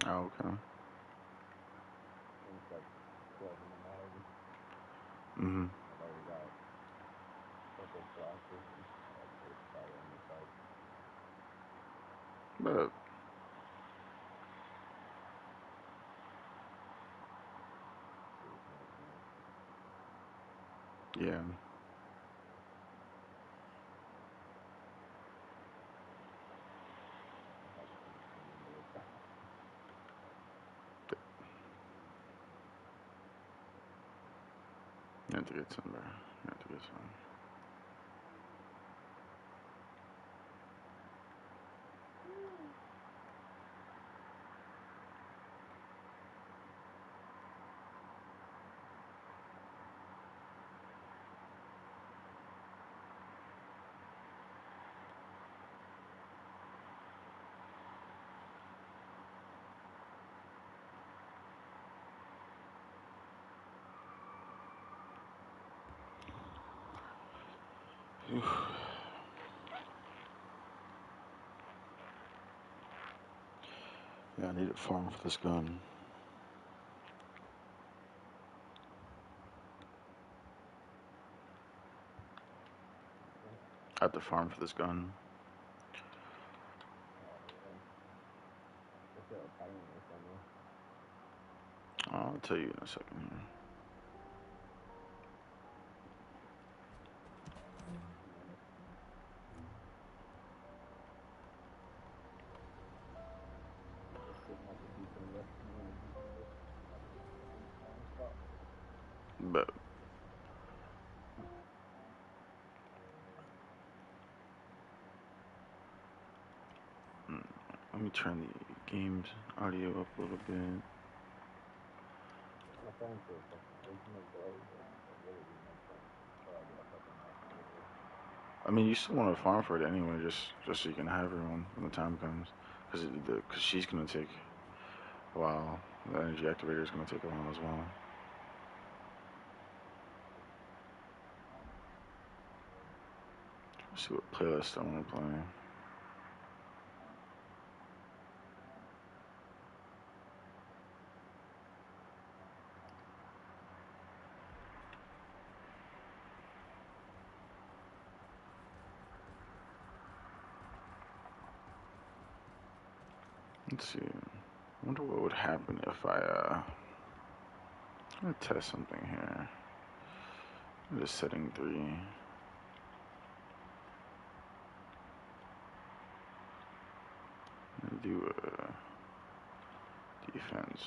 Oh, okay. Mhm. But yeah. You have to get some, bro. You have to get some. Yeah, I need a farm for this gun. I have to farm for this gun. I'll tell you in a second here. But mm, let me turn the game's audio up a little bit. I mean, you still want to farm for it anyway, just so you can have everyone when the time comes, because she's gonna take a while. The energy activator is gonna take a while as well. Let's see what playlist I want to play. Let's see. I wonder what would happen if I'm gonna test something here. I'm just setting 3. I'm gonna do defense.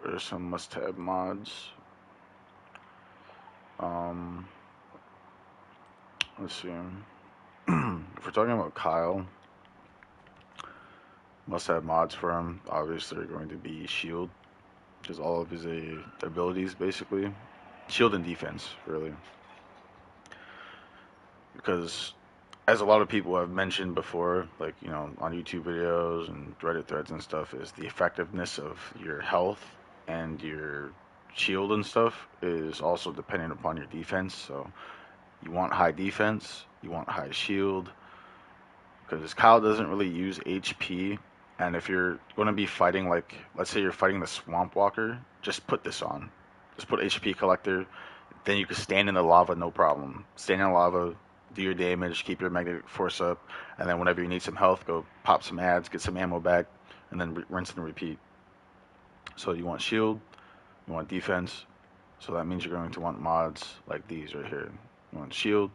There's some must-have mods. Um, let's see. If we're talking about Kyle, must-have mods for him obviously are going to be shield, because all of his abilities basically shield and defense really. Because as a lot of people have mentioned before, like, you know, on YouTube videos and Reddit threads and stuff, is the effectiveness of your health and your shield and stuff is also dependent upon your defense. So you want high defense, you want high shield, because Kyle doesn't really use HP. And if you're going to be fighting, like, let's say you're fighting the Swamp Walker, just put this on. Just put HP Collector. Then you can stand in the lava, no problem. Stand in the lava, do your damage, keep your magnetic force up, and then whenever you need some health, go pop some ads, get some ammo back, and then rinse and repeat. So you want shield, you want defense, so that means you're going to want mods like these right here. You want shield.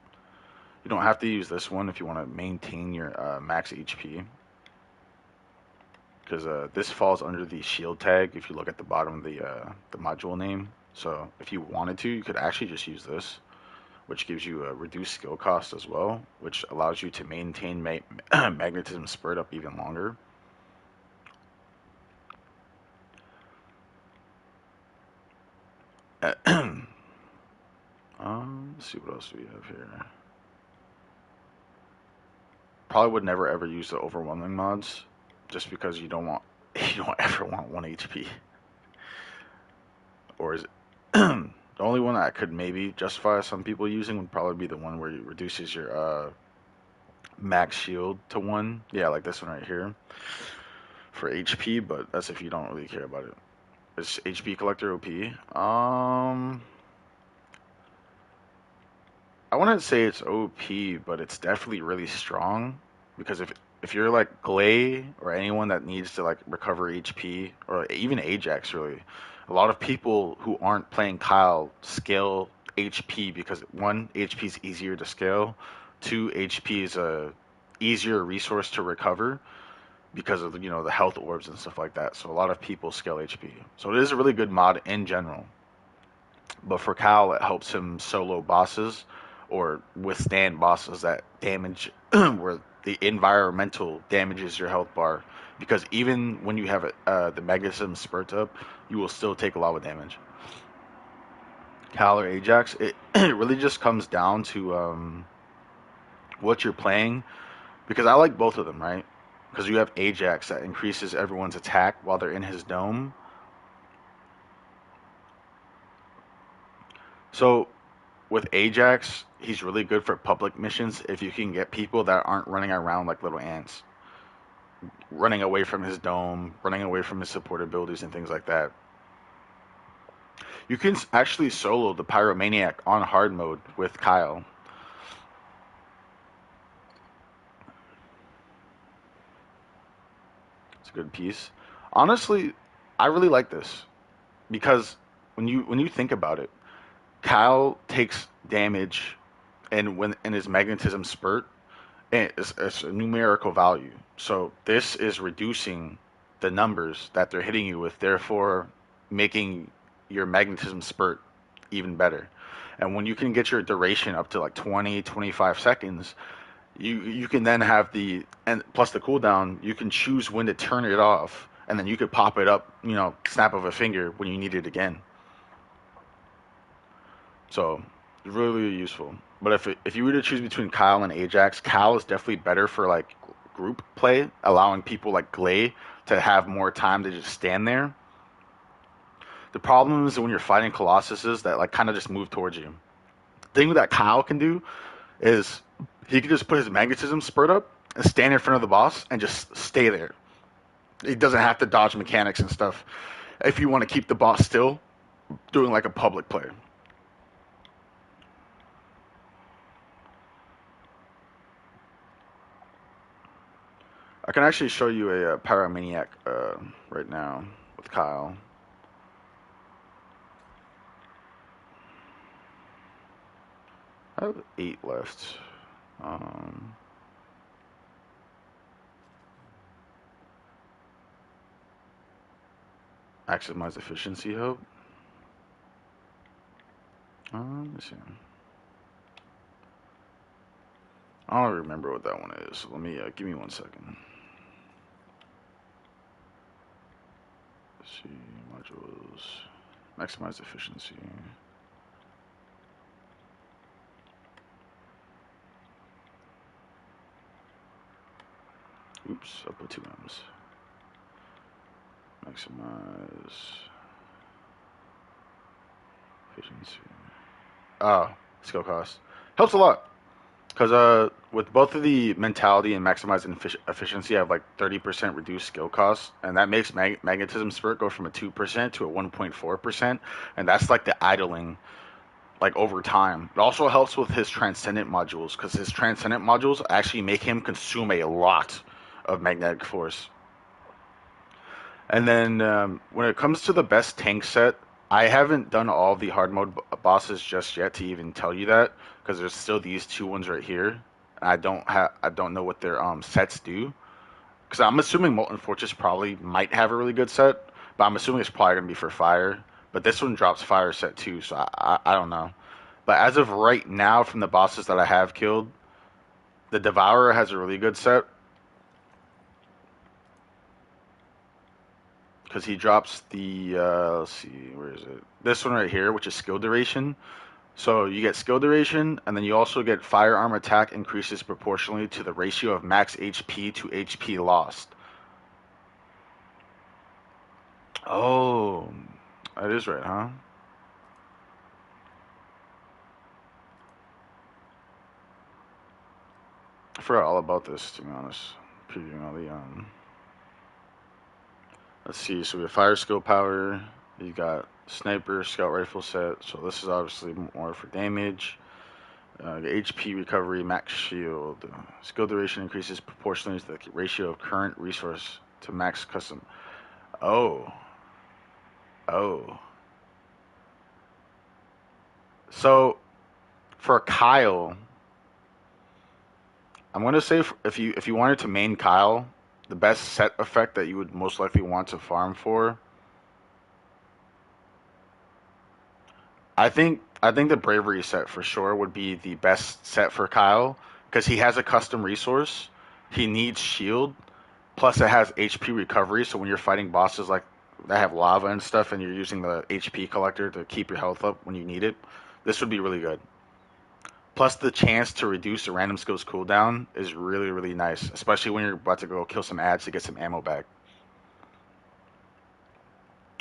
You don't have to use this one if you want to maintain your max HP, because this falls under the shield tag if you look at the bottom of the module name. So if you wanted to, you could actually just use this, which gives you a reduced skill cost as well, which allows you to maintain magnetism spurt up even longer. Let's see what else we have here. Probably would never ever use the overwhelming mods, just because you don't want you don't ever want 1 HP. Or is it the only one I could maybe justify some people using would probably be the one where it reduces your max shield to 1. Yeah, like this one right here for HP, but that's if you don't really care about it. Is HP Collector OP? I wouldn't say it's OP, but it's definitely really strong. Because if you're like Glay or anyone that needs to like recover HP, or even Ajax really, a lot of people who aren't playing Kyle scale HP because one, HP is easier to scale, two, HP is a easier resource to recover because of, you know, the health orbs and stuff like that. So a lot of people scale HP. So it is a really good mod in general. But for Kyle, it helps him solo bosses or withstand bosses that damage where the environmental damages your health bar. Because even when you have the magnetism spurt up, you will still take a lot of damage. Kyle or Ajax, it really just comes down to what you're playing. Because I like both of them, right? Because you have Ajax that increases everyone's attack while they're in his dome. So with Ajax, he's really good for public missions if you can get people that aren't running around like little ants, running away from his dome, running away from his support abilities and things like that. You can actually solo the Pyromaniac on hard mode with Kyle. It's a good piece. Honestly, I really like this because when you think about it, Kyle takes damage and when in his magnetism spurt, it's a numerical value. So this is reducing the numbers that they're hitting you with, therefore making your magnetism spurt even better. And when you can get your duration up to like 20, 25 seconds, you can then have the, and plus the cooldown, you can choose when to turn it off, and then you could pop it up, you know, snap of a finger when you need it again. So it's really, really useful. But if you were to choose between Kyle and Ajax, Kyle is definitely better for like group play, allowing people like Glay to have more time to just stand there. The problem is when you're fighting colossuses that like kind of just move towards you. The thing that Kyle can do is he can just put his magnetism spurt up and stand in front of the boss and just stay there. He doesn't have to dodge mechanics and stuff. If you want to keep the boss still, doing like a public play. I can actually show you a Pyromaniac right now with Kyle. I have 8 left. Um, Maximize efficiency, hope. Let me see. I don't remember what that one is. Let me give me 1 second. Let's see, modules. Maximize efficiency. Oops, I'll put 2 M's. Maximize efficiency. Skill cost. Helps a lot. Because with both of the mentality and maximizing efficiency, I have like 30% reduced skill cost, and that makes magnetism spirit go from a 2% to a 1.4%, and that's like the idling, like over time. It also helps with his Transcendent modules, because his Transcendent modules actually make him consume a lot of magnetic force. And then when it comes to the best tank set, I haven't done all the hard mode bosses just yet to even tell you that, because there's still these 2 ones right here. And I don't know what their sets do, because I'm assuming Molten Fortress probably might have a really good set, but I'm assuming it's probably gonna be for fire. But this one drops fire set too, so I don't know. But as of right now, from the bosses that I have killed, the Devourer has a really good set, because he drops the let's see, where is it? This one right here, which is skill duration. So you get skill duration, and then you also get firearm attack increases proportionally to the ratio of max HP to HP lost. Oh, that is right, huh? I forgot all about this, to be honest. Previewing all the let's see. So we have fire skill power. You got sniper, scout rifle set. So this is obviously more for damage. HP recovery, max shield. Skill duration increases proportionally to the ratio of current resource to max custom. Oh, oh. So for Kyle, I'm gonna say if you wanted to main Kyle, the best set effect that you would most likely want to farm for, I think the bravery set for sure would be the best set for Kyle, because he has a custom resource. He needs shield, plus it has HP recovery. So when you're fighting bosses like that have lava and stuff, and you're using the HP collector to keep your health up when you need it, this would be really good. Plus the chance to reduce the random skills cooldown is really really nice, especially when you're about to go kill some ads to get some ammo back.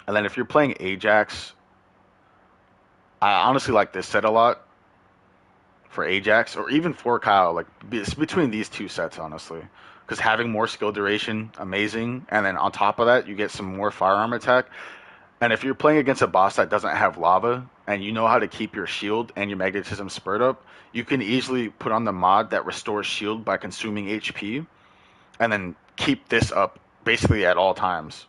And then if you're playing Ajax, I honestly like this set a lot for Ajax, or even for Kyle. Like it's between these 2 sets, honestly, because having more skill duration, amazing, and then on top of that, you get some more firearm attack. And if you're playing against a boss that doesn't have lava, and you know how to keep your shield and your magnetism spurred up, you can easily put on the mod that restores shield by consuming HP, and then keep this up basically at all times.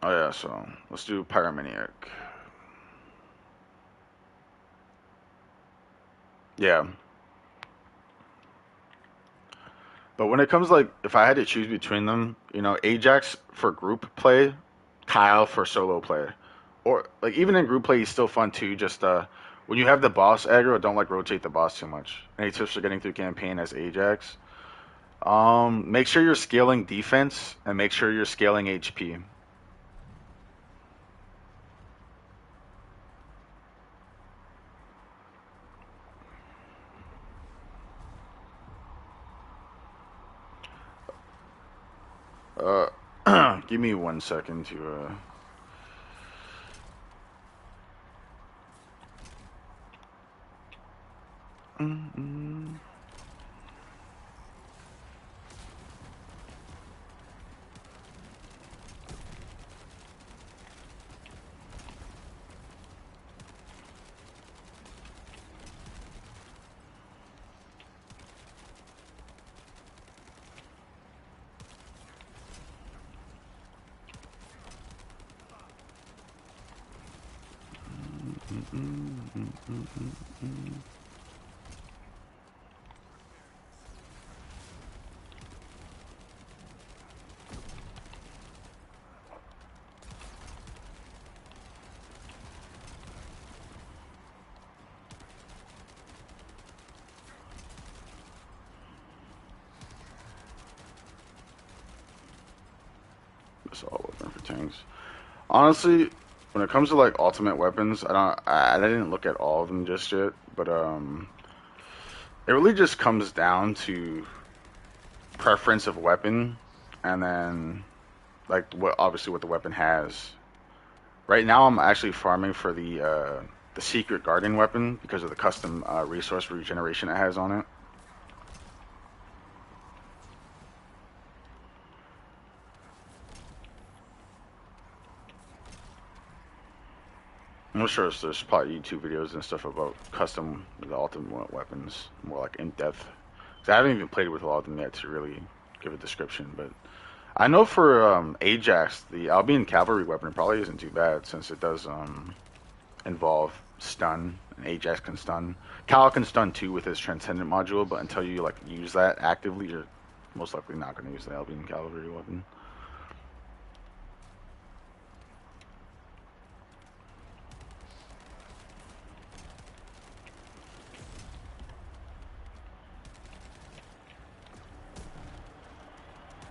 Oh yeah, so let's do Pyromaniac. Yeah. But when it comes like if I had to choose between them, Ajax for group play, Kyle for solo play. Or like even in group play he's still fun too, just when you have the boss aggro, don't like rotate the boss too much. Any tips for getting through campaign as Ajax? Make sure you're scaling defense and make sure you're scaling HP. Give me 1 second to mm, mm. That's all open for tanks. Honestly, when it comes to like ultimate weapons, I didn't look at all of them just yet, but it really just comes down to preference of weapon, and then like what obviously what the weapon has. Right now, I'm actually farming for the secret guardian weapon because of the custom resource regeneration it has on it. I'm sure there's probably YouTube videos and stuff about custom the ultimate weapons, more like in depth. 'Cause I haven't even played with a lot of them yet to really give a description, but I know for Ajax, the Albion cavalry weapon probably isn't too bad since it does involve stun, and Ajax can stun. Cal can stun too with his Transcendent module, but until you like use that actively, you're most likely not going to use the Albion cavalry weapon.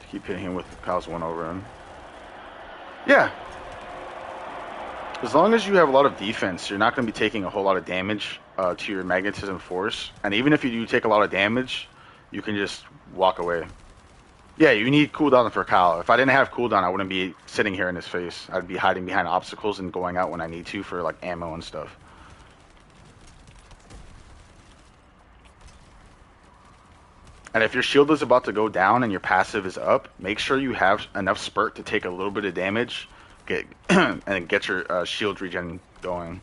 To keep hitting him with Cal's 1 over him. Yeah. As long as you have a lot of defense, you're not going to be taking a whole lot of damage to your magnetism force. And even if you do take a lot of damage, you can just walk away. Yeah, you need cooldown for Kyle. If I didn't have cooldown, I wouldn't be sitting here in his face. I'd be hiding behind obstacles and going out when I need to for like ammo and stuff. And if your shield is about to go down and your passive is up, make sure you have enough spurt to take a little bit of damage, get and get your shield regen going.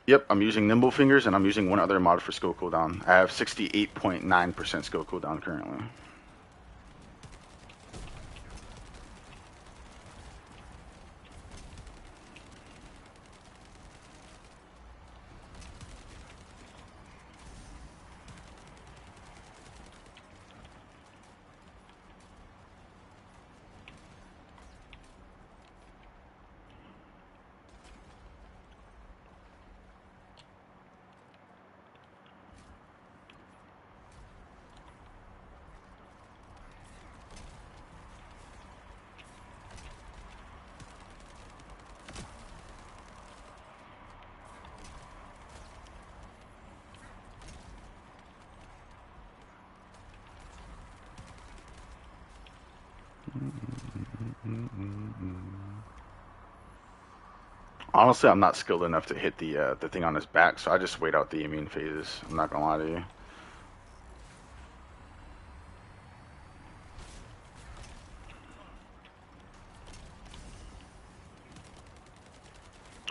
Yep, I'm using Nimble Fingers and I'm using one other mod for skill cooldown. I have 68.9% skill cooldown currently. Honestly, I'm not skilled enough to hit the thing on his back, so I just wait out the immune phases. I'm not gonna lie to you.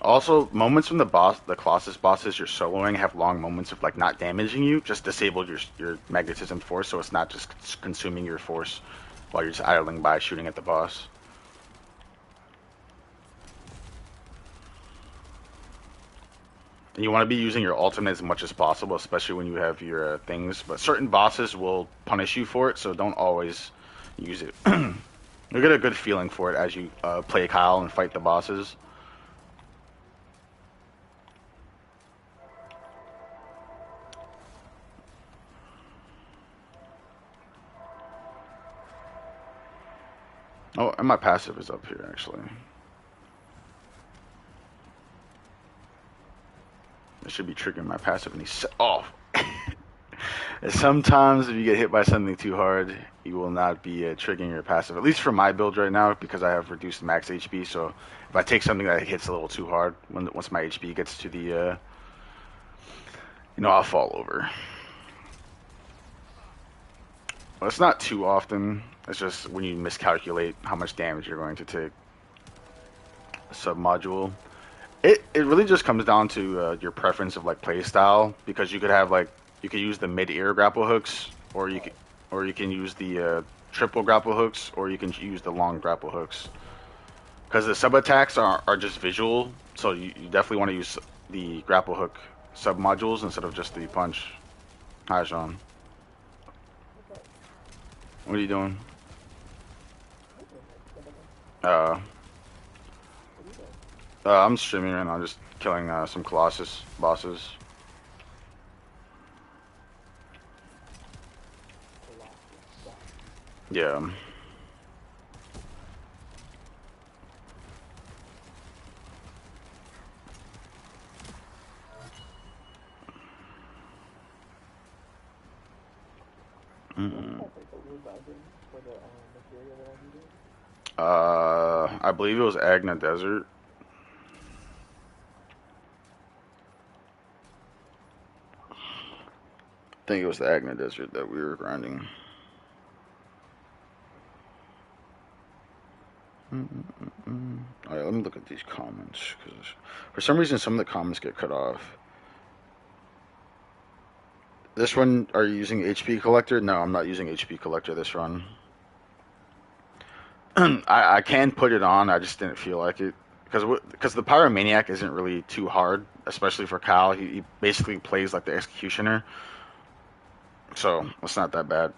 Also, moments when the colossus bosses you're soloing have long moments of like not damaging you, just disable your magnetism force, so it's not just consuming your force while you're just idling by shooting at the boss. And you want to be using your ultimate as much as possible, especially when you have your things. But certain bosses will punish you for it, so don't always use it. You'll get a good feeling for it as you play Kyle and fight the bosses. Oh, and my passive is up here, actually. It should be triggering my passive, and he's off. Sometimes if you get hit by something too hard, you will not be triggering your passive. At least for my build right now, because I have reduced max HP. So if I take something that hits a little too hard, once my HP gets to the, I'll fall over. Well, it's not too often. It's just when you miscalculate how much damage you're going to take. Submodule. It really just comes down to your preference of like play style, because you could have like you could use the mid-ear grapple hooks, or you can use the triple grapple hooks, or you can use the long grapple hooks. Because the sub attacks are just visual, so you definitely want to use the grapple hook sub modules instead of just the punch. Hi, Sean. What are you doing? Uh, I'm streaming right now, just killing some colossus bosses. Yeah. Mm. I believe it was Agna Desert. I think it was the Agna Desert that we were grinding. Alright, let me look at these comments, because for some reason some of the comments get cut off. This one, are you using HP Collector? No, I'm not using HP Collector this run. I can put it on, I just didn't feel like it. Because the Pyromaniac isn't really too hard, especially for Kyle. He basically plays like the Executioner. So, it's not that bad.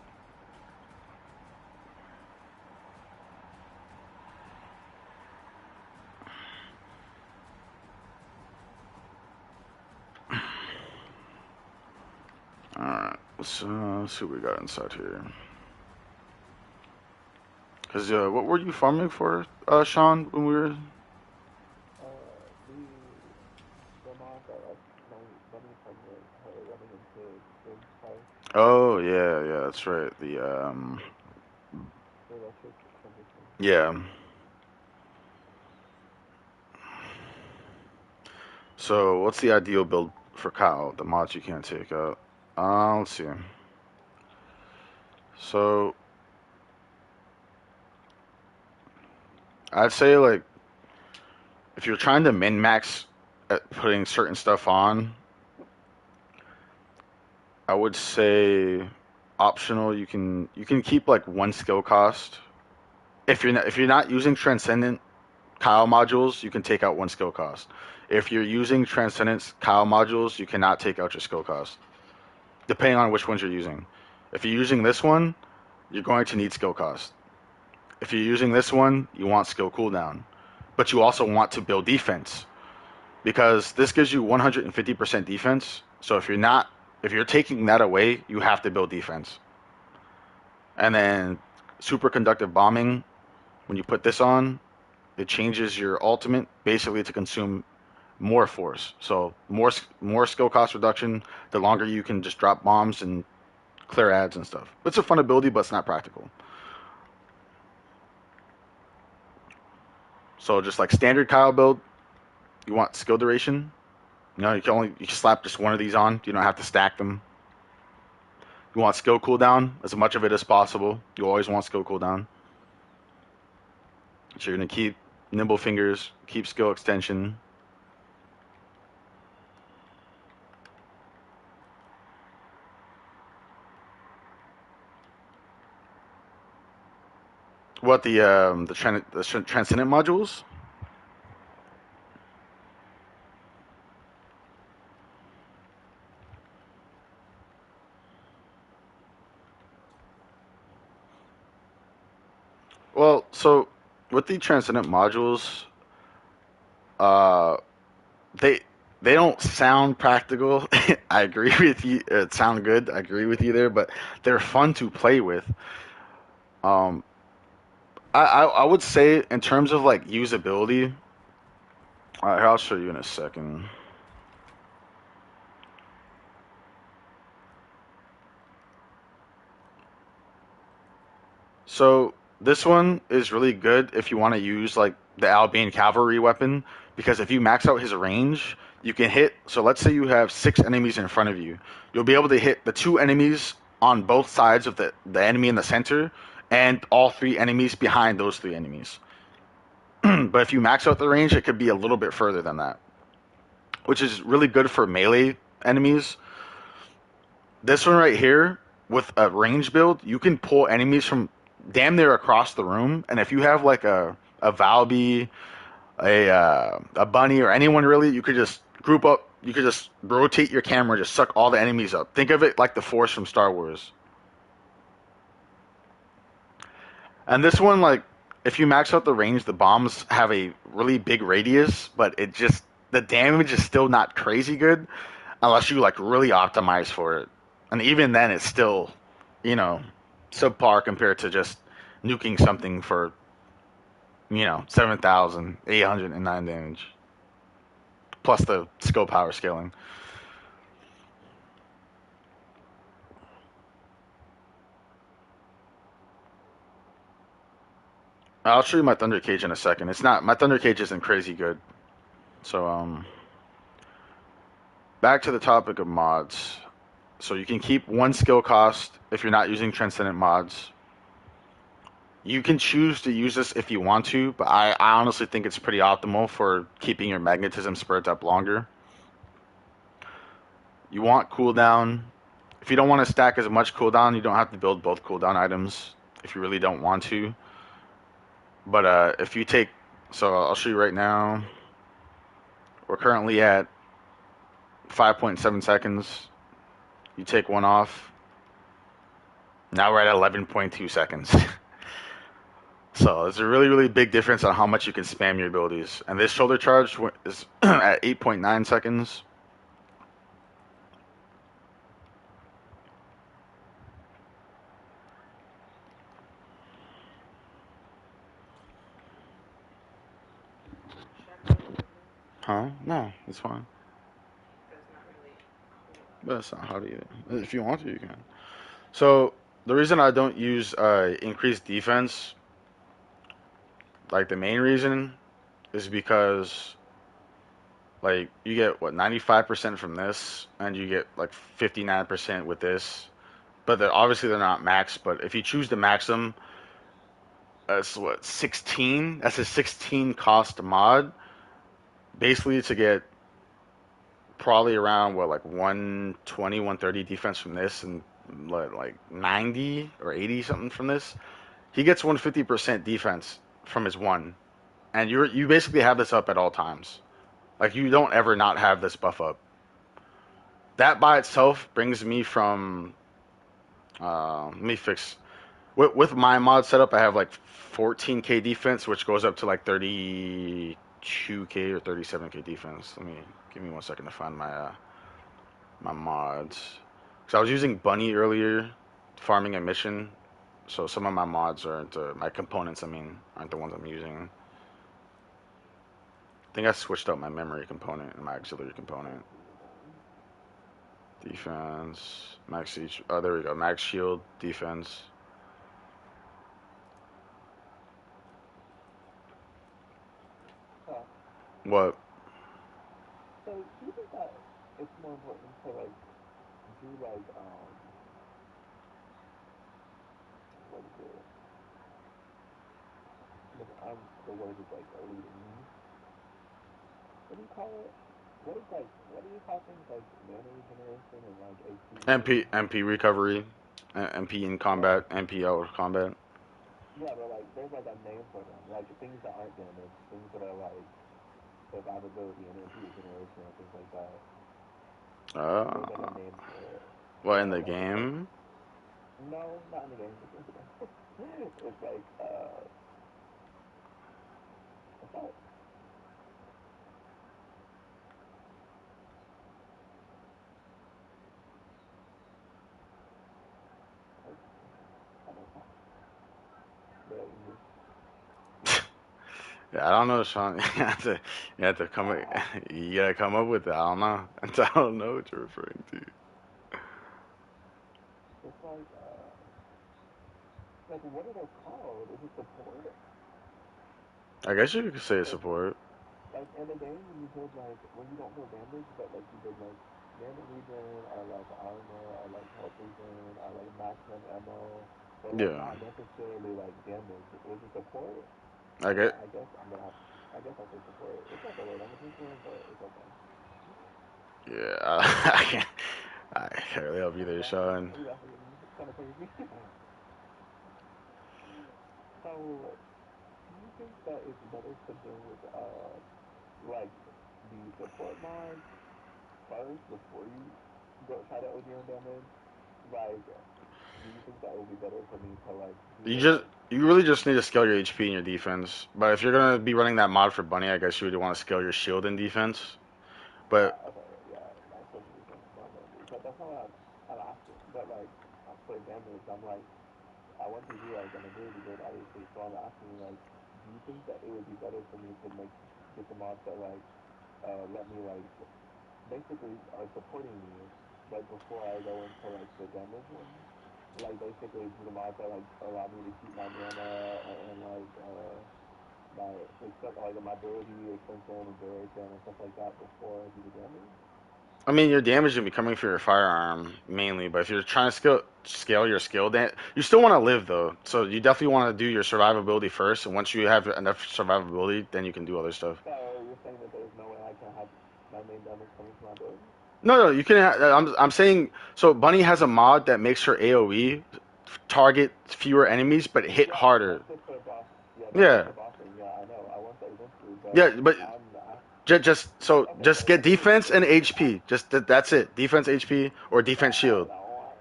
Alright, let's see what we got inside here. Because, what were you farming for, Sean, when we were... Oh, yeah, that's right. Yeah. So, what's the ideal build for Kyle? The mods you can't take out. Let's see. So, I'd say, like, if you're trying to min-max at putting certain stuff on, I would say optional. You can keep like one skill cost. If you're not using Transcendent Kyle modules, you can take out one skill cost. If you're using Transcendent Kyle modules, you cannot take out your skill cost, depending on which ones you're using. If you're using this one, you're going to need skill cost. If you're using this one, you want skill cooldown, but you also want to build defense because this gives you 150% defense. So if you're taking that away, you have to build defense. And then superconductive bombing, when you put this on, it changes your ultimate basically to consume more force. So more skill cost reduction. The longer you can just drop bombs and clear ads and stuff. It's a fun ability, but it's not practical. So just like standard Kyle build, you want skill duration. You can slap just one of these on. You don't have to stack them. You want skill cooldown, as much of it as possible. You always want skill cooldown. So you're gonna keep nimble fingers, keep skill extension. What the transcendent modules? Well, so with the transcendent modules, uh, they they don't sound practical. I agree with you. It sound good. I agree with you there, but they're fun to play with. Um, I would say in terms of like usability. I'll show you in a second. So this one is really good if you want to use like the Albanian cavalry weapon because if you max out his range, you can hit. So let's say you have 6 enemies in front of you, you'll be able to hit the 2 enemies on both sides of the enemy in the center, and all 3 enemies behind those 3 enemies. But if you max out the range, it could be a little bit further than that, which is really good for melee enemies. This one right here, with a range build, you can pull enemies from damn near across the room, and if you have like a Valby, a Bunny, or anyone really, you could just group up. You could just rotate your camera, just suck all the enemies up. Think of it like the Force from Star Wars. And this one, like, if you max out the range, the bombs have a really big radius, but the damage is still not crazy good unless you like really optimize for it. And even then, it's still, you know, subpar compared to just nuking something for 7,809 damage plus the skill power scaling. I'll show you my Thunder Cage in a second. It's not my Thunder Cage isn't crazy good. So back to the topic of mods. So you can keep one skill cost if you're not using Transcendent mods. You can choose to use this if you want to, but I honestly think it's pretty optimal for keeping your magnetism spread up longer. You want cooldown. If you don't want to stack as much cooldown, you don't have to build both cooldown items if you really don't want to. But if you take, so I'll show you right now. We're currently at 5.7 seconds. You take one off. Now we're at 11.2 seconds. So it's a really, really big difference on how much you can spam your abilities. And this shoulder charge is at 8.9 seconds. Huh? No, it's fine. But that's not how to use it. If you want to, you can. So the reason I don't use increased defense, like the main reason, is because like you get what 95% from this, and you get like 59% with this. But obviously they're not maxed. But if you choose to max them, that's what 16. That's a 16 cost mod, basically to get probably around what like 120, 130 defense from this, and like 90 or 80 something from this. He gets 150% defense from his one, and you basically have this up at all times. Like you don't ever not have this buff up. That by itself brings me from. Let me fix. With my mod setup, I have like 14k defense, which goes up to like 32k or 37k defense. Let me give me 1 second to find my mods. Because I was using Bunny earlier, farming a mission. So some of my mods aren't my components. I mean, aren't the ones I'm using. I think I switched out my memory component and my auxiliary component. Defense, max each. Oh, there we go. Max shield, defense. Huh. What? So do you think that it's more important to like do like what is it? The word is like elite. What do you call it? What do you call things like mana regeneration and like AP MP recovery, MP in yeah. combat, MP out of combat. Yeah, but like there's like a name for them. Like things that aren't damage, things that are like survivability and MP regeneration and things like that. There's like a Uh, name for it. what in Or the like it's like game? no, not in the game. It's like what's that? Like, I don't know. The English. Yeah, I don't know, Sean. You have to come. I You gotta come up with it. I don't know. I don't know what you're referring to. it's like what are they called? Is it support? I guess you could say Like support. like in the game when you build like when you don't build damage but like you build like mana regen or like armor or like health regen or like maximum ammo but like Yeah, not necessarily like damage. Is it support? I get. I guess I'm gonna have I guess I'll say support. It's not the word I'm looking for, but it's okay. Yeah, I can't really help you there, Sean. Are you laughing at me? It's kinda crazy. So do you think that it's better to build like the support mods first before you go try to OD on damage? Like do you think that it would be better for me to like do You the just like? you really just need to scale your HP and your defense. But if you're gonna be running that mod for Bunny, I guess you would want to scale your shield and defense. But Okay, yeah, that's what you think. But that's not what I'm asking. But like for damage, I'm like I want to do like an ability build, obviously. So I'm asking like, do you think that it would be better for me to make get the mods that like let me like basically are supporting me, but before I go into like the damage one, like basically do the mods that like allow me to keep my mana and like my except like my ability extension and duration and stuff like that before I do the damage. I mean, your damage would be coming from your firearm mainly. But if you're trying to scale your skill, you still want to live though. So you definitely want to do your survivability first. And once you have enough survivability, then you can do other stuff. So you're saying that there's no way I can have my main damage coming from my ability? No, you can. I'm saying so. Bunny has a mod that makes her AOE target fewer enemies but hit Yeah, harder. that's just for boss. Yeah, that's just Yeah, for bossing. Yeah, I know. I want that eventually, but yeah, but I'm not. Okay, just get okay, defense and I, HP. Just that's it. Defense HP or defense but I shield. don't want.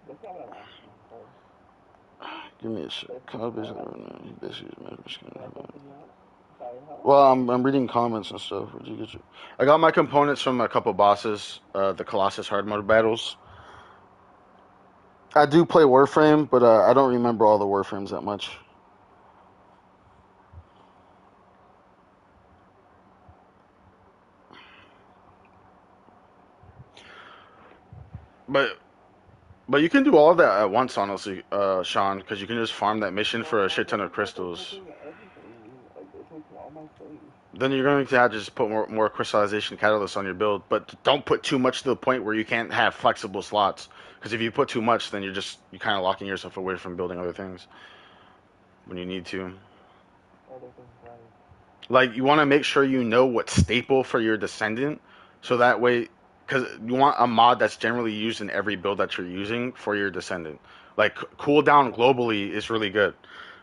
That's not what I'm asking for. Give me a shit. It's, Kyle basically, uh, he basically can I continue on? Sorry, how? well, I'm reading comments and stuff. Where'd you get your... I got my components from a couple bosses. The Colossus hard mode battles. I do play Warframe, but I don't remember all the Warframes that much. But you can do all that at once, honestly, Sean, because you can just farm that mission Well, for a how shit the ton of heck are they crystals. taking everything? Like, they're taking all my space. Then you're going to have to just put more crystallization catalysts on your build, but don't put too much to the point where you can't have flexible slots. Because if you put too much, then you're kind of locking yourself away from building other things when you need to. Other things like, Like you want to make sure you know what's staple for your descendant, so that way, because you want a mod that's generally used in every build that you're using for your descendant. Like cooldown globally is really good,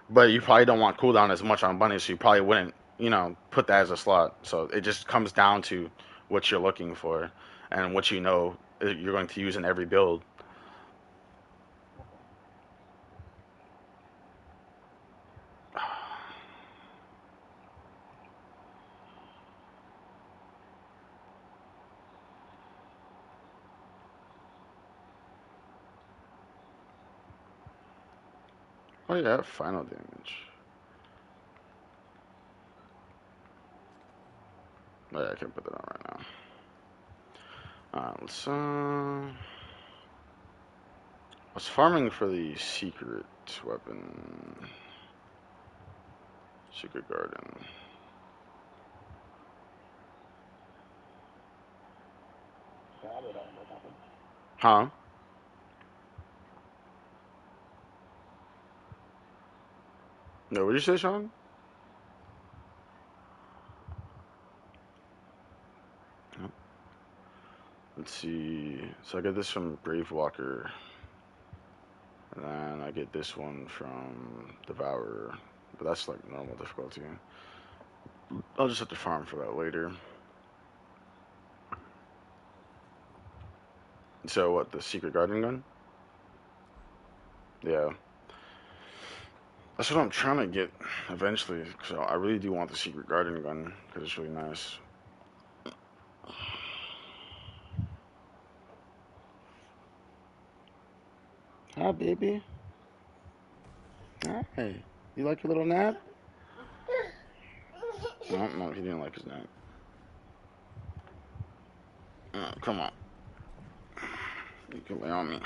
but you probably don't want cooldown as much on bunny, so you probably wouldn't, put that as a slot. So it just comes down to what you're looking for and what you know you're going to use in every build. Oh yeah, final damage. Oh yeah, I can put that on right now. Let's I was farming for the secret weapon. Secret garden. grab it all, what happened? Huh? No, what did you say, Sean? No. Let's see. So I get this from Bravewalker. And then I get this one from Devourer. But that's like normal difficulty. I'll just have to farm for that later. So what, the secret garden gun? Yeah. That's what I'm trying to get eventually. So I really do want the secret garden gun because it's really nice. Hi, baby. Hi. You like your little nap? No, no, he didn't like his nap. Come on. You can lay on me.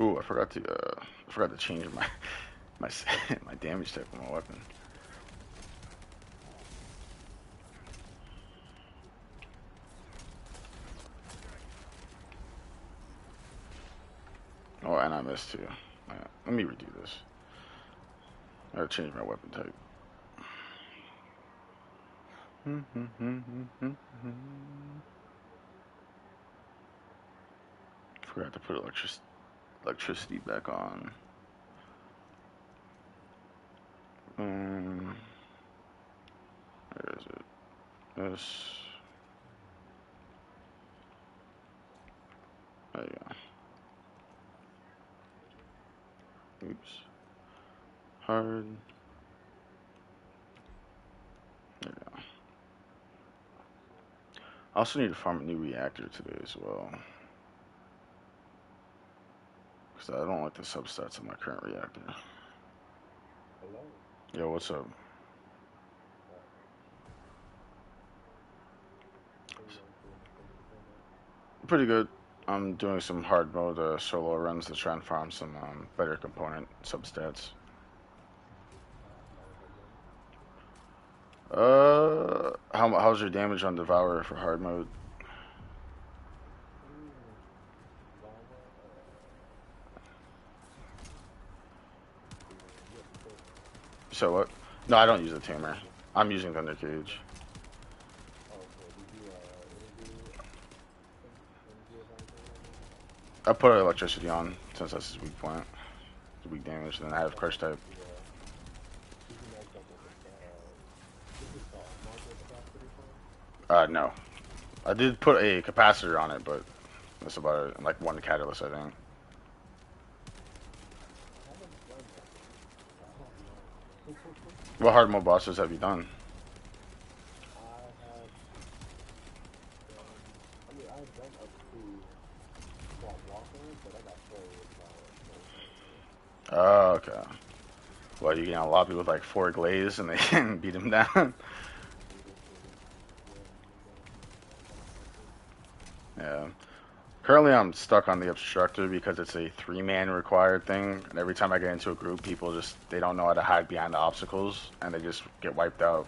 Ooh, I forgot to change my my damage type on my weapon. I missed too. Let me redo this. I gotta change my weapon type. Forgot to put electricity back on. Where is it? This. There you go. Oops. Hard. There you go. I also need to farm a new reactor today as well. Because I don't like the substats of my current reactor. Hello? Yo, what's up? Pretty good. I'm doing some hard mode solo runs to try and farm some better component substats. How's your damage on Devourer for hard mode? So what? No, I don't use the tamer. I'm using Thunder Cage. I put electricity on since that's his weak point. It's weak damage, and then I have crush type. No. I did put a capacitor on it, but that's about it. And like one catalyst, I think. What hard mode bosses have you done? Oh, okay. Well, you can lobby with like 4 glaze and they can beat him down. Yeah. Currently, I'm stuck on the obstructor because it's a 3-man required thing, and every time I get into a group, people they don't know how to hide behind the obstacles, and they just get wiped out.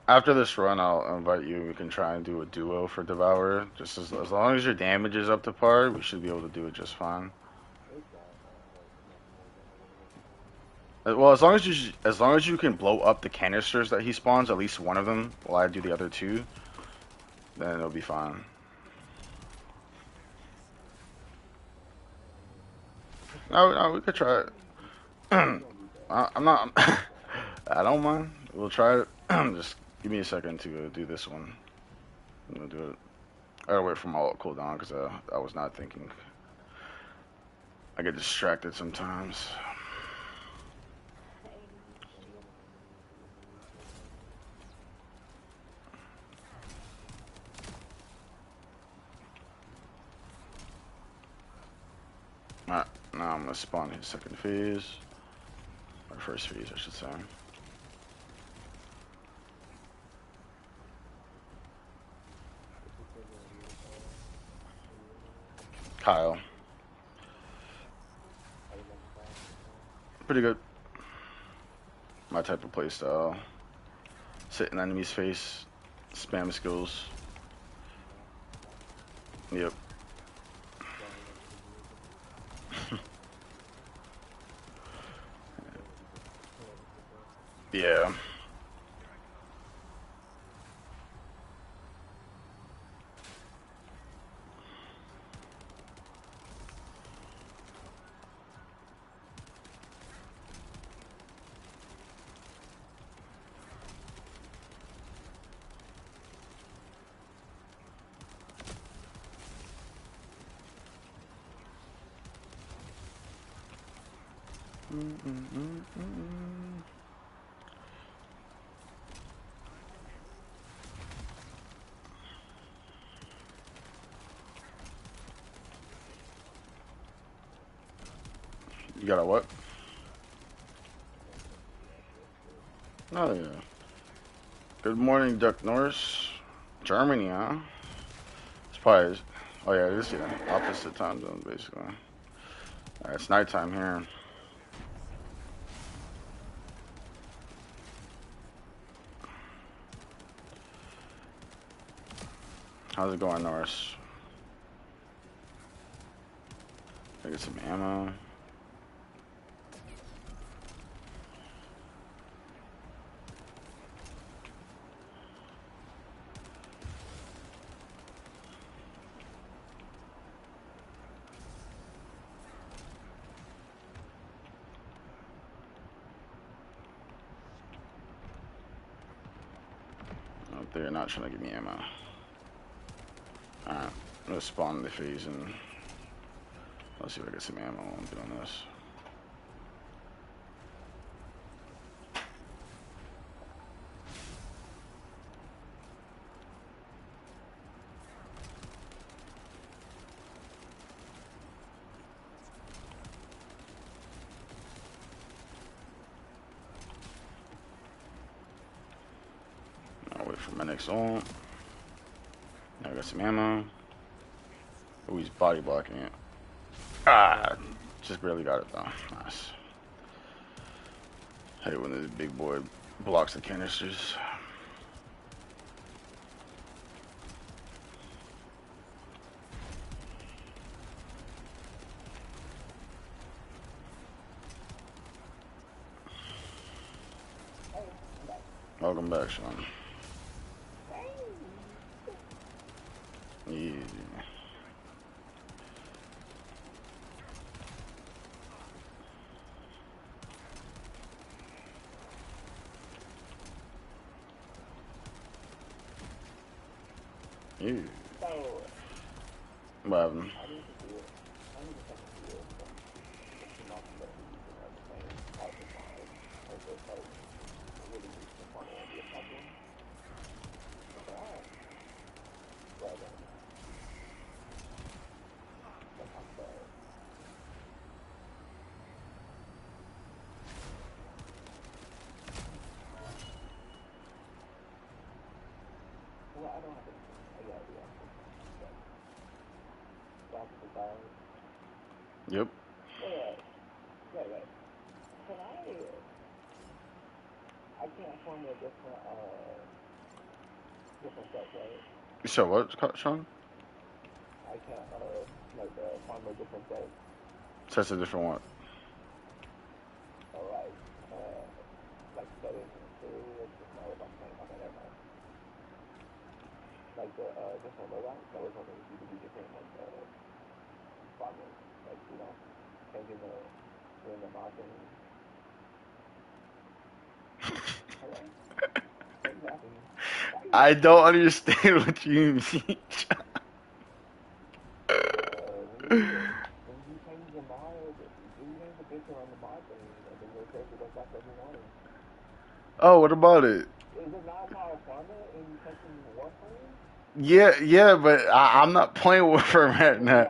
After this run, I'll invite you. We can try and do a duo for Devourer. Just as long as your damage is up to par, we should be able to do it just fine. Well, as long as you can blow up the canisters that he spawns, at least one of them, while I do the other 2, then it'll be fine. No, we could try it. I'm not. I don't mind. We'll try it. Just give me a second to do this one. I'm gonna do it. I gotta wait for my ult cooldown because I was not thinking. I get distracted sometimes. Alright, now I'm gonna spawn his second phase. Or first phase, I should say. Kyle. Pretty good. My type of playstyle. Sit in enemy's face. Spam skills. Yep. Yeah. You got a what? Oh yeah. Good morning, Duck Norris. Germany, huh? It's probably. Oh yeah, it is opposite time zone basically. It's nighttime here. How's it going, Norris? I get some ammo. Oh, they're not trying to give me ammo. Alright, let's spawn the phase and let's see if I get some ammo while I'm doing this. I'll wait for my next ult. Now I got some ammo. Oh, he's body blocking it. Ah, just barely got it though. Nice. Hey, when this big boy blocks the canisters. Welcome back, Sean. Yeah. Yeah. What happened? Well, I don't have anything. I got reactors. Yep. Wait. Can I can't form a different sets, right? You said what, Sean? I can't, form a different set. That's a different one. Or settings and it's just not what I'm saying. Okay, never mind. Like the different loadout, that was wondering if you could do different, problems. Like, changing doing the mod thing. Hello? What's happening? I don't understand what you mean. When you change the mod, you change the picture on the mod thing, and then your character goes back to every morning. Oh, what about it? Is it not how Farmer in fucking Warframe? Yeah, but I'm not playing Warframe right now.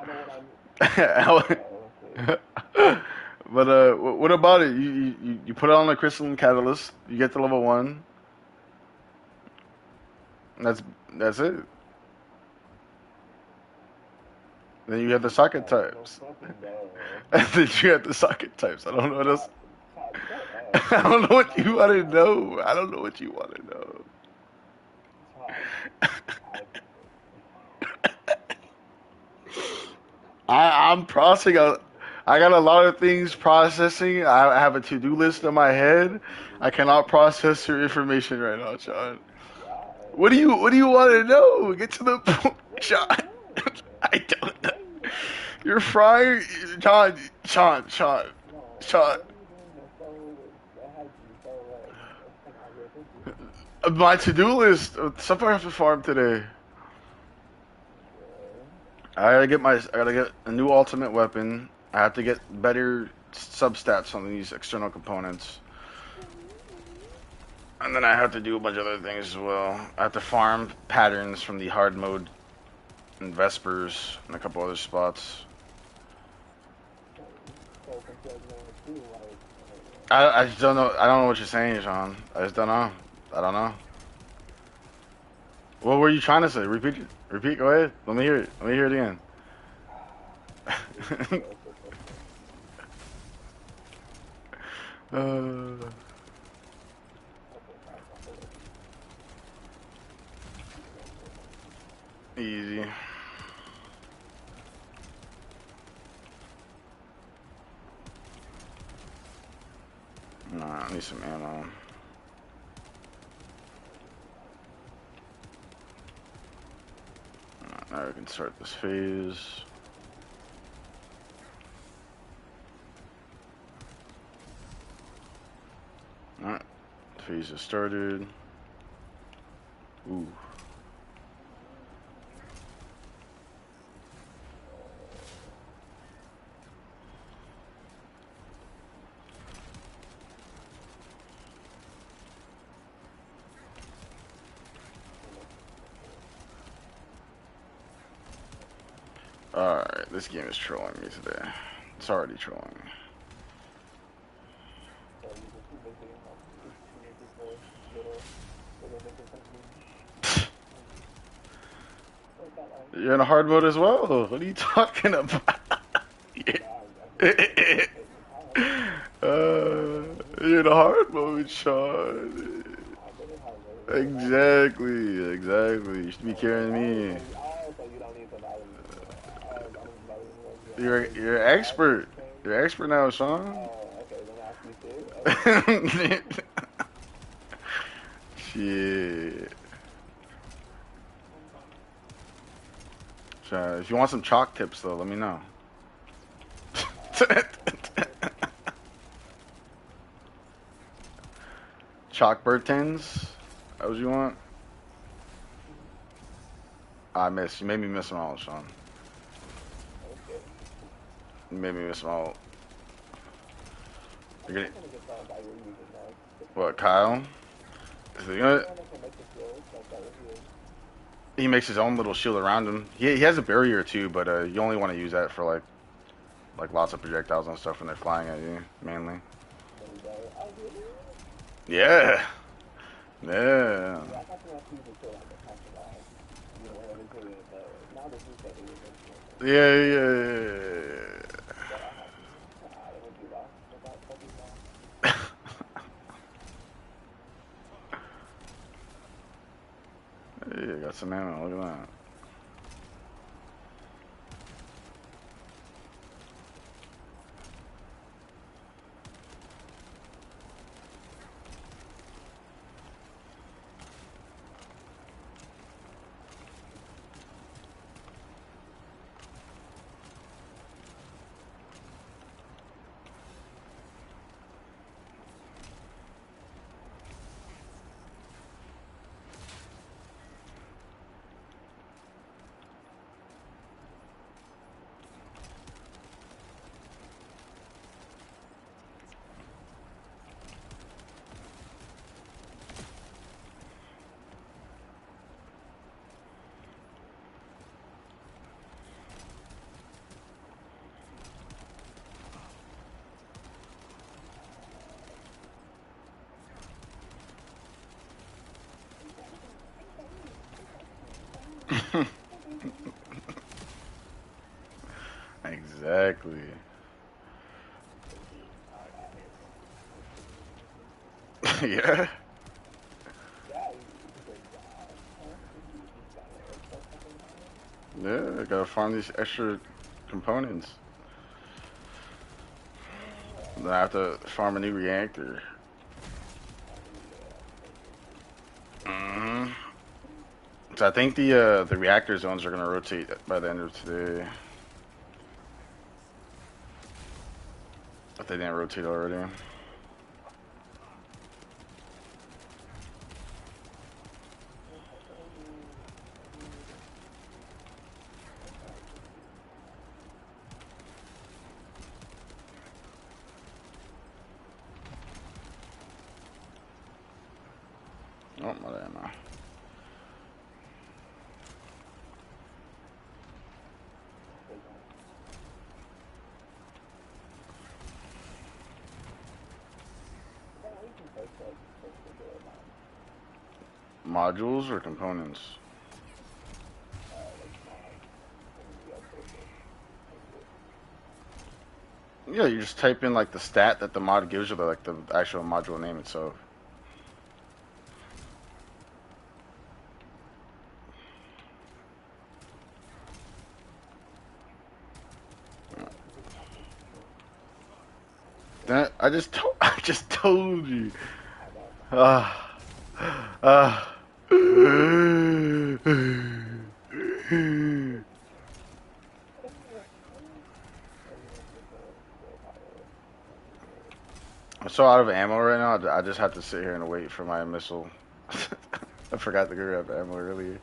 But what about it? You put it on the crystalline catalyst. You get to level 1. That's it. Then you have the socket types. Then you have the socket types. I don't know what else. I don't know what you want to know. I don't know what you want to know. I'm processing. I got a lot of things processing. I have a to-do list in my head. I cannot process your information right now, Sean. What do you want to know? Get to the point, Sean. I don't know. You're frying, Sean. My to-do list. Stuff I have to farm today. I gotta get a new ultimate weapon. I have to get better substats on these external components. And then I have to do a bunch of other things as well. I have to farm patterns from the hard mode and Vespers and a couple other spots. I just don't know. I don't know what you're saying, Sean. I just don't know. I don't know. What were you trying to say? Repeat. Go ahead. Let me hear it. Let me hear it again. Easy. Nah, I need some ammo. Now we can start this phase. Alright, phase has started. Ooh. Alright, this game is trolling me today. It's already trolling me. You're in a hard mode as well. What are you talking about? You're in a hard mode, Sean. Exactly, exactly. You should be carrying me. You're an expert. You're an expert now, Sean. Shit. If you want some chalk tips, though, let me know. Chalk Burtons? That what you want? I missed. You made me miss them all, Sean. You made me miss them all. You're gonna... What, Kyle? You know, he makes his own little shield around him. He has a barrier too, but you only want to use that for like lots of projectiles and stuff when they're flying at you, mainly. Yeah. Yeah. Yeah. Yeah, got some ammo. Look at that. Exactly. Yeah. Yeah, I gotta find these extra components. Then I have to farm a new reactor. Mm-hmm. So I think the reactor zones are gonna rotate by the end of today. If they didn't rotate already. Oh, my ammo. Modules or components? Yeah, you just type in like the stat that the mod gives you, like the actual module name itself. I just told you. I know. Ah. Ah. I'm so out of ammo right now. I just have to sit here and wait for my missile. I forgot to grab ammo earlier.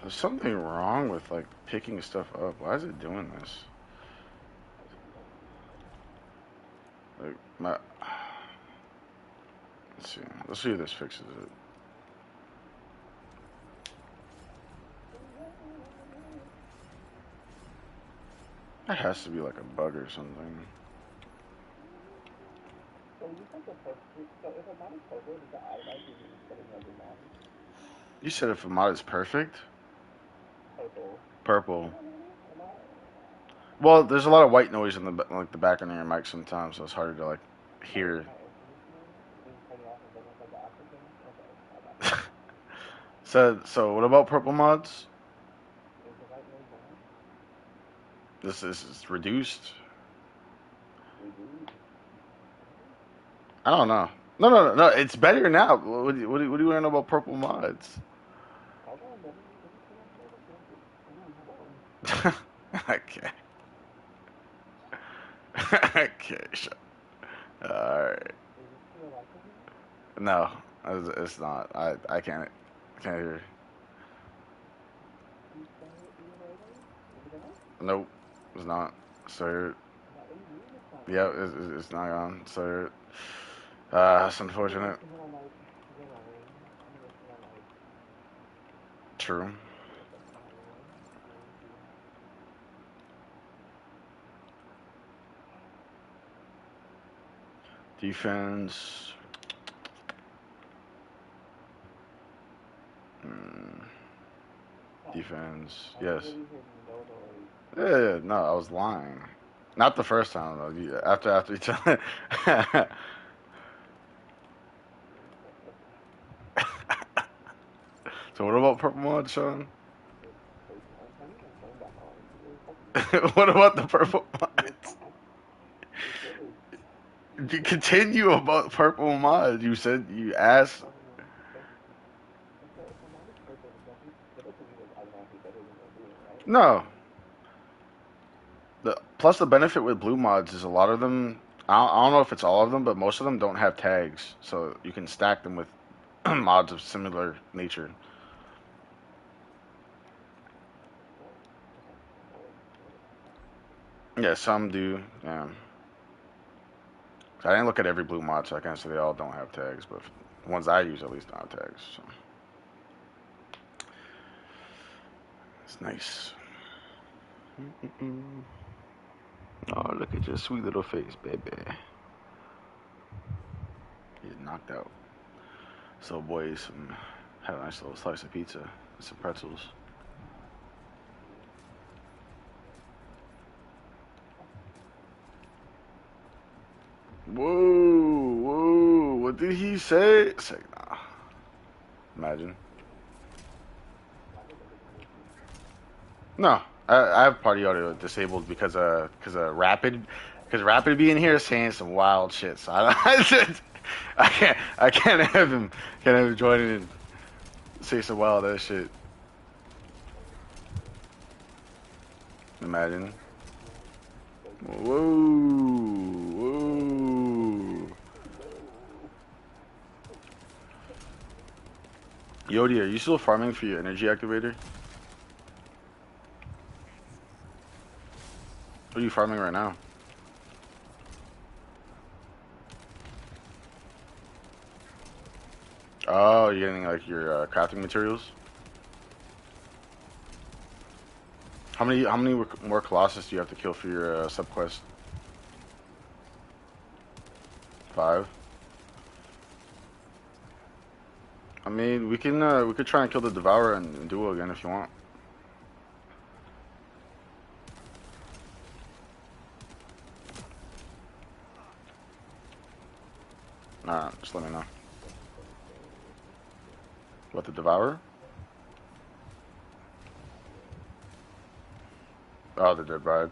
There's something wrong with like picking stuff up. Why is it doing this? Like my. Let's see. Let's see if this fixes it. That has to be like a bug or something. So you said the first. So if a mod is purple, does that automatically mean it's getting every mod? You said if a mod is perfect, Purple. purple. Am I? Well, there's a lot of white noise in the background of your mic sometimes, so it's harder to like Oh, hear. my air conditioning is turning off and turning off like the African. Okay, I got you. So what about purple mods? Is the white noise on? This is reduced. Reduce. I don't know. No. It's better now. What do you want to know about purple mods? Hold on, let me turn off all the filters. Hold on. Okay. Okay. Sure. All right. Is this to your liking? No, it's not. I can't hear. You say you later? Is it gonna? Nope, it's not. So What do you mean it's not yeah, gonna? it's not on. So that's Maybe I'm unfortunate. wasting it on like, you know, I'm wasting on like, True. what's the power? Let me see. Defense. Mm, Oh, defense. I Yes. literally heard no noise. Yeah. No, I was lying. Not the first time though. After you tell. So what about purple mod, Sean? I'm turning back on. You're fucking What about the purple you're mods? fast. You're good. You continue about purple mod. You said you asked. So, if a mod is purple, it doesn't mean it's automatically better than the blue, right? No. Plus the benefit with blue mods is a lot of them. I don't know if it's all of them, but most of them don't have tags, so you can stack them with mods of similar nature. Well, okay. Well, what is that? Yeah, some do. Yeah. I didn't look at every blue mod, so I can't say they all don't have tags, but the ones I use at least don't have tags. So it's nice. Mm-mm-mm. Oh, look at your sweet little face, baby. Get knocked out. So, boys, had a nice little slice of pizza and some pretzels. Whoa. What did he say? It's like, nah. Imagine. Why did everything go to? No, I have party audio disabled because rapid being here saying some wild shit. So I can't have him join in and say some wild ass shit. Imagine. Whoa. Yodi, are you still farming for your energy activator? What are you farming right now? Oh, you're getting like your crafting materials. How many more colossus do you have to kill for your sub quest? 5. I mean, we could try and kill the devourer and duo again if you want. Alright, just let me know. What, the Devourer? Oh, the Dead Bride.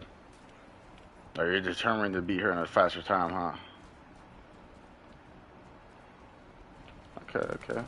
Oh, you're determined to beat her in a faster time, huh? Okay, okay.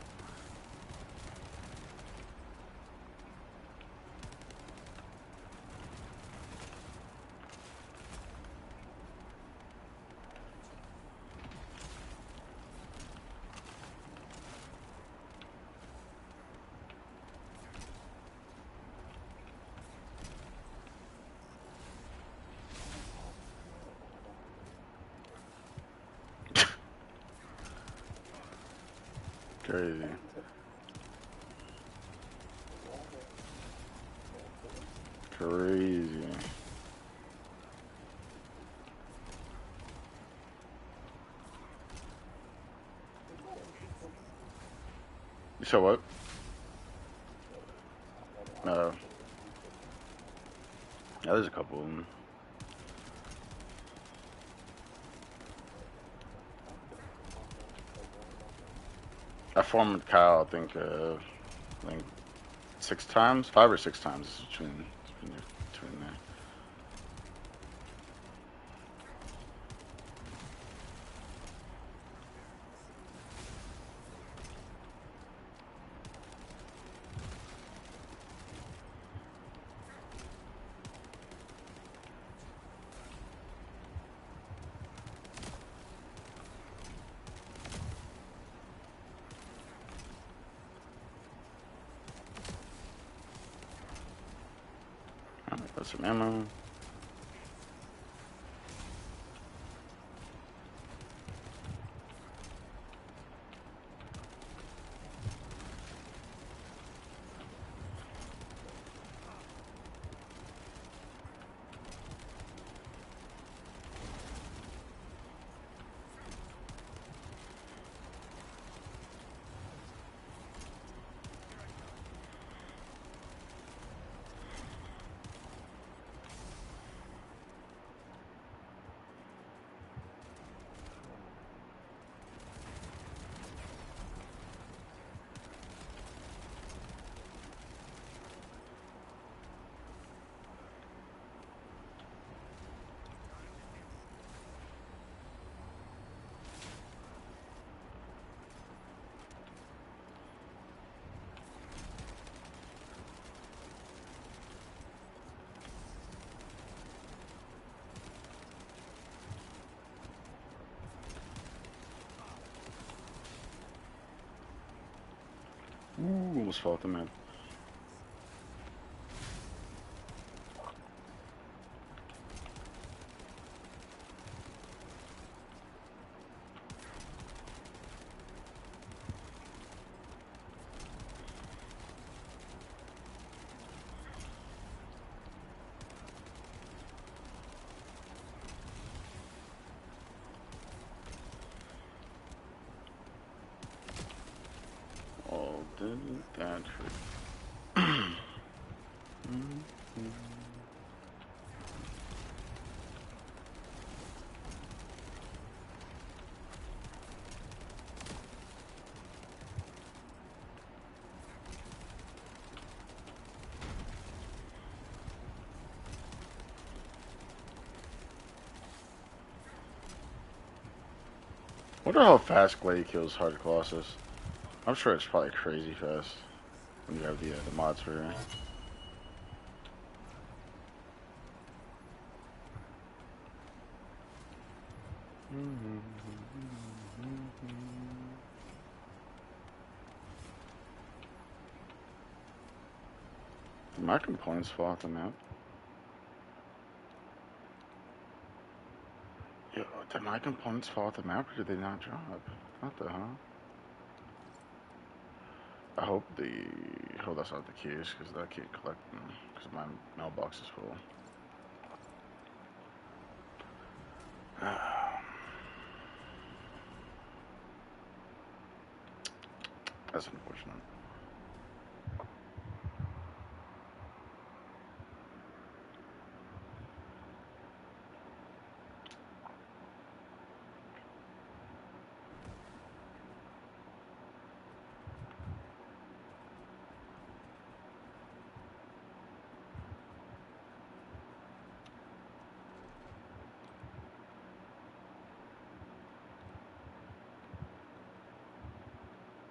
Crazy. Crazy. You said what? Uh, yeah, there's a couple of them. I formed Kyle, I think 6 times, 5 or 6 times between there. Alright, got some ammo. Ooh, almost fell off the map. Oh, didn't that hurt? Wonder how fast Glade kills hard colossus. I'm sure it's probably crazy fast when you have the mods for it. Did my components fall off the map? Yo, did my components fall off the map or did they not drop? What the hell? I hope that's not the case because I can't collect them because my mailbox is full. That's unfortunate.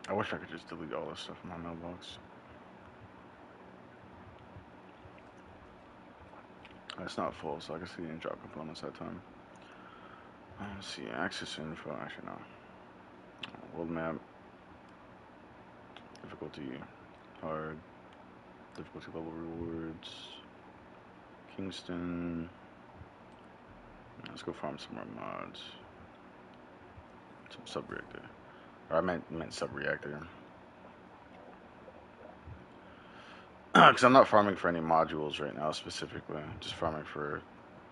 I wish I could just delete all this stuff from my mailbox. It's not full, so I can see the drop components that time. Let's see, access info. Actually, no. World map. Difficulty. Hard. Difficulty level rewards. Kingston. Let's go farm some more mods. Some sub-reactor. Or I meant sub-reactor. Because I'm not farming for any modules right now specifically. I'm just farming for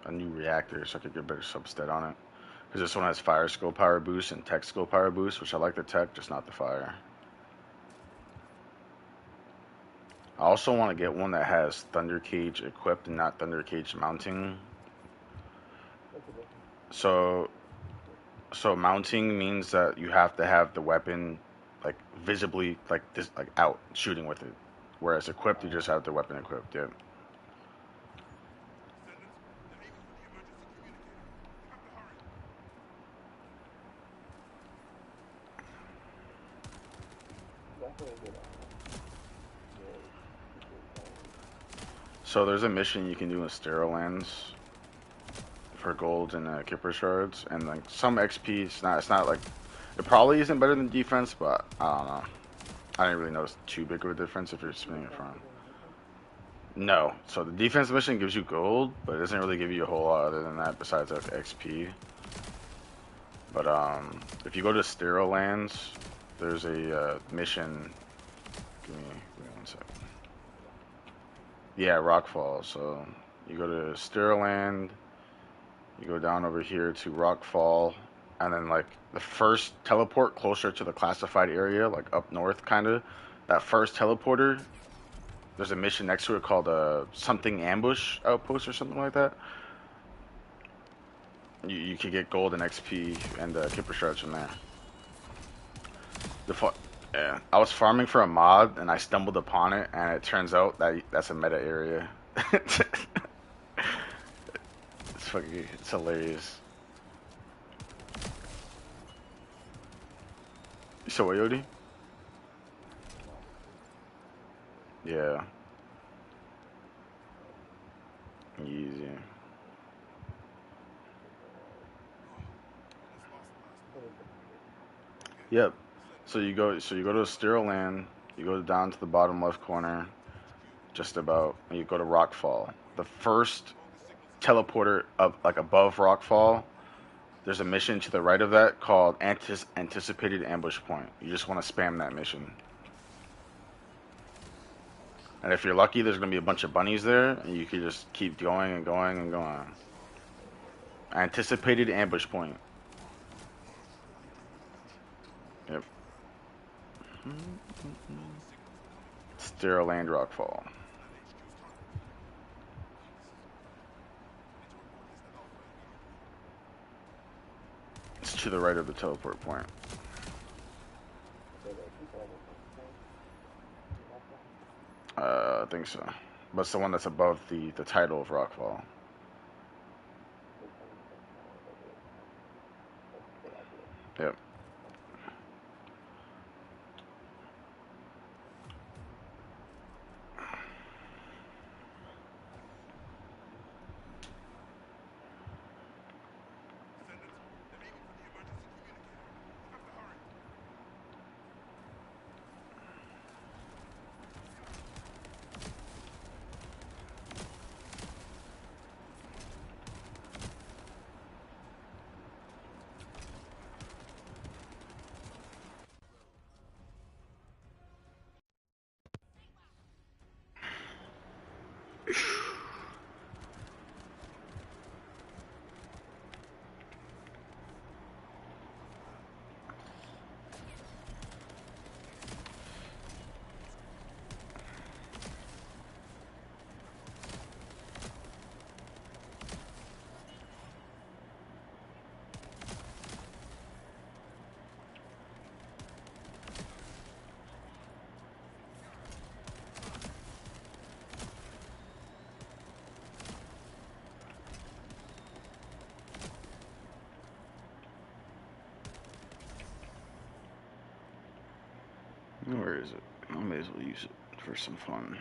a new reactor so I could get better substat on it. Because this one has fire skill power boost and tech skill power boost, which I like the tech, just not the fire. I also want to get one that has thunder cage equipped and not thunder cage mounting. So mounting means that you have to have the weapon like visibly like this, like out shooting with it. Whereas equipped, you just have the weapon equipped. Yeah. So there's a mission you can do in Sterile Lands for gold and Kipper shards, and like some XP. It's not like it probably isn't better than defense, but I don't know. I didn't really notice too big of a difference if you're spinning it from. No, so the defense mission gives you gold, but it doesn't really give you a whole lot other than that besides like XP. But if you go to Sterile Lands, there's a mission. Give me 1 second. Yeah, Rockfall. So you go to Sterile Land, you go down over here to Rockfall, and then like the first teleport closer to the classified area, like up north, kind of. That first teleporter, there's a mission next to it called something ambush outpost or something like that. You could get gold and XP and Kipper shards from there. Yeah, I was farming for a mod and I stumbled upon it, and it turns out that that's a meta area. It's hilarious. So what, Yodi? Yeah. Easy. Yep. So you go to Sterile Land, you go down to the bottom left corner, just about, and you go to Rockfall. The first teleporter up like above Rockfall, there's a mission to the right of that called Anticipated Ambush Point. You just want to spam that mission. And if you're lucky, there's going to be a bunch of bunnies there, and you can just keep going and going and going. Anticipated Ambush Point. Yep. Sterile Land Rockfall. It's to the right of the teleport point. I think so. But it's the one that's above the title of Rockfall. Yep. Where is it? I may as well use it for some fun.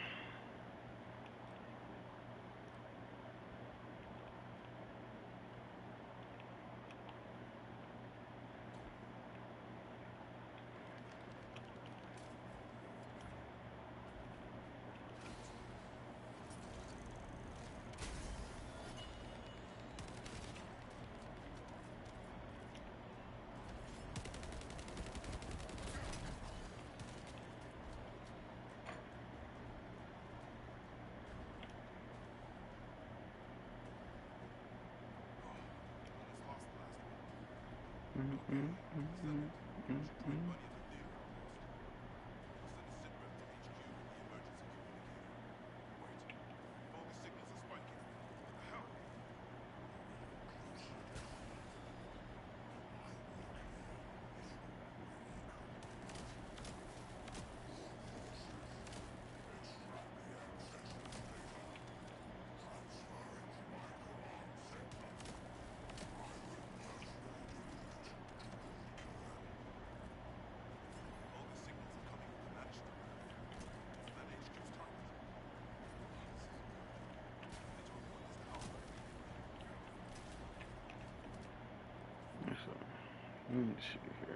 Let me see here.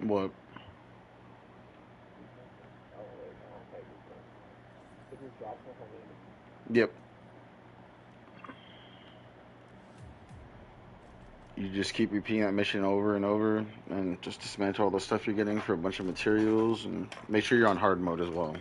What? Yep. You just keep repeating that mission over and over, and just dismantle all the stuff you're getting for a bunch of materials, and make sure you're on hard mode as well.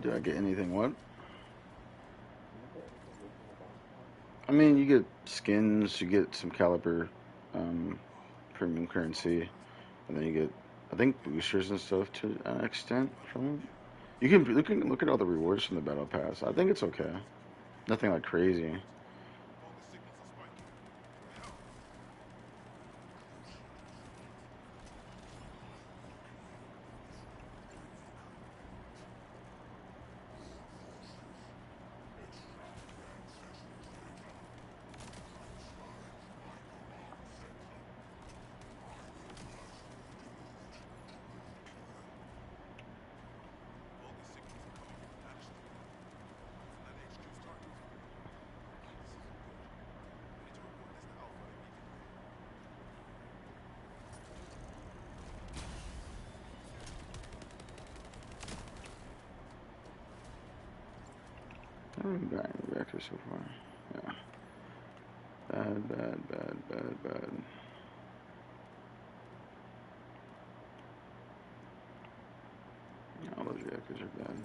Do I get anything? What? I mean, you get skins, you get some caliber, premium currency, and then you get, I think, boosters and stuff to an extent from it. You can look at all the rewards from the battle pass. I think it's okay. Nothing like crazy. I haven't got any reactors so far. Yeah. Bad, bad, bad, bad, bad. All those reactors are bad.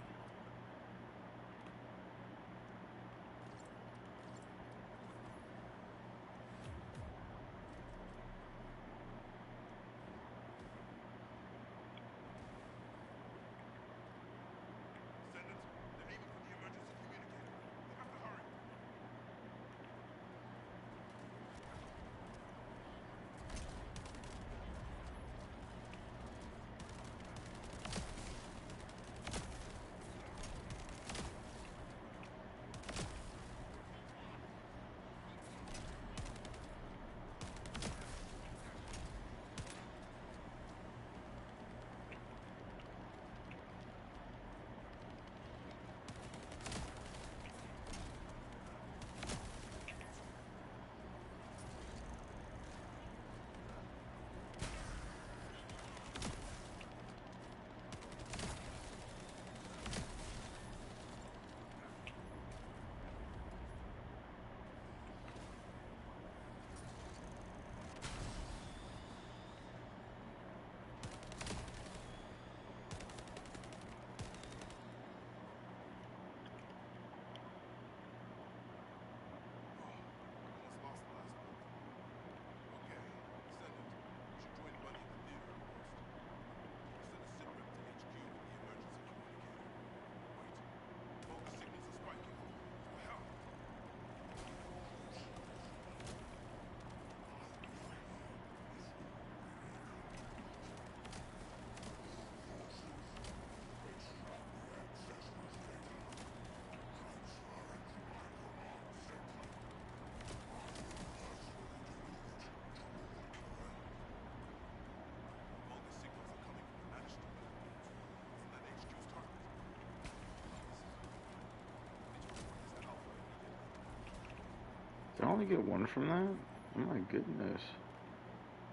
Did I only get one from that? Oh my goodness.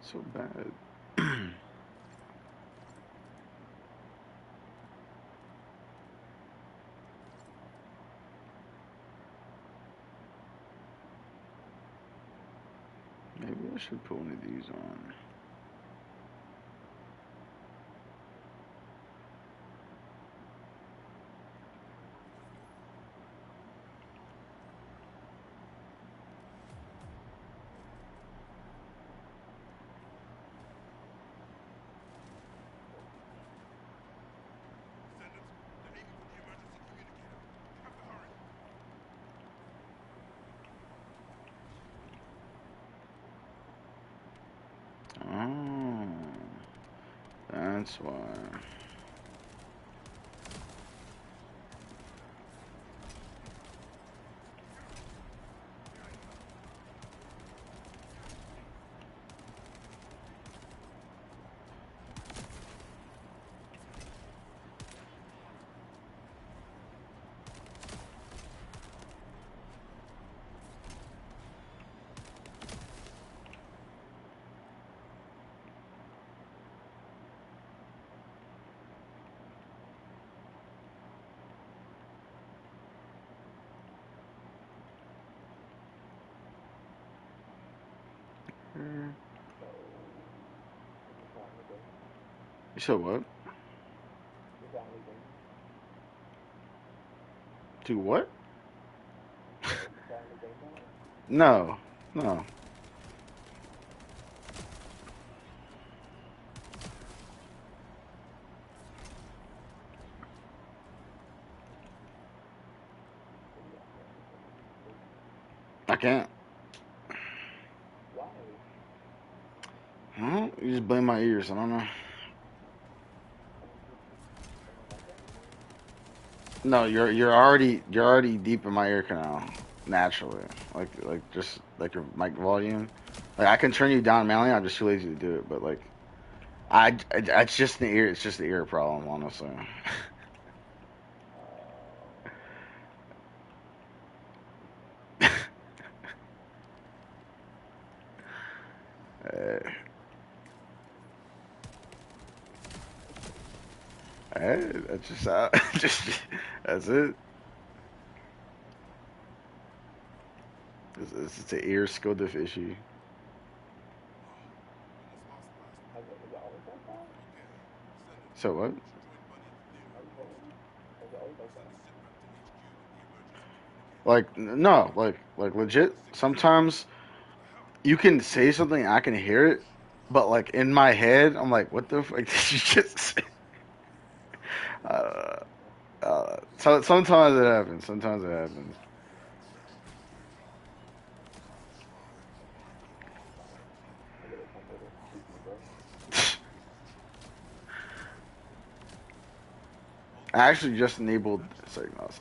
So bad. Maybe I should put one of these on. Oh, that's why. So, is it family game? You said what? The family game? Do what? The family game now? No, no. I can't. Why? Huh? You just blame my ears. I don't know. I mean, someone like that, you know? No, you're already deep in my ear canal naturally. Like just like your mic volume. Like I can turn you down manually. I'm just too lazy to do it. But like it's just the ear. It's just the ear problem, honestly. Uh, Hey, hey, that's just how. Just that's it. It's an ear skill diff issue. is it always like that? So what? Are you saying? Is it always like that? Like no, like legit. Sometimes you can say something, I can hear it, but like in my head, I'm like, what the fuck did you just say? Uh, so sometimes it happens. Sometimes it happens. I get it, comforter. Excuse me, bro. I actually just enabled signals.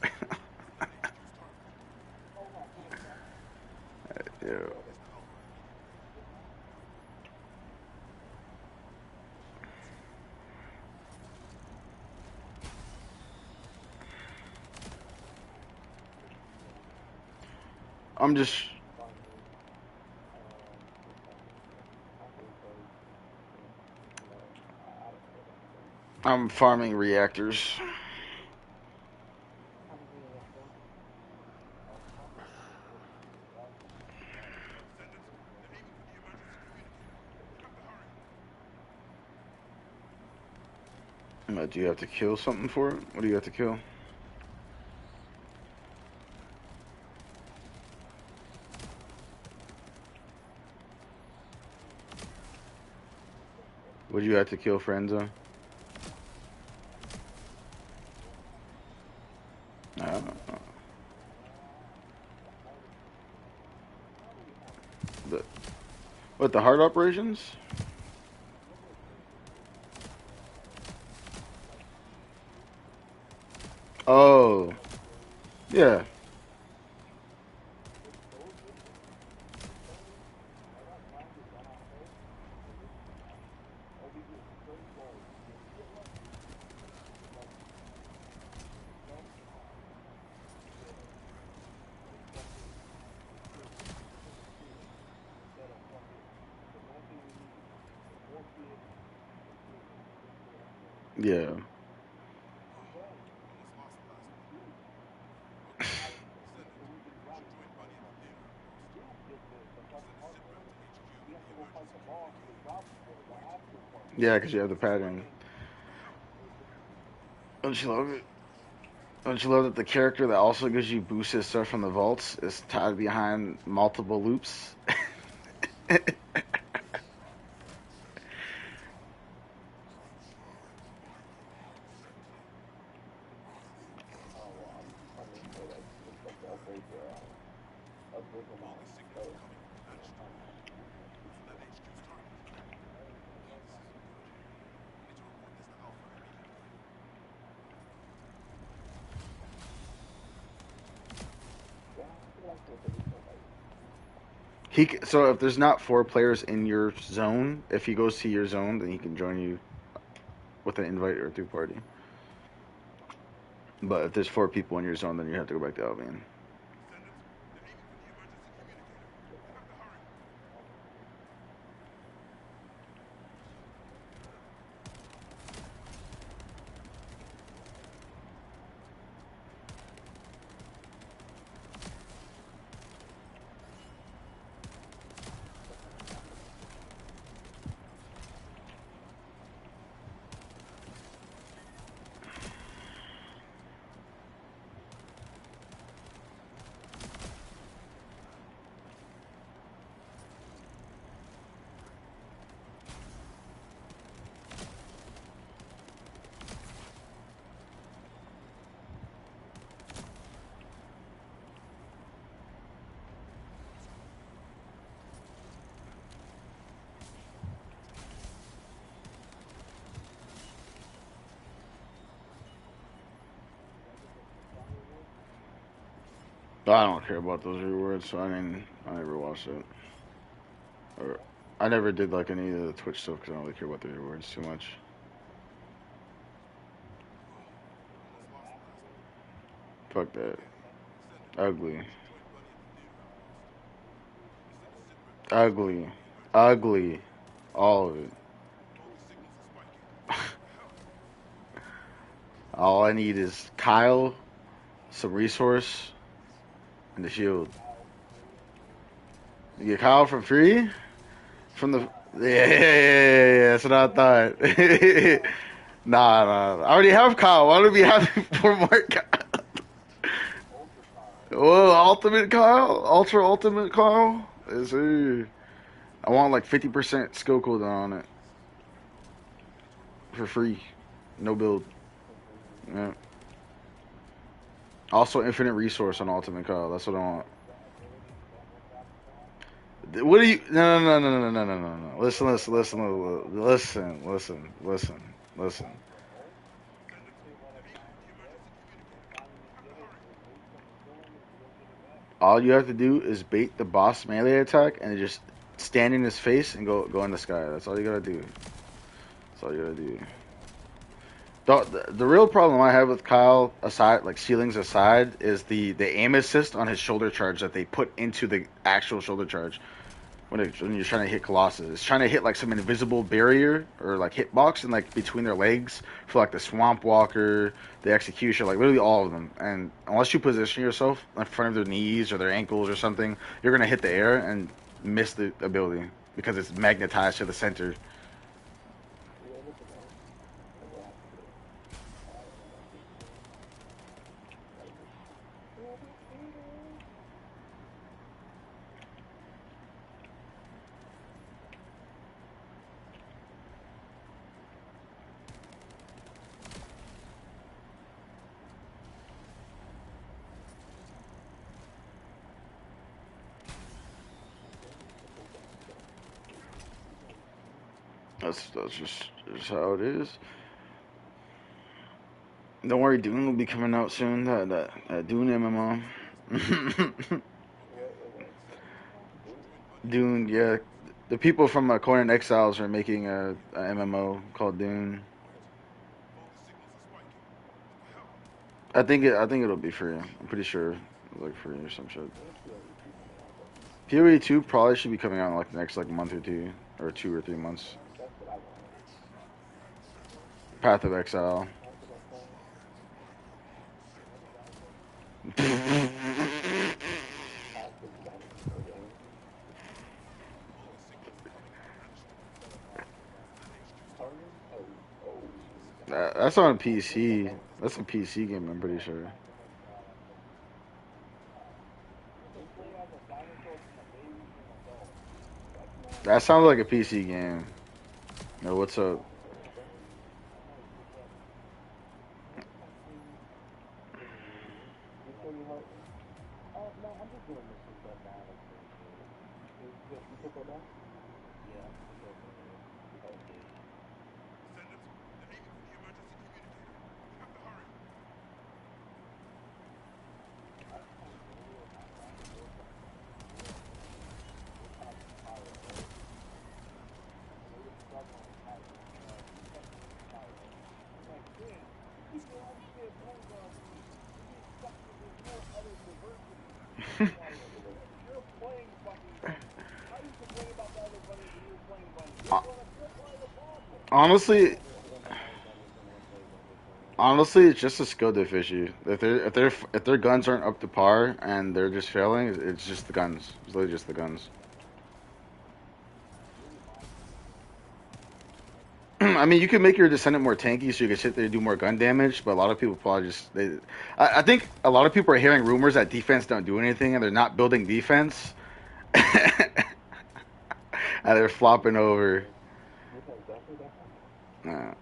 Yeah. Brother. I'm just Farming, this farming, after because, you know, I don't know what I'm saying. I'm farming reactors. How many reactor? Do you have to kill something for it? What do you have to kill? What do you have to kill, Frenzo? Uh, the, what, the heart operations? Oh, yeah. Yeah. Yeah, because you have the pattern. Don't you love it? Don't you love that the character that also gives you boosted stuff from the vaults is tied behind multiple loops? Oh well, I'm gonna say like expect to upgrade to a big amount first. I'm yeah, I feel like with the recent like So if there's not four players in your zone, if he goes to your zone, then he can join you with an invite or a through party. But if there's four people in your zone, then you have to go back to Albion. I don't care about those rewards, so I mean, I never watched it. Or I never did like any of the Twitch stuff because I don't really care about the rewards too much. Fuck that. Ugly. Ugly. Ugly. All of it. All I need is Kyle, some resource, and the shield. You get Kyle for free? From the. Yeah, that's what I thought. Nah. I already have Kyle. Why do we have four more Kyle? ultra Kyle. Whoa, ultimate Kyle? Ultra ultimate Kyle? Yes, sir. I want like 50% skill cooldown on it for free. No build. Yeah. Also, infinite resource on ultimate Kyle. That's what I want. That ability to double tap squad. What do you? No. Listen. The ult, when you say run a Kyle and get, every time you get it, it moves from the zone and you don't get it back. All you have to do is bait the boss melee attack and just stand in his face and go in the sky. That's all you gotta do. That's all you gotta do. The real problem I have with Kyle, aside like ceilings aside, is the aim assist on his shoulder charge that they put into the actual shoulder charge when you're trying to hit colossus. It's trying to hit like some invisible barrier or like hitbox and like between their legs for like the swamp walker, the execution, like literally all of them. And unless you position yourself in front of their knees or their ankles or something, you're gonna hit the air and miss the ability because it's magnetized to the center. Yeah, listen, man. I'm gonna have to get Kyle and that big thing. Gotta get troubleshooting. That's just how it is. Don't worry, Dune will be coming out soon. That Dune MMO. What? Doom? Dune, yeah. The people from Conan Exiles are making a MMO called Dune. I think it'll be free. I'm pretty sure it's like free or some shit. When is POE2 coming out though? PoE 2 probably should be coming out in like the next like month or two, or 2 or 3 months. That's what I want. Path of Exile. That's on PC. That's a PC game, I'm pretty sure. That sounds like a PC game. No, what's up? Honestly, honestly, it's just a skill diff issue. If their guns aren't up to par and they're just failing, it's just the guns. It's literally just the guns. I mean, you could make your descendant more tanky so you can sit there and do more gun damage, but a lot of people probably just they. I think a lot of people are hearing rumors that defense don't do anything and they're not building defense, and they're flopping over. Uh,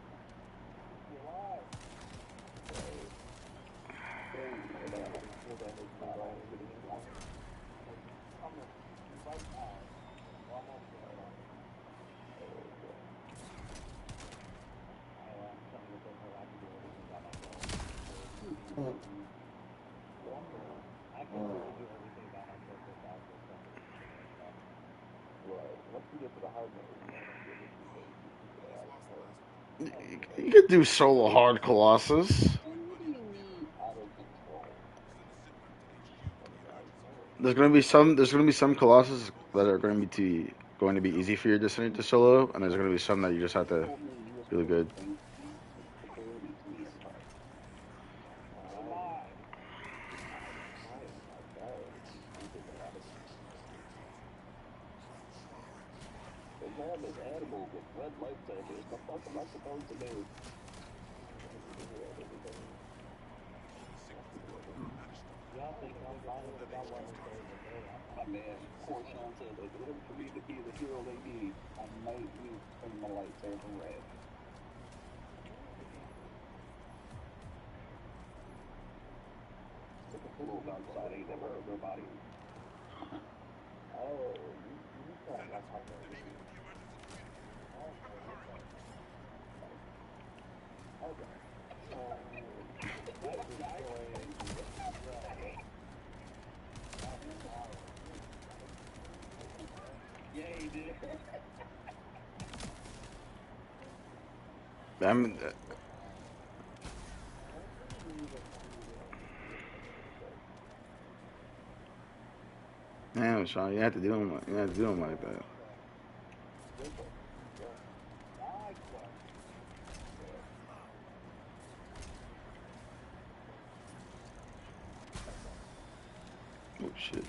you could do solo hard colossus. There's gonna be some. There's gonna be some colossus that are going to be easy for your descendant to solo, and there's gonna be some that you just have to really good. I'm, damn, Sean, you have to do them. You have to do them like that. Oh shit.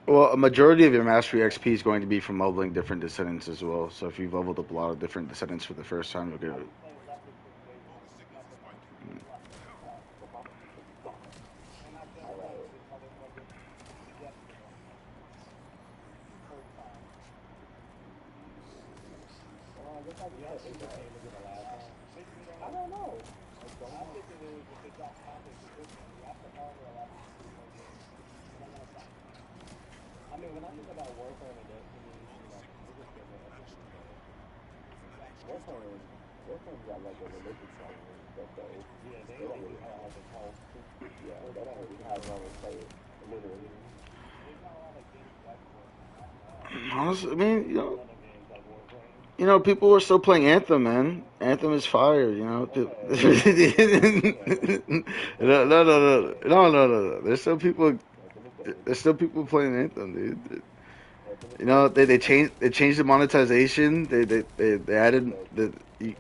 Well, a majority of your mastery XP is going to be from leveling different descendants as well. So if you've leveled up a lot of different descendants for the first time, you'll get it. Warframe's got like a religious following and stuff, so they don't really have yeah, they don't really have normal players, literally. Honestly, I mean, people are still playing Anthem, man. Anthem is fire, no. There's still people playing Anthem, dude. They changed the monetization. They added the you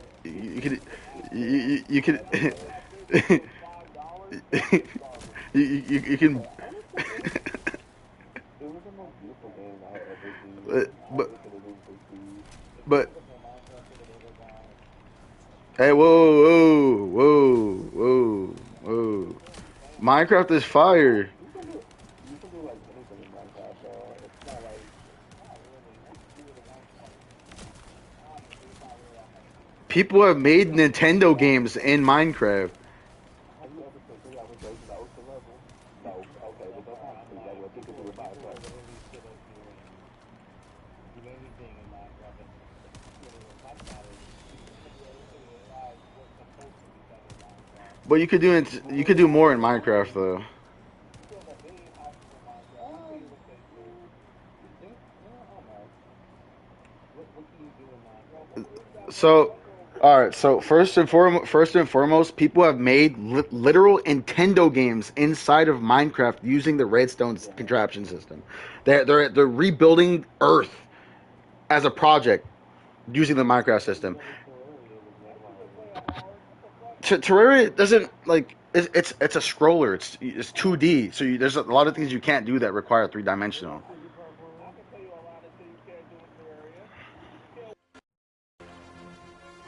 could you could you can It was the most beautiful game I had ever seen. I but wish it had been prestige. but hey, whoa. Minecraft is fire. You can do like anything in Minecraft, though. It's not like People have made Nintendo games in Minecraft. have you ever spent 3 hours raising the ocean level? No. Okay, well don't talk to me like what you could do in Minecraft. But you could do more in Minecraft though. There are maps. What can you do in Minecraft? So, all right. So first and foremost, people have made literal Nintendo games inside of Minecraft using the redstone contraption system. They're rebuilding Earth as a project using the Minecraft system. Terraria doesn't like it's a scroller. It's 2D. So there's a lot of things you can't do that require 3 dimensional.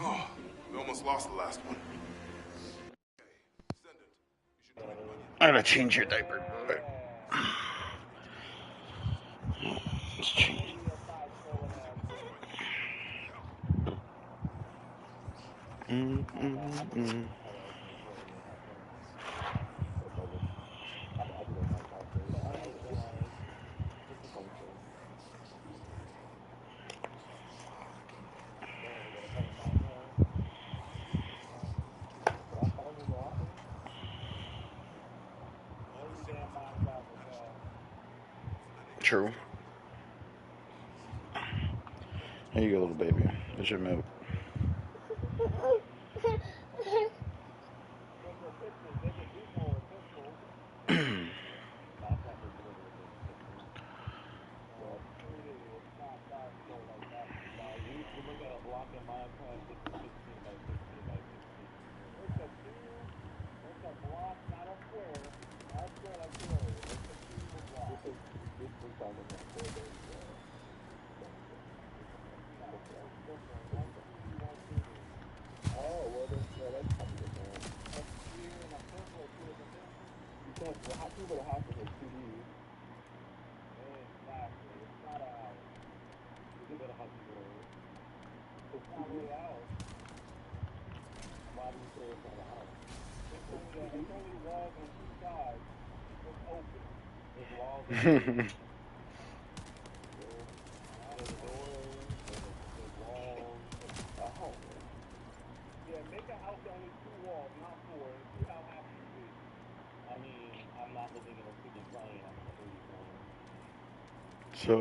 Oh, we almost lost the last one. I gotta change your diaper. Let's change. Mm. I do that Minecraft thing. I don't know. It's a funny thing. But I follow the author. True. Here you go, little baby. There's your milk. This is kind of not fair, but oh well, then yeah, that's probably the same. You can't. Well, how people the house is 2D. It's 2D. Why do you say it's not a house? It's 2D. Oh, So,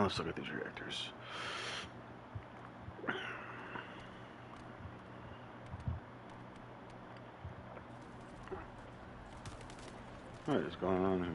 let's look at these reactors. What is going on here?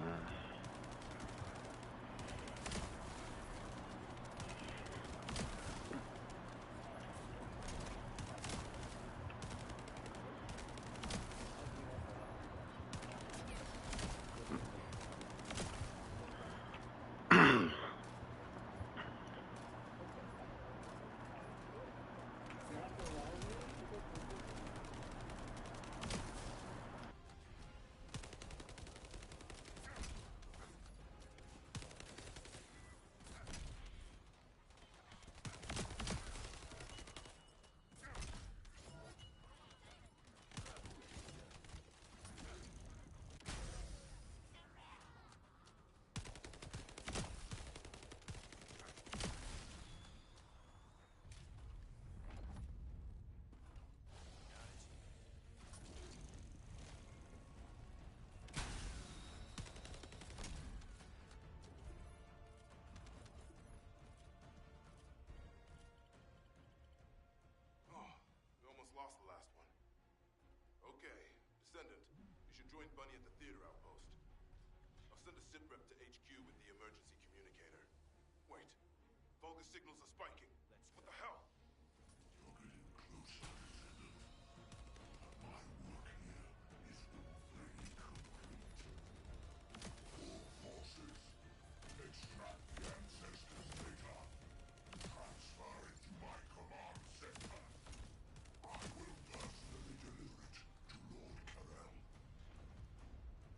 Lost the last one. Okay, Descendant, you should join Bunny at the theater outpost. I'll send a SIP rep to HQ with the emergency communicator. Wait, Vulgus signals are spiking. What the hell? You're getting closer, Descendant. My work here is already complete. All forces, extract the ancestors' data. Transfer it to my command center. I will personally deliver it to Lord Carell.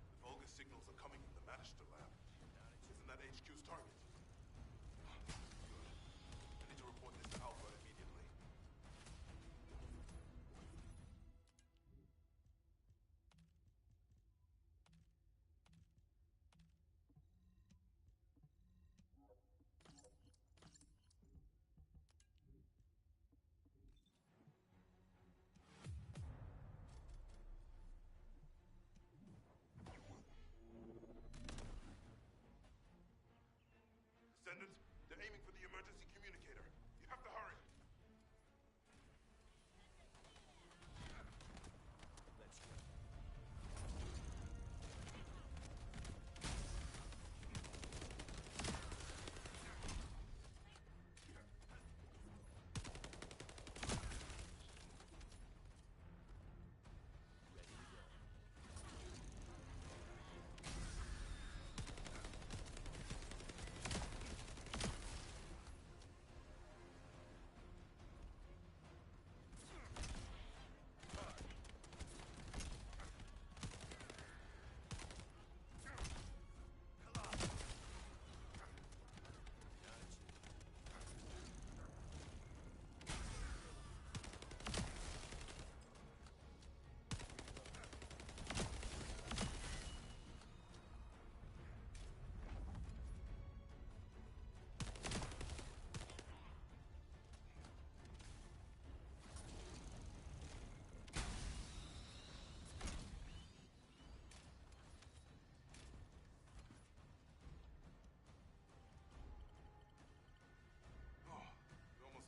The Vulgus signals are coming from the Manister lab. Isn't that HQ's target? Good. I need to report this to Alpha immediately. Descendant, they're aiming for the emergency communicator. You have to hurry. Let's go.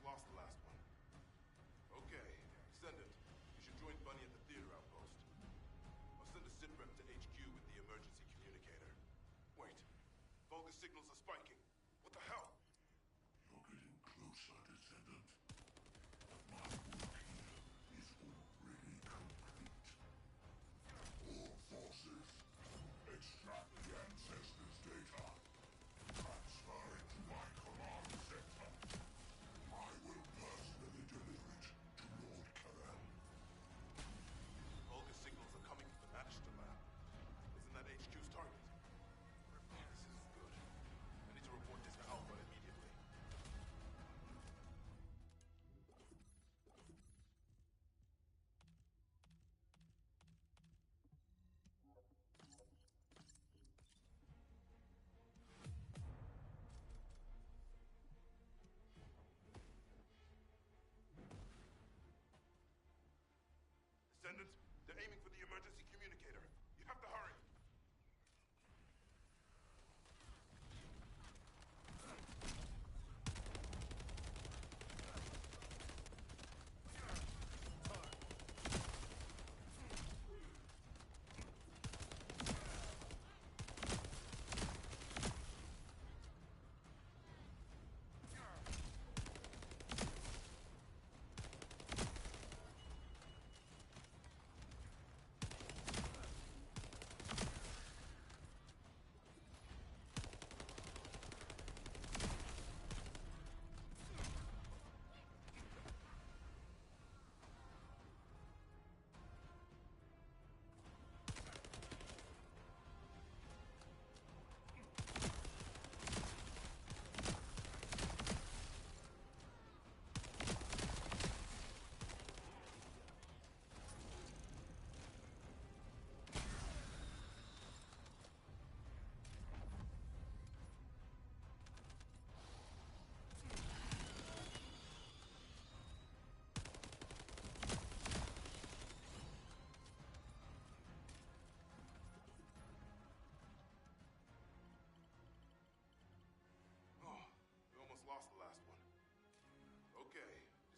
Lost the last one. Okay, Descendant, you should join Bunny at the theater outpost. I'll send a SIP rep to HQ with the emergency communicator. Wait, Vulgus signals are spiking. What the hell? You're getting closer, Descendant. My work here is already complete. All forces, extract the ancestors' data. Transfer it to my command center. I will personally deliver it to Lord Carell. Vulgus signals are coming from the Manister lab. Isn't that HQ's target? This is good. I need to report this to Alpha immediately.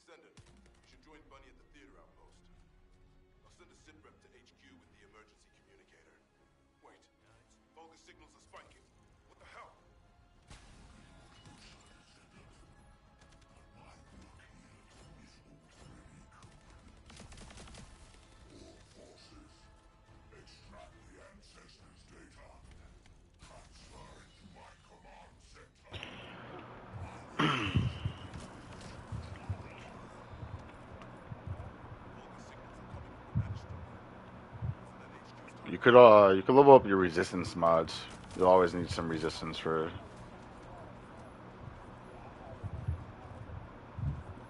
Descendant, you should join Bunny at the theater outpost. I'll send a sit rep to HQ with the emergency communicator. Wait, Vulgus signals are spiking. What the hell? Extract the ancestors' data. Transfer it to my command center. You could level up your resistance mods. You'll always need some resistance for.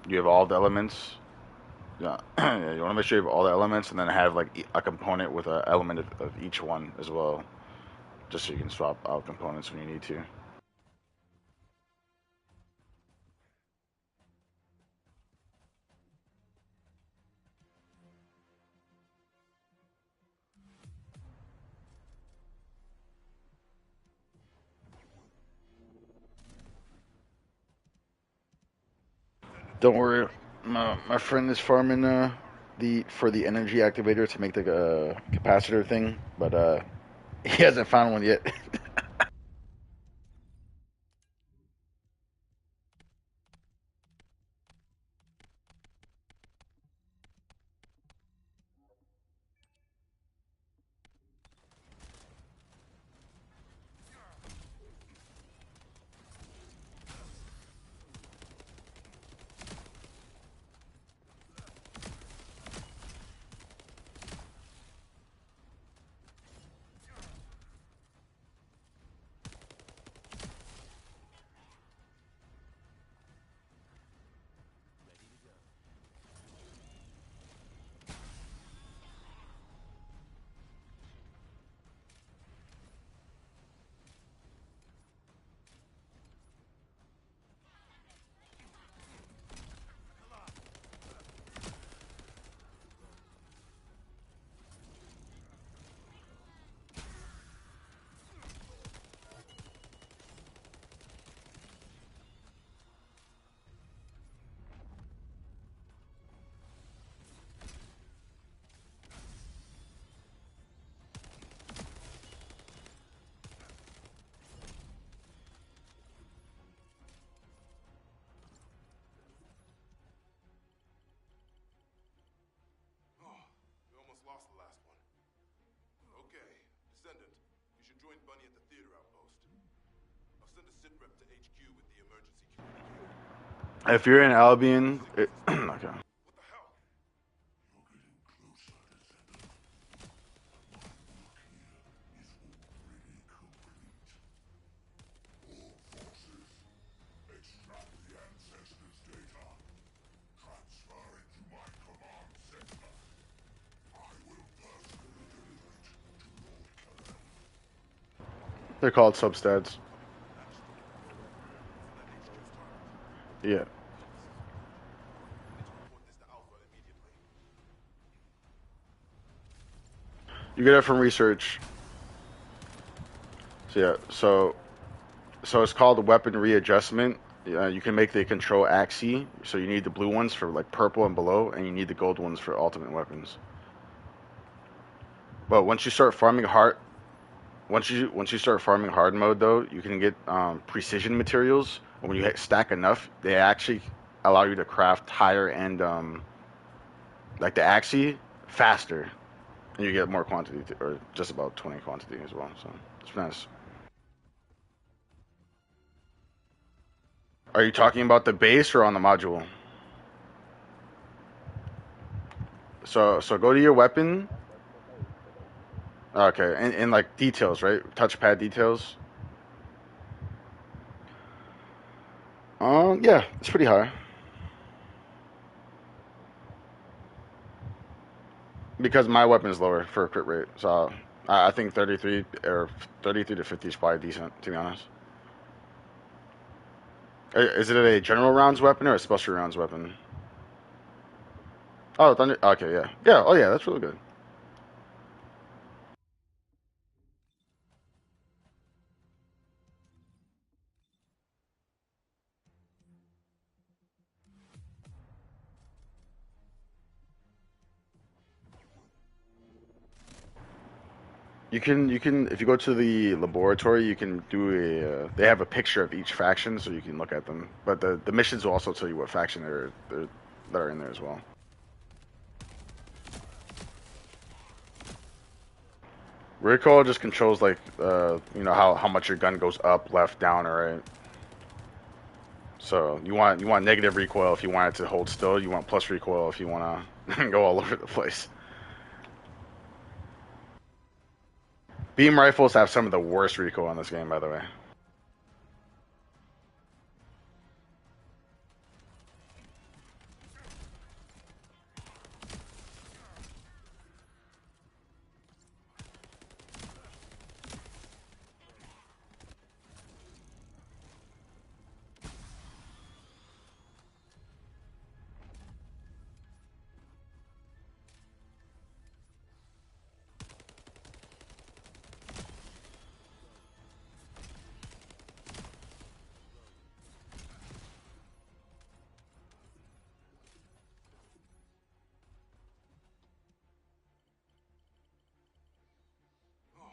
You have all the elements. Yeah, yeah, you want to make sure you have all the elements, and then have like a component with an element of each one as well, just so you can swap out components when you need to. Don't worry, my friend is farming the energy activator to make the capacitor thing, but he hasn't found one yet. Lost the last one. Okay, Descendant, you should join Bunny at the theater outpost. I'll send a sit rep to HQ with the emergency communicator. If you're in Albion, okay. What the hell? You're getting closer, Descendant. My work here is already complete. All forces, extract the ancestors' data. Transfer it to my command center. I will personally deliver it to Lord Kalel. They're called substats. Yeah. You get it from research. So yeah, so it's called weapon readjustment. You can make the control axis. So you need the blue ones for like purple and below, and you need the gold ones for ultimate weapons. But once you start farming hard, once you start farming hard mode though, you can get precision materials. And when you stack enough, they actually allow you to craft higher end like the axis faster, and you get more quantity or just about 20 quantity as well. So it's nice. Are you talking about the base or on the module? So go to your weapon. Okay, and like details, right? Touchpad details. Yeah, it's pretty high. Because my weapon is lower for crit rate, so I think 33 or 33 to 50 is probably decent, to be honest. Is it a general rounds weapon or a special rounds weapon? Oh, thunder. Okay, yeah, yeah. Oh, yeah, that's really good. You can if you go to the laboratory, you can do a. They have a picture of each faction, so you can look at them. But the missions will also tell you what faction they're that are in there as well. Recoil just controls like you know how much your gun goes up, left, down, or right. So you want negative recoil if you want it to hold still. You want plus recoil if you want to go all over the place. Beam rifles have some of the worst recoil in this game, by the way. Oh,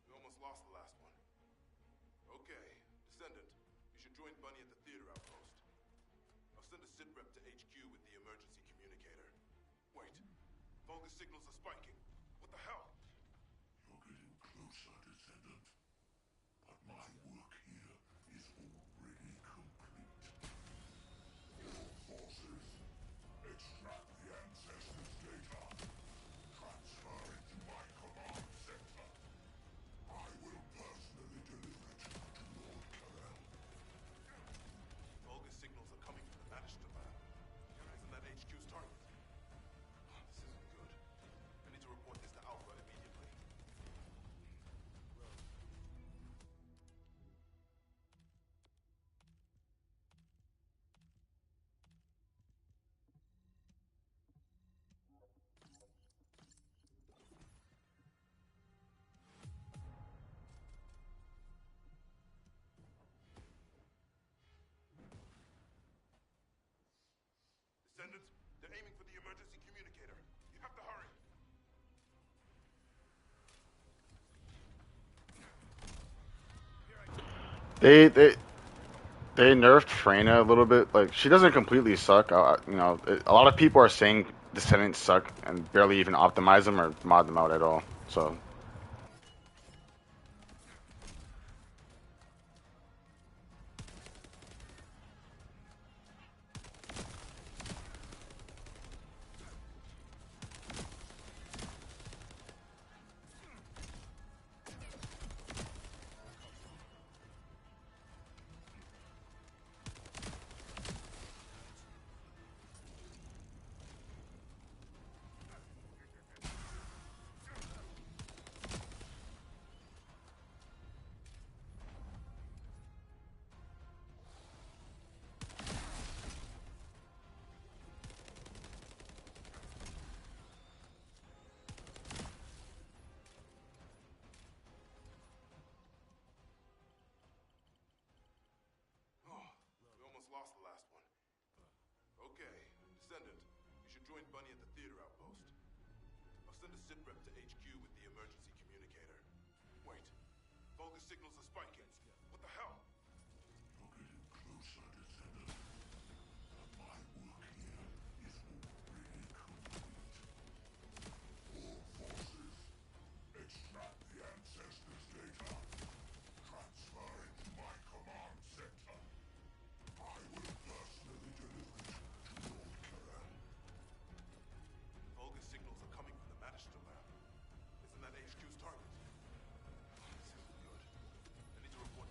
we almost lost the last one. Okay, Descendant, you should join Bunny at the theater outpost. I'll send a sit rep to HQ with the emergency communicator. Wait, Vulgus signals are spiking. What the hell? You're getting closer, Descendant. But my work here is already complete. All forces, extract the ancestors' data. Transfer it to my command center. I will personally deliver it to Lord Carell. Vulgus signals are coming from the Magister lab. Isn't that HQ's target? Oh, this isn't good. I need to report this to Alpha immediately. Descendant, they're aiming for the emergency communicator. You have to hurry. They nerfed Freyna a little bit. Like she doesn't completely suck. You know, a lot of people are saying Descendants suck and barely even optimize them or mod them out at all. So Oh, we almost lost the last one. Okay, Descendant, you should join Bunny at the theater outpost. I'll send a sit rep to HQ with the emergency communicator. Wait, Vulgus signals are spiking. What the hell? You're getting closer, Descendant. But my work here is already complete. All forces, extract the ancestors' data. Transfer it to my command center. I will personally deliver it to Lord Carell. Vulgus signals are coming from the Magister lab. Isn't that HQ's target? Oh, this isn't good. I need to report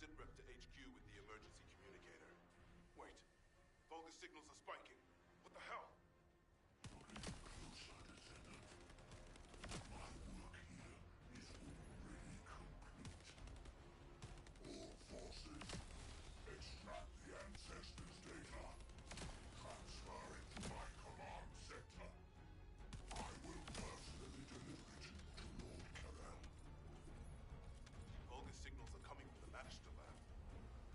sitrep to HQ with the emergency communicator. Wait. Vulgus signals are spiking. What the hell? Closer, Descendant. My work here is already complete. All forces, extract the ancestors' data. Transfer it to my command center. I will personally deliver it to Lord Carell. Vulgus signals are coming from the Reactor lab.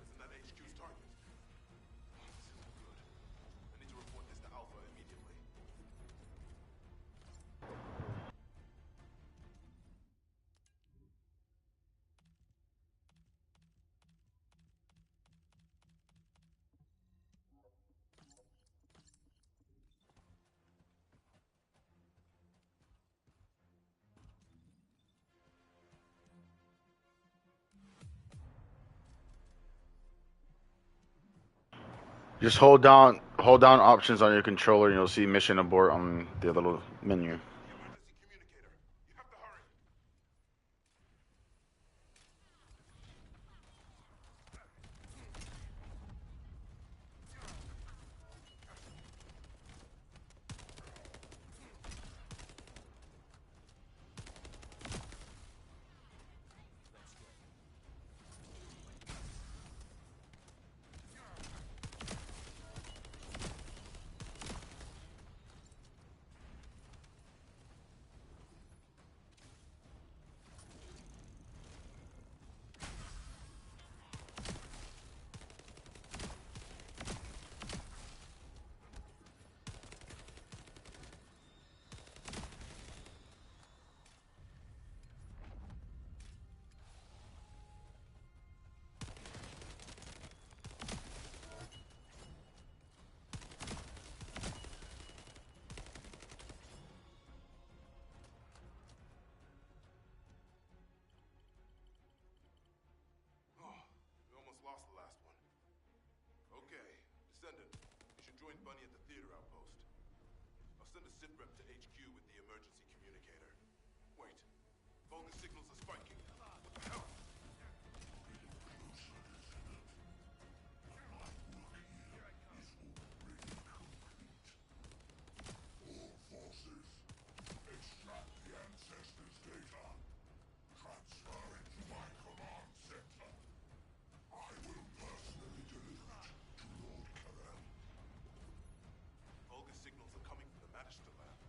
Isn't that HQ's target? This isn't good. I need to report this to Alpha immediately. Just hold down options on your controller, and you'll see mission abort on the little menu. The emergency communicator. You have to hurry. Lost the last one. Okay, Descendant, you should join Bunny at the theater outpost. I'll send a sitrep to HQ with the emergency communicator. Wait, Vulgus signals are spiking. What the hell? Closer, Descendant. My work here is already complete. All forces, extract the ancestors' data. Transfer it to my command center. I will personally deliver it to Lord Carell. Vulgus signals are coming from the Reactor lab.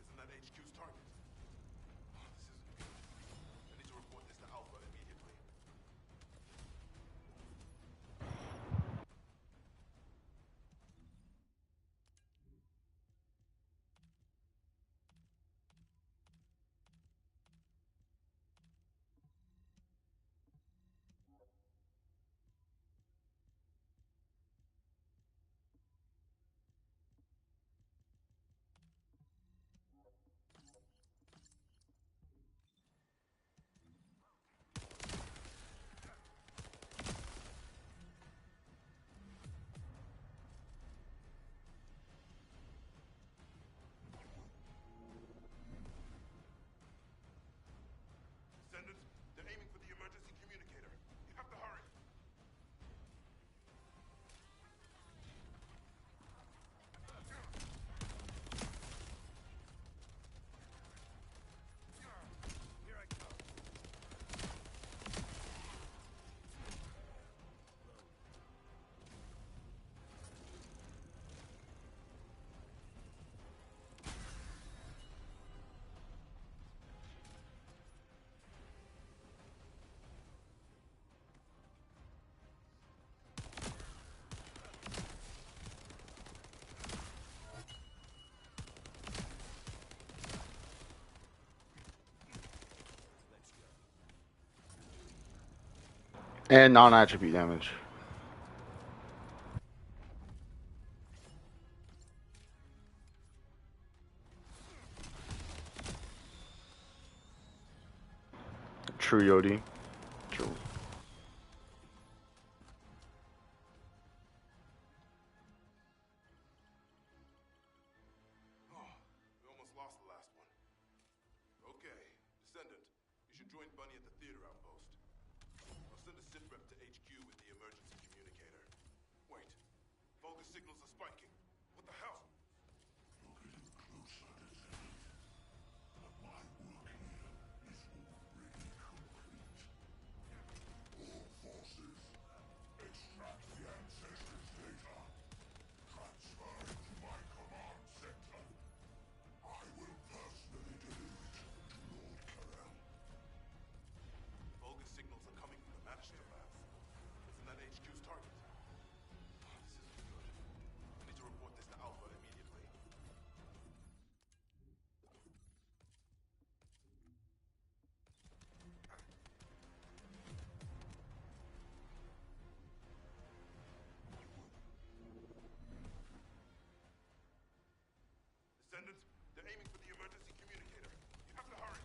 Isn't that HQ's target? This isn't good. I need to report this to Alpha immediately. Descendant, they're aiming for the emergency communicator. You have to hurry. And non-attribute damage. True Yodi. True. We almost lost the last one. Okay, Descendant, you should join Bunny at the theater outpost. I'll send a sitrep to signals are spiking. What the hell? You're getting closer, Descendant. But my work here is already complete. All forces, extract the ancestors' data. Transfer it to my command center. I will personally deliver it to Lord Carell. Vulgus signals are coming from the Magister labs. Isn't that HQ's target? Oh, this isn't good. I need to report this to Alpha immediately. Descendant, they're aiming for the emergency communicator. You have to hurry.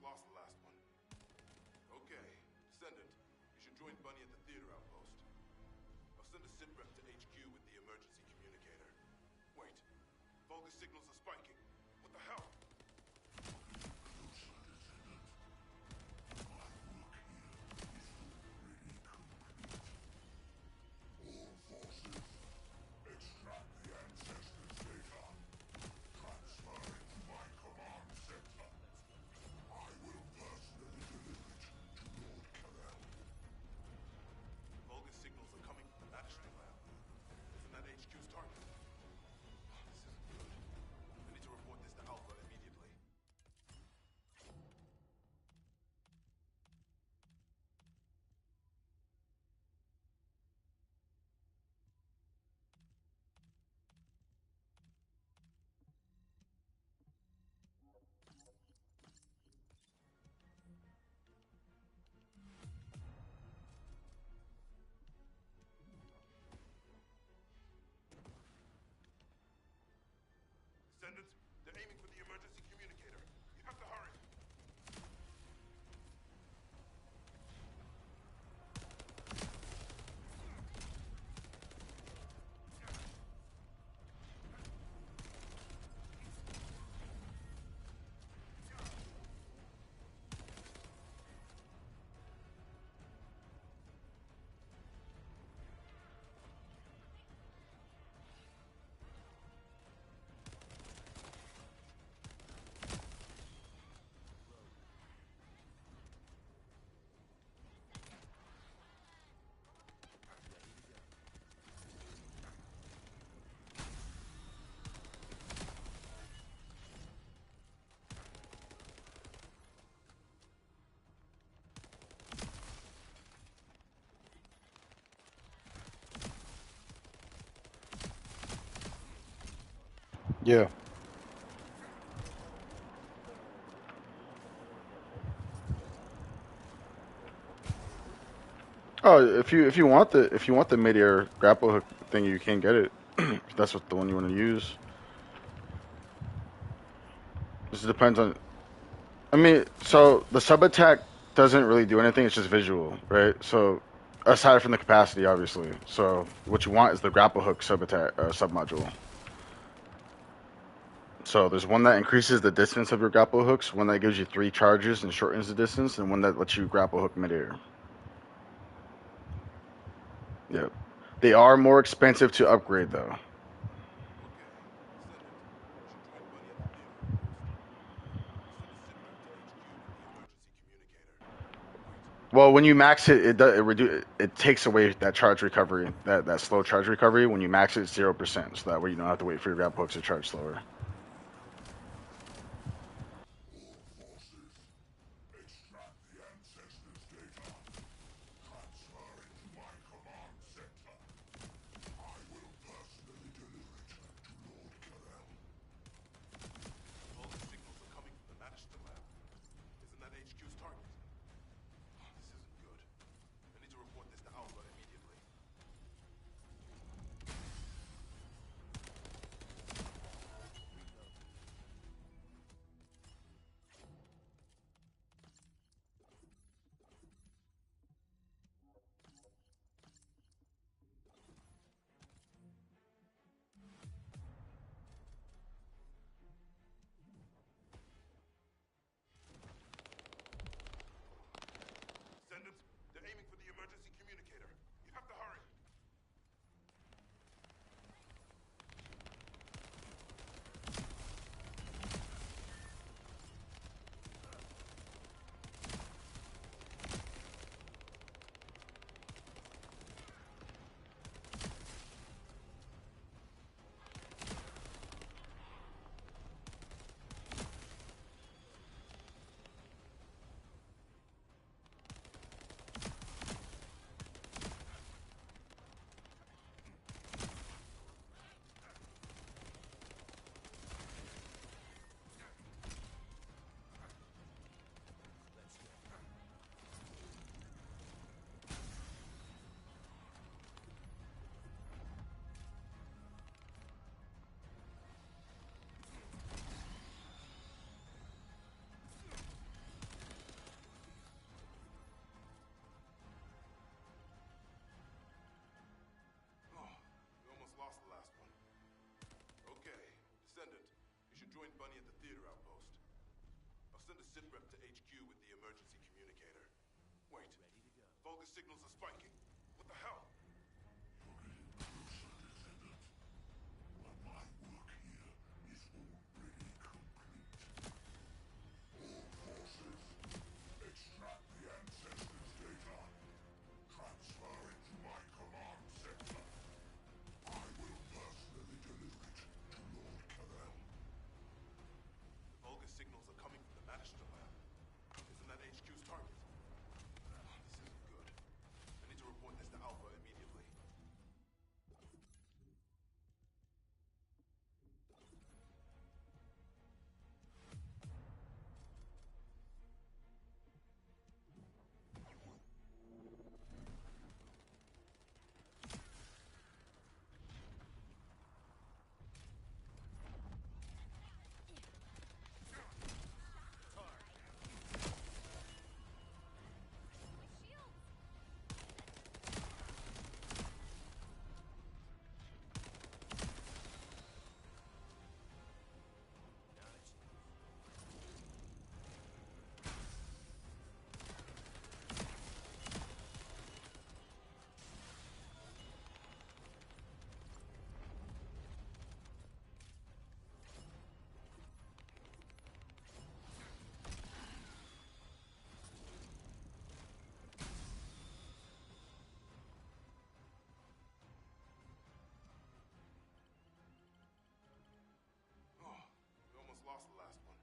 Lost the last one. Okay, Descendant, you should join Bunny at the theater outpost. I'll send a sitrep to HQ with the emergency communicator. Wait, Vulgus signals are spiking. What the hell? Closer, Descendant. My work here is already complete. All forces, extract the ancestors' data. Transfer it to my command center. I will personally deliver it to Lord Carell. Vulgus signals are coming from the Magister lab. Isn't that HQ's target? Oh, this isn't good. I need to report this to Alpha immediately. Descendant, they're aiming for the emergency communicator. You have to hurry. Yeah. Oh, if you want the mid-air grapple hook thing, you can get it. If that's what the one you want to use. This depends on. I mean, so the sub attack doesn't really do anything. It's just visual, right? So aside from the capacity, obviously. So what you want is the grapple hook sub attack sub module. So there's one that increases the distance of your grapple hooks, one that gives you 3 charges and shortens the distance, and one that lets you grapple hook midair. Yep. They are more expensive to upgrade though. Okay, Descendant, you should join Bunny at the theater outpost. I'll send a sitrep to HQ with the emergency communicator. Wait, Well, when you max it, it takes away that charge recovery, that slow charge recovery. When you max it, it's 0%, so that way you don't have to wait for your grab hooks to charge slower. Extract the ancestors' data. Transfer it to my command center. I will personally deliver it to Lord Carell. all the signals are coming from the Manchester lab. Isn't that HQ's target? Oh, this isn't good. I need to report this to Alpha immediately. Descendant, they're aiming for the emergency communicator. You have to hurry. Oh, we almost lost the last one. Okay, Descendant, you should join Bunny at the theater outpost. I'll send a sitrep to HQ with the emergency communicator. Wait, Vulgus signals are spiking. What the hell? You're getting closer, Descendant. But my work here is already complete. All forces, extract the ancestors' data. Transfer it to my command center. I will personally deliver it to Lord Carell. The Vulgus signals are coming from the Manchester lab. Isn't that HQ's target? Oh, this isn't good. I need to report this to Alpha immediately. Oh, we almost lost the last one.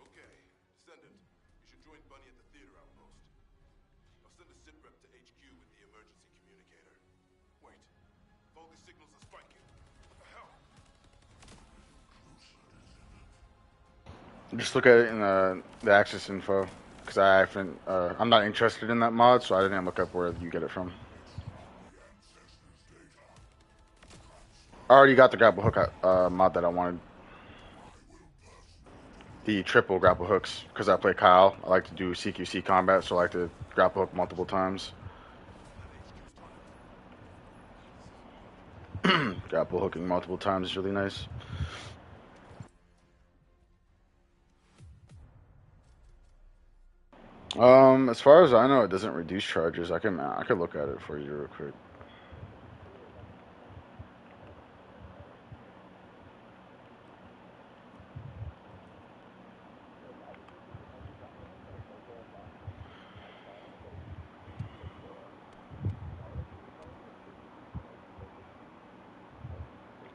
Okay, Descendant, you should join Bunny at the theater outpost. I'll send a sitrep to HQ with the emergency communicator. Wait, Vulgus signals are spiking. What the hell? Closer, Descendant. Just look at it in the access info, because I'm not interested in that mod, so I didn't look up where you get it from. The ancestors' data. I already got the grapple hook mod that I wanted. The triple grapple hooks, because I play Kyle. I like to do CQC combat, so I like to grapple hook multiple times. Grapple hooking multiple times is really nice. As far as I know, it doesn't reduce charges. I can look at it for you real quick.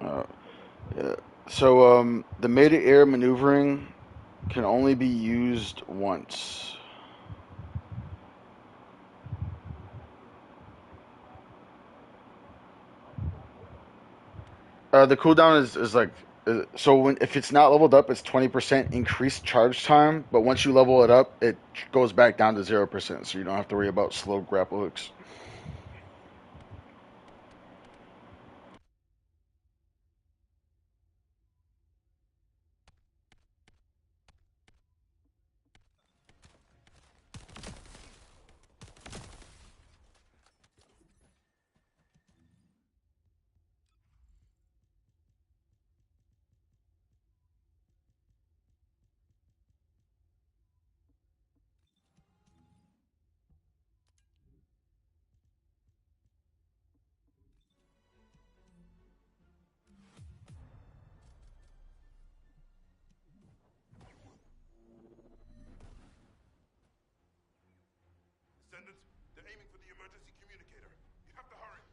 Uh, yeah. So the mid-air maneuvering can only be used once. The cooldown is like so when if it's not leveled up, it's 20% increased charge time. But once you level it up, it goes back down to 0%. So you don't have to worry about slow grapple hooks. Descendant, they're aiming for the emergency communicator. You have to hurry.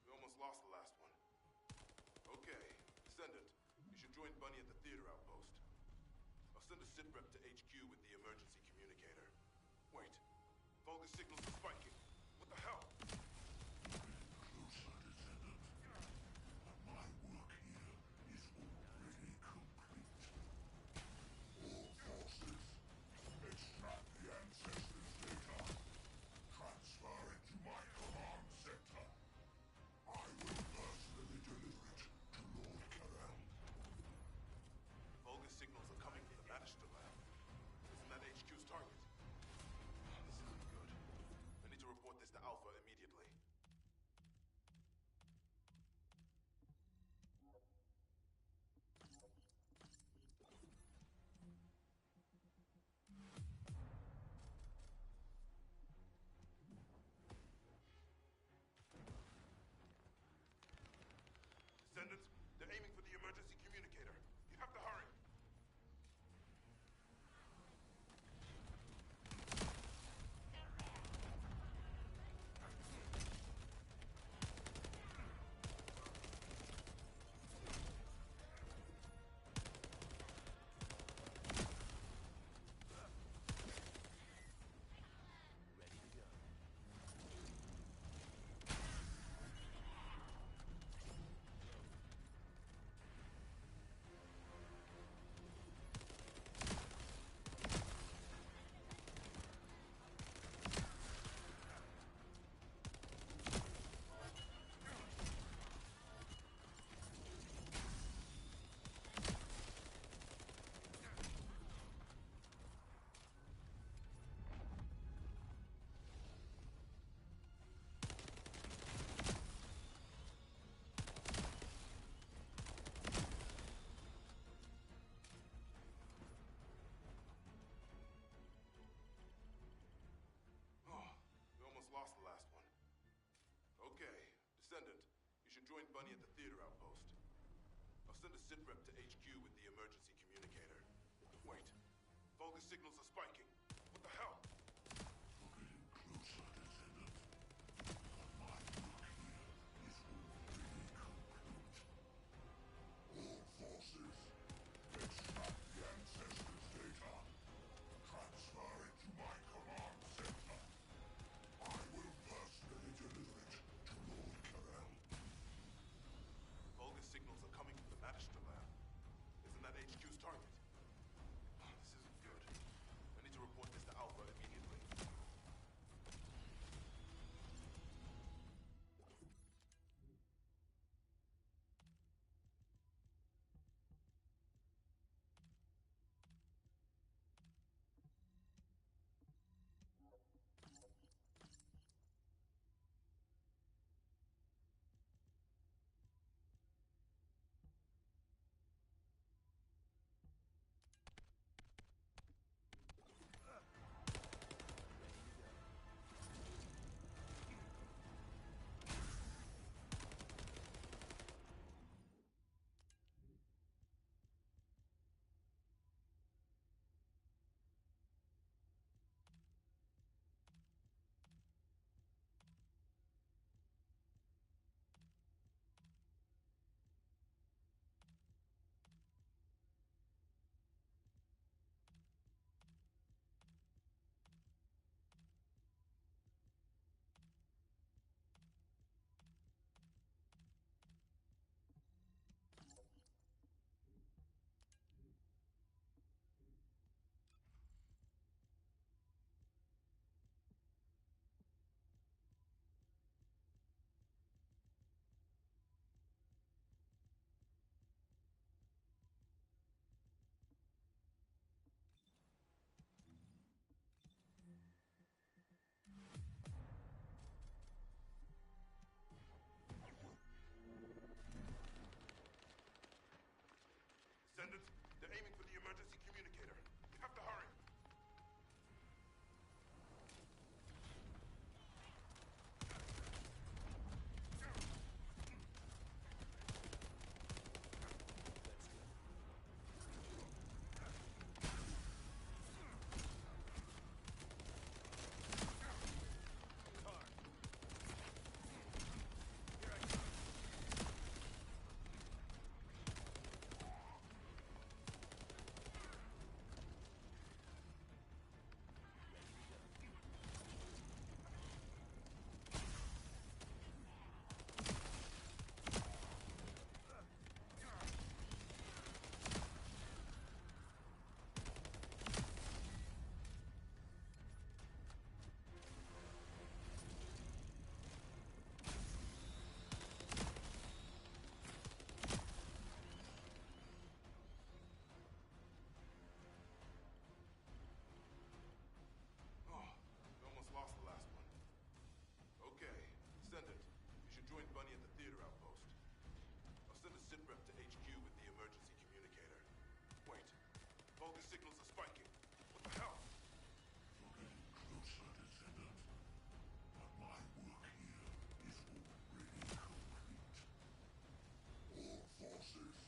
We almost lost the last one. Okay, Descendant, you should join Bunny at the theater outpost. I'll send a sit rep to HQ with the emergency communicator. Wait, Vulgus signals are spiking. What the hell? Closer, Descendant. My work here is already complete. All forces, extract the ancestors' data. Transfer it to my command center. I will personally deliver it to Lord Karel. Vulgus signals are coming from the Bannister lab. Isn't that HQ's target? This isn't good. I need to report this to Alpha immediately. Descendant, they're aiming for the emergency communicator. You have to hurry. Bogus signals are spiking. What the hell? You're getting closer, Descendant. But my work here is already complete. All forces, extract the Ancestors' data. Transfer it to my command center. I will personally deliver it to Lord Carell. Bogus signals are coming from the Magister lab. Isn't that HQ's target? This isn't good. I need to report this to Alpha immediately. Descendant, they're aiming for the emergency communicator. You have to hurry. Lost the last one. Okay, Descendant, you should join Bunny at the theater outpost. I'll send a sit rep to HQ with the emergency communicator. Wait, bogus signals are spiking. What the hell? You're getting closer, Descendant. But my work here is already complete. All forces,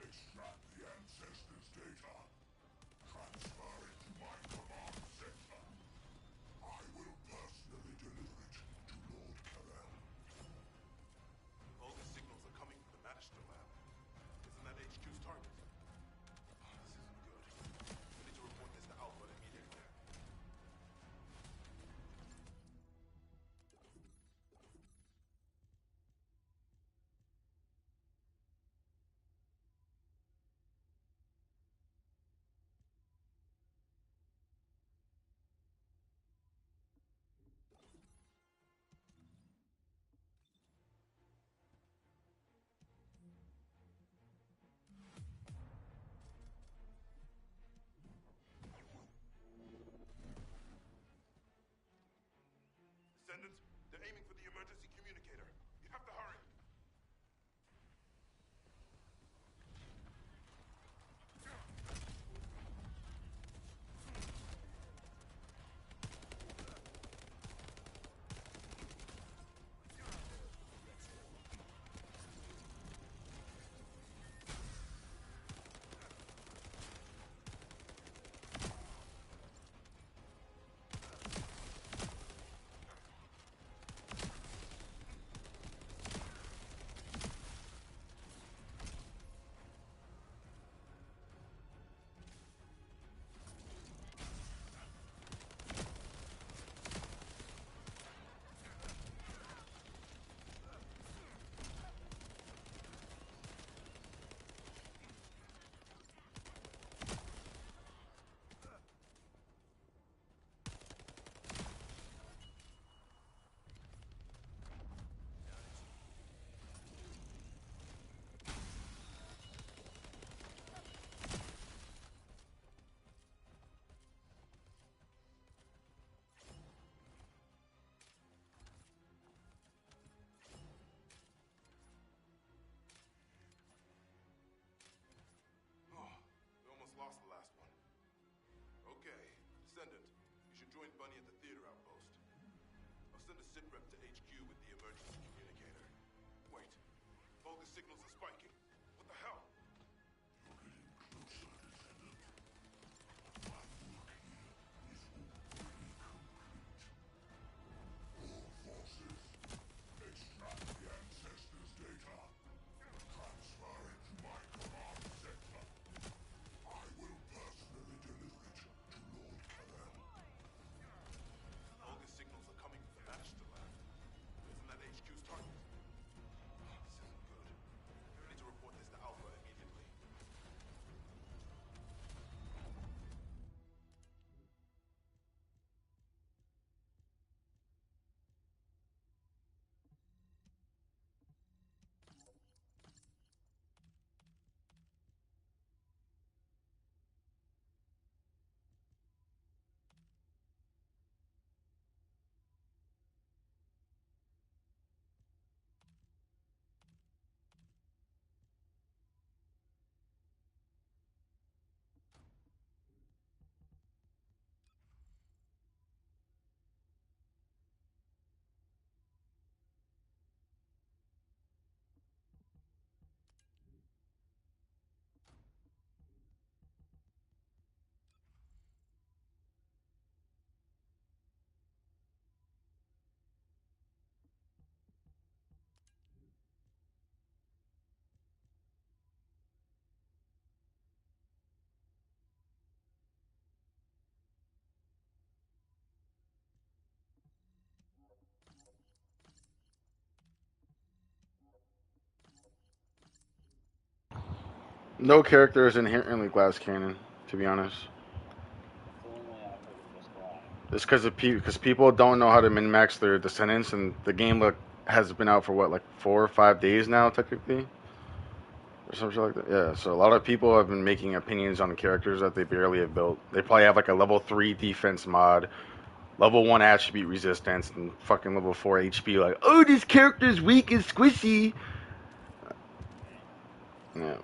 extract the Ancestors' data. Transfer it to my command center. I will personally deliver it to Lord Carell. Bogus signals are coming from the Magister lab. Isn't that HQ's target? This isn't good. I need to send a sitrep to HQ with the emergency communicator. Wait. Bogus signals are spiking. What the hell? You're getting closer, Descendant. My work here is already complete. All forces, extract the ancestors' data. Transfer it to my command center. I will personally deliver it to Lord Kalel. Bogus signals are coming from the Reactor lab. Isn't that HQ's target? This isn't good. I need to report this to Alpha immediately. No character is inherently glass cannon, to be honest. It's the only way I've heard it described. It's because people don't know how to min max their descendants, and the game has been out for what, like 4 or 5 days now, technically, or something like that. Yeah, so a lot of people have been making opinions on characters that they barely have built. They probably have like a level 3 defense mod, level 1 attribute resistance, and fucking level 4 HP. Like, oh, this character's weak and squishy. Yeah.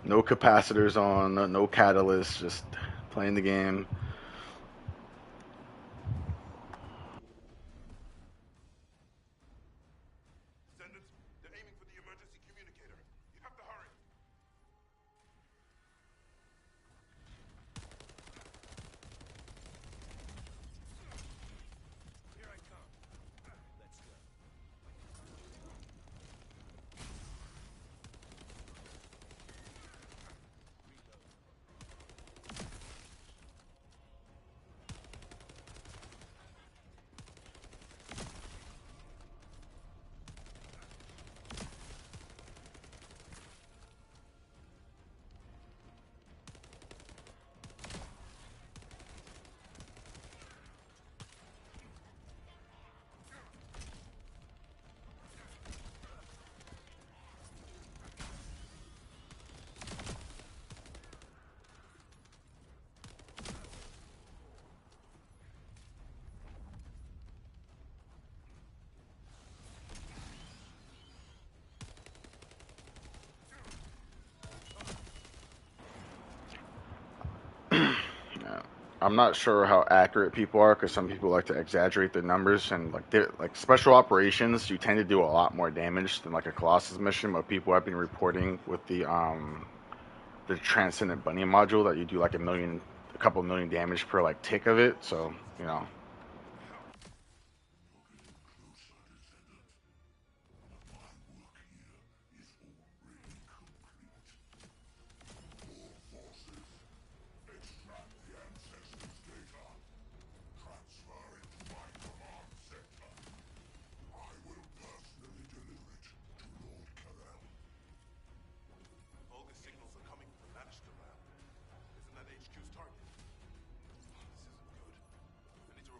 No capacitors on, no catalysts, just playing the game. Descendants, they're aiming for the emergency communicator. You have to hurry. Here I come. Let's go. Yeah. I'm not sure how accurate people are because some people like to exaggerate the numbers and like special operations. You tend to do a lot more damage than like a Colossus mission. But people have been reporting with the Transcendent bunny module that you do like a couple million damage per like tick of it. So you know. Bogus signals are coming from the Reactor lab. Isn't that HQ's target? This isn't good. I need to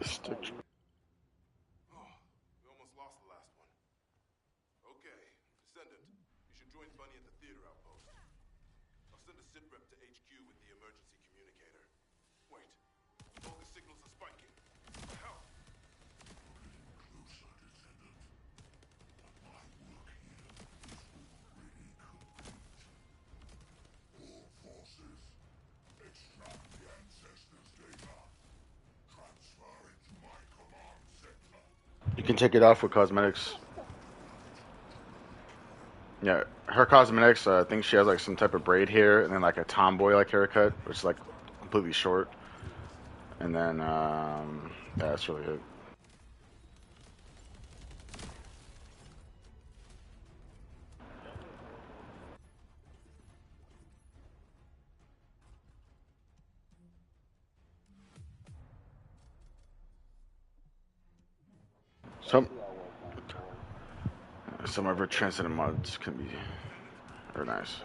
Stick. Oh, we almost lost the last one. Okay, Descendant, you should join Bunny at the theater outpost. I'll send a SIP rep to HQ with the emergency communicator. Wait, all the signals are spiking. Help! Closer, Descendant. My work here is already complete. All forces, extract the ancestors' data. Transfer it to my command center. You can take it off with cosmetics. Yeah, her cosmetics. I think she has like some type of braid hair, and then like a tomboy like haircut, which is like completely short. And then yeah, that's really it. Some of her Transcendent mods can be very nice.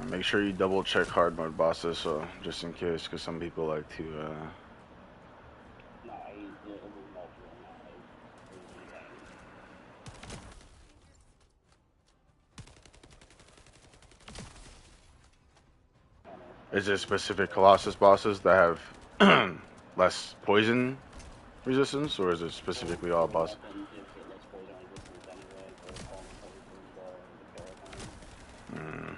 Make sure you double check hard mode bosses, so just in case, because some people like to. Is it specific colossus bosses that have less poison resistance, or is it specifically all bosses? Mm.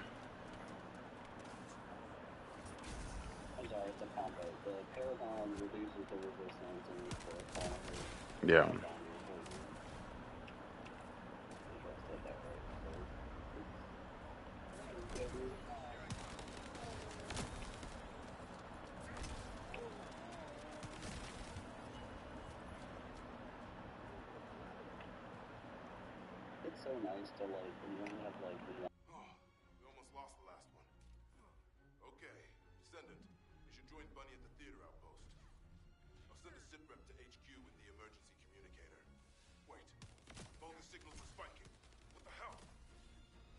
Yeah. It's so nice to like when you only have like Oh, we almost lost the last one. Okay, Descendant, you should join Bunny at the theater outpost. I'll send a SIP rep to HQ with the emergency communicator. Wait, all the signals are spiking. What the hell?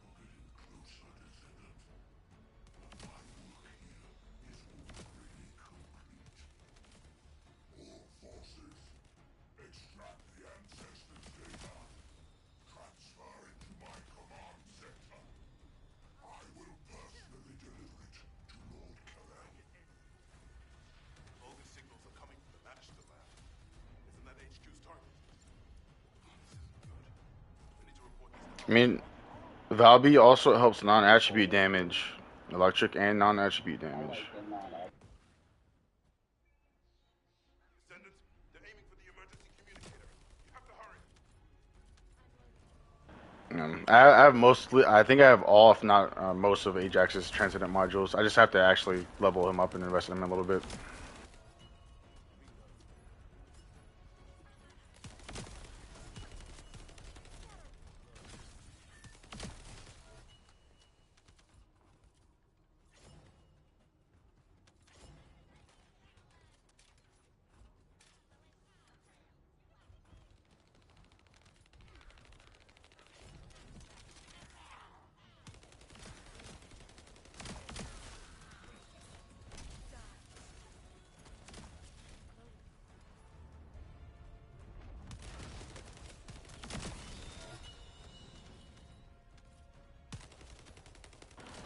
You're getting closer, Descendant. My work here is already complete. All forces, extract the ancestors' data. Transfer it to my command center. I will personally deliver it to Lord Kalel. All the signals are coming from the Magister lab. Isn't that HQ's target? Oh, this isn't good. We need to report these to I mean, Valby also helps non-attribute damage, electric and non-attribute damage. Descendants, they're aiming for the emergency communicator. You have to hurry. I have mostly, I think I have all, if not most, of Ajax's Transcendent modules. I just have to actually level him up and invest in him a little bit.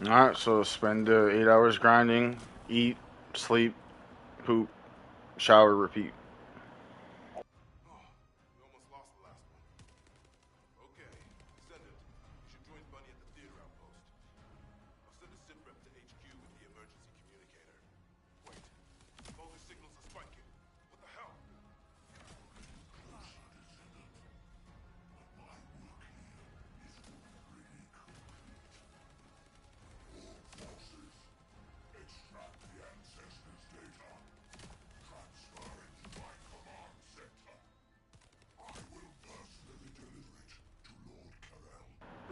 Alright, so spend 8 hours grinding, eat, sleep, poop, shower, repeat. Oh, we almost lost the last one. Okay, Descendant, you should join Bunny at the theater outpost. I'll send a SIP rep to HQ with the emergency communicator. Wait, all the signals are spiking. What the hell? Closer, Descendant. My work here is already complete. All forces, extract the ancestors' data.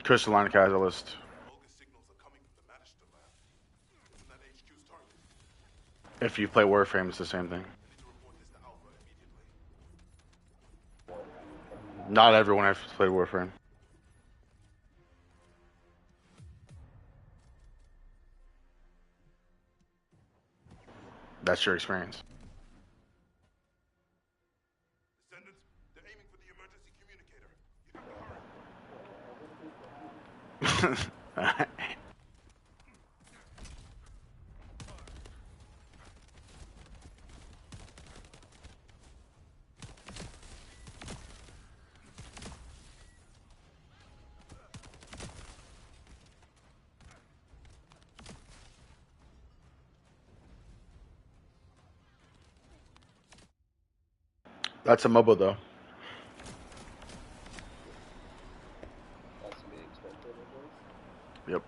Crystalline catalyst. Vulgus signals are coming from the Manchester lab. Isn't that HQ's target? If you play Warframe, it's the same thing. I need to report this to Alpha immediately. Not everyone has played Warframe. That's your experience. Descendants, they're aiming for the emergency communicator. You have to hurry. That's a MOBA though. That's to be expected, I guess. Yep.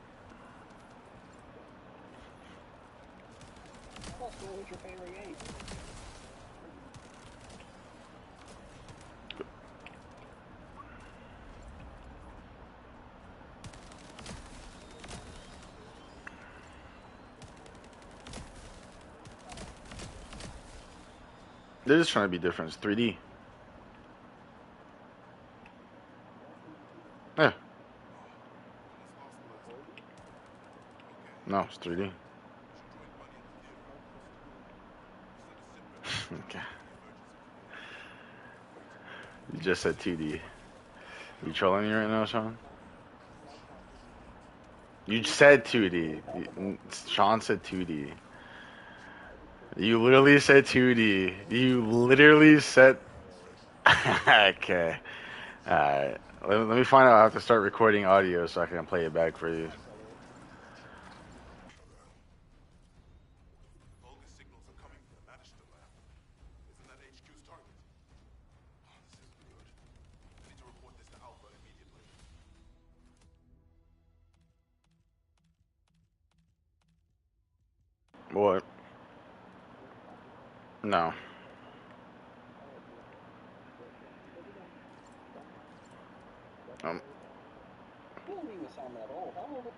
What was your favorite game? They're just trying to be different. It's 3D. Yeah. No, it's 3D. Okay. You just said 2D. You trolling me right now, Sean? You said 2D. Sean said 2D. You literally said 2D. You literally said. Okay. Alright. Let me find out. I have to start recording audio so I can play it back for you. Vulgus signals are coming from the Manchester lab. Isn't that HQ's target? Oh, this isn't good. I need to report this to Alpha immediately. What? No. You don't even sound that old. How old?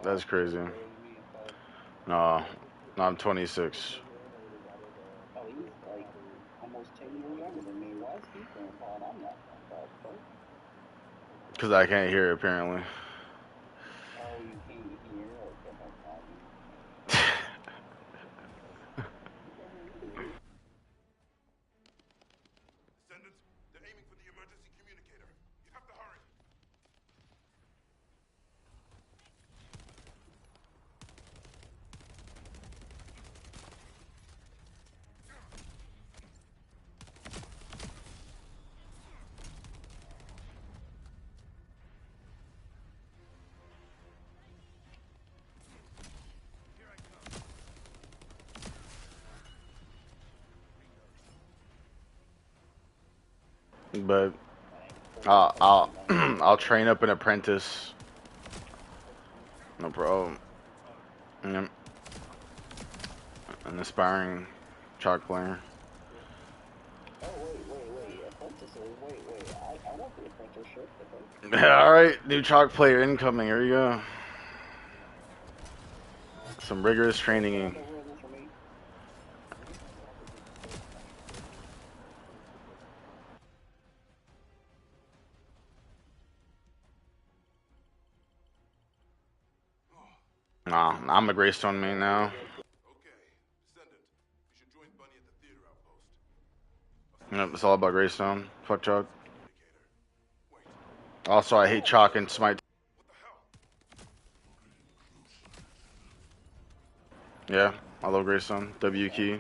That's crazy. No, I'm 26. Oh, he's like almost 10 years younger than me. Why is he grandpa and I'm not grandpa? Because I can't hear it, apparently. Oh, you can't hear? Okay, no problem. Descendants, they're aiming for the emergency communicator. You have to hurry. But I'll I'll train up an apprentice. No problem. Yep. An aspiring chalk player. Oh, wait. Apprentices, wait. I want the apprenticeship. Alright, new chalk player incoming. Here we go. Some rigorous training. Nah, I'm a Greystone main now. Okay, Descendant, you should join Bunny at the theater outpost. Yep, it's all about Greystone. Fuck chalk. Wait, Also, I hate chalk and smite. what the hell? Yeah, I love Greystone. W key.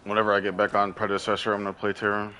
Whenever I get back on Predecessor, I'm gonna play Terra.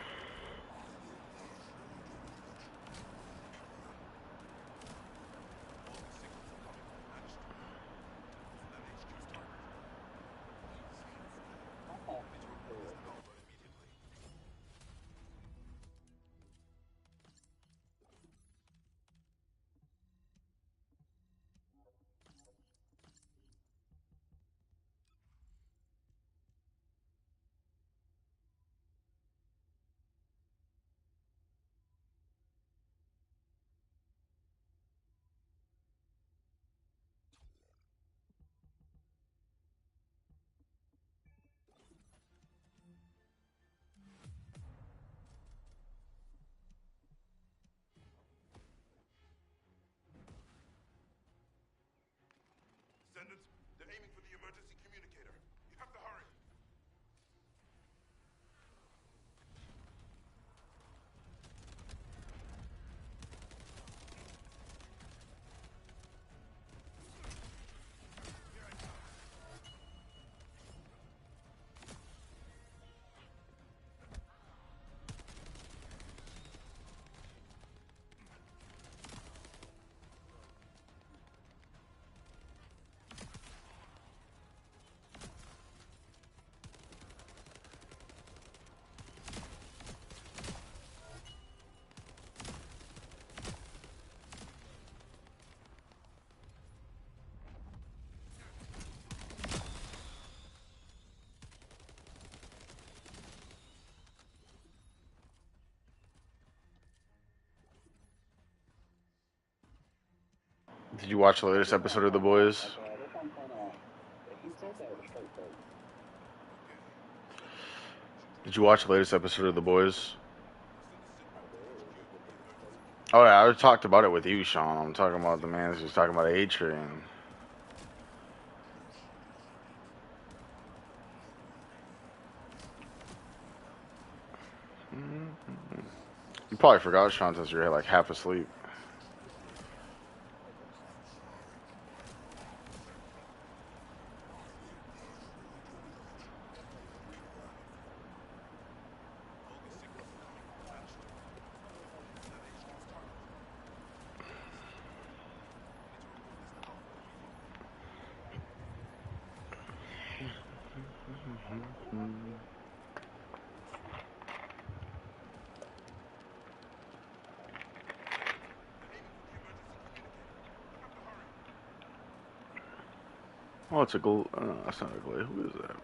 Descendants, they're aiming for the emergency communicator. You have to hurry. Did you watch the latest episode of The Boys? He said that it was like Did you watch the latest episode of The Boys? Oh yeah, I talked about it with you, Sean. I'm talking about the man who's talking about A-Train. You probably forgot, Sean, since you're like half asleep. Oh, it's a gold. That's not a glade. Who is that?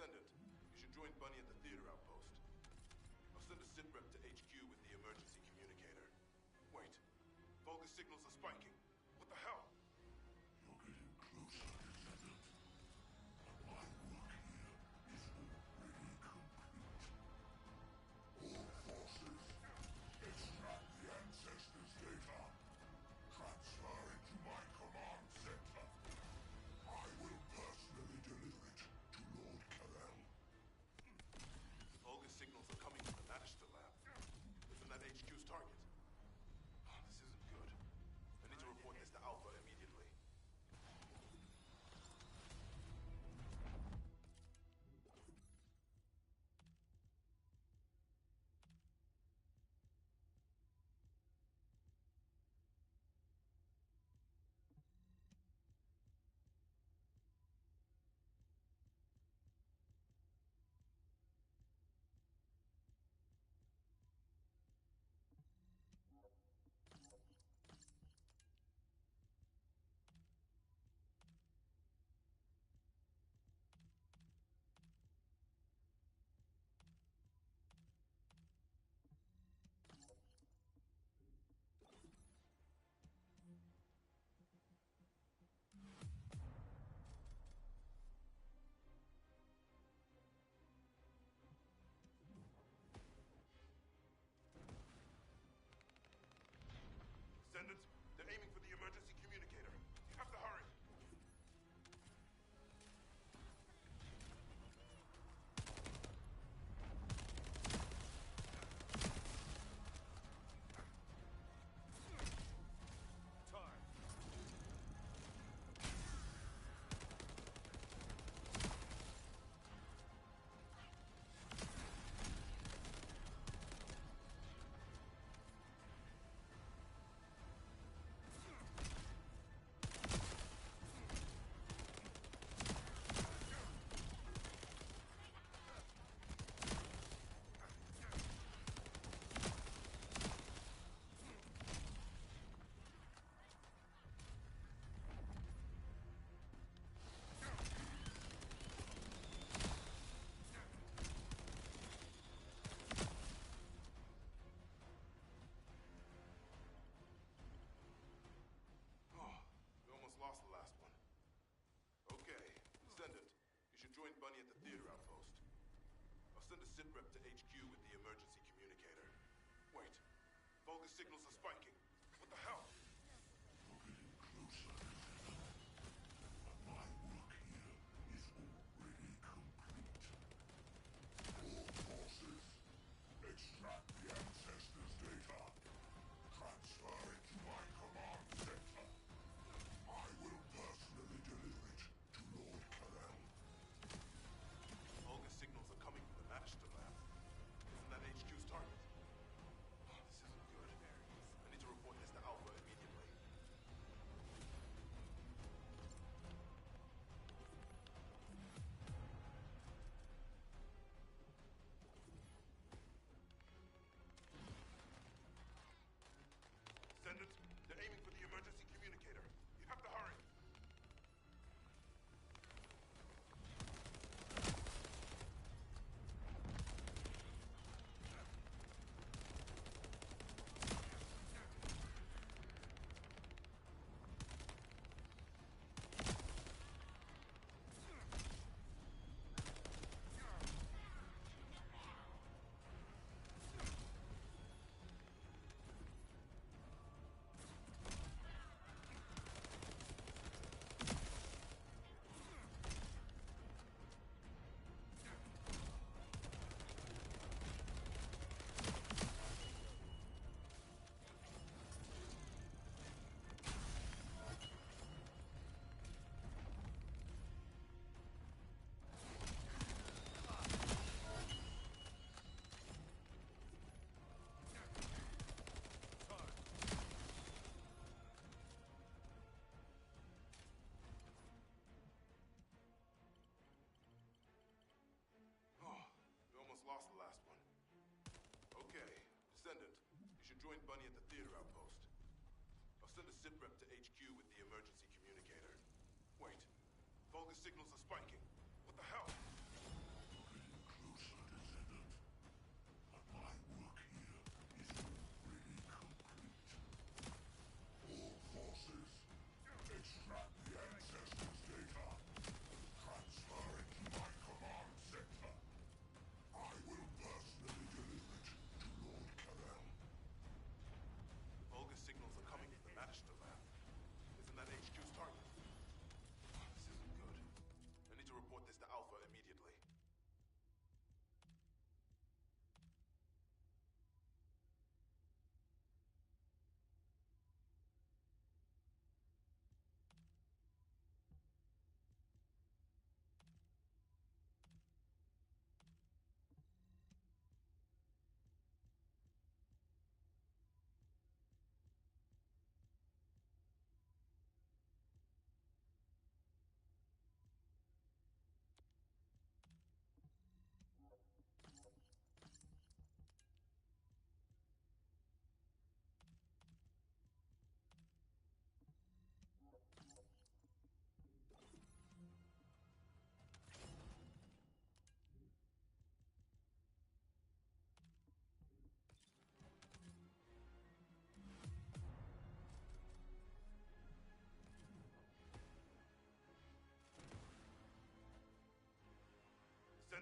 Descendant, you should join Bunny at the theater outpost. I'll send a sit rep to HQ with the emergency communicator. Wait. Vulgus signals are spiking. What the hell? You're getting closer, Descendant. But my work here is already complete. All forces, extract the ancestors' data. Transfer it to my command center. I will personally deliver it to Lord Carell. Vulgus signals are coming from the Magister lab. Isn't that HQ's target? Oh, this isn't good. I need to report this to Alpha immediately. Descendants, they're aiming for the emergency communicator. You have to hurry. Lost the last one. Okay, Descendant, you should join Bunny at the theater outpost. I'll send a sit rep to HQ with the emergency communicator. Wait, Vulgus signals are spiking. What the hell? You're getting closer, Descendant. But my work here is already complete. All forces, extract the ancestors' data. Transfer it to my command center. I will personally deliver it to Lord Carell. Vulgus signals are coming from the Magister lab. Isn't that HQ's target? Oh, this isn't good. I need to report this to Alpha immediately. Descendants, they're aiming for the emergency communicator. You have to hurry. Lost the last one. Okay, Descendant, you should join Bunny at the theater outpost. I'll send a sit rep to HQ with the emergency communicator. Wait, Vulgus signals are spiking. What the hell?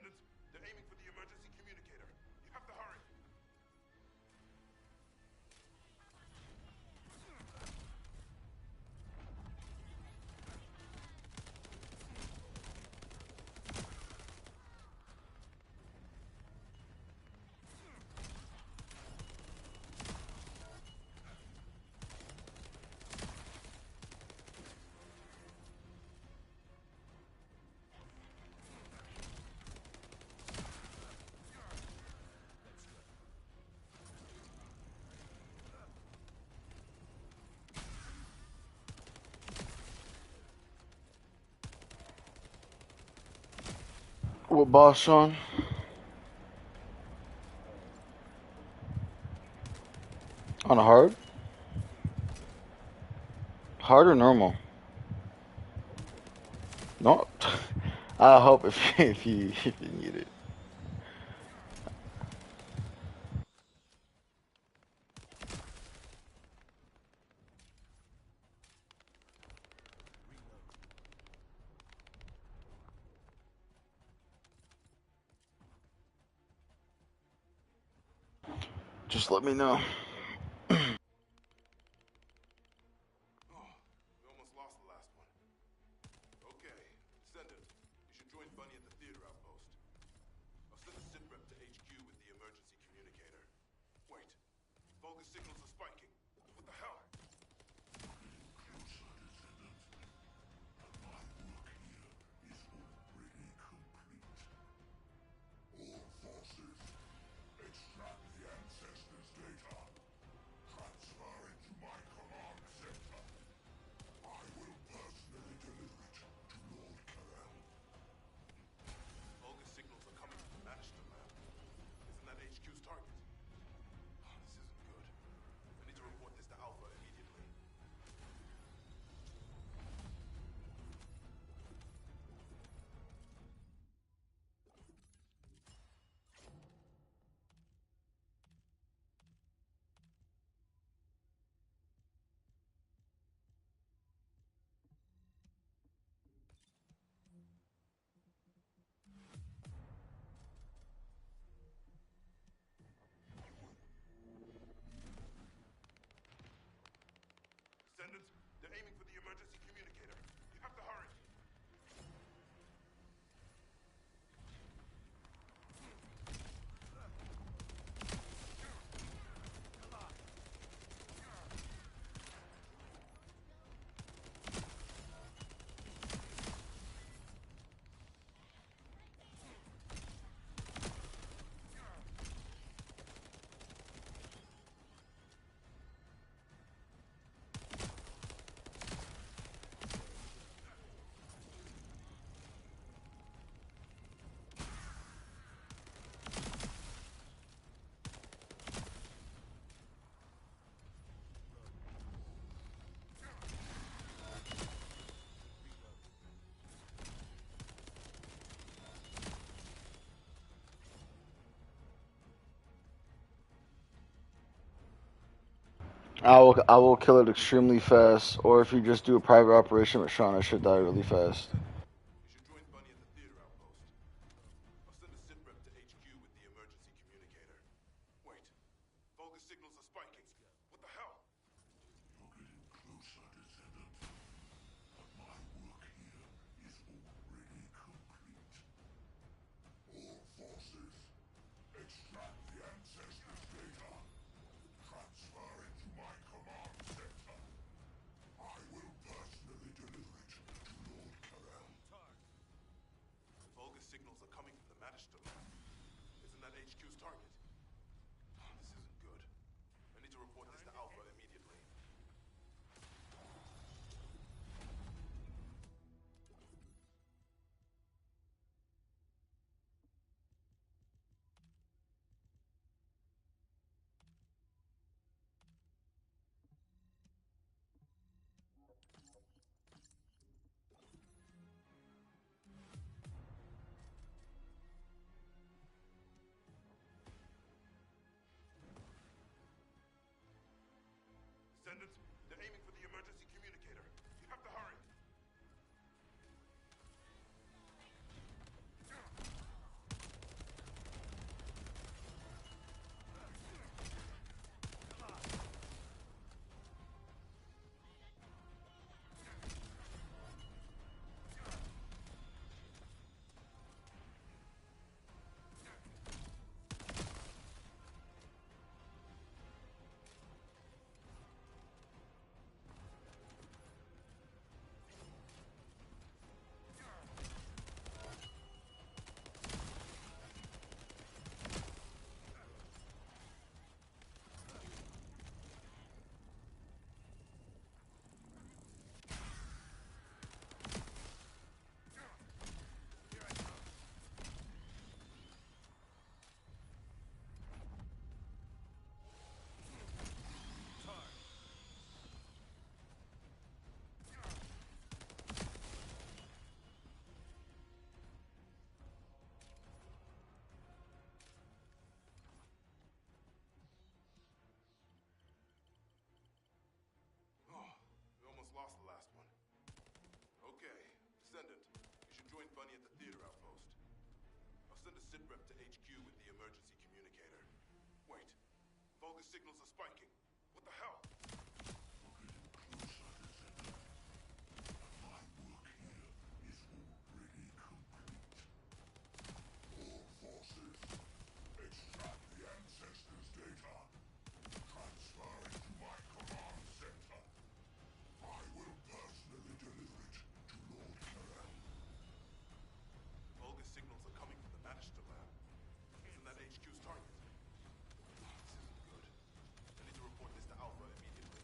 Descendant, they're aiming for the emergency communicator. You have to hurry. What boss, Sean? On a hard? Hard or normal? No. I hope if you need it. Just let me know. We almost lost the last one. Okay, Descendant, you should join Bunny at the theater outpost. I'll send a SIP rep to HQ with the emergency communicator. Wait, bogus signals are spiking. What the hell? Closer, Descendant. My work here is already complete. All forces, extract the ancestors' data. Transfer it to my command center. I will personally deliver it to Lord Carell. Bogus signals are coming from the Manchester lab. Isn't that HQ's target? Oh, this isn't good. I need to report this to Alpha immediately. Descendant, they're aiming for the emergency communicator. You have to hurry. I will kill it extremely fast, or if you just do a private operation with Sean, I should die really fast. You should join Bunny at the theater outpost. I'll send a SIP rep to HQ with the emergency communicator. Wait, bogus signals are spiking. What the hell? You're getting closer, Descendant. But my work here is already complete. All forces, extract the ancestors' data. Transfer it to my command center. I will personally deliver it to Lord Carell. Bogus signals are coming from the Manchester lab. Isn't that HQ's target? Oh, this isn't good. I need to report this to Alpha immediately. Descendant, they're aiming for the emergency communicator. You have to hurry. sitrep to HQ with the emergency communicator. Wait, Vulgus signals are spiking. What the hell? My work here is already complete. All forces, extract the ancestors' data. Transfer it to my command center. I will personally deliver it to Lord Karel. Vulgus signals are coming from the Magister lab. Isn't that HQ's target? This isn't good. I need to report this to Alpha immediately.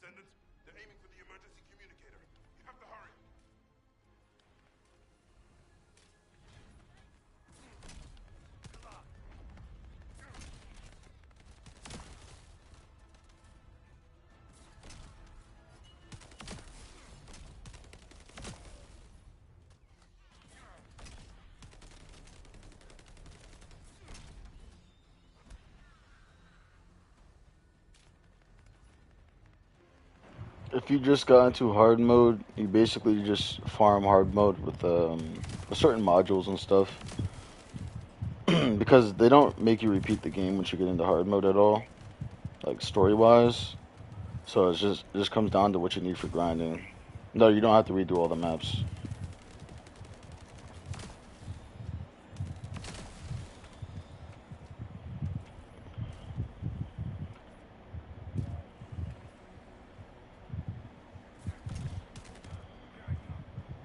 Descendant, they're aiming for the emergency communicator. You have to hurry. If you just got into hard mode, you basically just farm hard mode with certain modules and stuff. Because they don't make you repeat the game once you get into hard mode at all, like story-wise. So it just comes down to what you need for grinding. No, you don't have to redo all the maps.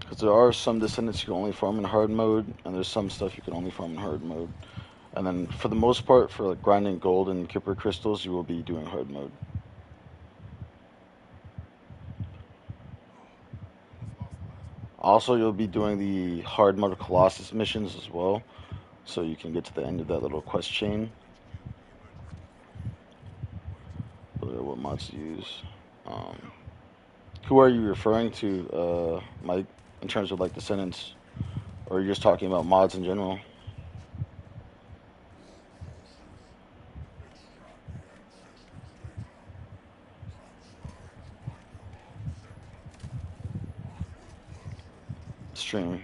Because there are some descendants you can only farm in hard mode, and there's some stuff you can only farm in hard mode. And then for the most part, for like grinding gold and Kipper crystals, you will be doing hard mode. Also, you'll be doing the hard mode colossus missions as well, so you can get to the end of that little quest chain. What mods to use? Who are you referring to, Mike, in terms of like descendants, or are you just talking about mods in general? Stream.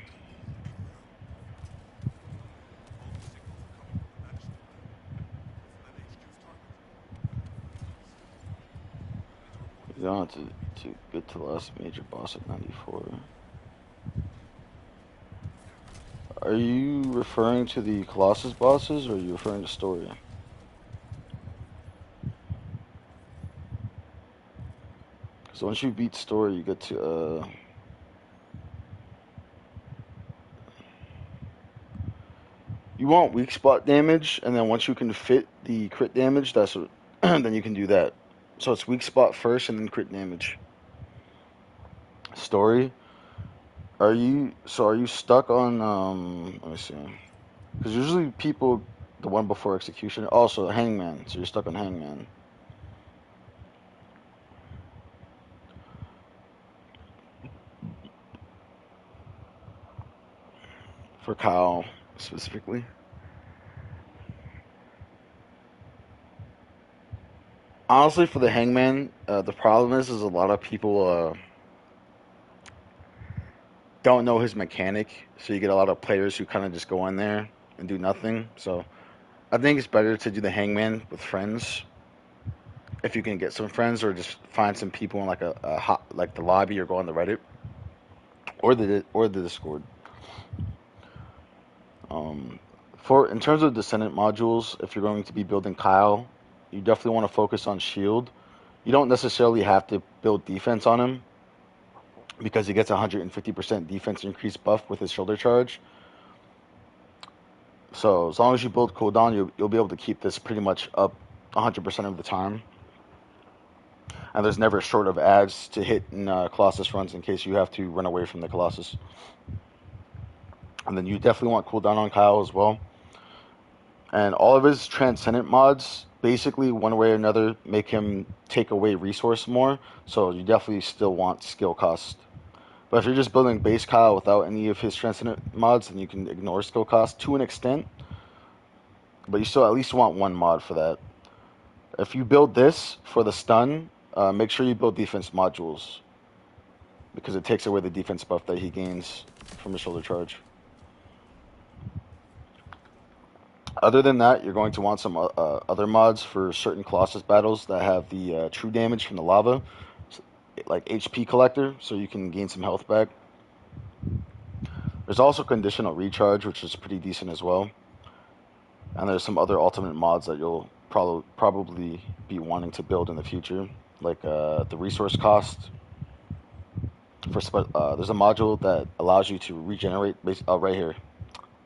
You don't have to get to the last major boss at 94. Are you referring to the Colossus bosses, or are you referring to story? Because once you beat story, you get to you want weak spot damage, and then once you can fit the crit damage, that's what then you can do that. So it's weak spot first, and then crit damage. Story. Are you stuck on let me see. Because usually people, the one before execution, also hangman. So you're stuck on hangman. For Kyle specifically. Honestly, for the hangman, the problem is a lot of people don't know his mechanic, so you get a lot of players who kind of just go in there and do nothing. So I think it's better to do the hangman with friends, if you can get some friends, or just find some people in like a hot, like the lobby, or go on the Reddit or the Discord. For in terms of descendant modules, if you're going to be building Kyle, you definitely want to focus on shield. You don't necessarily have to build defense on him, because he gets 150% defense increase buff with his shoulder charge. So as long as you build cooldown, you'll be able to keep this pretty much up 100% of the time. And there's never short of ads to hit in Colossus runs in case you have to run away from the Colossus. And then you definitely want cooldown on Kyle as well. And all of his Transcendent mods, basically, one way or another, make him take away resource more. So you definitely still want skill cost. But if you're just building base Kyle without any of his Transcendent mods, then you can ignore skill cost to an extent. But you still at least want one mod for that. If you build this for the stun, make sure you build defense modules, because it takes away the defense buff that he gains from his shoulder charge. Other than that, you're going to want some other mods for certain colossus battles that have the true damage from the lava, like HP collector, so you can gain some health back. There's also conditional recharge, which is pretty decent as well. And there's some other ultimate mods that you'll probably be wanting to build in the future, like the resource cost. There's a module that allows you to regenerate, right here,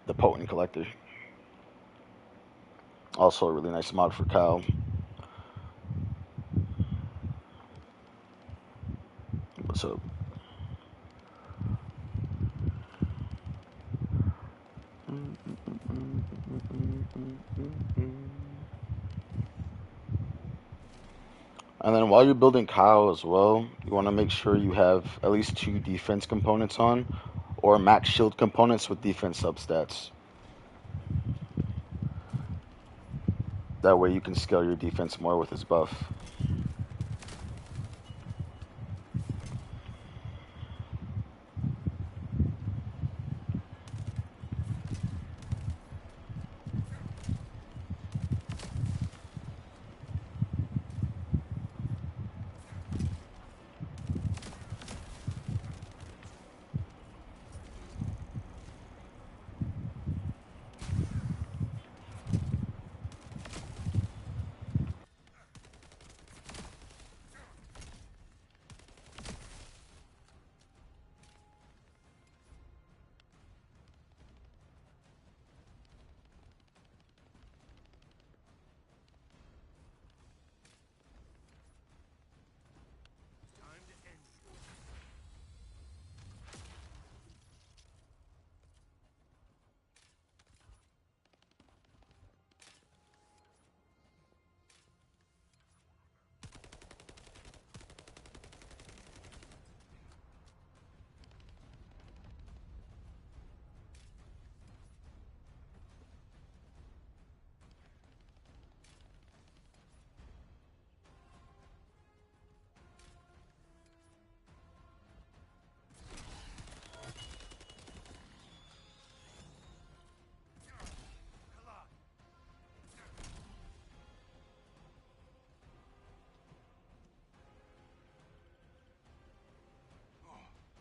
the potent collector. Also a really nice mod for Kyle. What's up? And then while you're building Kyle as well, you want to make sure you have at least 2 defense components on, or max shield components with defense substats. That way you can scale your defense more with his buff.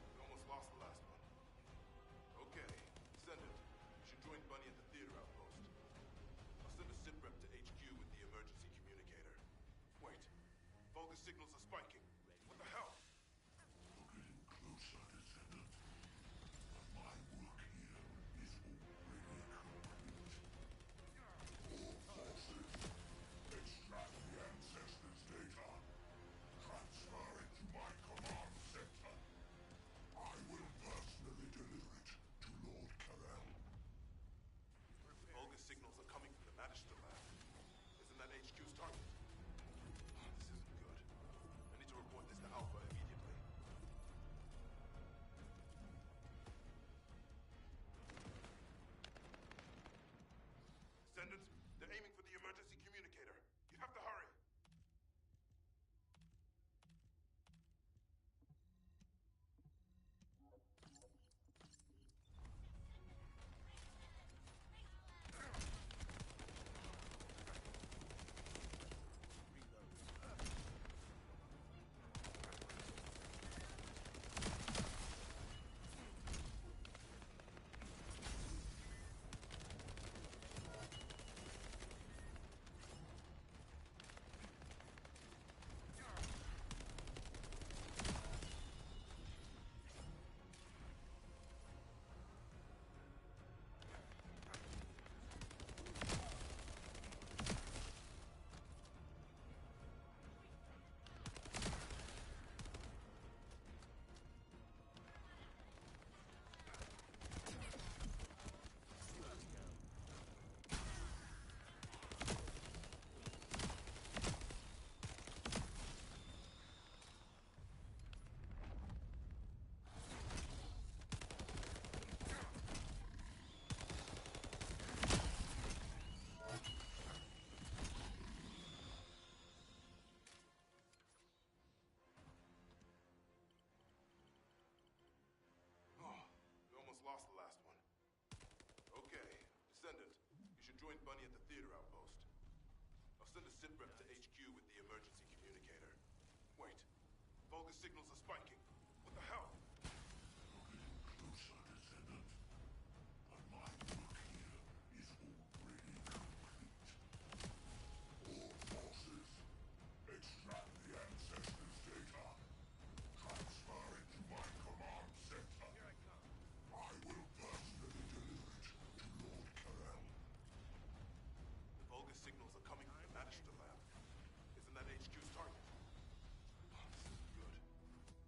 We almost lost the last one. Okay, Descendant, you should join Bunny at the theater outpost. I'll send a sit rep to HQ with the emergency communicator. Wait, focus signals are spiking. What the hell? You're getting closer, Descendant. But my work here is already complete. All forces, extract the ancestors' data. Transfer it to my command center. I will personally deliver it to Lord Carell. Vulgus signals are coming from the Magister lab. Isn't that HQ's target? This isn't good. I need to report this to Alpha immediately. Descendant, they're aiming for the emergency communicator. You have to hurry. join Bunny at the theater outpost. I'll send a sit rep to HQ with the emergency communicator. Wait. Vulgus signals are spiking. What the hell? You're getting closer, Descendant. But my work here is already complete. All forces, extract the ancestors' data. Transfer it to my command center. Here I come. I will personally deliver it to Lord Carell. The Vulgus signals are coming from the Magister lab. Isn't that HQ's target? This isn't good.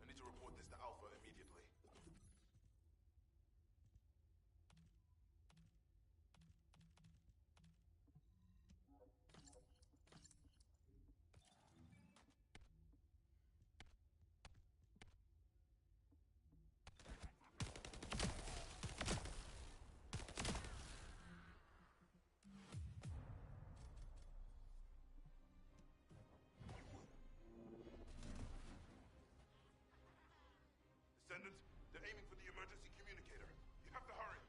I need to report this to Alpha immediately. Descendant, they're aiming for the emergency communicator. You have to hurry.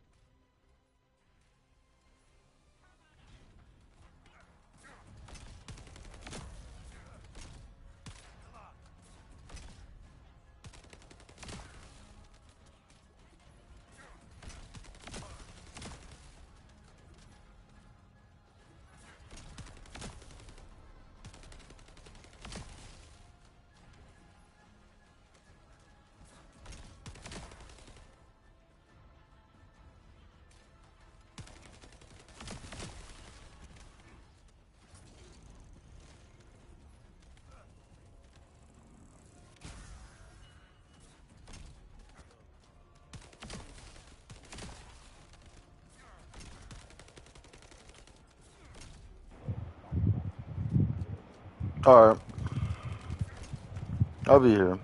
Alright. I'll be here.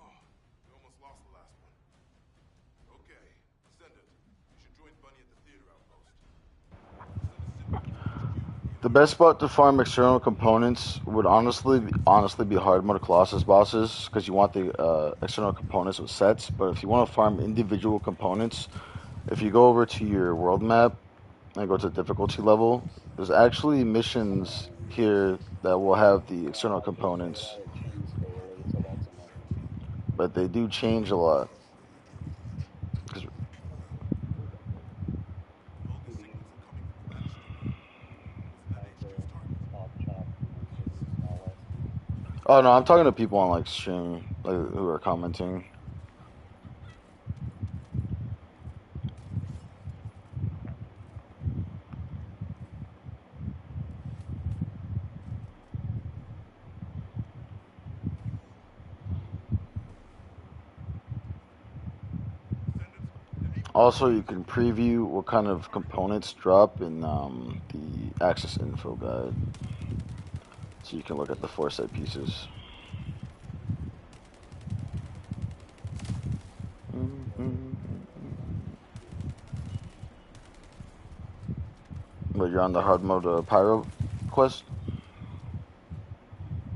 Oh, we almost lost the last one. Okay, Descendant, you should join Bunny at the theater outpost. I'll send a sit rep to HQ with The best spot to farm external components would honestly be hard mode colossus bosses, because you want the external components with sets. But if you want to farm individual components, if you go over to your world map and go to difficulty level, there's actually missions here that will have the external components, It changes daily, so that's annoying. but they do change a lot. Vulgus signals are coming from the Magister lab. Isn't that After HQ's target? top chop and all that. Oh no, I'm talking to people on like stream, like who are commenting. Descendant, they're aiming Also, you can preview what kind of components drop in the Access Info Guide, so you can look at the 4 set pieces. But you're on the hard mode Pyro quest?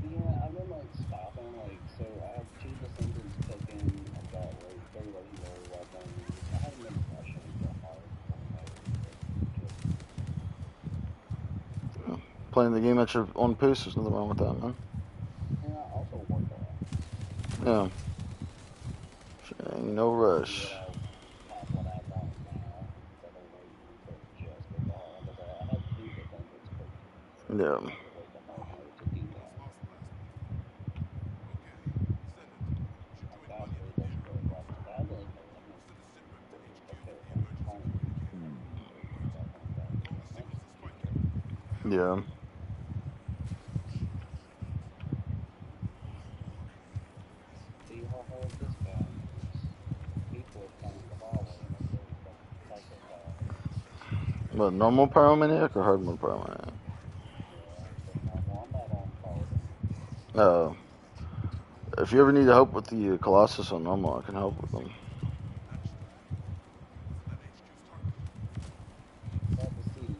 Yeah, I've been like stopping, like, so I have 2 Descendants cooking, I've got like 3 legendary weapons, I haven't been rushing the hard mode. Playing the game at your own pace, there's nothing wrong with that, man. Yeah, I also work a lot. Yeah. Ain't no rush. Have what I want now, instead of waiting to just get the hard, because I have 2 Descendants cooking. Yeah. I have to wait the hard mode to do We that. almost lost the last one. Okay, Descendant, you should I've join got Bunny 3 at the theater legendary outpost. weapons. I have like no limit I'll send a sit rep to for HQ okay, with the I'm emergency fine. communicator. Wait. Stuff like that. Vulgus That's signals are spiking. What the hell? Yeah. See how hard this guy is. People are coming the ball way and they're really fucking psychopaths. What, normal pyromaniac or hard mode pyromaniac? I'm not on power. If you ever need help with the colossus on normal, I can help with them. Glad to see you.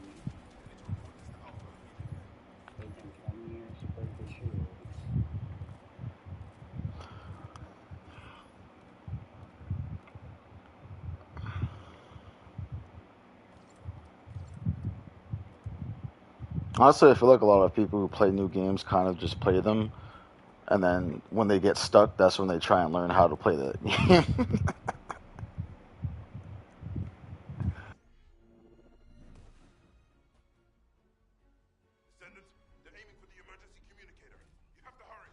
Agent 20 years to break the shields. Honestly, I feel like a lot of people who play new games kind of just play them, and then when they get stuck, that's when they try and learn how to play that game. Descendant, they're aiming for the emergency communicator. You have to hurry.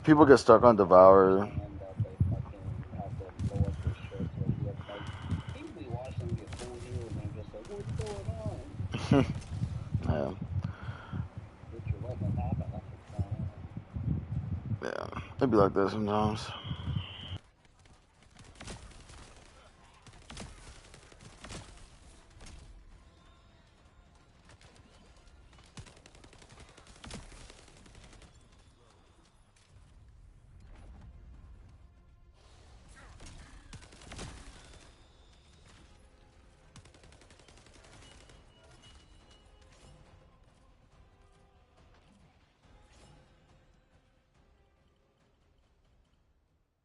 People get stuck on Devour. And that they fucking have to blow up the shit so you have like people be watching them get full healed and they're just like, what's going on? Yeah, But you're letting it happen, that's what's going on. yeah, it'd be like that sometimes.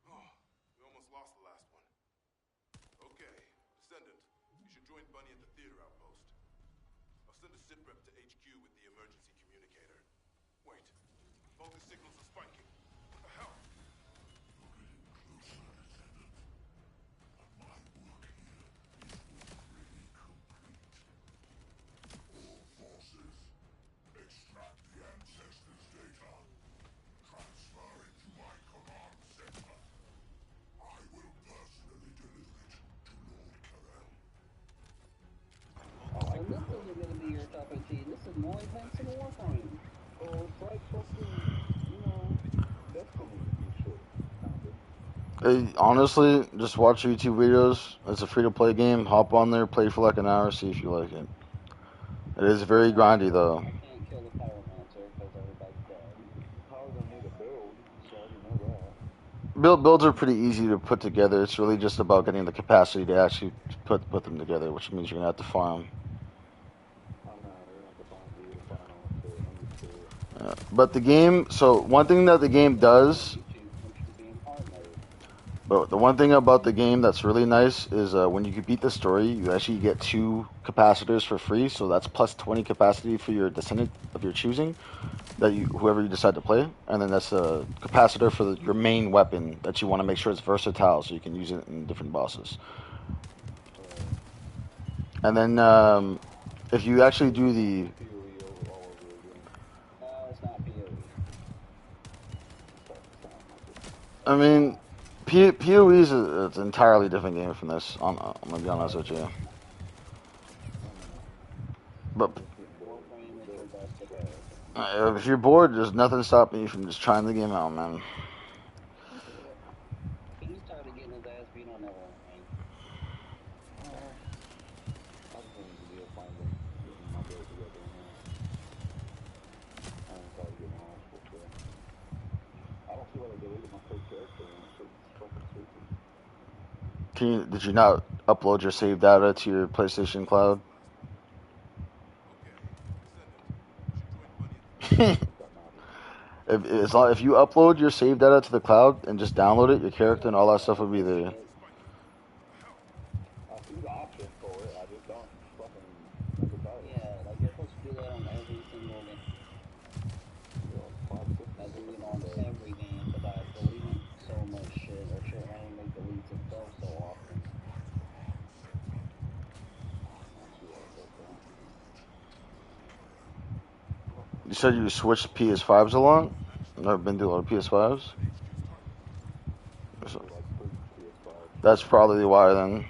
Oh, we almost lost the last one. Okay, Descendant, you should join Bunny at the theater outpost. I'll send a sit rep to HQ with the emergency communicator. Wait, both the signals are spiking. What the hell? Extract the ancestors' data. Transfer it to my command center. I will personally deliver it to Lord Carell. And this isn't gonna be your cup of tea. This is more events in Warframe. Oh, it's like fucking, you know, Destiny and shit. Hey, honestly, just watch YouTube videos. It's a free-to-play game. Hop on there, play for like an hour, see if you like it. It is very grindy though. I can't kill the pyromancer because everybody's dead. Probably gonna need a build, so I already know that. Builds are pretty easy to put together. It's really just about getting the capacity to actually put them together, which means you're gonna have to farm. I'm not gonna have to find you to find all shit. I'm used to it. But the game, so one thing that the game does, YouTube, which should be in hard mode. but the one thing about the game that's really nice is when you beat the story, you actually get 2 capacitors for free. So that's plus 20 capacity for your descendant of your choosing, that you whoever you decide to play, and then that's a capacitor for your main weapon that you want to make sure it's versatile, so you can use it in different bosses. And then if you actually do the PoE all over again. No, it's not PoE. I mean, PoE is it's an entirely different game from this. I'm gonna be honest with you. But Warframe is your best defense. if you're bored, there's nothing stopping you from just trying the game out, man. He started getting his ass beat on that Warframe. I just wanted to be a finder, getting my build together now. I ain't probably getting my own full kill. I don't see why they deleted my first character and shit. It's fucking stupid. Did you not upload your save data to your PlayStation Cloud? Okay, Descendant, you should join Bunny at the If you upload your save data to the cloud and just download it, your character and all that stuff will be there. I see the option for it. I just don't fucking make it better. Yeah, like you're supposed to do that on every single game. I do it on every game because I delete so much shit or shit randomly deletes itself so often. You said you switched PS5s a lot? Never been to a lot of PS5s? So that's probably why then.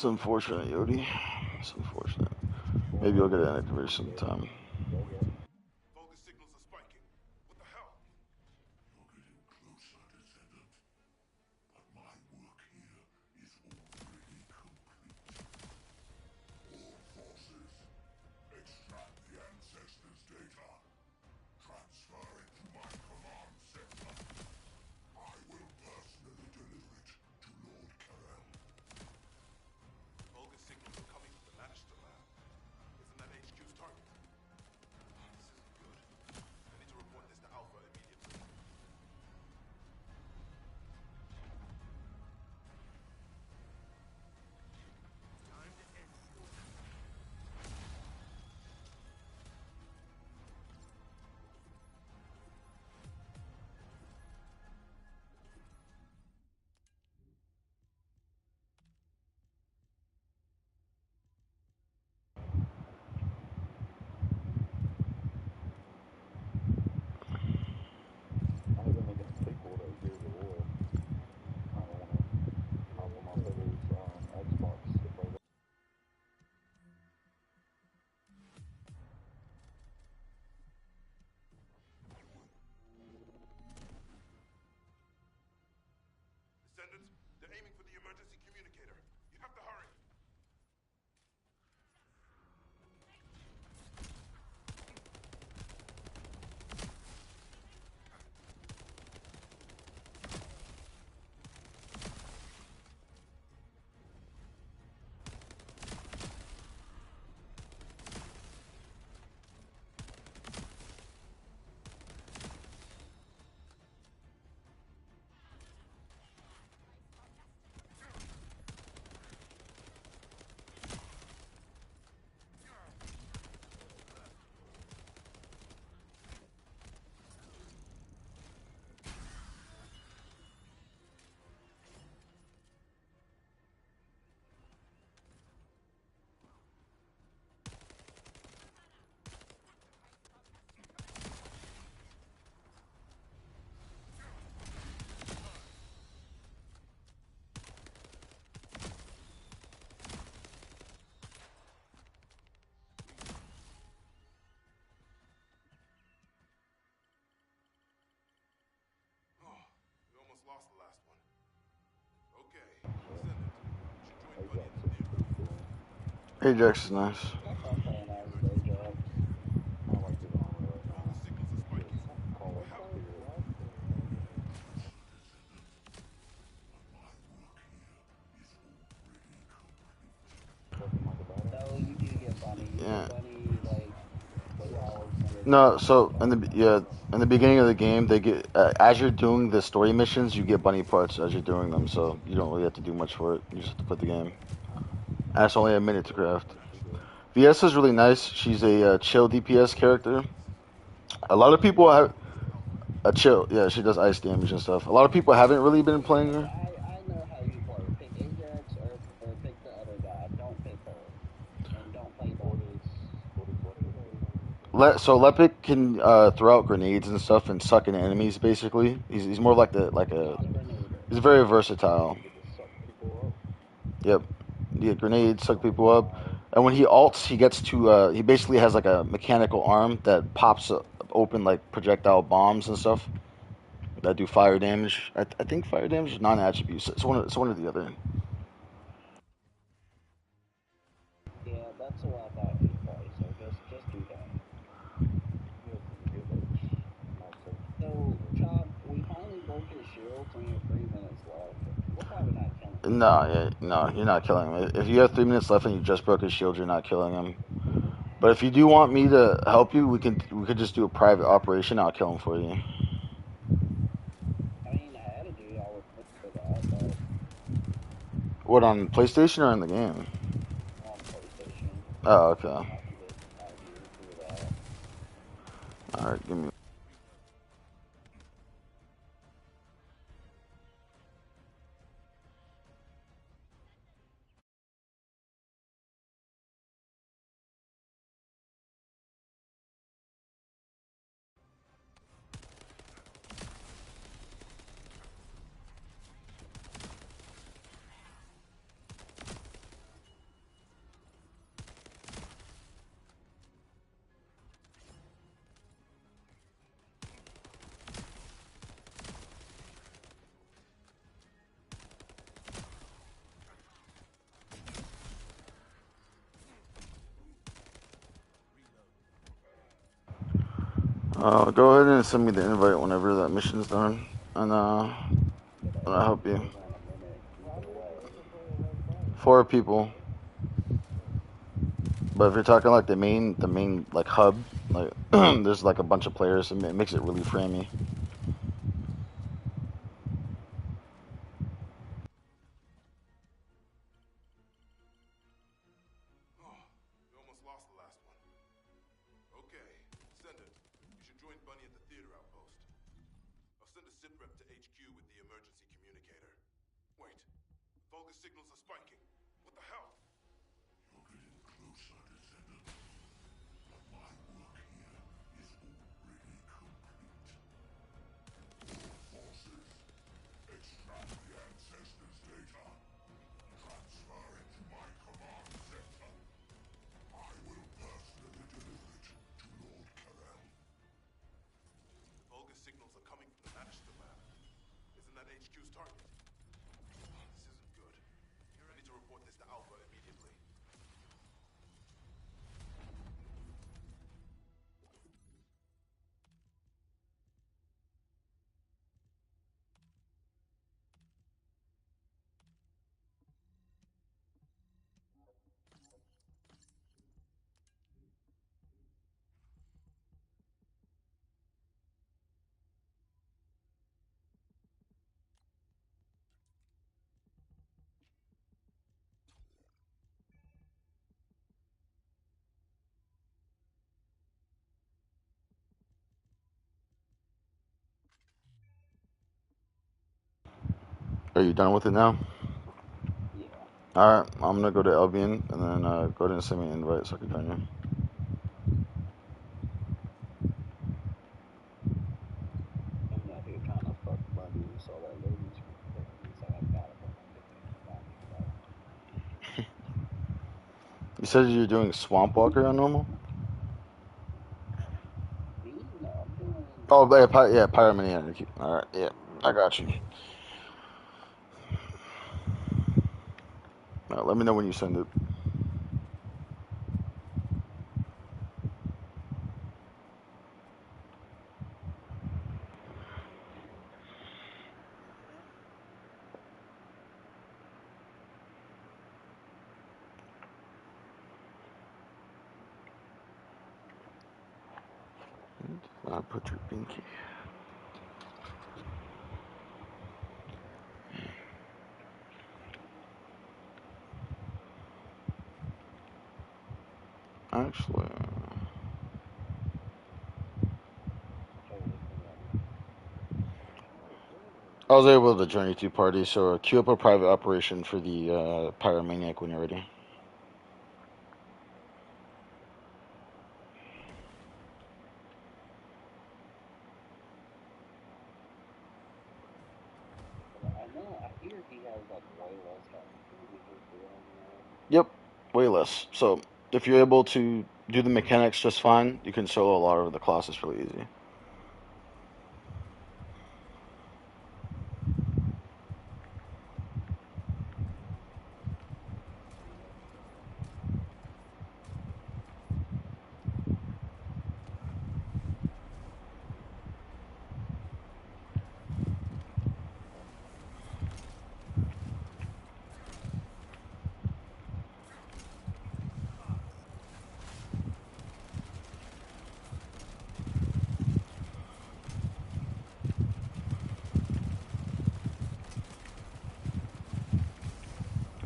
It's unfortunate, Yodi. It's unfortunate. Maybe you'll get an activation sometime. Vulgus signals are spiking. What the hell? You're getting closer, Descendant. But my work here is already complete. All forces, extract the ancestors' data. Transfer it to my command center. I will personally deliver it to Lord Karel. Vulgus signals are coming from the Lannister lab. Isn't that HQ's target? This isn't good. I need to report this to Alpha immediately. Time to end. I think they're making a prequel to Gears of War. I don't want to hop on my brother's Xbox to play that. Descendants, they're aiming for the emergency communicator. You have to hurry. We almost lost the last one. Okay, Descendant. You should join Bunny Ajax at the looks theater. pretty cool. Ajax is nice. I'm playing as Ajax. I like his armor right now. Vulgus signals are spiking. Just call What up the the hell? spirit. Something like a badass. No, you do get Bunny. You Yeah. get Bunny like 2 hours into the No, game. so in the beginning of the game, they get as you're doing the story missions, you get bunny parts as you're doing them. So you don't really have to do much for it. You just have to put the game. And it's only a minute to craft. What's she do? VS is really nice. She's a chill DPS character. A lot of people have a chill. Yeah, she does ice damage and stuff. A lot of people haven't really been playing her. I know how you play. Pick Ajax or pick the other guy. Don't pick her. And don't play Bunny. What is what? So Lepic can throw out grenades and stuff and suck in enemies. Basically, he's more like a Not a grenader. he's very versatile. You get to suck people up. Yep, you get grenades, suck people up, and when he ults, he gets to he basically has like a mechanical arm that pops open like projectile bombs and stuff that do fire damage. I think fire damage is non-attributes. It's one of the other. Yeah, that's what I thought you'd play. So just do that. Yeah, you get like max up. So, Chop, we finally broke his shields. We have 3 minutes left. We're probably not killing him. No, you're not killing him. If you have 3 minutes left and you just broke his shield, you're not killing him. But if you do want me to help you, we could just do a private operation. I'll kill him for you. I mean, I had to do y'all with for that, but What, on PlayStation or in the game? on PlayStation. Oh, okay. I can just have you do that. All right, give me. Go ahead and send me the invite whenever that mission's done, and I'll help you. In a minute, either way. 4 people. But if you're talking like the main like hub, like there's like a bunch of players, and it makes it really framey. Oh, we almost lost the last one. Okay, Descendant, you should join Bunny at the theater outpost. I'll send a SIP rep to HQ with the emergency communicator. Wait, Vulgus signals are spiking. What the hell? You're getting closer, Descendant. But my work here is already complete. All forces, extract the ancestors' data. Transfer it to my command center. I will personally deliver it to Lord Karel. The Vulgus signals are coming from the Magister lab. Isn't that HQ's target? Oh, this isn't good. I need to report this to Alpha immediately. Are you done with it now? Yeah. Alright, I'm gonna go to Albion, and then go ahead and send me an invite so I can join you. I'm not here trying to fuck Bunny. You saw that lady screen clip. He's like, I gotta put my dick in it. Got me, bro. You said you're doing Swamp Walker on normal? Me? No, I'm doing. Oh, yeah, Pyromaniac. Alright, yeah, I got you. Let me know when you send it. I'll put your pinky. Actually, I was able to join you 2 parties, so queue up a private operation for the Pyromaniac when you're ready. I know. I hear he has like way less health. Can you just do it on your own? Yep, way less. So if you're able to do the mechanics just fine, you can solo a lot of the colossus really easy.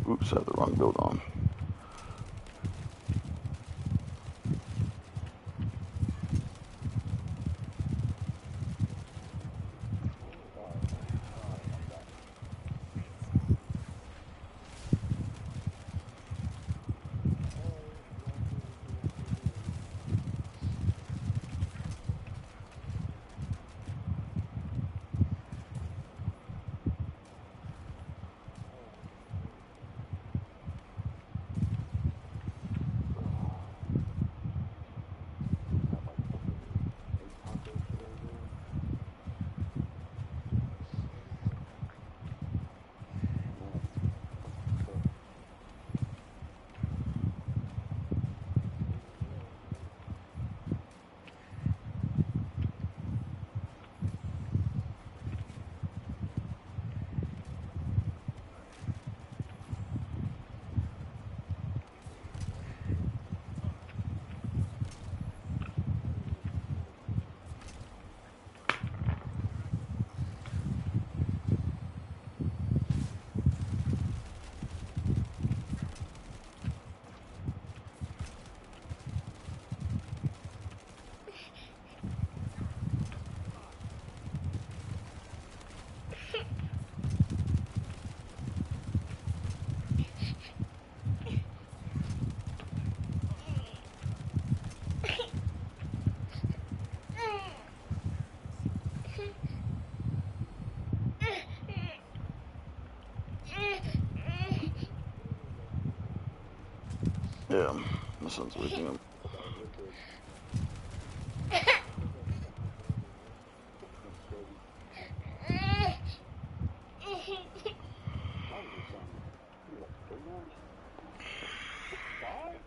Oops, I have the wrong build on. Sorry, man. Sorry about that. Yeah, that sounds waking up. How old is your son? He's like 3 now? 5?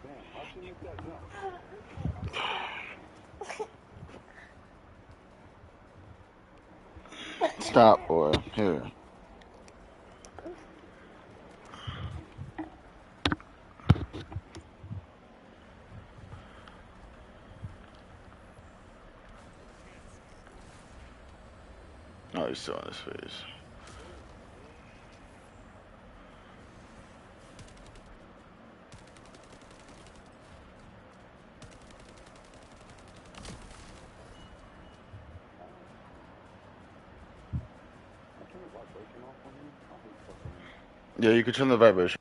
Damn, how'd she make that jump? Stop, boy. Here. Oh, he's still on his face. I turn the vibration off on him? I hate fucking... Yeah, you can turn the vibration.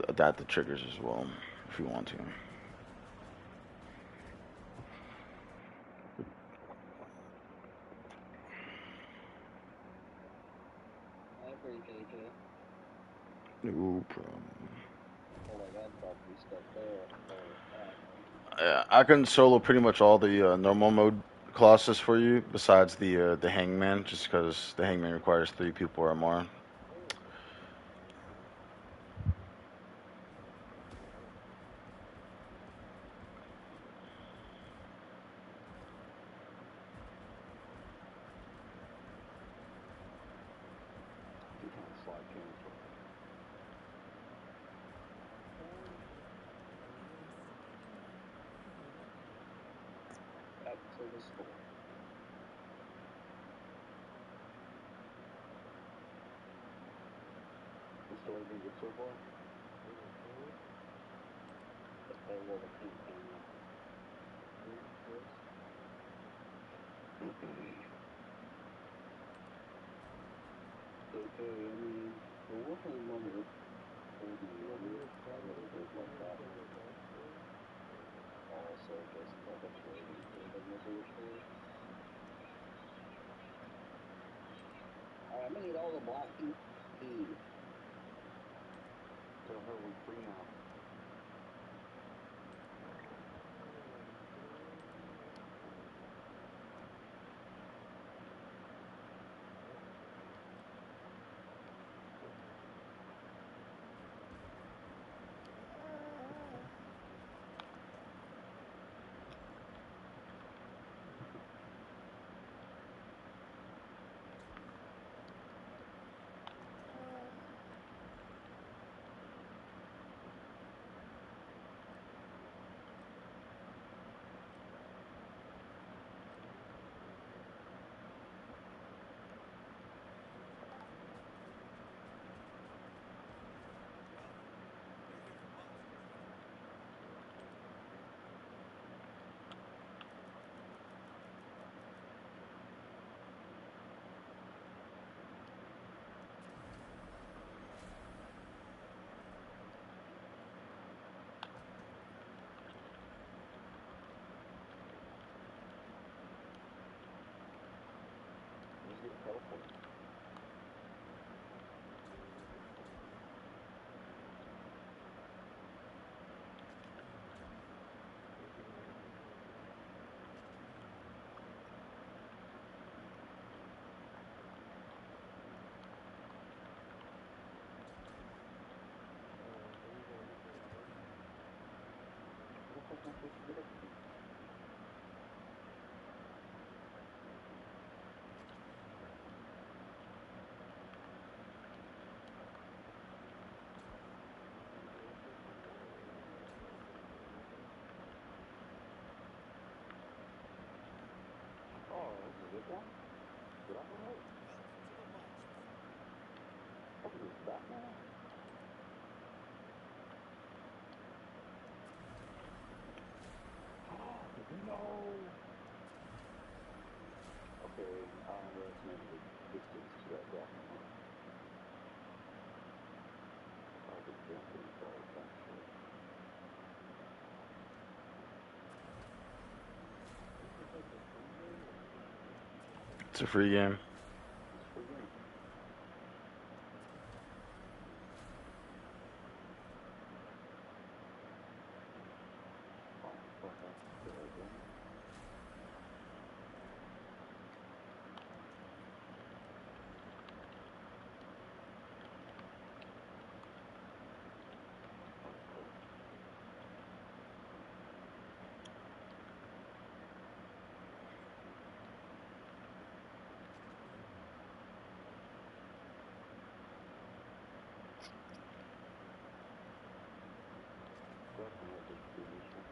Adapt the triggers as well, if you want to. I appreciate you. No problem. Oh my god, about to be stuck there. Yeah, I can solo pretty much all the normal mode colossus for you, besides the hangman, just because the hangman requires 3 people or more. He's trying to slide cancel. Back to the store. The story been good so far? Okay, well, the campaign. Okay, I mean, the Warframe number for the I really did like that. Also, just like a trading for the story. Alright, I'm gonna need all the black ink. Tell her we're free now. Just get teleported. What the fuck am I supposed to get up to? It's a free game. It's free game. Oh, fuck, that's fair, damn it. Grappling hook is pretty useful.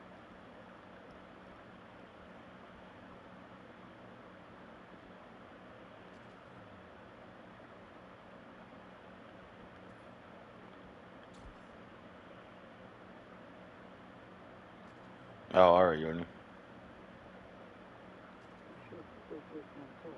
Oh, alright, Jordan. Shit, quit breaking my toe.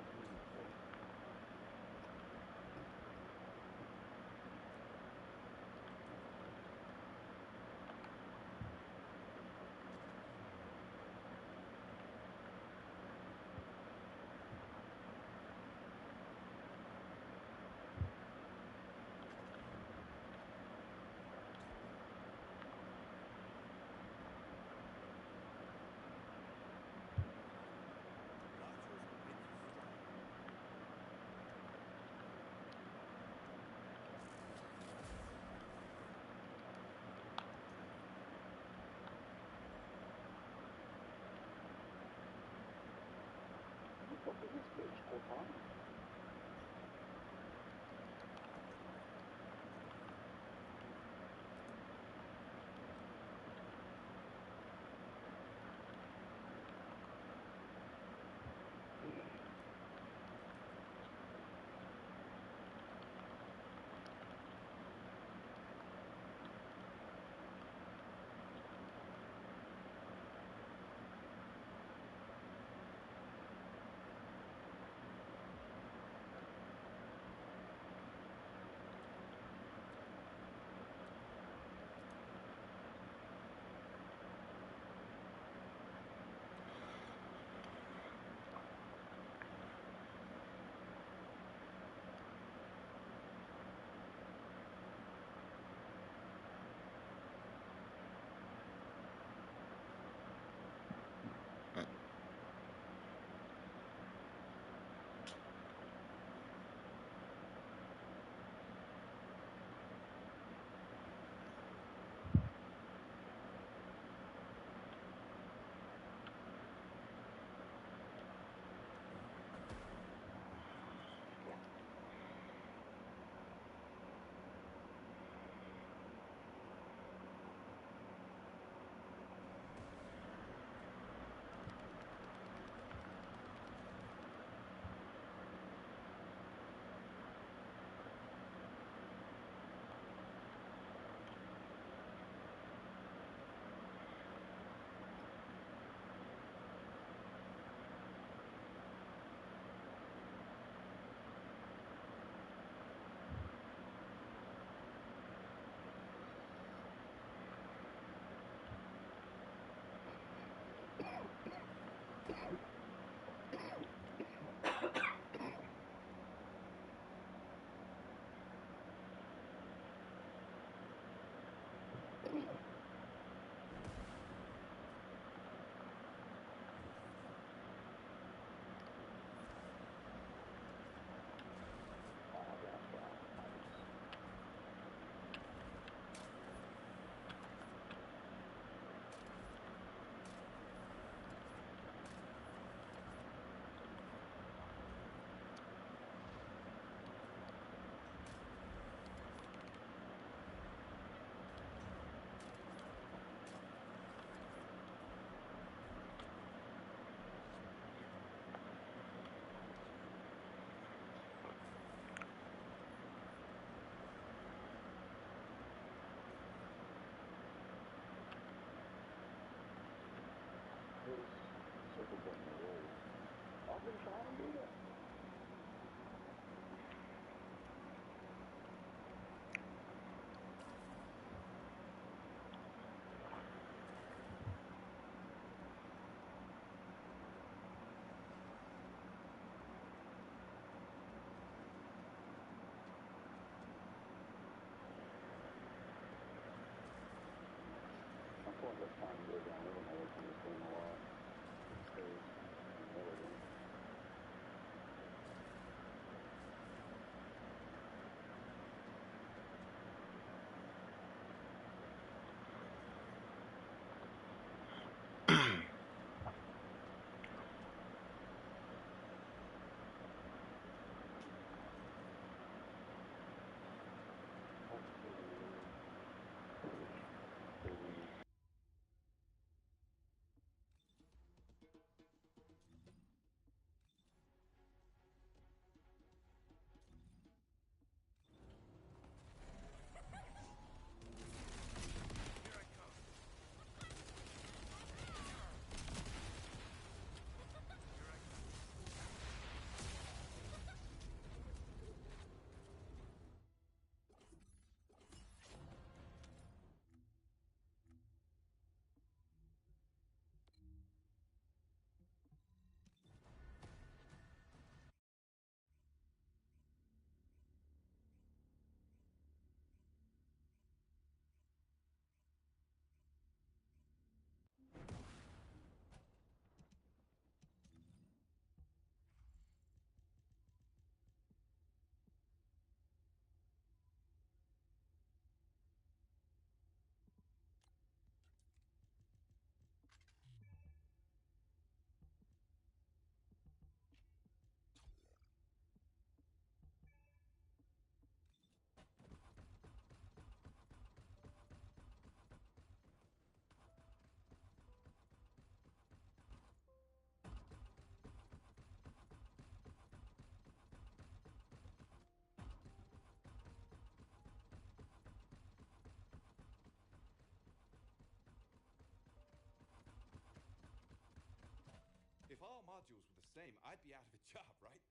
same, I'd be out of a job, right?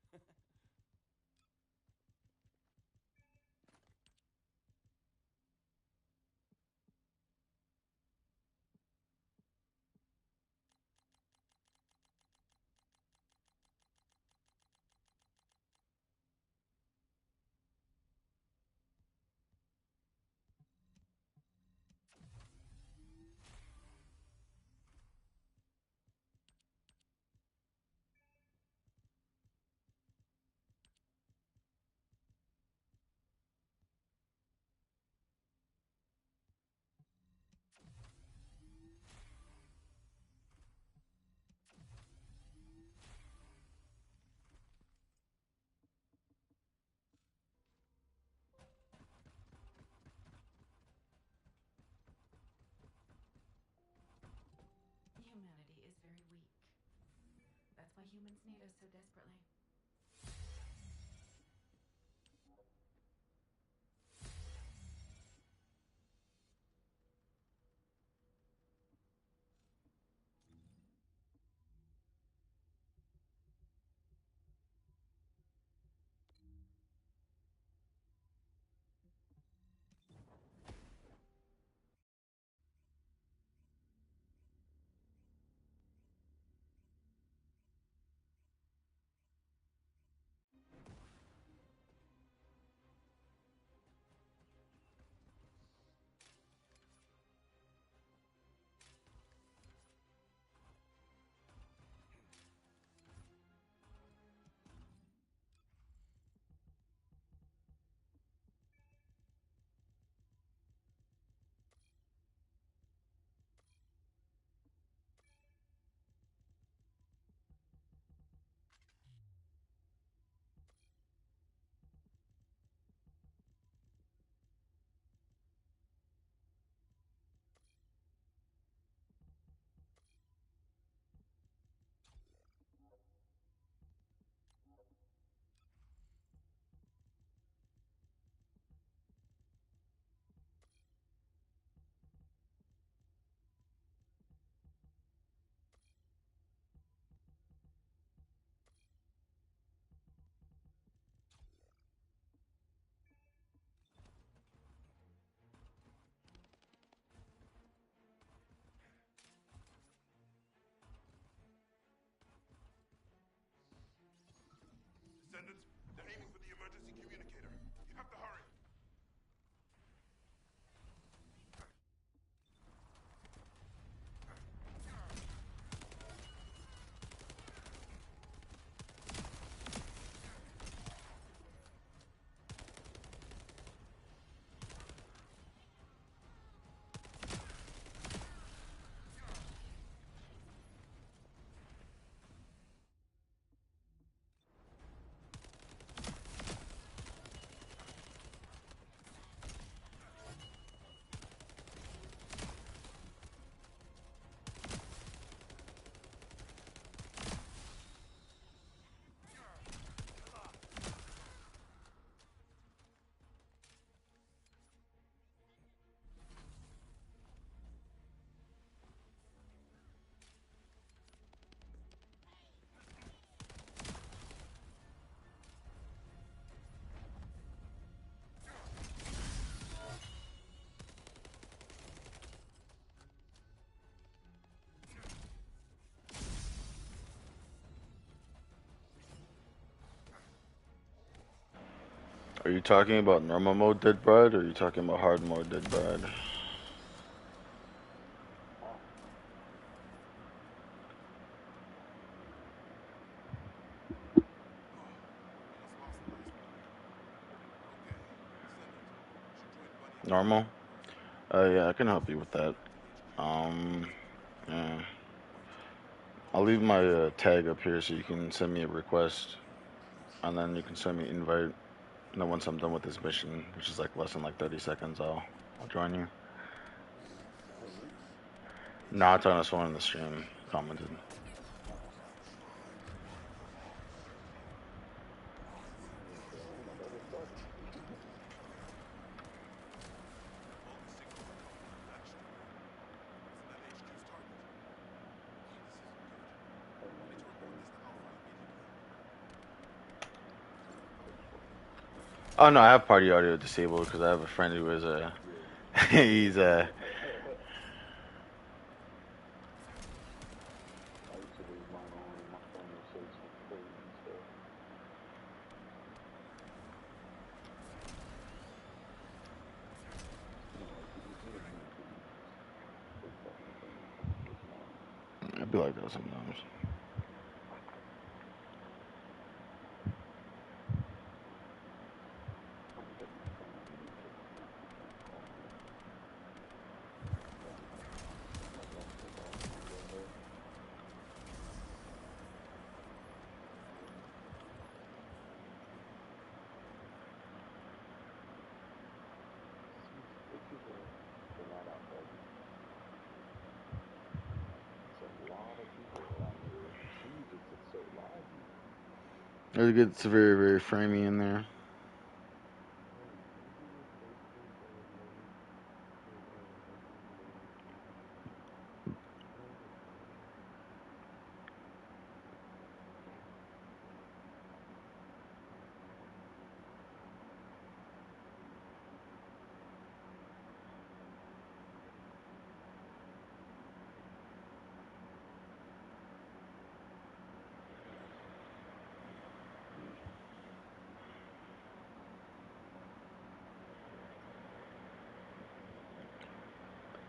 Humanity is very weak. That's why humans need us so desperately. Descendant, they're aiming for the emergency communicator. You have to hurry. Are you talking about normal mode dead bride, or are you talking about hard mode dead bride? Normal? Yeah, I can help you with that. Yeah. I'll leave my tag up here so you can send me a request, and then you can send me an invite. And then once I'm done with this mission, which is like less than like 30 seconds, I'll join you. Nah, it's on someone in the stream commented. Oh no, I have party audio disabled because I have a friend who is he's I used to leave mine on and my phone would say some crazy stuff. You know, like you don't need to be so fucking famous on this line. I'd be like that sometimes. I'm gonna take my phone out and use it. You can't call me. Yeah, I lost the last one real bad. This is the loadout button. It's a lot of people around here. Jeez, it's so lively. It gets very, very framey in there.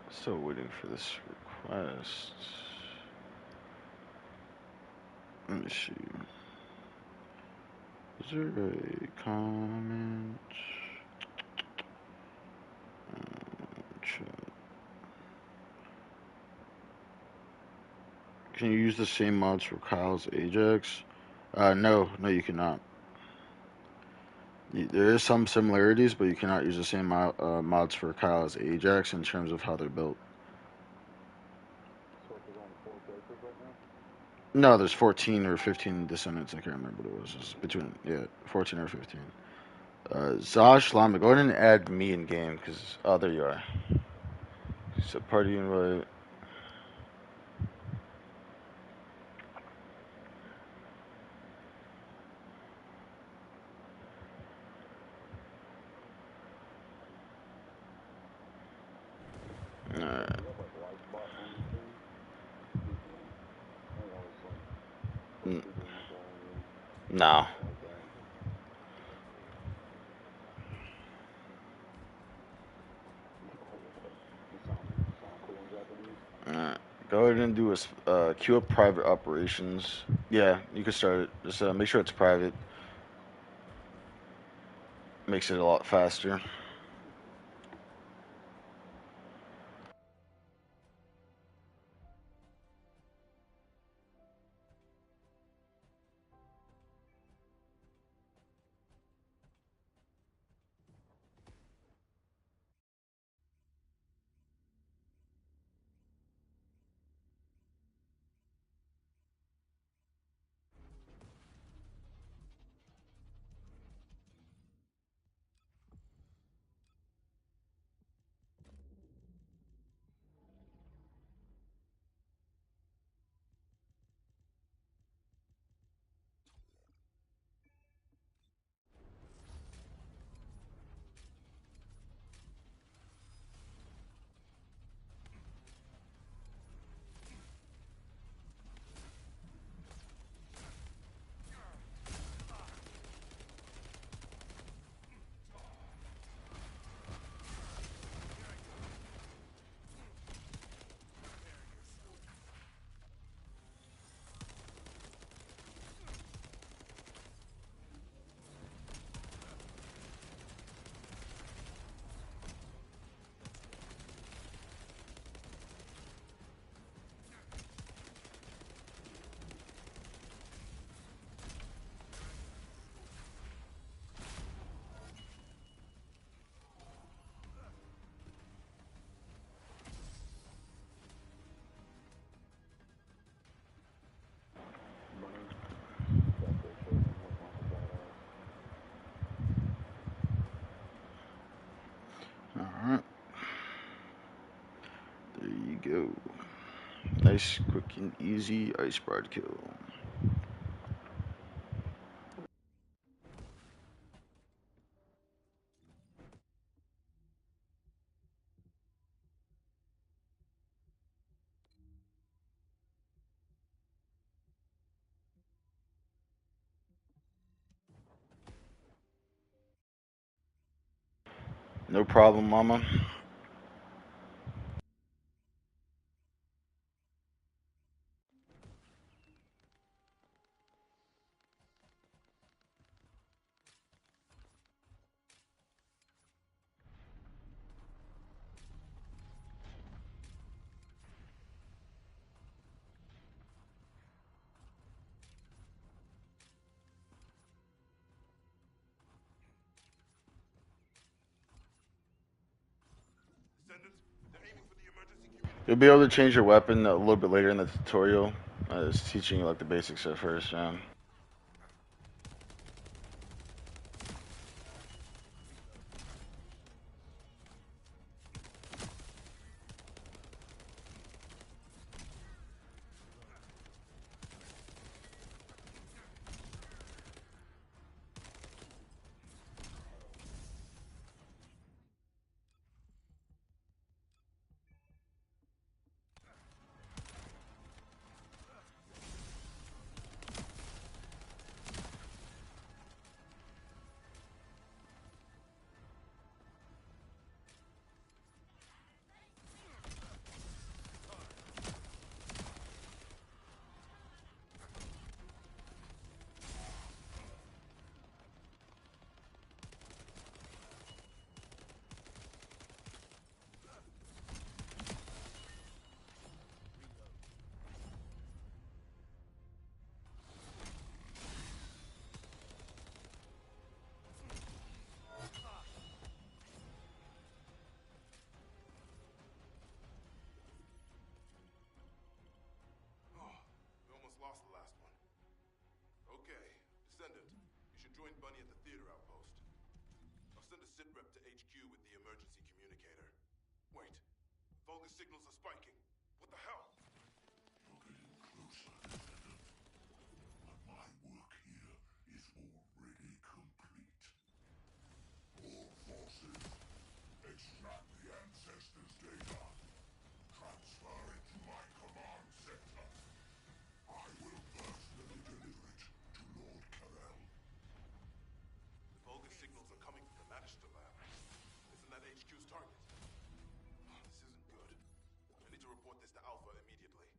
Still waiting for this request. Let me see. Is there a comment? Chat. Can you use the same mods for Kyle's Ajax? No, you cannot. There is some similarities, but you cannot use the same mods for Kyle's Ajax in terms of how they're built. So there's only 4 characters right now? No, there's 14 or 15 descendants. I can't remember what it was. It's between 14 or 15. Zosh Lama, go ahead and add me in game because there you are. So party invite. Do you have like live spot on this thing? I always like put people in the volume. No. I like that. You sound cool in Japanese? Go ahead and do a queue up private operations. Yeah, you can start it. Just make sure it's private. Makes it a lot faster. Back there chilling with Uncle Badass. Alright. There you go. Nice, quick, and easy ice bar kill. No problem, mama. Descendant, they're aiming for the emergency communicator. You'll be able to change your weapon a little bit later in the tutorial. It's teaching you like the basics at first, yeah. Oh, we almost lost the last one. Okay, Descendant, you should join Bunny at the theater outpost. I'll send a sit rep to HQ with the emergency communicator. Wait, Vulgus signals are spiking. What the hell? You're getting closer, Descendant. But my work here is already complete. All forces, extract the ancestors' data. Transfer it to my command center. I will personally deliver it to Lord Carell. The Vulgus signals are coming from the Magister lab. Isn't that HQ's target? Oh, this isn't good. I need to report this to Alpha immediately.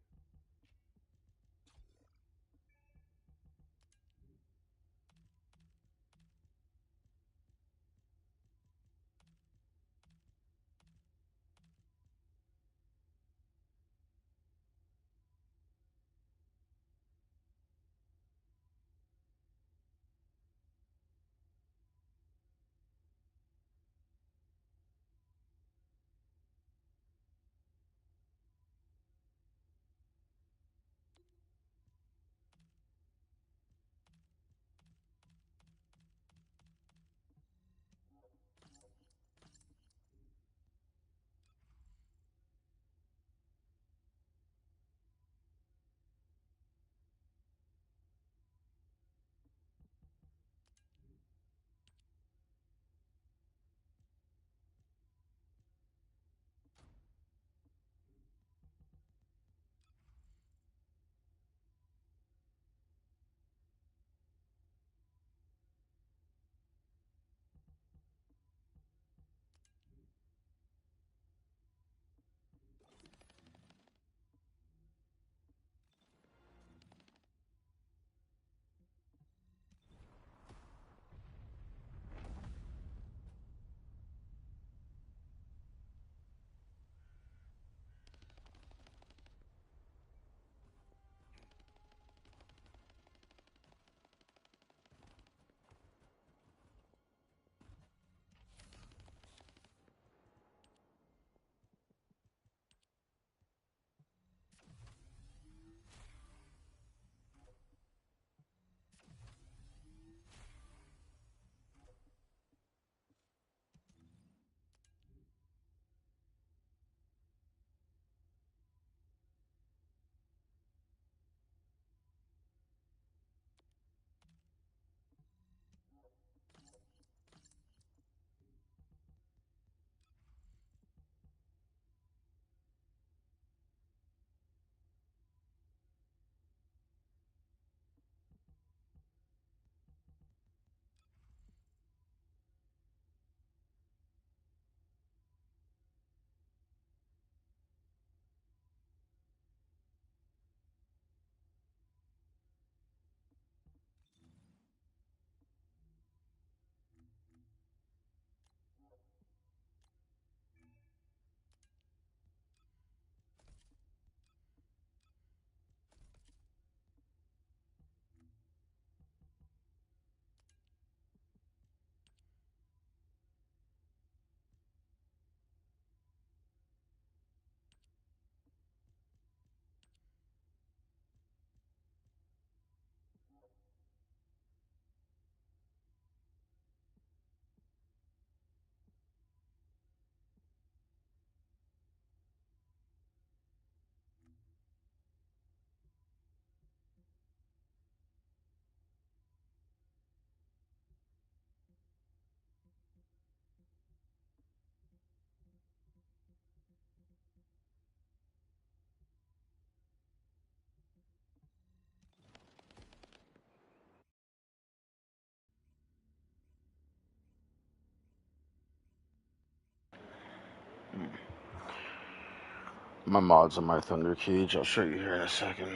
My mods on my Thunder Cage. I'll show you here in a second.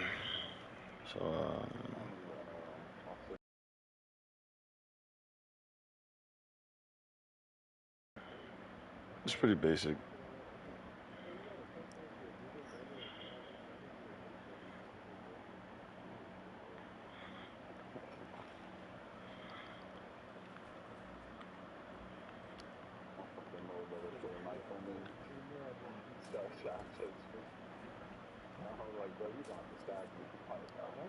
So, it's pretty basic. Fucking mode that was showing my phone in. Stab shot says me. I was like, bro, you don't have to stab me. You can probably stab me.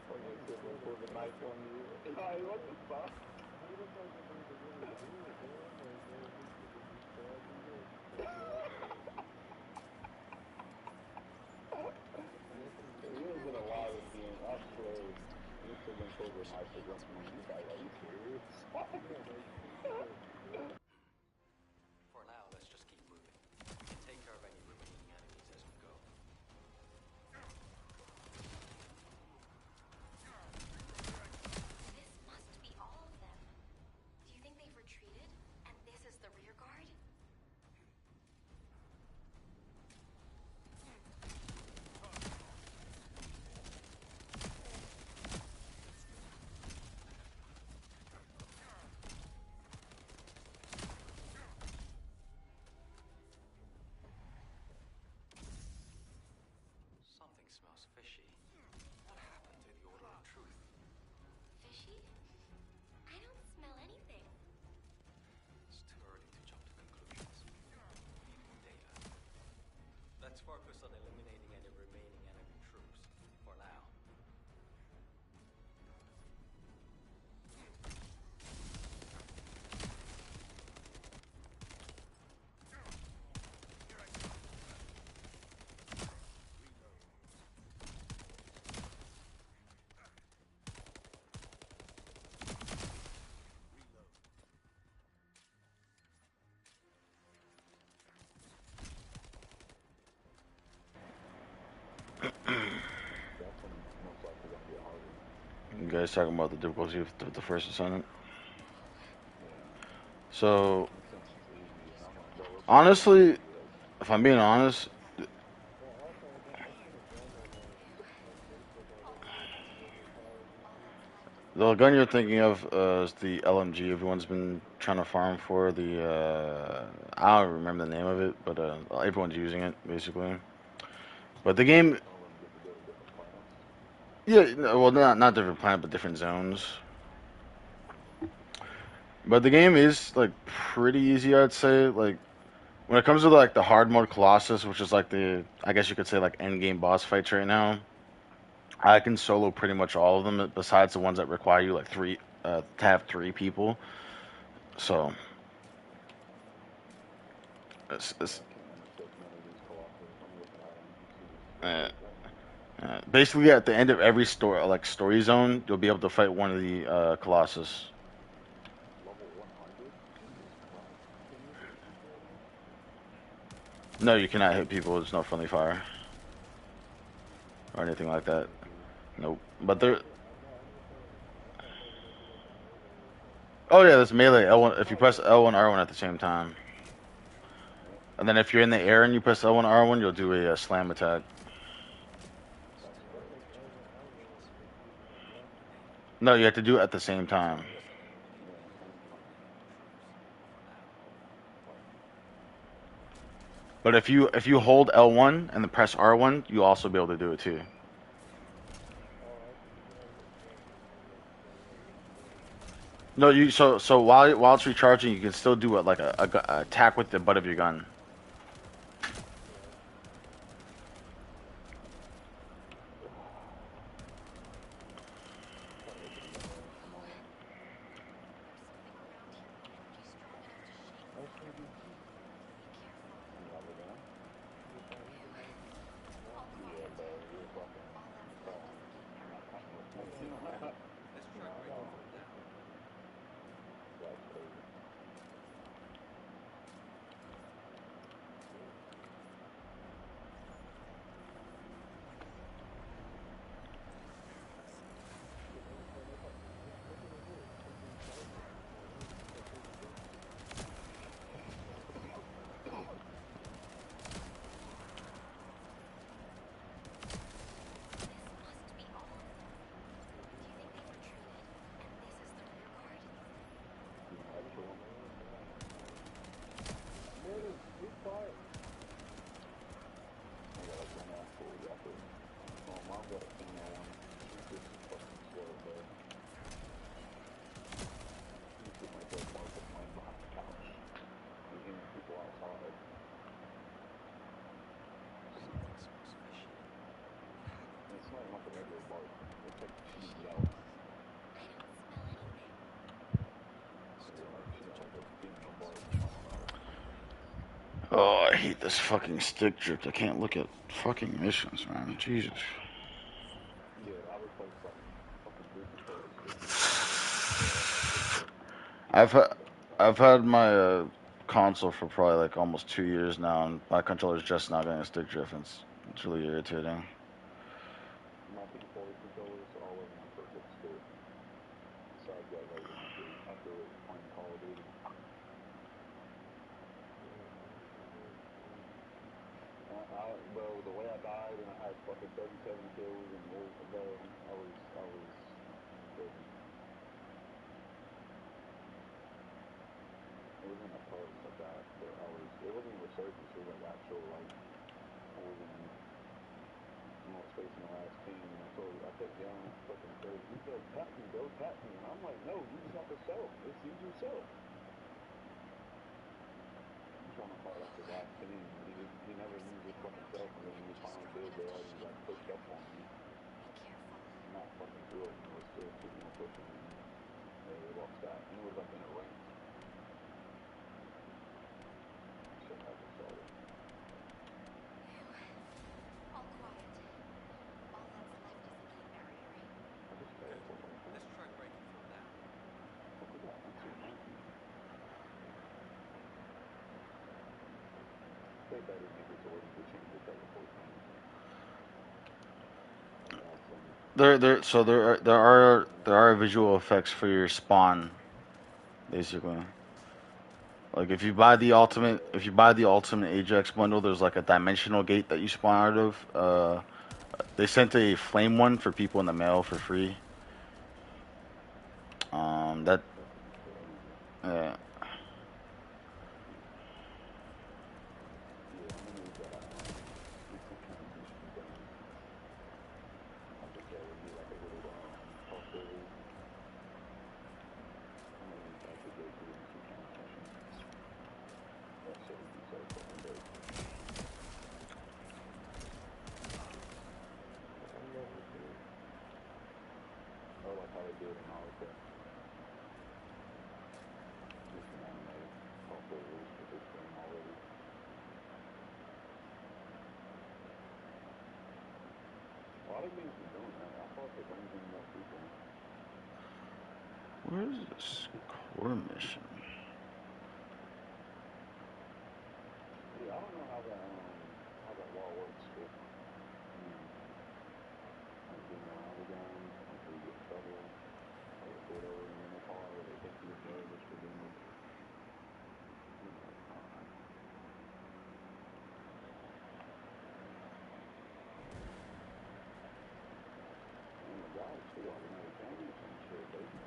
Fucking Silver pulled the knife on you. Like, what the fuck? He was in a lot of this game. I swear. You still been pulled the knife against me. You guys, are you serious? For now, let's just keep moving. Take care of any remaining enemies as we go. This must be all of them. Do you think they've retreated? And this is the rear guard? Something smells fishy. What happened to the order of truth? Fishy? I don't smell anything. It's too early to jump to conclusions. We need more data. Let's focus on eliminating any remaining enemy troops. For now. That's when most likely gonna get harder. You guys talking about the difficulty of the First Descendant? Yeah. So, This sounds easy, and I'm like, bro, what's honestly, like, if I'm being honest, the gun you're thinking of is the LMG everyone's been trying to farm for. I don't remember the name of it, but everyone's using it, basically. But the game, all of them get to go to different planets? yeah, no, well, not different planet, but different zones. But the game is, like, pretty easy, I'd say. Like, when it comes to, like, the hard mode Colossus, which is, like, I guess you could say, like, endgame boss fights right now, I can solo pretty much all of them, besides the ones that require you, like, to have 3 people. So, it's Yeah, I can't intercept none of these colossus. I'm looking at them. See uh, what they want. basically at the end of every story zone, you'll be able to fight one of the Colossus. Level 100? Jesus Christ. Can you hit people in this? No, you cannot hit people. There's no friendly fire or anything like that. Okay. Nope. But there. Oh yeah, there's melee L1. If you press L1 R1 at the same time, Yeah. and then if you're in the air and you press L1 R1, you'll do a slam attack. That's crazy. No, you have to do it at the same time. Yeah, same time. But if you hold L1 and then press R1, you'll also be able to do it too. No, so while it's recharging, you can still do it like a attack with the butt of your gun. Try to open the window. Come on. There's something around here with energy strong enough to shake You them. Be careful. have a gun? All Yeah, quiet. bro. You're fucking All that's left crap. is the camera. I kind of wish my gun was that. Let's track reactor down. That's crazy. regular bark. It's like she's yelling. I don't smell anything. Yeah, like she got like a female bark. I don't know. Oh, I hate this fucking stick drift. I can't look at fucking missions, man. Jesus. Yeah, I replaced like fucking 3 controllers stick drift. Or like stick drift. I've had So, I've had my console for probably like almost 2 years now, and my controller's just not getting a stick drift. And it's really irritating. my PS4 controllers all working on perfect still. Besides that version after playing Call of Duty. Bro, the way I died and I had fucking 37 kills and bro, I was tripping. It wasn't a post I got, but it wasn't even resurgence, it was like actual, like, I was facing the last team, and I kept yelling at fucking Kurt. He's like, tap me, bro, tap me. And I'm like, no, you just have to self. Just use yourself. I'm trying to fight off the last team, and he never used his fucking self, and then when he finally did, they already, like, pushed up on me. Be careful. Not fucking through it, and it was still 2 more pushing on me. Yeah, they lost that. And it was, like, in a rank. Shit hasn't started. All quiet. All that's left is the key barrier. I just teleported like that. Let's try breaking through that. Fuck was that? That's your monkey. They better make it to where you can change your teleport thing. Like have some There are visual effects for your spawn, basically. Like if you buy the ultimate Ajax bundle, there's like a dimensional gate that you spawn out of. They sent a flame one for people in the mail for free. That Yeah, yeah. I'm gonna need that. Get some transition done. I think that would be like a little crossover. I'm gonna need that to go through some transmission. That shit would be so fucking dope. I love it, dude. Or like how they do it in Naruto. Just an anime crossovers with this game already. A lot of games are doing that. I thought it brings in more people. Where is this core mission? Yeah, I don't know how that wall works with like being around the gun, like where you get in trouble, or they pull it over in the car, or they take you to jail just for doing it. Oh my god, it's still automatic damage and shit, baby.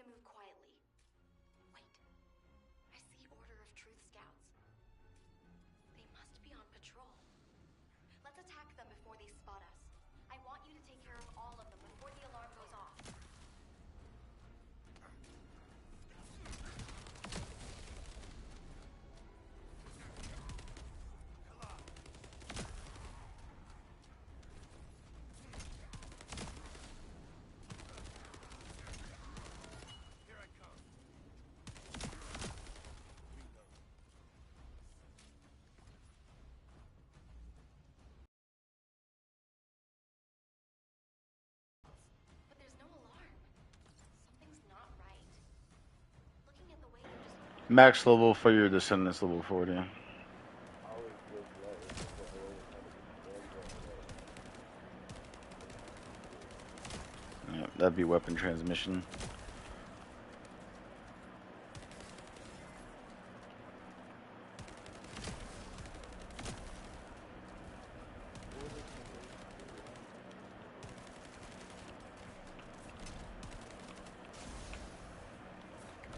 move quietly. Wait. I see Order of Truth scouts. They must be on patrol. Let's attack them before they spot us. I want you to take care of all of them before the alarm goes off. But there's no alarm. Something's not right. Looking at the way they're just... Max level for your Descendants level 40. I always look low. That's what I always have to be. Yeah, that'd be weapon transmission.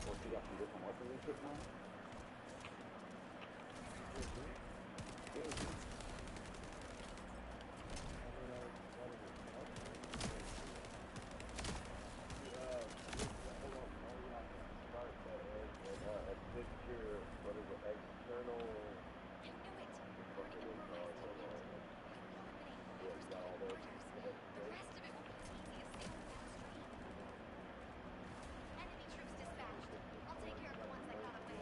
Well, you got some different weapons and shit now? Enemy troops dispatched. I'll take care of the ones that got away.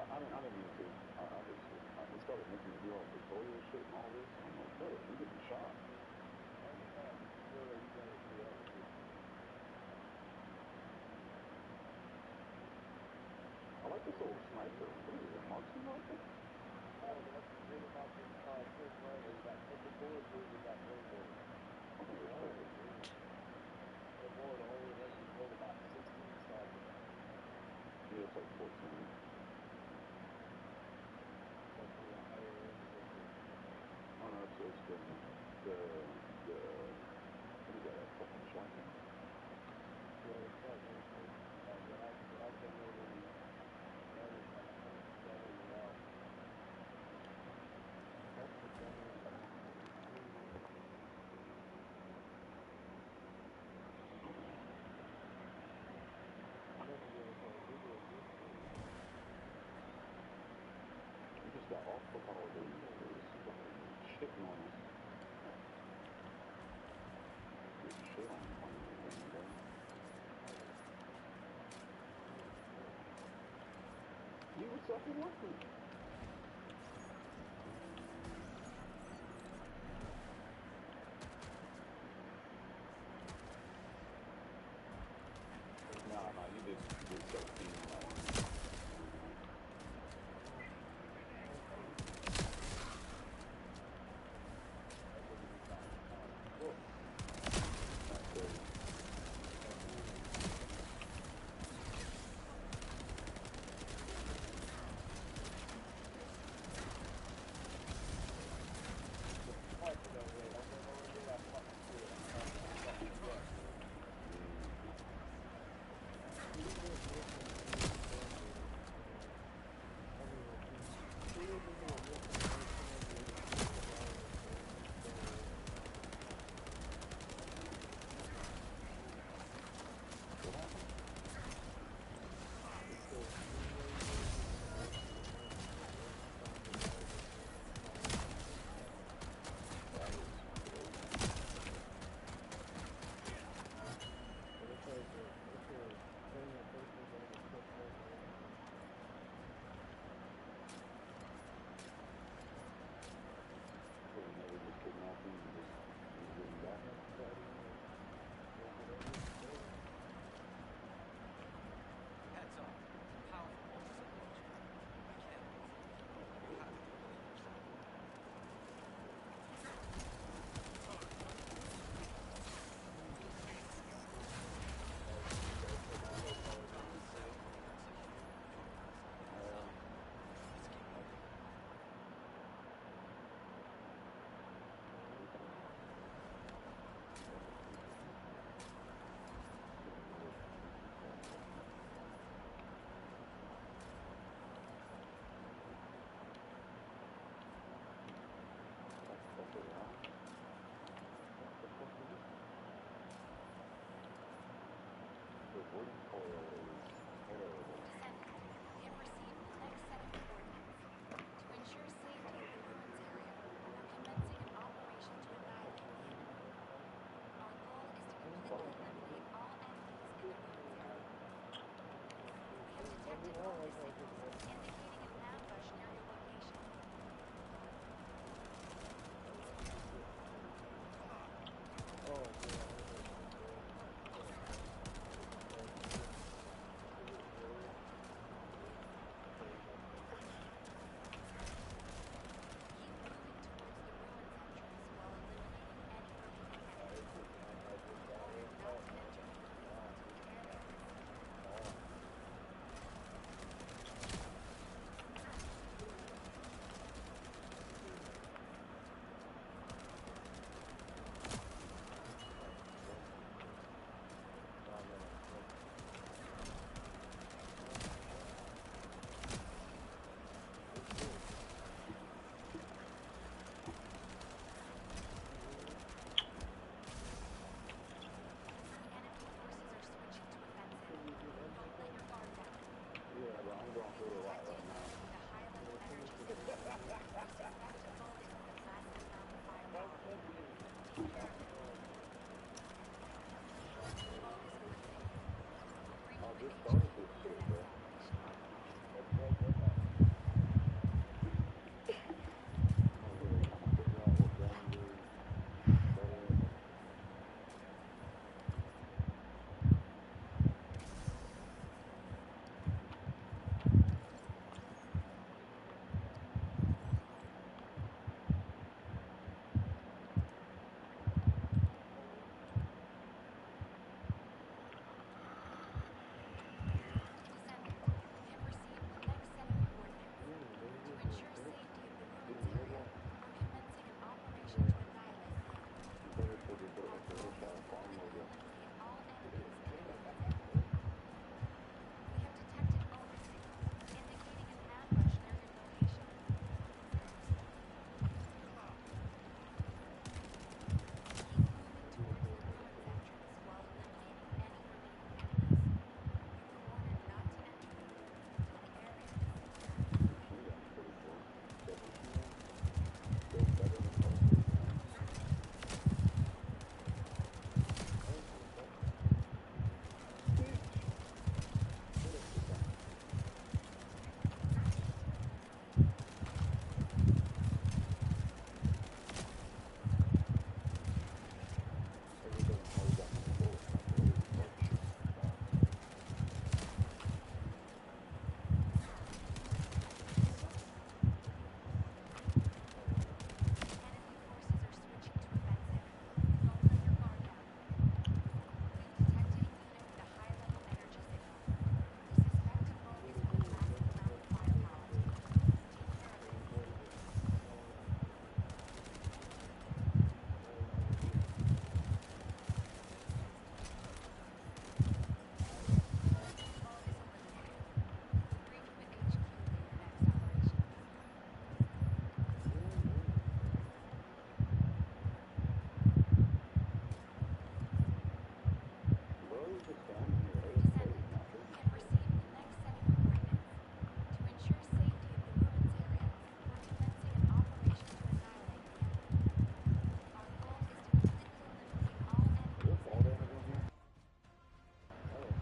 I didn't mean to. It started making me do all the tutorial shit and all this. I'm like, bro, I'm getting shot. I like this old sniper. What is it, a marksman rifle? I think it's perfect. Yeah, it's like 14. Oh no, it's the what is that fucking shotgun? We just got off the holiday. It's fucking shitting on us. Getting shit on everything, bro. You were fucking working. Nah, you did 17 on that one. That's crazy. detected bonus signals indicating an ambush near your location.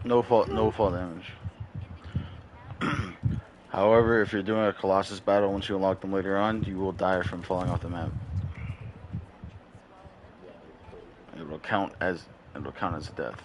No fall damage. However, if you're doing a colossus battle, once you unlock them later on, you will die from falling off the map. It will count as a death.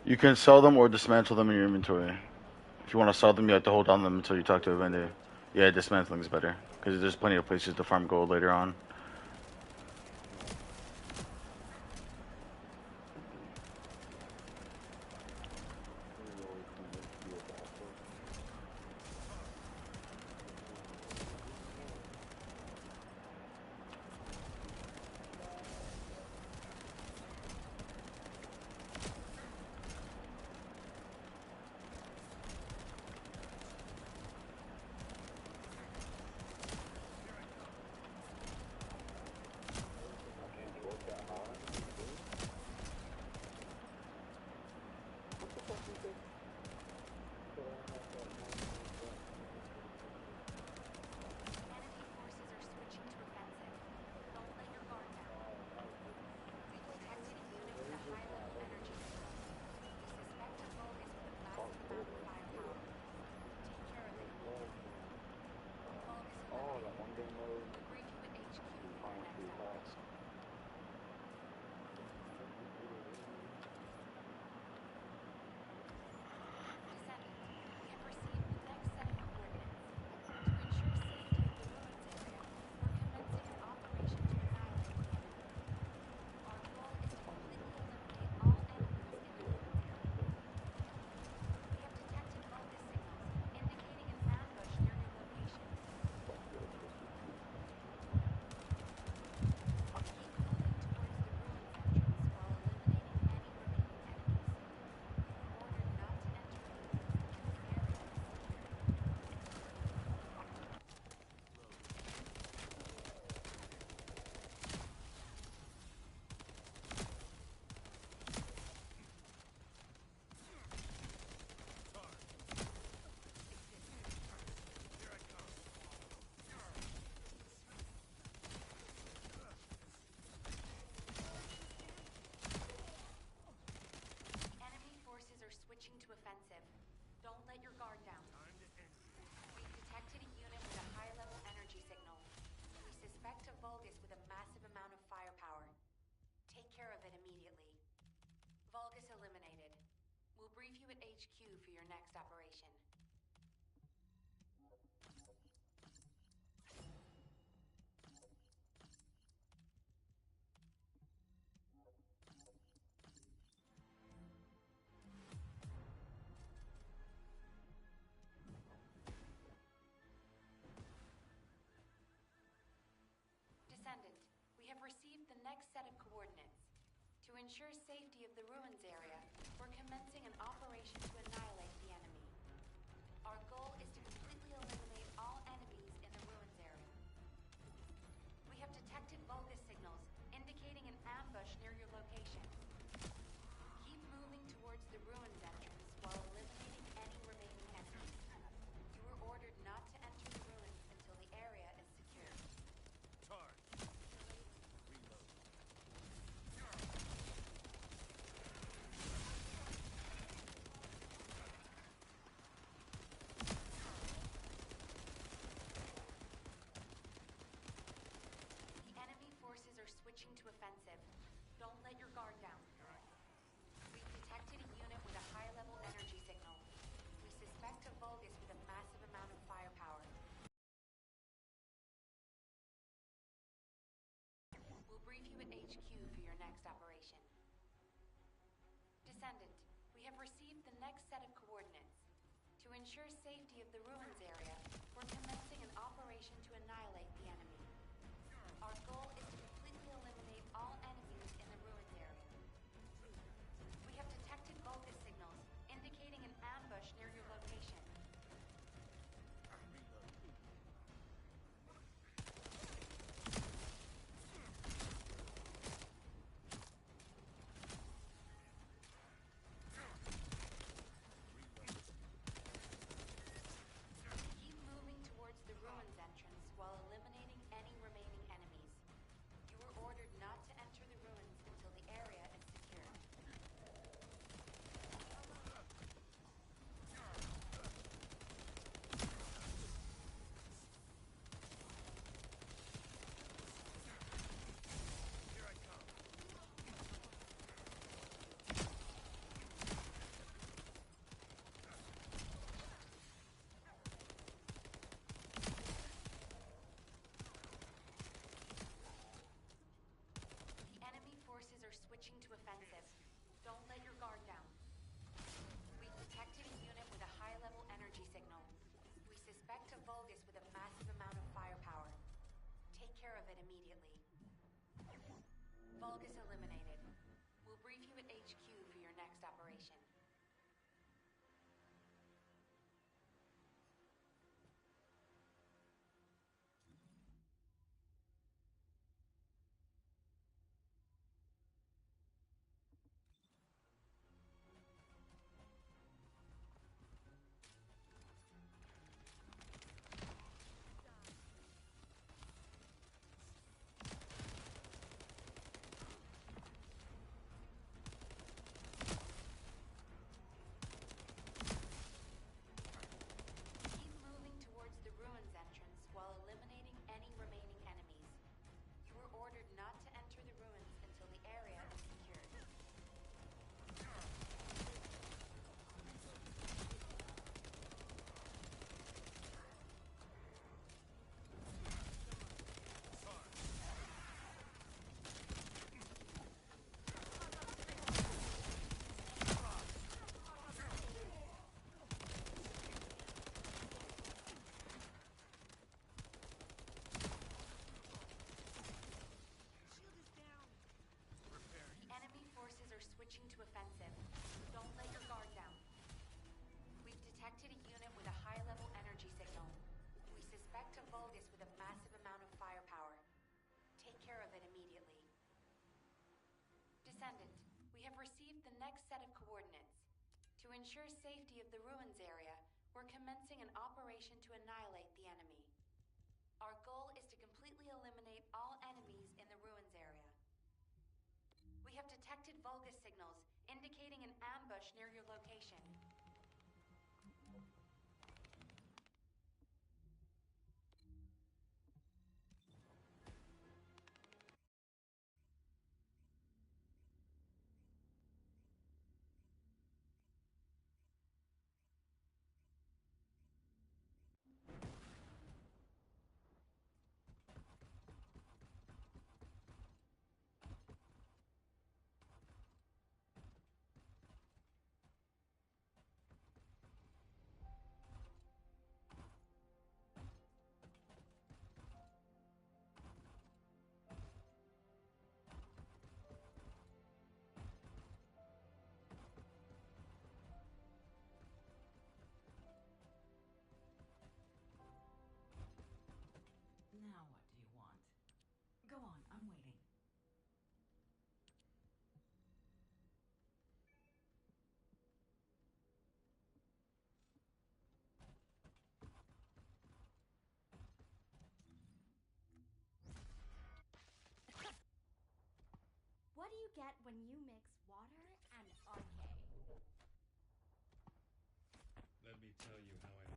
You can sell them or dismantle them in your inventory. If you want to sell them, you have to hold on them until you talk to a vendor. Yeah, dismantling is better because there's plenty of places to farm gold later on. Descendant, we have received the next set of coordinates. To ensure safety of the ruins area, we're commencing an operation to annihilate the enemy. Our goal is to completely eliminate all enemies in the ruins area. We have detected Vulgus signals, indicating an ambush near your location. Keep moving towards the ruins entrance while eliminating any remaining enemies. You were ordered not to enter the ruins until the area is secure. The enemy forces are switching to offensive. Don't let your guard down. We've detected a unit with a high-level energy signal. We suspect a Vulgus with a massive amount of firepower. We'll brief you at HQ for your next operation. Descendant, we have received the next set of coordinates. To ensure safety of the ruins area, we're commencing an operation to annihilate the enemy. Our goal is to completely eliminate all enemies in the ruins area. We have detected Vulgus signals, indicating an ambush near your location. Keep moving towards the ruins entrance Vulgus with a massive amount of firepower. Take care of it immediately. Vulgus eliminated. We'll brief you at HQ for your next operation. While eliminating any remaining enemies. You were ordered not to enter the ruins until the area is secured. Switching to offensive. Don't let your guard down. We've detected a unit with a high-level energy signal. We suspect a Vulgus with a massive amount of firepower. Take care of it immediately. Descendant, we have received the next set of coordinates. To ensure safety of the ruins area, we're commencing an operation to annihilate the enemy. Our goal is to completely eliminate all enemies in the ruins area. We have detected Vulgus signals, indicating an ambush near your location. Now what do you want? Go on, I'm waiting. What do you get when you mix water and RK? Let me tell you how I...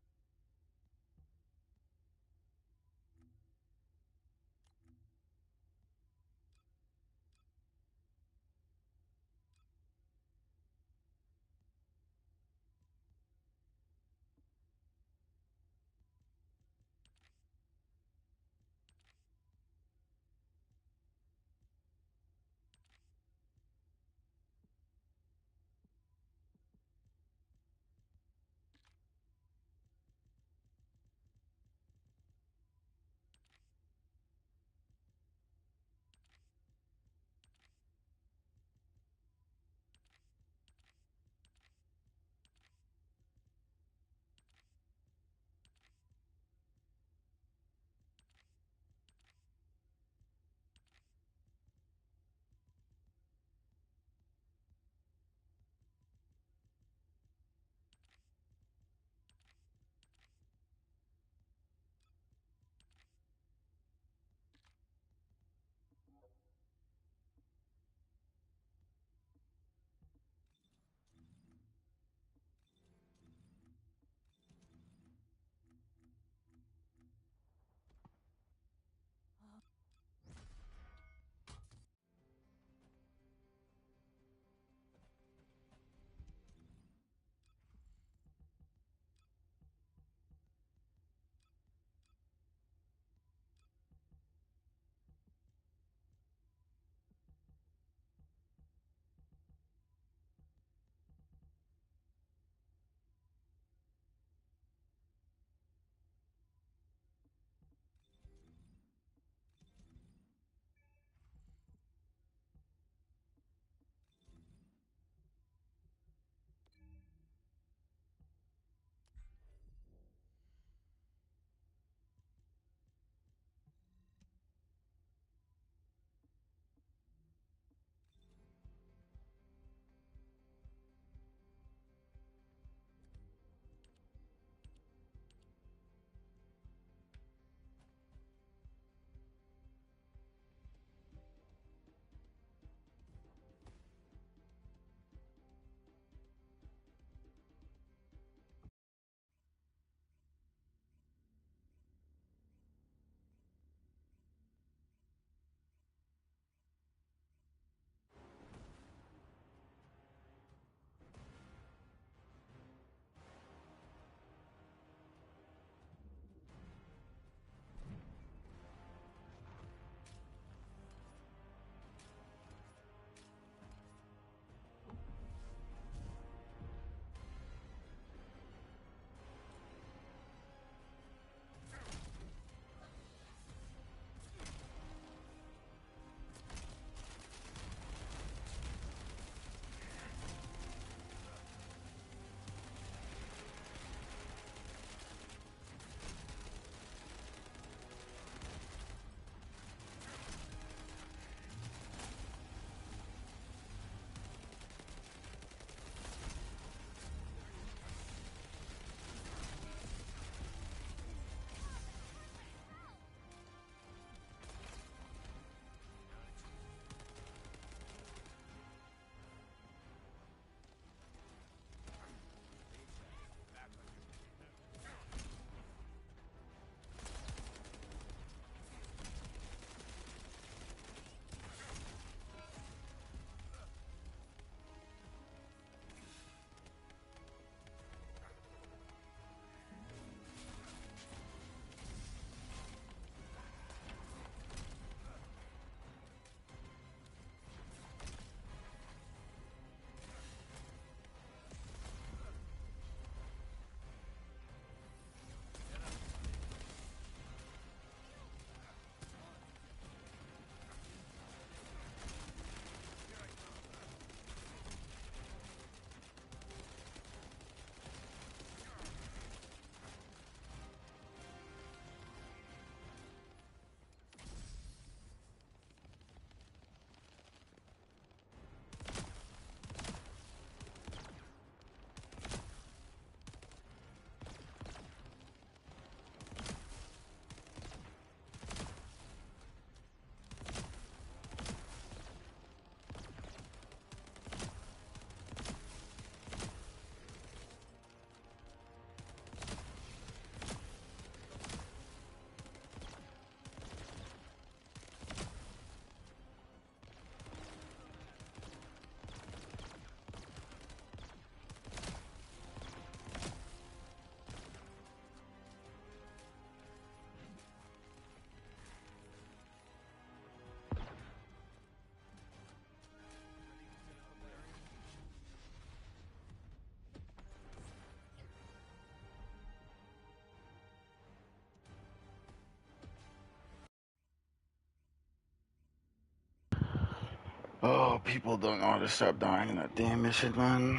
Oh, people don't know how to stop dying in that damn mission, man.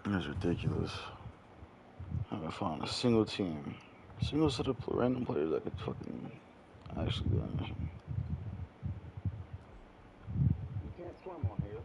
That's ridiculous. I haven't found a single team, single set of random players that could fucking actually do that mission. You can't swim on here.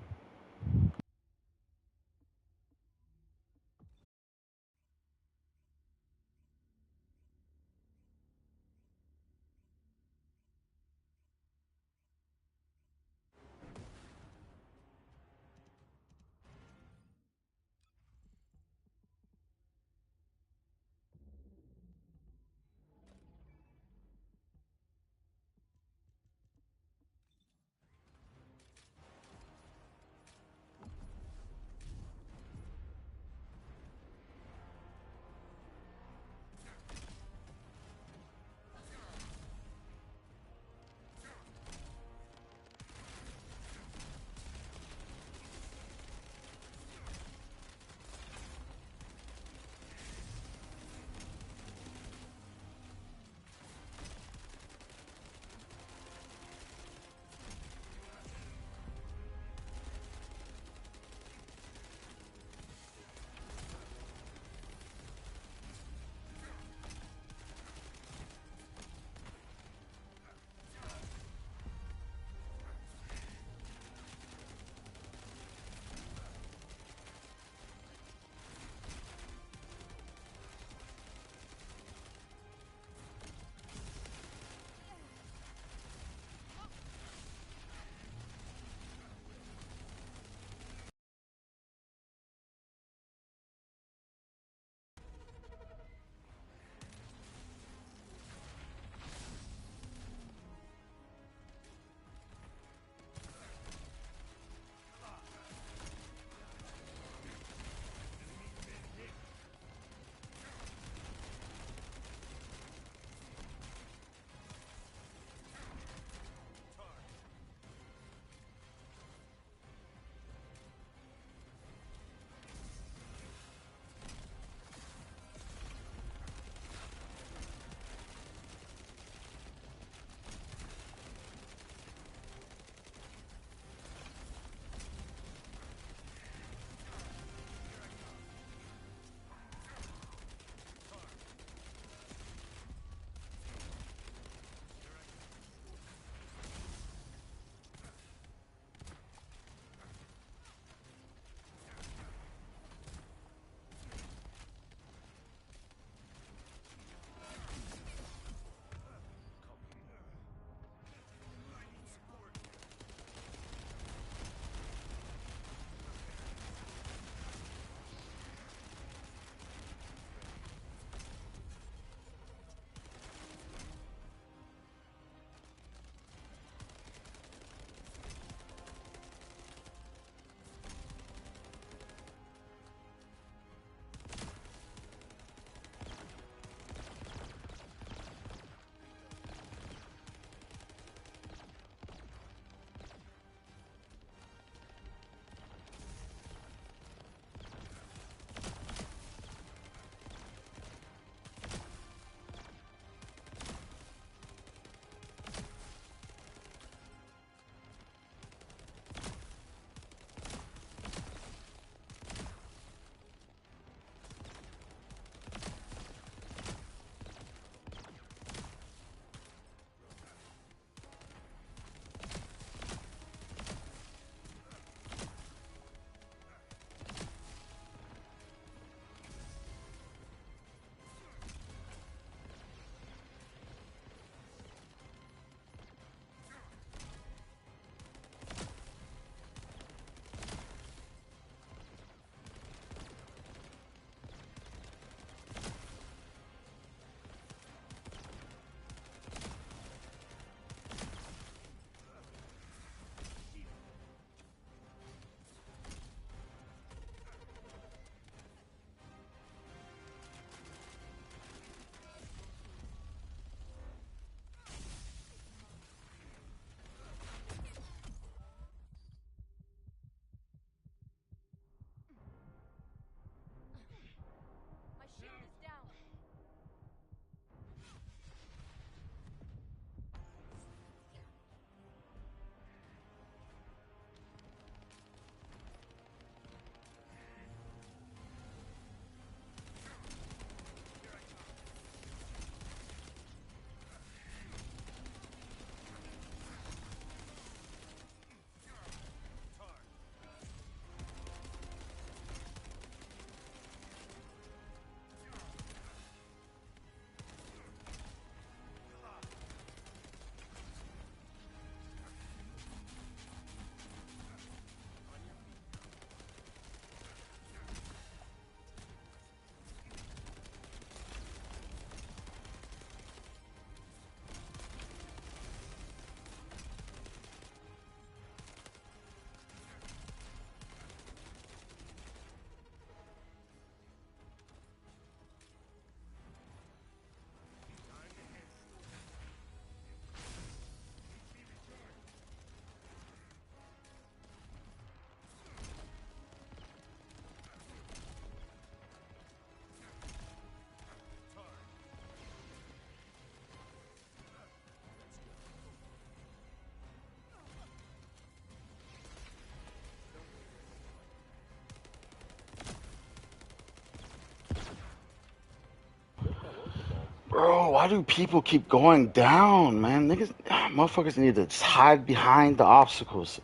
why do people keep going down, man? Niggas, motherfuckers need to just hide behind the obstacles.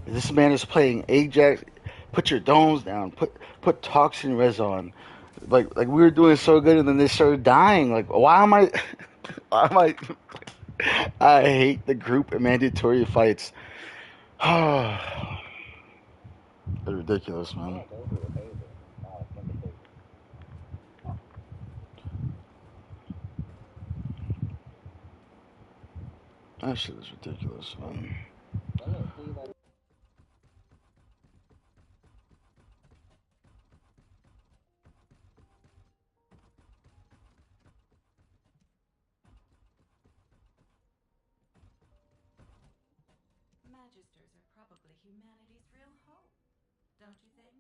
This man is playing Ajax. Put your domes down. Put toxin res on. Like we were doing so good, and then they started dying. Like, why am I? Why am I? I hate the group and mandatory fights. They're ridiculous, man. Yeah, those are the favorite. Single favorite. That shit is ridiculous, man. Well, look, see, like, Magisters are probably humanity's real hope, don't you think?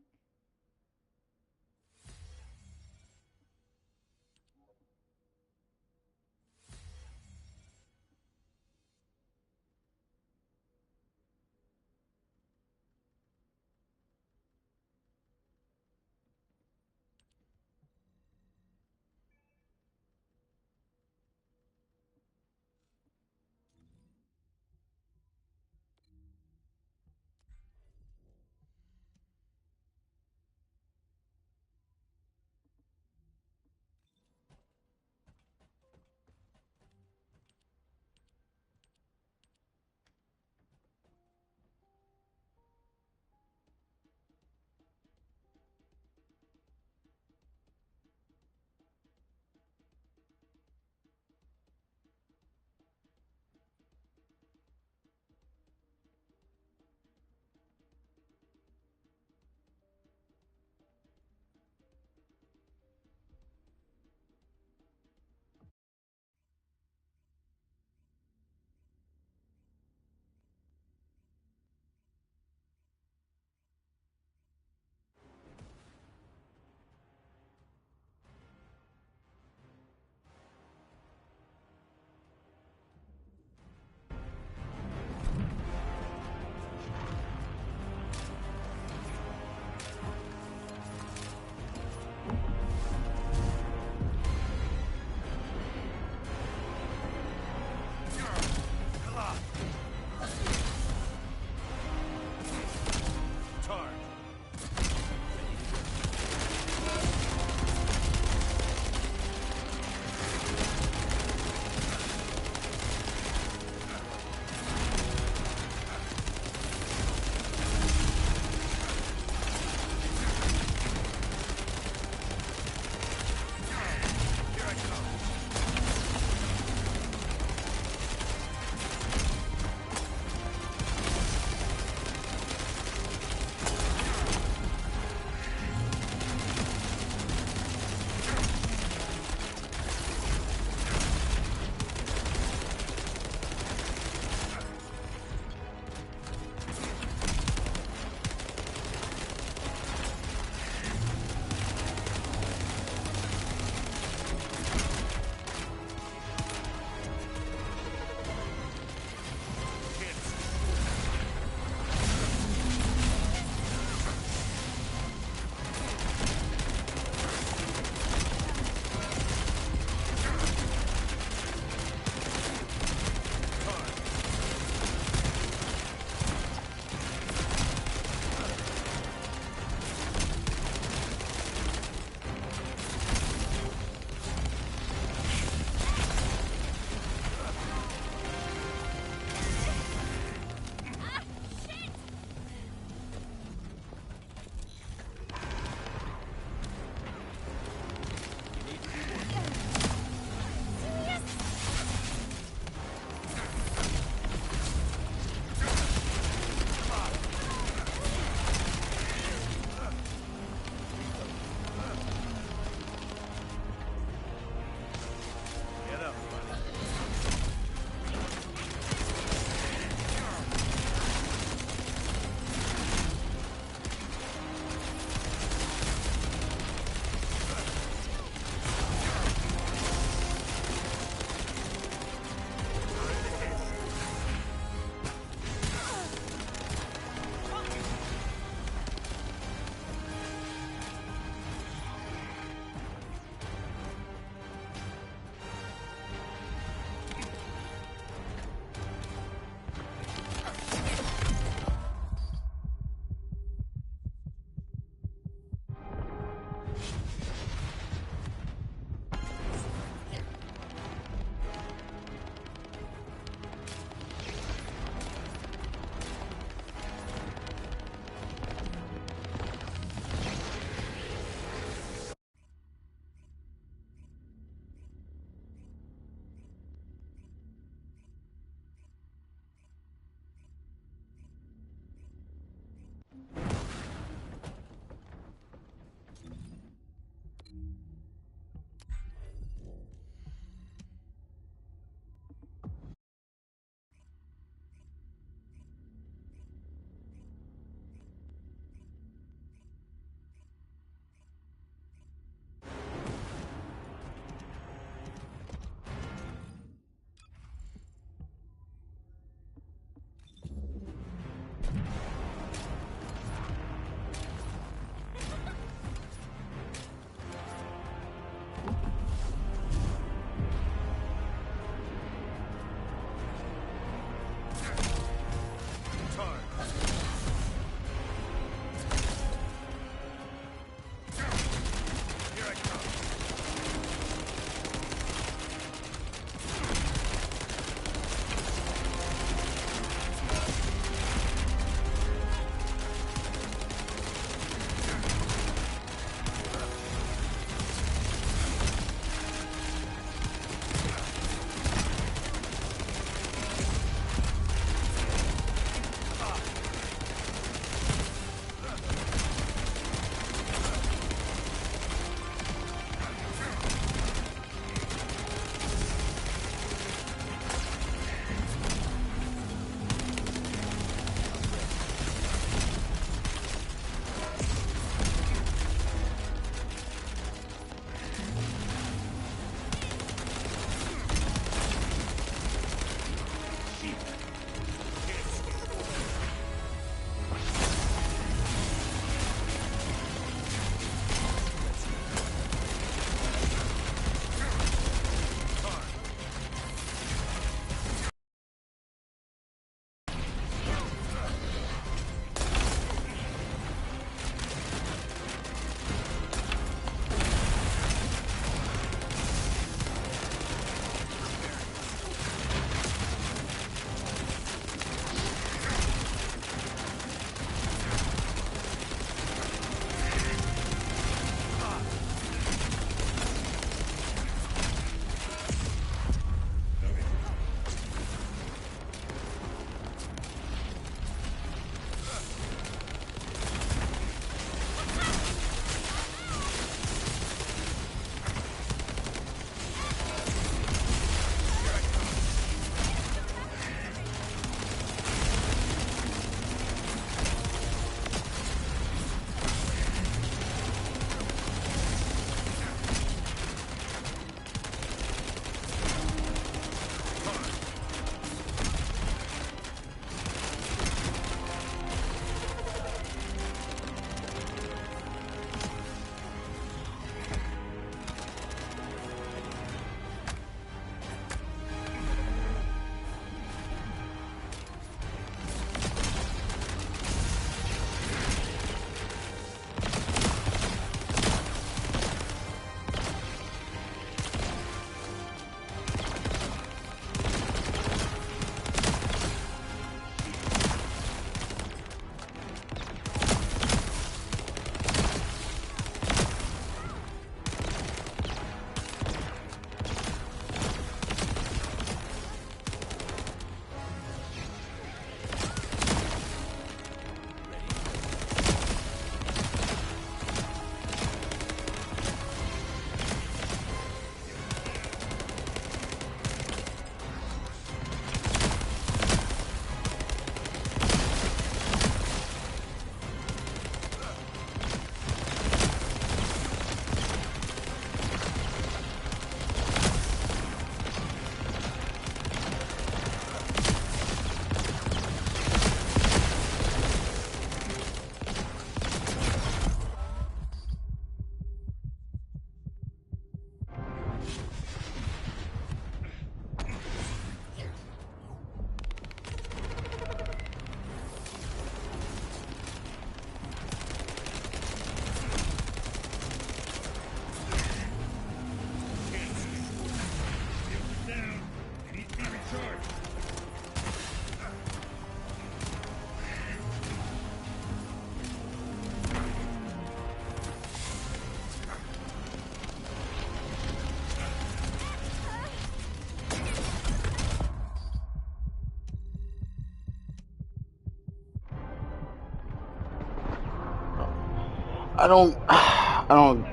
I don't.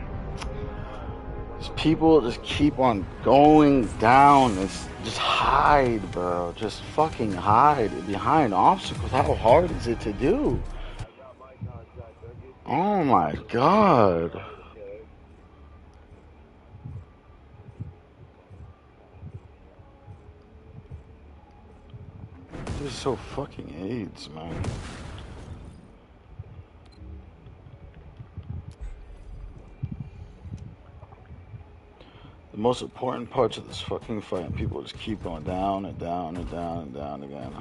These people just keep on going down. It's just hide, bro. Just fucking hide behind obstacles. How hard is it to do? Oh my god. This is so fucking AIDS, man. The most important parts of this fucking fight, and people just keep going down and down and down and down again.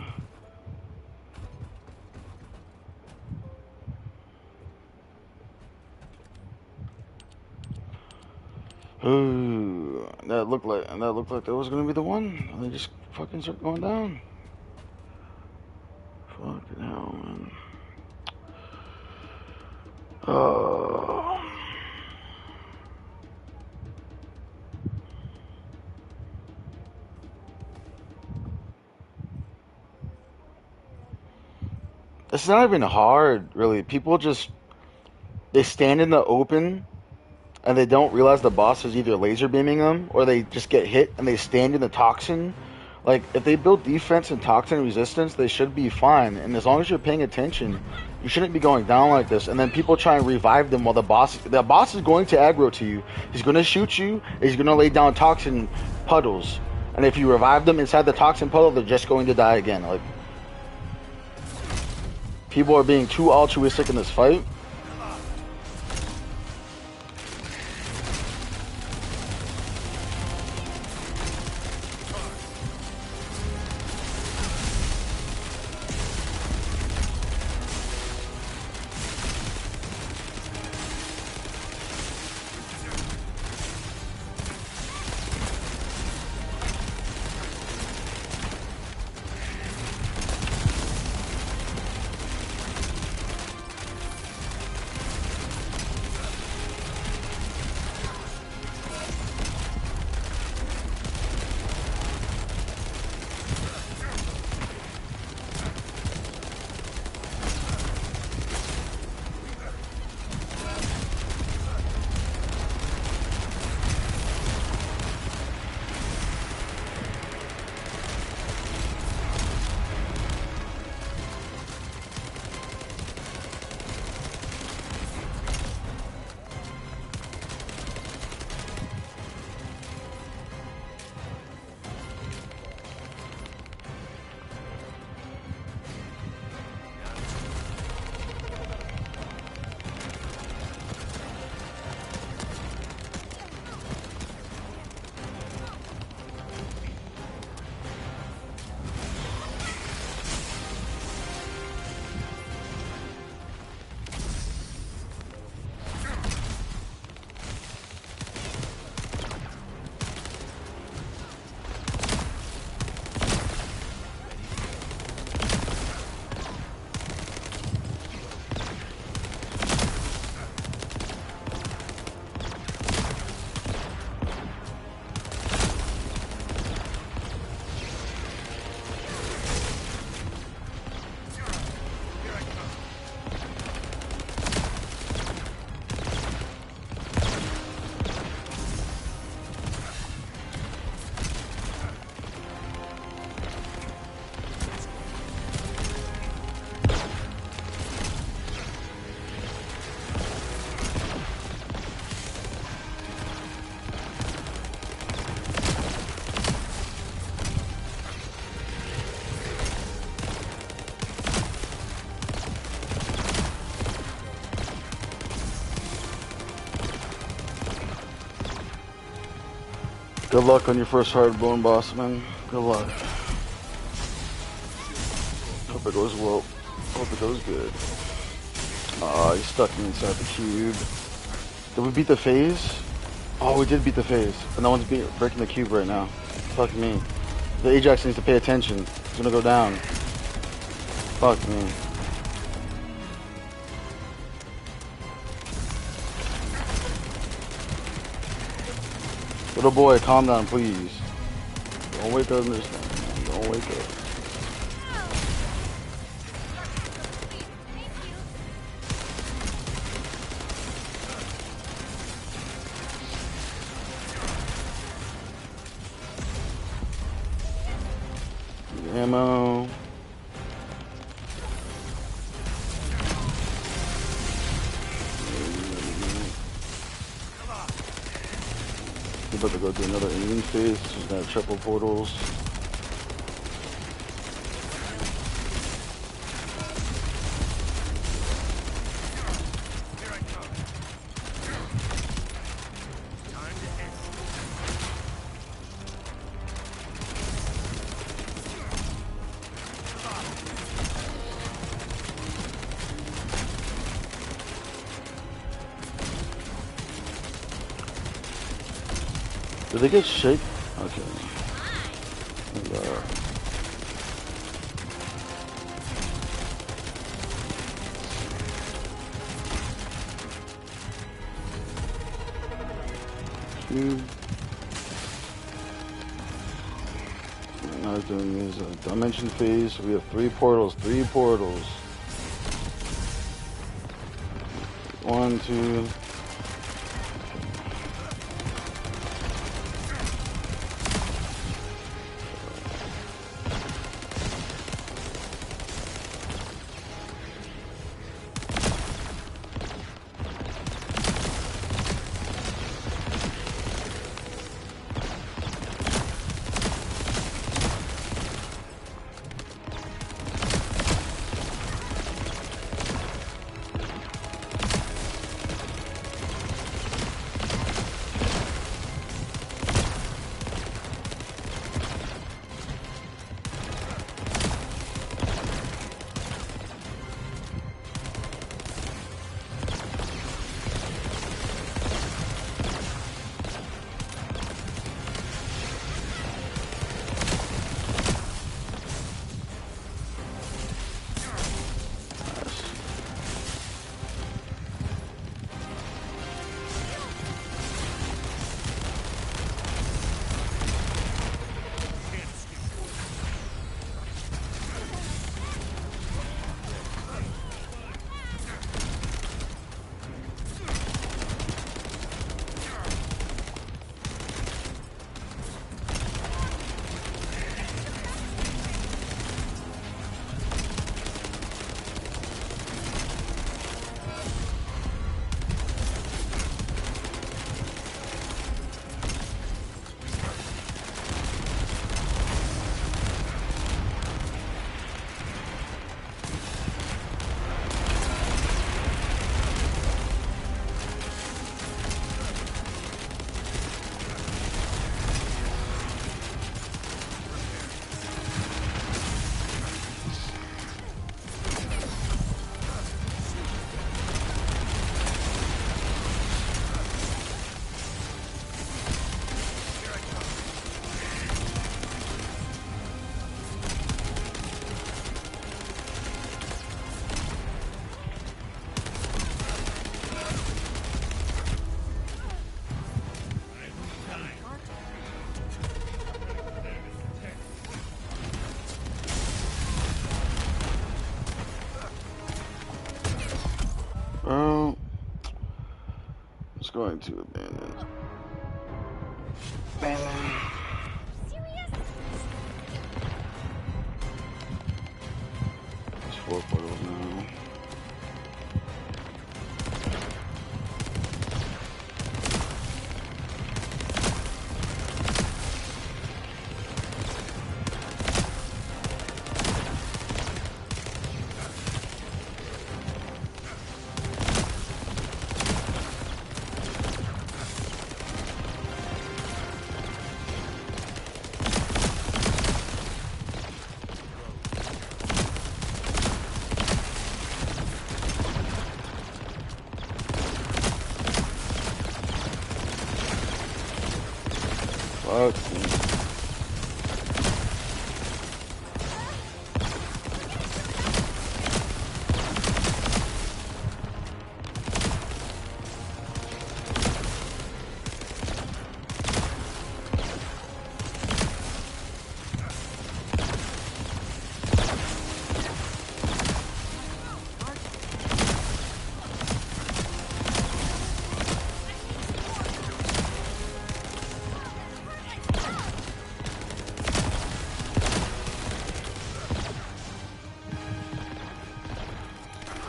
Ooh, that looked like that was gonna be the one, and they just fucking start going down. Fucking hell, man. Oh. It's not even hard, really. People just they stand in the open and they don't realize the boss is either laser beaming them or they just get hit and they stand in the toxin. Like, if they build defense and toxin resistance, they should be fine. And as long as you're paying attention, you shouldn't be going down like this. And then people try and revive them while the boss is going to aggro to you. He's going to shoot you. He's going to lay down toxin puddles. And if you revive them inside the toxin puddle, they're just going to die again. Like, people are being too altruistic in this fight. Good luck on your first hard-blown boss, man. Good luck. Hope it goes well. Hope it goes good. He's stuck inside the cube. Did we beat the phase? Oh, we did beat the phase. But no one's breaking the cube right now. Fuck me. The Ajax needs to pay attention. He's gonna go down. Fuck me. Little boy, calm down, please. Don't wake up in this thing, man. Don't wake up. ammo. We're about to go do another Indian phase. She's gonna have triple portals. Did they get shake? Okay. And, now we're doing is a dimension phase. We have 3 portals. 3 portals. 1, 2. Well, it's going to abandon. Abandon. There's 4 portals now. Fuck me.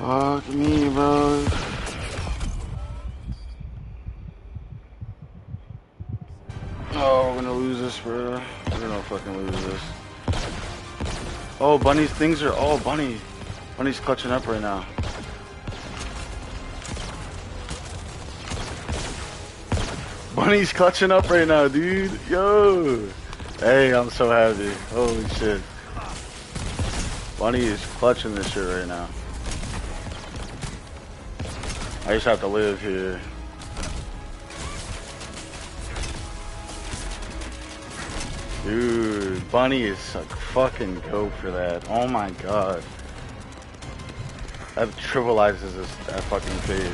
Fuck me, bro. Oh, we're gonna lose this, bro. We're gonna fucking lose this. Oh, Bunny's things are... Oh, Bunny. Bunny's clutching up right now. Bunny's clutching up right now, dude. Yo. Hey, I'm so happy. Holy shit. Bunny is clutching this shit right now. I just have to live here. Dude, Bunny is a fucking goat for that. Oh my god. That trivializes that fucking phase.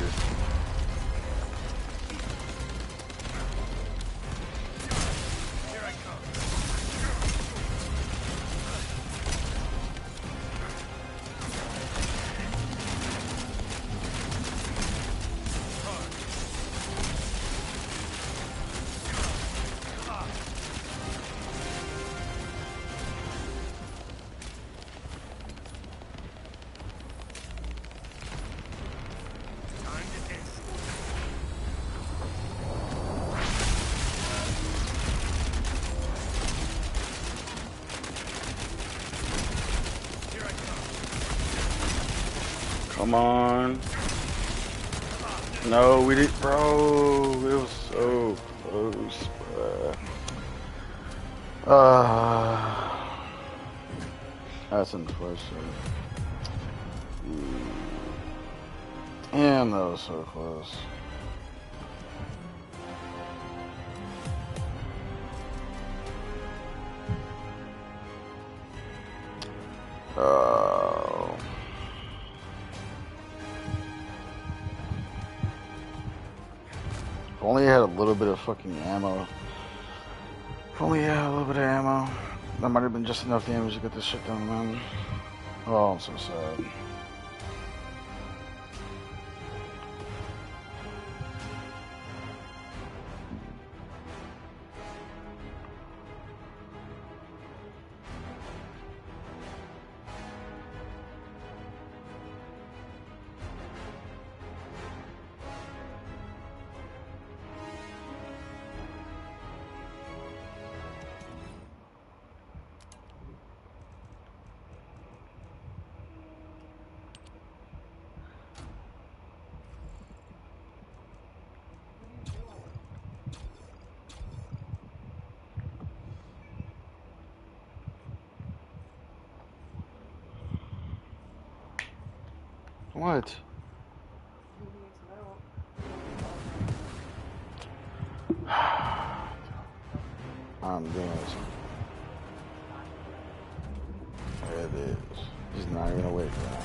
Come on. No, we didn't, bro. It was so close, bro. That's unfortunate. Damn, that was so close. Oh. If only I had a little bit of fucking ammo. If only I had a little bit of ammo. That might have been just enough damage to get this shit done, man. Oh, I'm so sad. What? I'm doing this. There it is. He's not even awake now.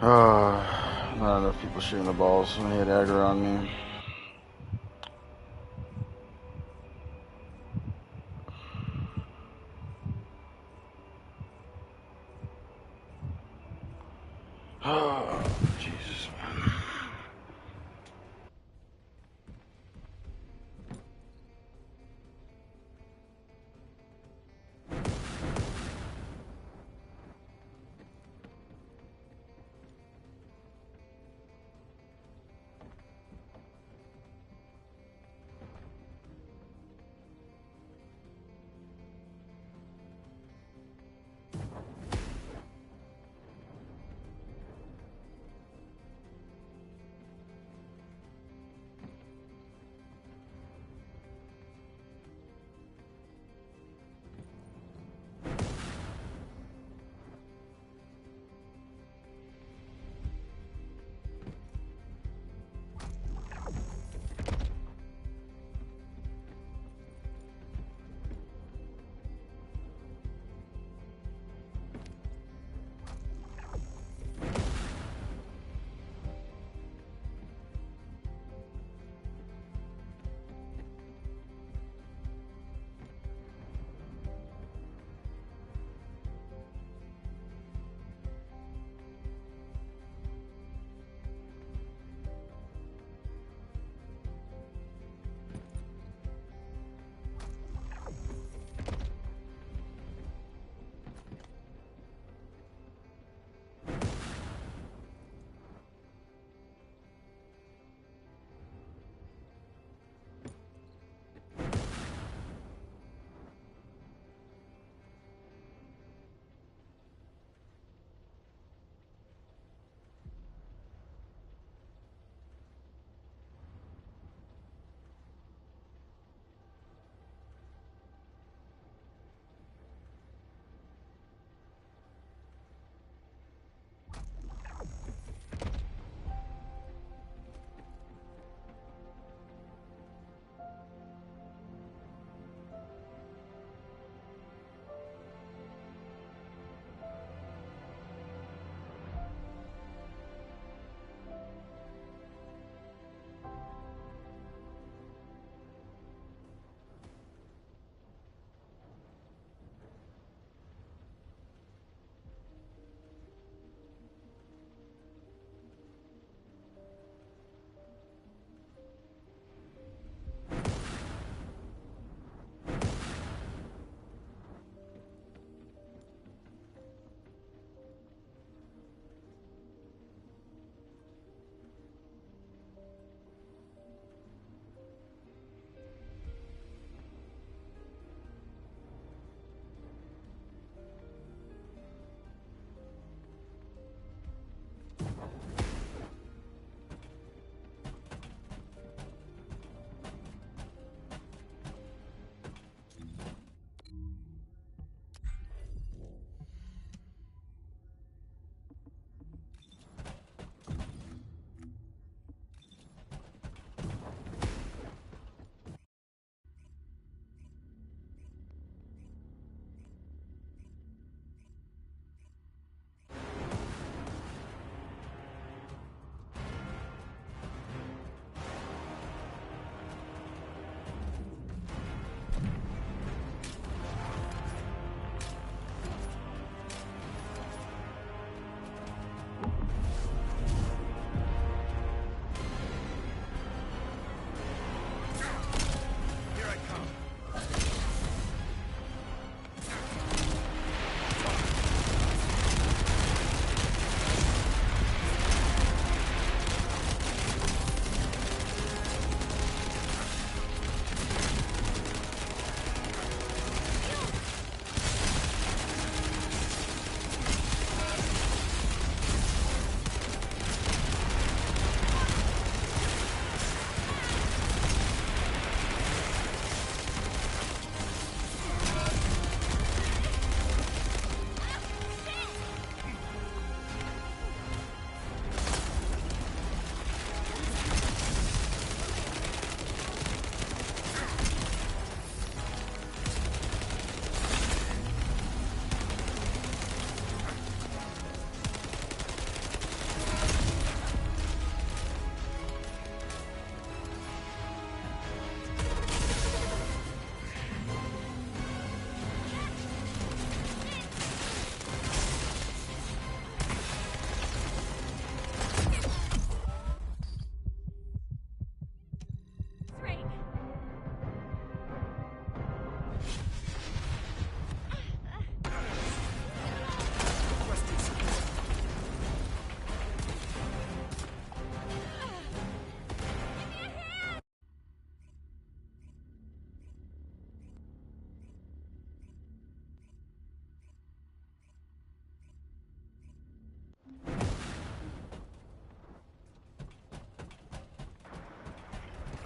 Not enough people shooting the balls when he had aggro on me. Oh, Jesus, man.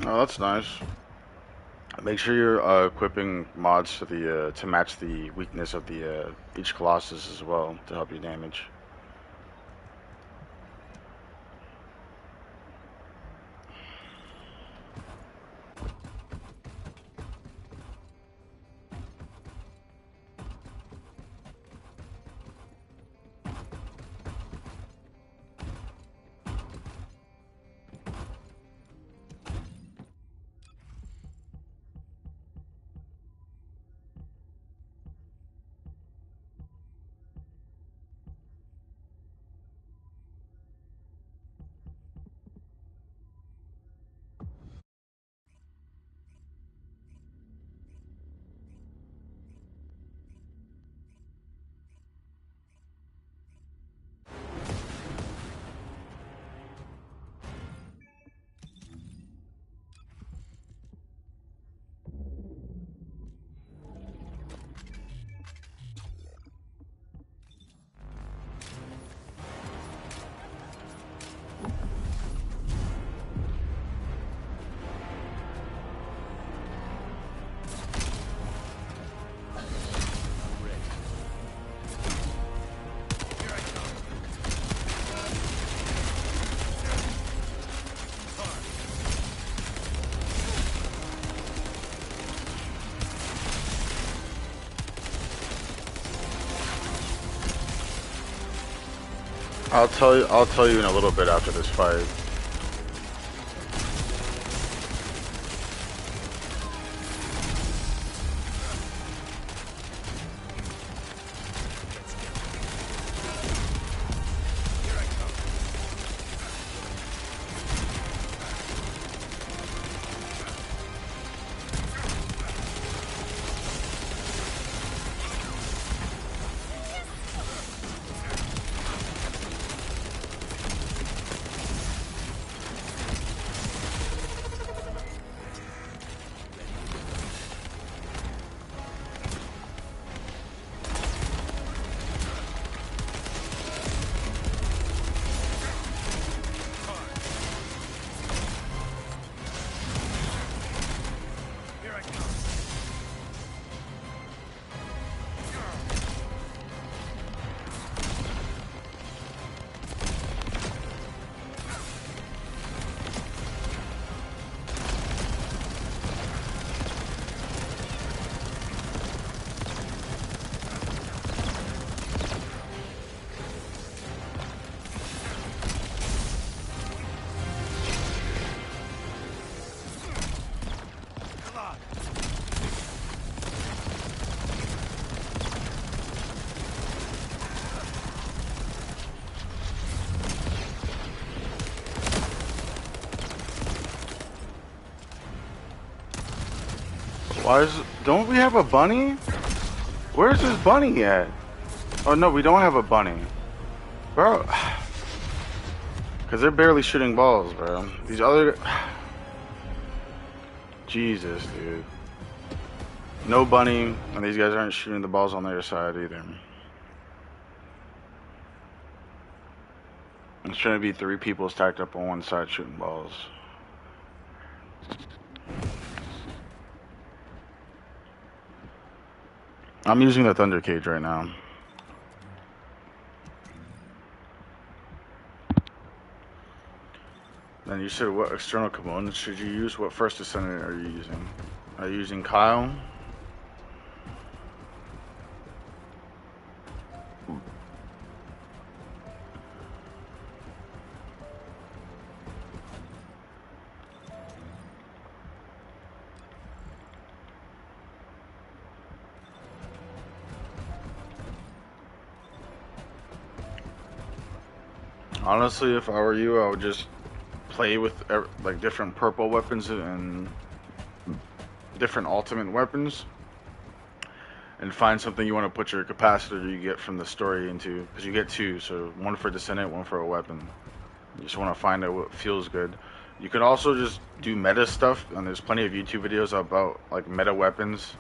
Oh, that's nice. Make sure you're equipping mods to the to match the weakness of the each colossus as well to help you damage. I'll tell you in a little bit after this fight. Why is... Don't we have a bunny? Where's this bunny at? Oh no, we don't have a bunny. Bro. Because they're barely shooting balls, bro. These other... Jesus, dude. No bunny, and these guys aren't shooting the balls on their side either. It's trying to be 3 people stacked up on one side shooting balls. I'm using the Thunder Cage right now. Then you said what external components should you use? What First Descendant are you using? Are you using Kyle? Honestly, if I were you, I would just play with like different purple weapons and different ultimate weapons, and find something you want to put your capacitor you get from the story into, because you get 2, so 1 for Descendant, 1 for a weapon. You just want to find out what feels good. You could also just do meta stuff, and there's plenty of YouTube videos about like meta weapons.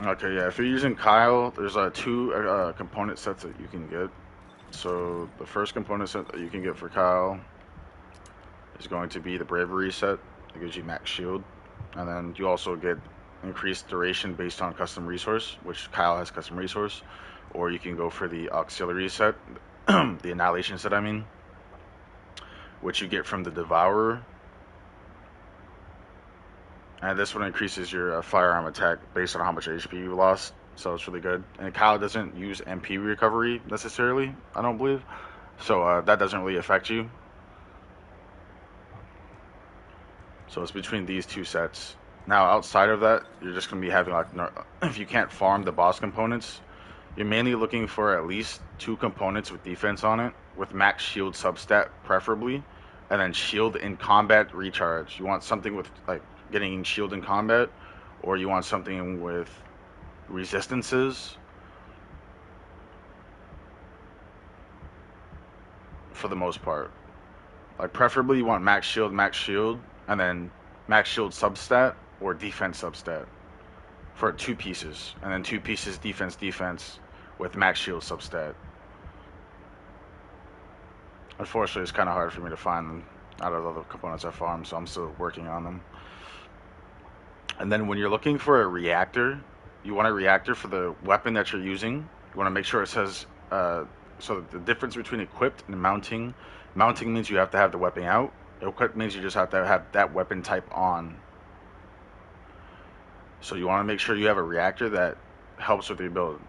Okay, yeah, if you're using Kyle, there's 2 component sets that you can get. So the first component set that you can get for Kyle is going to be the bravery set. It gives you max shield, and then you also get increased duration based on custom resource, which Kyle has custom resource, or you can go for the auxiliary set, the annihilation set, I mean, which you get from the devourer. And this one increases your firearm attack based on how much HP you lost, so it's really good. And Kyle doesn't use MP recovery necessarily, I don't believe, so that doesn't really affect you. So it's between these two sets. Now outside of that, you're just going to be having like, if you can't farm the boss components, you're mainly looking for at least 2 components with defense on it, with max shield substat preferably, and then shield in combat recharge. You want something with like getting shield in combat, or you want something with resistances. For the most part, like preferably you want max shield, and then max shield substat or defense substat for 2 pieces, and then 2 pieces defense with max shield substat. Unfortunately, it's kind of hard for me to find them out of the components I farm, so I'm still working on them. And then when you're looking for a reactor, you want a reactor for the weapon that you're using. You want to make sure it says, so the difference between equipped and mounting means you have to have the weapon out. Equipped means you just have to have that weapon type on. So you want to make sure you have a reactor that helps with your build.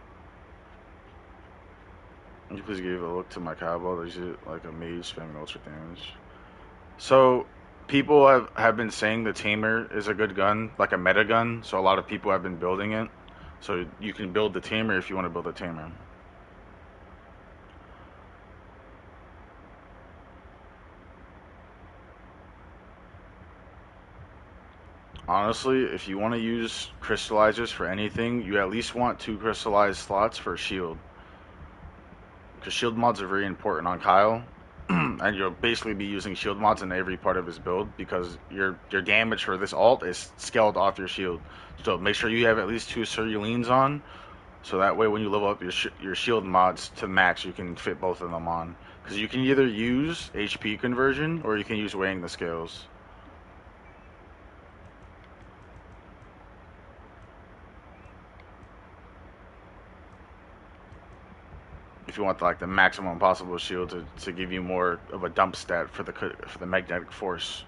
Can you please give a look to my cowboy? There's like a mage spamming ultra damage. So people have been saying the Tamer is a good gun, like a meta gun. So a lot of people have been building it. So you can build the Tamer if you want to build a Tamer. Honestly, if you want to use crystallizers for anything, you at least want 2 crystallized slots for shield. Because shield mods are very important on Kyle. And you'll basically be using shield mods in every part of his build, because your damage for this alt is scaled off your shield. So make sure you have at least 2 Cerulines on, so that way when you level up your shield mods to max, you can fit both of them on. Because you can either use HP conversion, or you can use weighing the scales. If you want like the maximum possible shield to give you more of a dump stat for the magnetic force.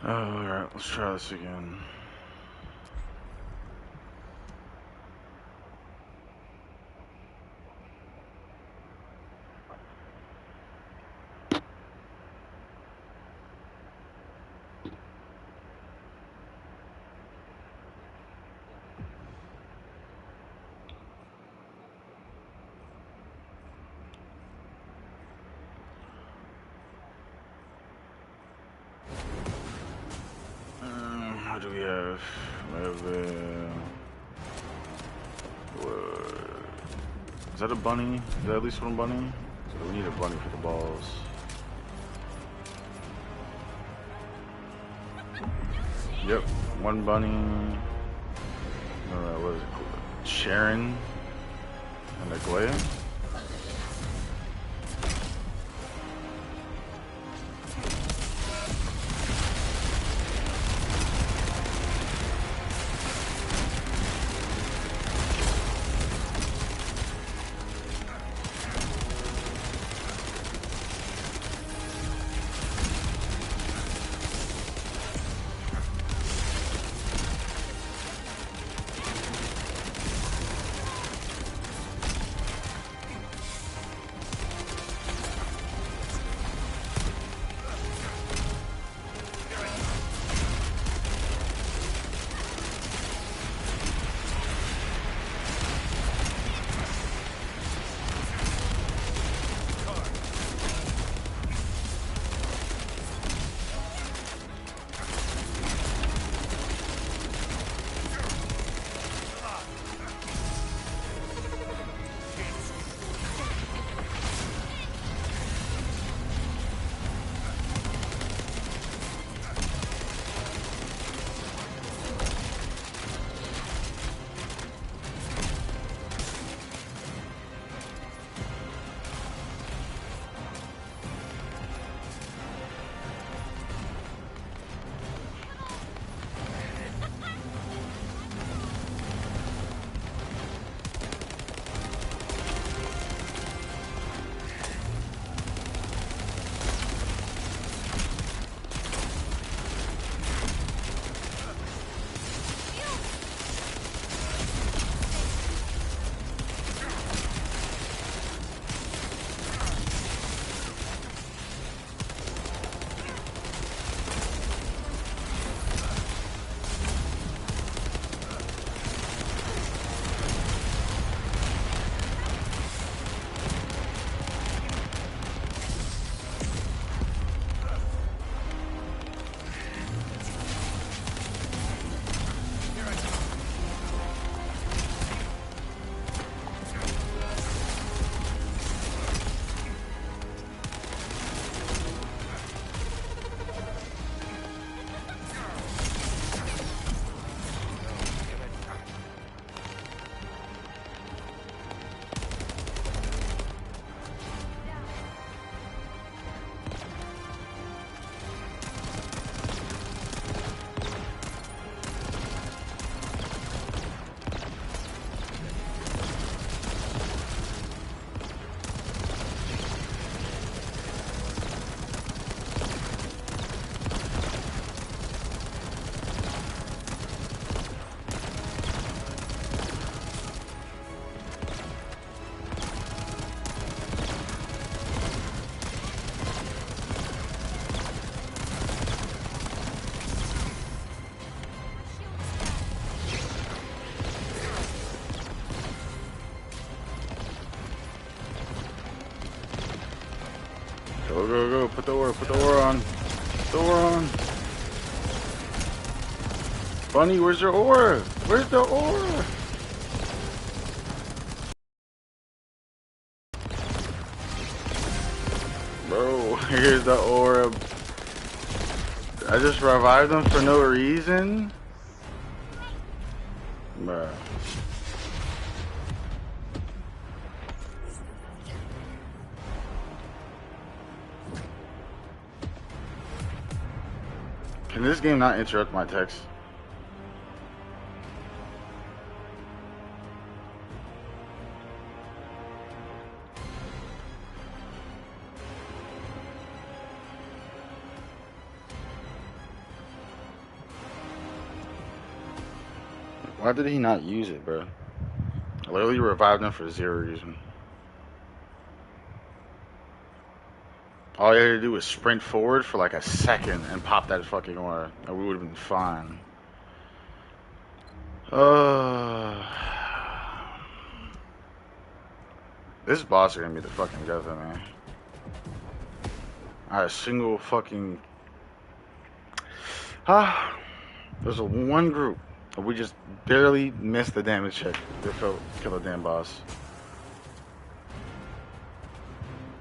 Alright, let's try this again. What do we have? Is that a bunny? Is that at least one bunny? So we need a bunny for the balls. Yep, one bunny. What is it? Sharon and the Glade. Go, go, go. Put the ore on. Put the ore on. Bunny, where's your ore? Where's the ore? Bro, here's the ore. I just revived them for no reason? Bruh. Can this game not interrupt my text? Why did he not use it, bro? I literally revived him for zero reason. All you had to do was sprint forward for like a second and pop that fucking ore, and we would have been fine. This boss is gonna be the fucking death of me. Not a single fucking. There's a one group. We just barely missed the damage check to kill the damn boss.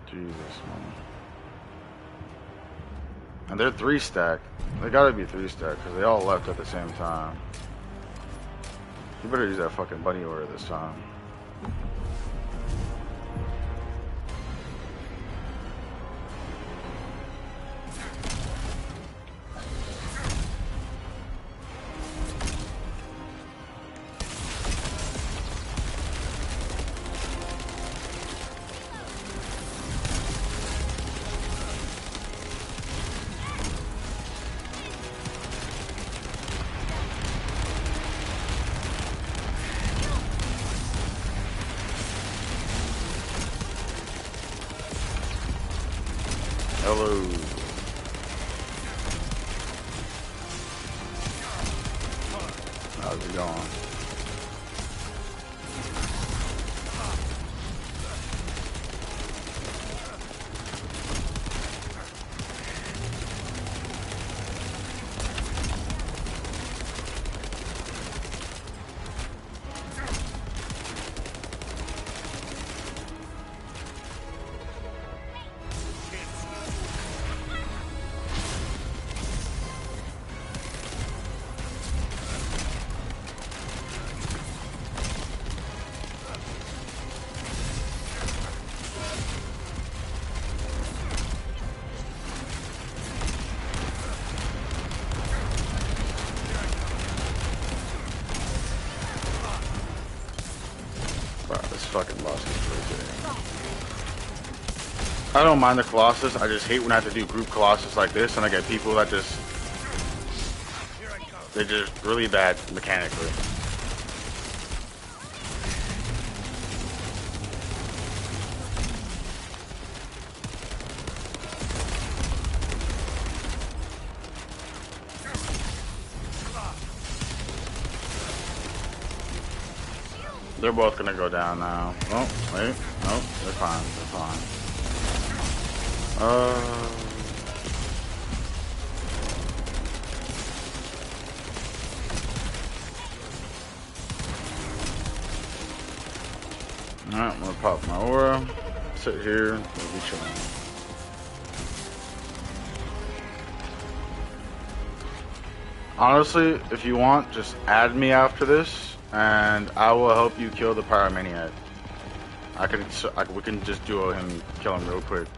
Jesus, man. And they're 3-stack. They gotta be 3-stack because they all left at the same time. You better use that fucking bunny order this time. Hello. How's it going? Fucking lost it. I don't mind the colossus. I just hate when I have to do group colossus like this, and I get people that just they're just really bad mechanically. They're both gonna go down now. Oh, wait. Nope, they're fine. They're fine. Alright, I'm gonna pop my aura. Sit here. We'll be chilling. Honestly, if you want, just add me after this. And I will help you kill the Pyromaniac. We can just duo him, kill him real quick.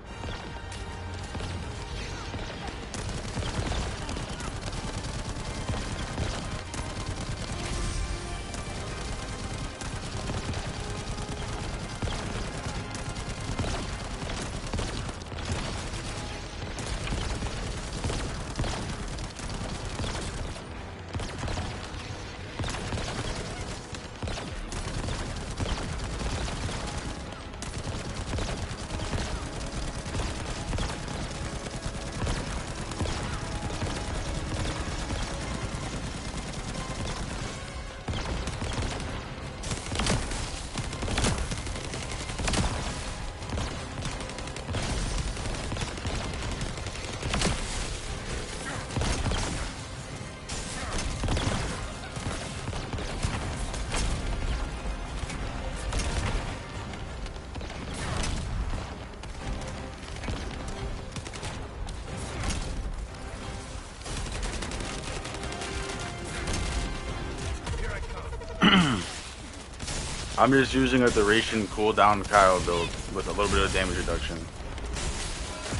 I'm just using a duration cooldown Kyle build with a little bit of damage reduction.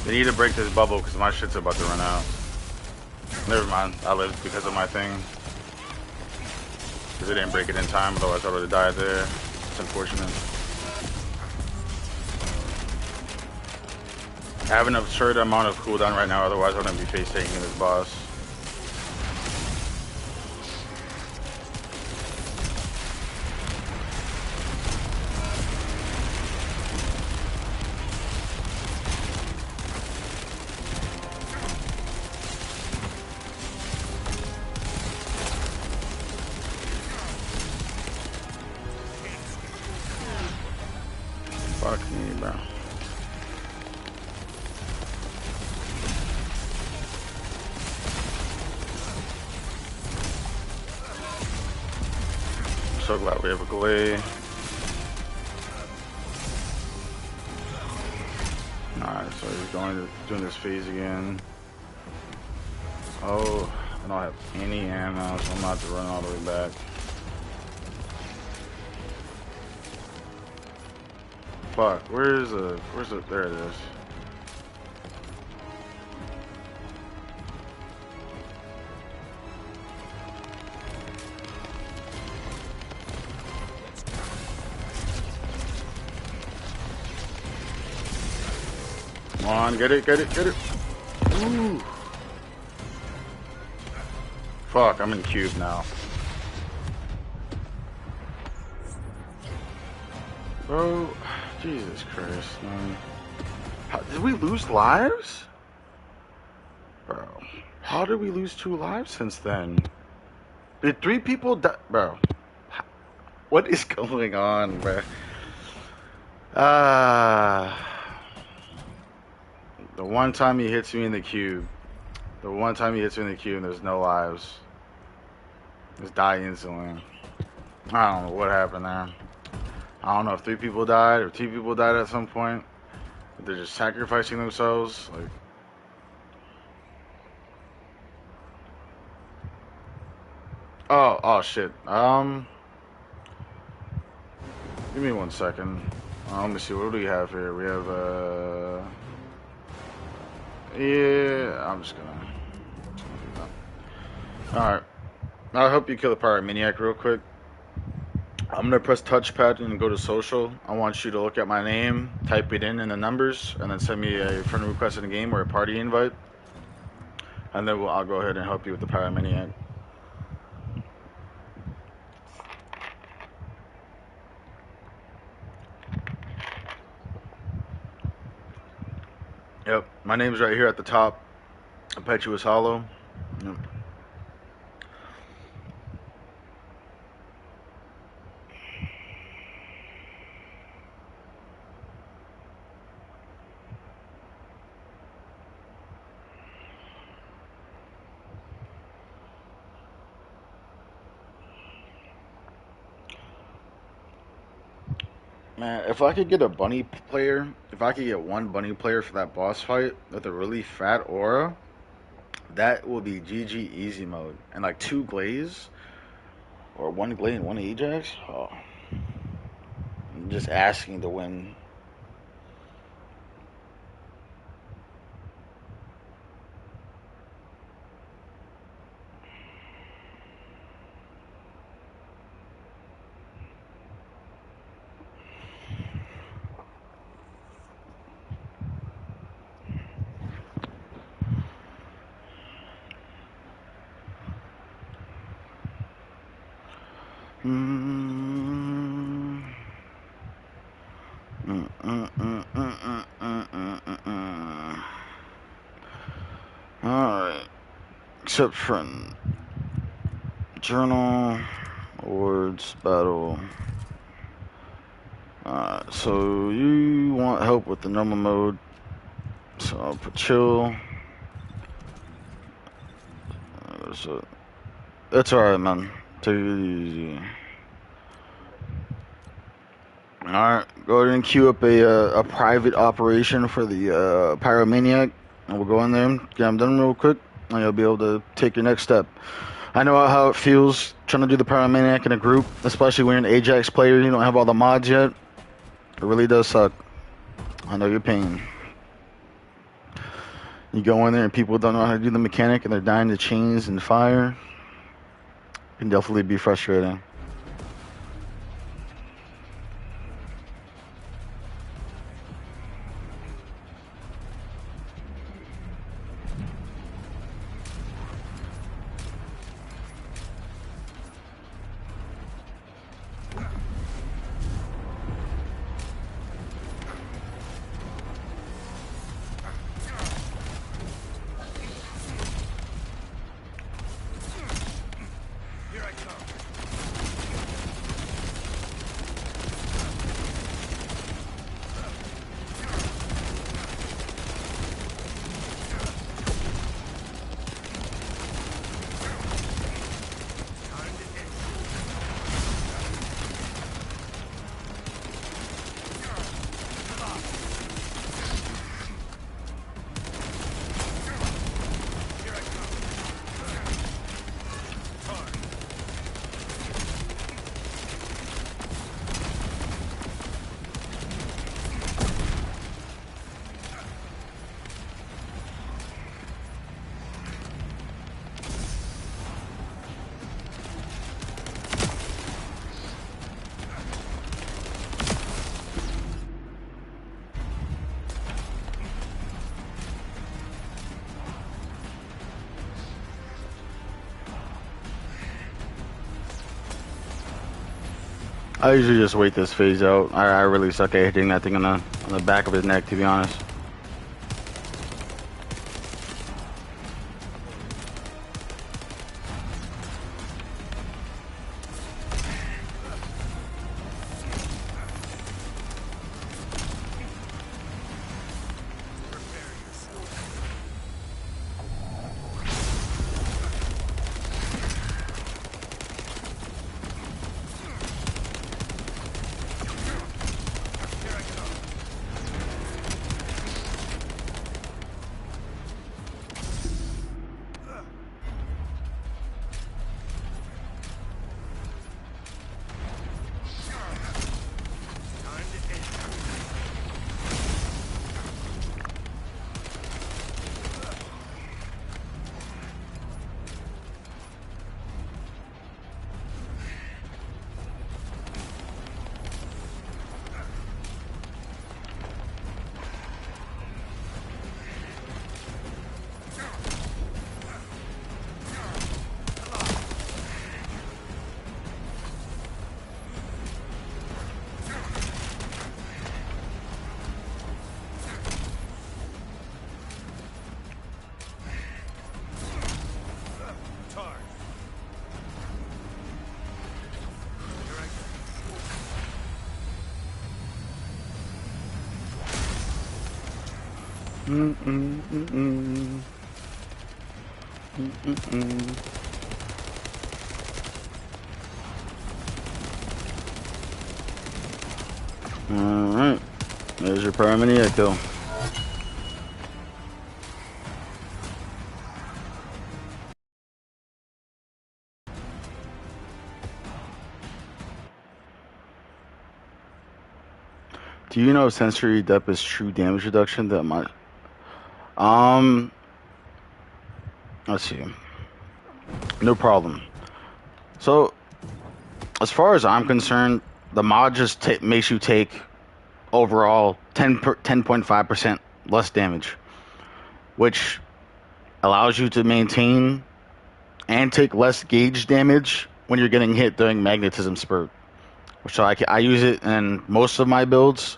They need to break this bubble because my shit's about to run out. Never mind, I lived because of my thing. Because they didn't break it in time, otherwise I would have died there. It's unfortunate. I have an absurd amount of cooldown right now, otherwise I wouldn't be face taking this boss. Fuck me, bro. So glad we have a glade. Alright, so he's doing this phase again. Oh, I don't have any ammo, so I'm about to run all the way back. Fuck, where's the, there it is. Come on, get it, get it, get it. Ooh. Fuck, I'm in cube now. Bro, Jesus Christ, man. Did we lose lives? Bro, how did we lose 2 lives since then? Did 3 people die? Bro, what is going on, bro? The one time he hits me in the cube. The one time he hits me in the cube and there's no lives. Just die instantly. I don't know what happened there. I don't know if 3 people died or 2 people died at some point. They're just sacrificing themselves. Like, oh shit. Give me 1 second. Let me see. What do we have here? We have yeah. I'm just gonna do that. All right. I hope you kill the pyromaniac real quick. I'm gonna press touchpad and go to social. I want you to look at my name, type it in the numbers, and then send me a friend request in the game or a party invite. And then I'll go ahead and help you with the pyromaniac. Yep, my name's right here at the top. Impetuous Hollow. Yep. Man, if I could get a bunny player, if I could get 1 bunny player for that boss fight with a really fat aura, that will be GG easy mode. And like 2 glaze, or 1 glaze and 1 Ajax, oh. I'm just asking to win. Alright. Except friend. Journal. Awards. Battle. Alright, so you want help with the normal mode. So I'll put chill. So that's alright, man. Take it easy. Alright, go ahead and queue up a private operation for the pyromaniac, and we'll go in there, get them done real quick, and you'll be able to take your next step. I know how it feels trying to do the pyromaniac in a group, especially when you're an Ajax player, you don't have all the mods yet. It really does suck. I know your pain. You go in there and people don't know how to do the mechanic and they're dying to chains and fire. It can definitely be frustrating. I usually just wait this phase out. I really suck at hitting that thing on the back of his neck, to be honest. Alright. There's your permanent echo. Do you know sensory depth is true damage reduction? That might. Let's see. No problem. So, as far as I'm concerned, the mod just makes you take overall 10.5% less damage, which allows you to maintain and take less gauge damage when you're getting hit during magnetism spurt. So I use it in most of my builds.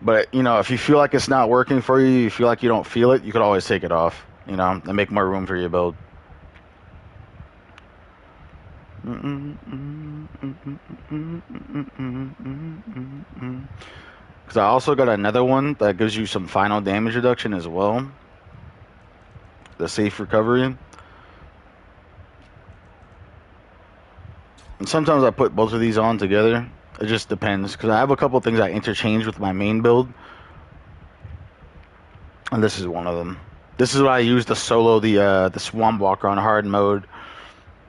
But, you know, if you feel like it's not working for you, you feel like you don't feel it, you could always take it off, you know, and make more room for your build. Because I also got another one that gives you some final damage reduction as well. The safe recovery. And sometimes I put both of these on together. It just depends. Because I have a couple things I interchange with my main build. And this is one of them. This is what I use to solo the Swamp Walker on hard mode.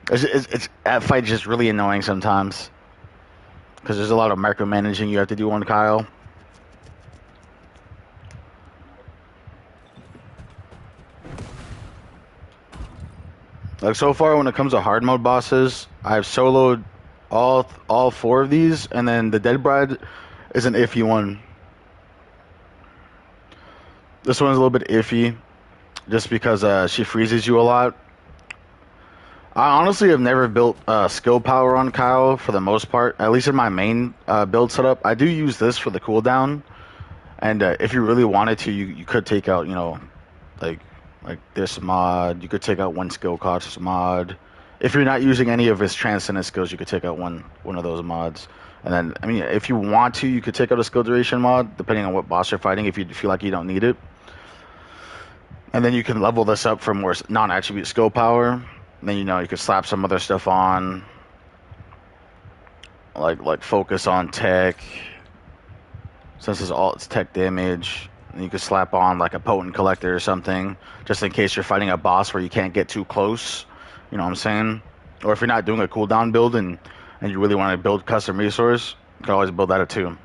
That fight's just really annoying sometimes. Because there's a lot of micromanaging you have to do on Kyle. Like, so far, when it comes to hard mode bosses, I've soloed all four of these, and then the Dead Bride is an iffy one. This one's a little bit iffy, just because she freezes you a lot. I honestly have never built skill power on Kyle for the most part, at least in my main build setup. I do use this for the cooldown, and if you really wanted to, you could take out, you know, like this mod. You could take out one skill cost mod. If you're not using any of his Transcendent skills, you could take out one of those mods. And then, I mean, if you want to, you could take out a skill duration mod, depending on what boss you're fighting, if you feel like you don't need it. And then you can level this up for more non-attribute skill power. And then, you know, you could slap some other stuff on, like focus on tech, since it's tech damage. And you could slap on like a potent collector or something, just in case you're fighting a boss where you can't get too close. You know what I'm saying? Or if you're not doing a cooldown build and you really want to build custom resource, you can always build that too.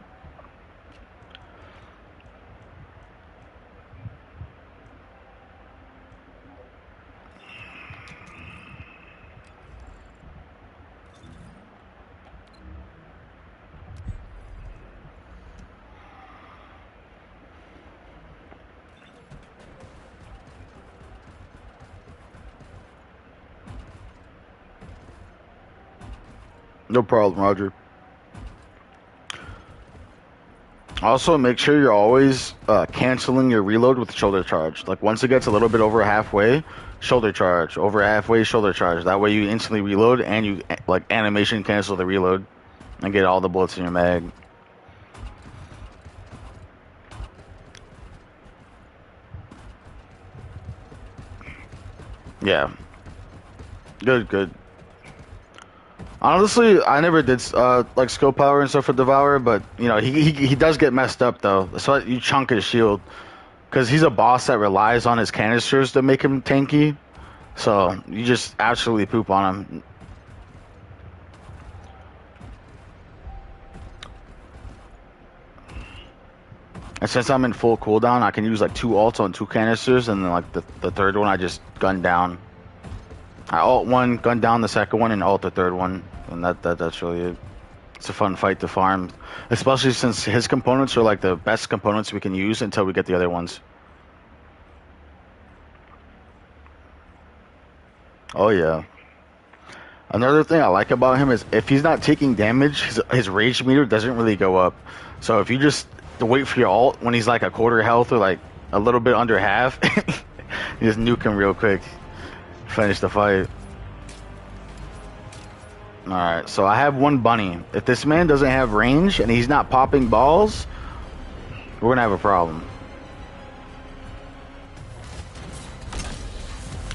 No problem, Roger. Also, make sure you're always canceling your reload with shoulder charge. Like once it gets a little bit over halfway, shoulder charge. Over halfway, shoulder charge. That way you instantly reload and you like animation cancel the reload and get all the bullets in your mag. Yeah. Good, good. Honestly, I never did like skill power and stuff for Devour, but you know he does get messed up though. So you chunk his shield because he's a boss that relies on his canisters to make him tanky. So you just absolutely poop on him. And since I'm in full cooldown, I can use like 2 ults on 2 canisters, and then like the third one I just gun down. I ult one, gun down the second one, and ult the third one, and that's really it. It's a fun fight to farm, especially since his components are like the best components we can use until we get the other ones. Oh yeah. Another thing I like about him is if he's not taking damage, his rage meter doesn't really go up. So if you just wait for your ult when he's like a quarter health or like a little bit under half, you just nuke him real quick. Finish the fight. Alright, so I have one bunny. If this man doesn't have range and he's not popping balls, we're gonna have a problem.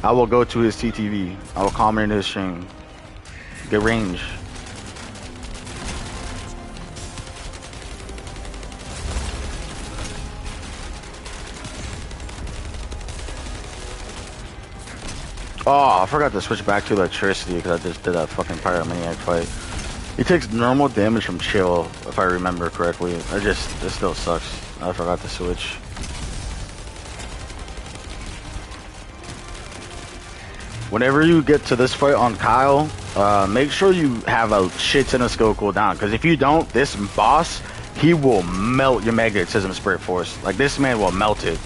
I will go to his TTV. I will comment his stream. Get range. Oh, I forgot to switch back to electricity because I just did that fucking pyromaniac fight. He takes normal damage from chill, if I remember correctly. It still sucks. I forgot to switch. Whenever you get to this fight on Kyle, make sure you have a shit ton of skill cooldown. Because if you don't, this boss, he will melt your magnetism spirit force. Like this man will melt it.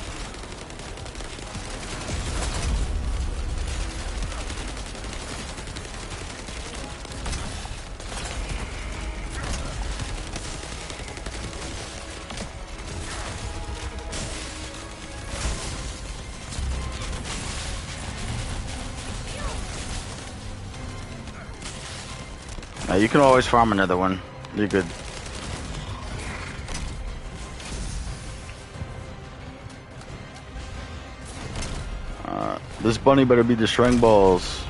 You can always farm another one. You're good. This bunny better be destroying balls.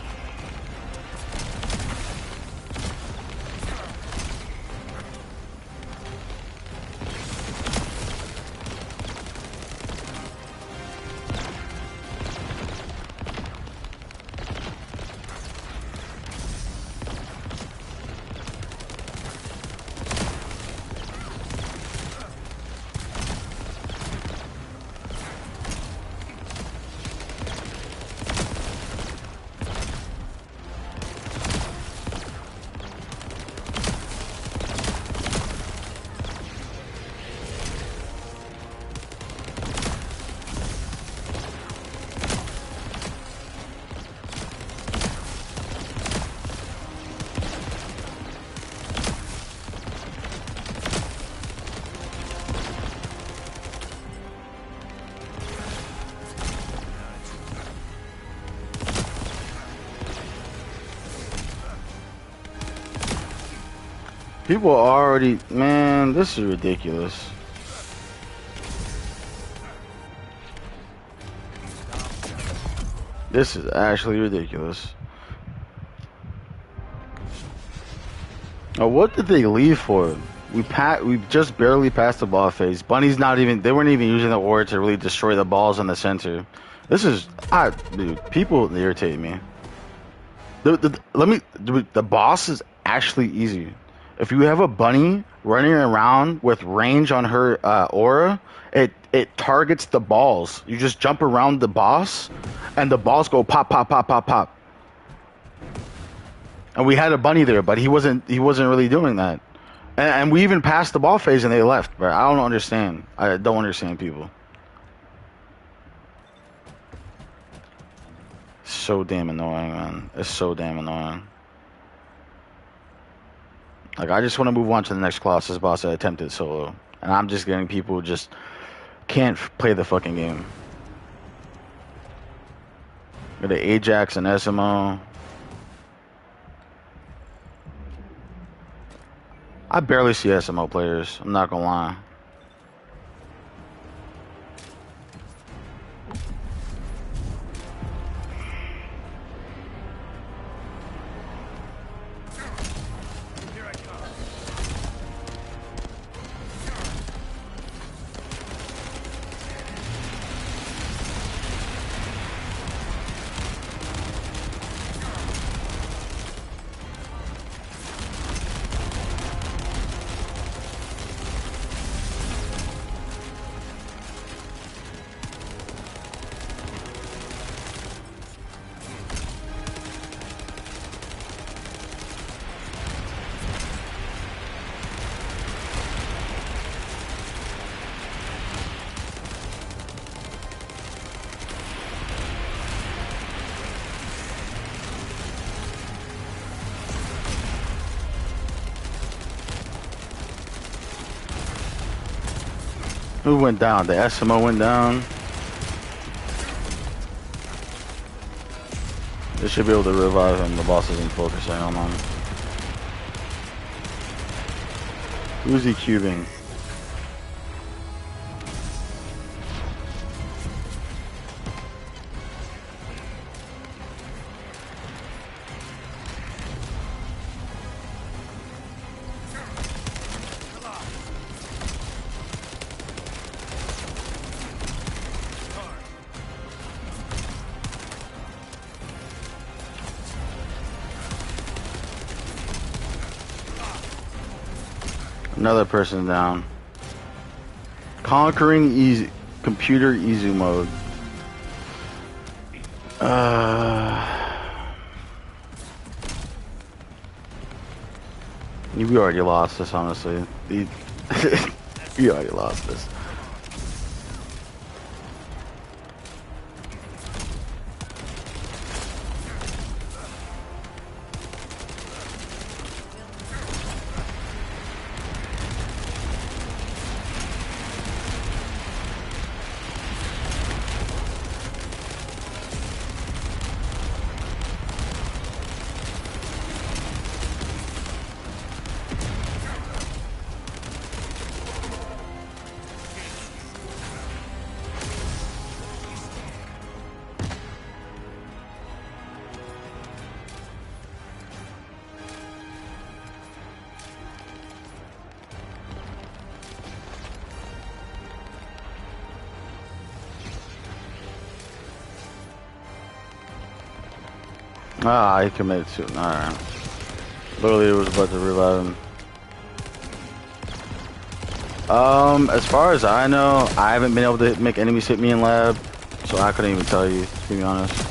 People are already, man, this is ridiculous. This is actually ridiculous. Oh, what did they leave for? We just barely passed the ball phase. Bunny's not even, they weren't even using the ore to really destroy the balls in the center. This is, dude, people irritate me. The boss is actually easy. If you have a bunny running around with range on her aura, it targets the balls. You just jump around the boss, and the balls go pop, pop, pop, pop, pop. And we had a bunny there, but he wasn't really doing that. And we even passed the ball phase, and they left. But I don't understand. I don't understand people. So damn annoying, man. It's so damn annoying. Like, I just want to move on to the next Colossus boss that attempted solo. And I'm just getting people who just can't play the fucking game. Got the Ajax and SMO. I barely see SMO players. I'm not gonna lie. Who went down? The SMO went down. They should be able to revive him. The boss isn't focusing on him. Who's he cubing? Another person down. Conquering easy computer easy mode. We already lost this, honestly. We already lost this. Ah, he committed to it. Alright. Literally, it was about to revive him. As far as I know, I haven't been able to make enemies hit me in lab, so I couldn't even tell you, to be honest.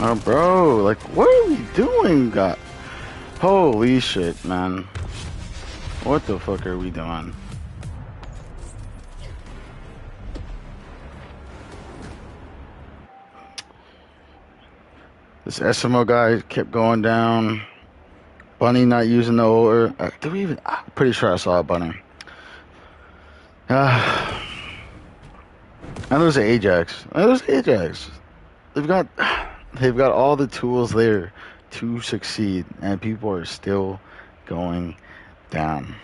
Oh, bro, like, what are we doing, God? Holy shit, man. What the fuck are we doing? This SMO guy kept going down. Bunny not using the order. Did we even? I'm pretty sure I saw a Bunny. And there's an Ajax. There's Ajax. They've got all the tools there to succeed, and people are still going down.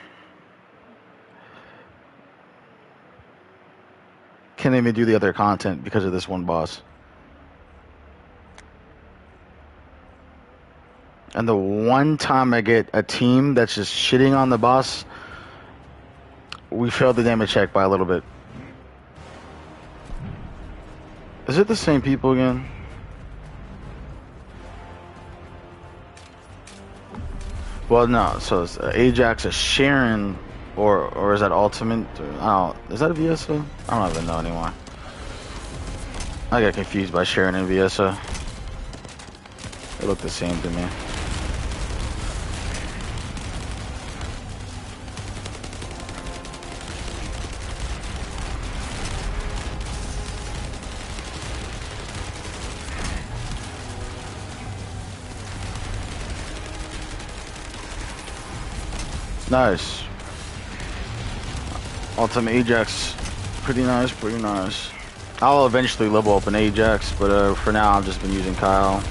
Can't even do the other content because of this one boss. And the one time I get a team that's just shitting on the boss, We failed the damage check by a little bit. Is it the same people again? Well, no. So it's Ajax, a Sharon, or is that Ultimate? I don't. Is that a VSA? I don't even know anymore. I got confused by Sharon and VSA. They look the same to me. Nice. Ultimate Ajax. Pretty nice, pretty nice. I'll eventually level up an Ajax, but for now I've just been using Kyle.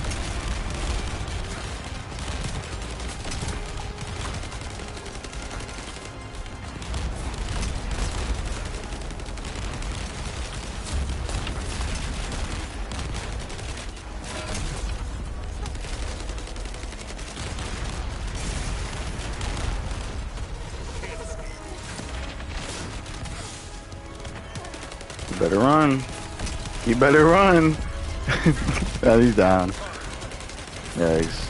You better run. You better run. Oh, he's down. Yikes.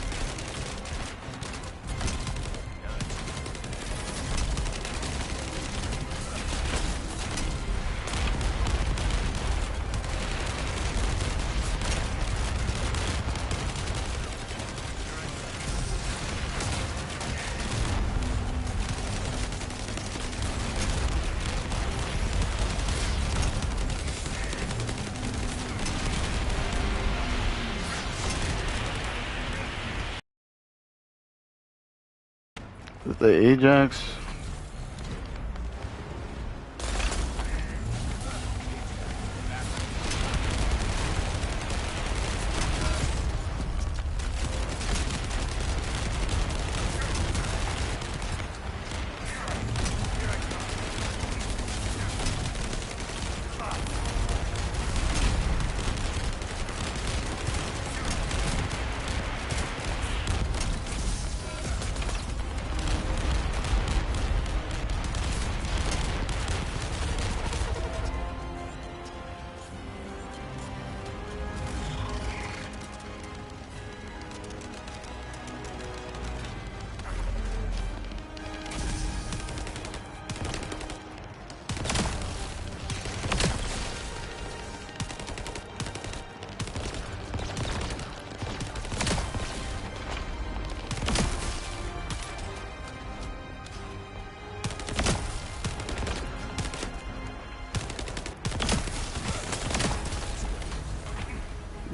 The Ajax.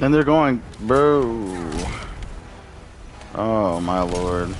And they're going, bro. Oh my lord.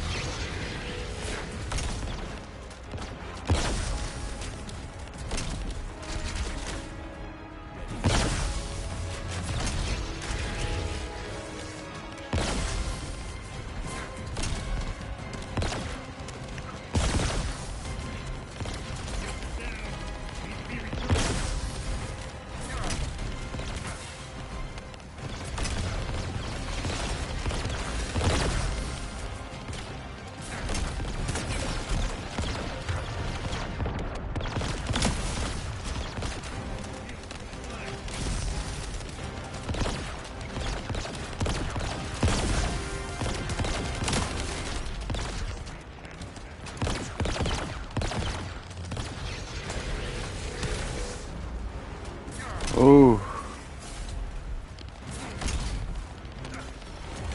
Ooh.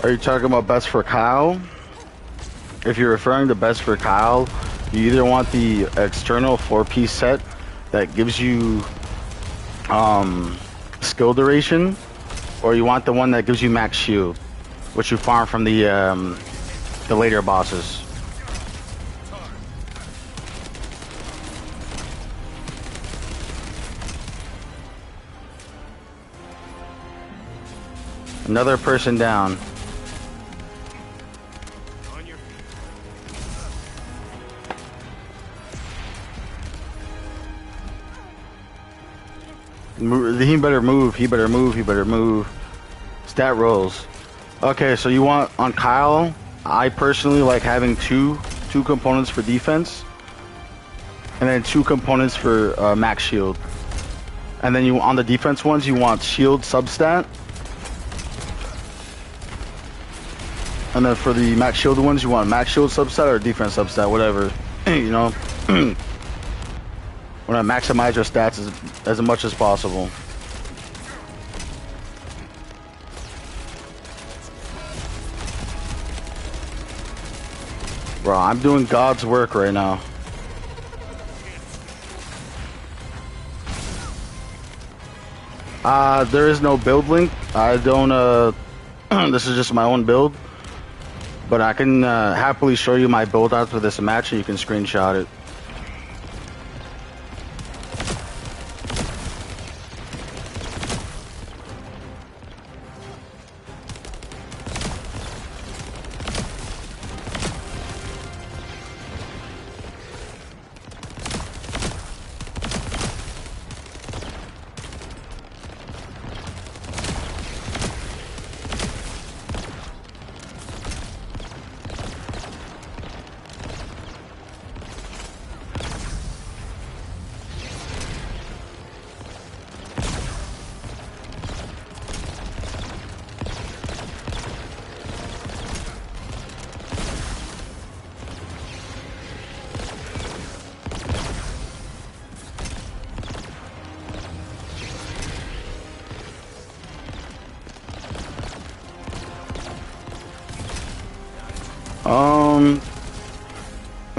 Are you talking about best for Kyle? If you're referring to best for Kyle, you either want the external 4-piece set that gives you skill duration, or you want the one that gives you max shield, which you farm from the later bosses. Another person down. He better move. He better move. He better move. Stat rolls. Okay, so you want on Kyle? I personally like having two components for defense. and then 2 components for max shield. And then you on the defense ones, you want shield substat. And then for the max shield ones, you want max shield substat or defense substat, whatever. You know, want to maximize your stats as much as possible. Bro, I'm doing God's work right now. There is no build link. I don't, this is just my own build. But I can happily show you my build out for this match and you can screenshot it.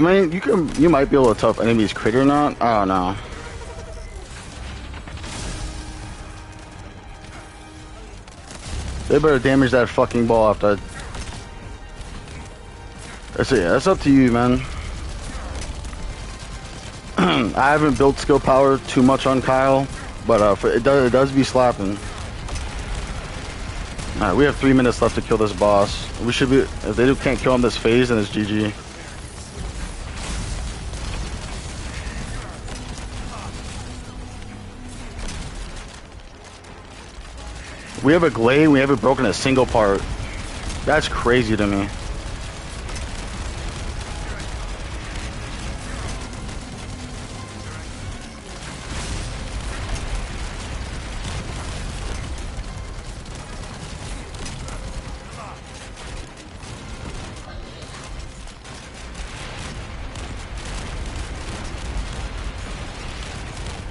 I mean, you might be able to tough enemies crit or not. I don't know. They better damage that fucking ball after. That's it. That's up to you, man. I haven't built skill power too much on Kyle, but it does be slapping. Alright, we have 3 minutes left to kill this boss. We should be. If they can't kill him this phase, then it's GG. We have a glade, we haven't broken a single part. That's crazy to me.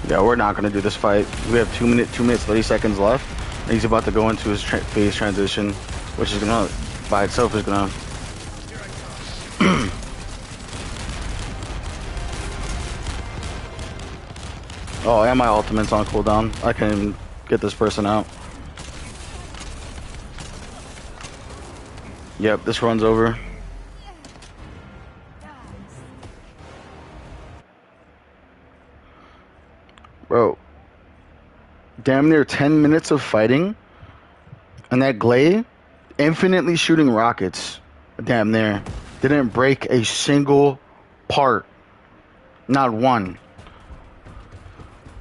Yeah, we're not gonna do this fight. We have 2 minutes 30 seconds left. He's about to go into his phase transition, which is gonna, by itself, is gonna. Oh, and my ultimate's on cooldown. I can get this person out. Yep, this run's over. Bro. Damn near 10 minutes of fighting, and that glade infinitely shooting rockets. Damn near didn't break a single part, not one.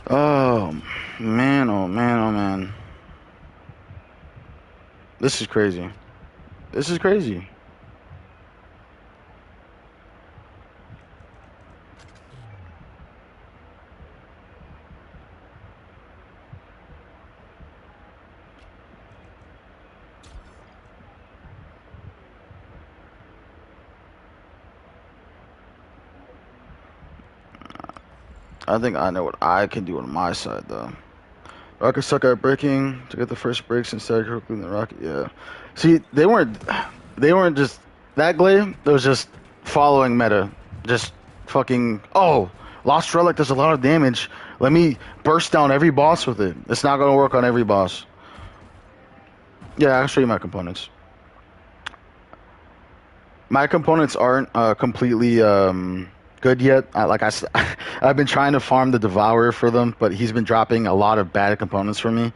Oh man, oh man, oh man. This is crazy. This is crazy. I think I know what I can do on my side, though. Rockets suck at breaking to get the first breaks instead of quickly in the rocket. Yeah. See, they weren't just that glaive. It was just following meta. Just fucking. Oh, Lost Relic does a lot of damage. Let me burst down every boss with it. It's not gonna work on every boss. Yeah, I'll show you my components. My components aren't completely good yet. I've been trying to farm the Devourer for them, but he's been dropping a lot of bad components for me.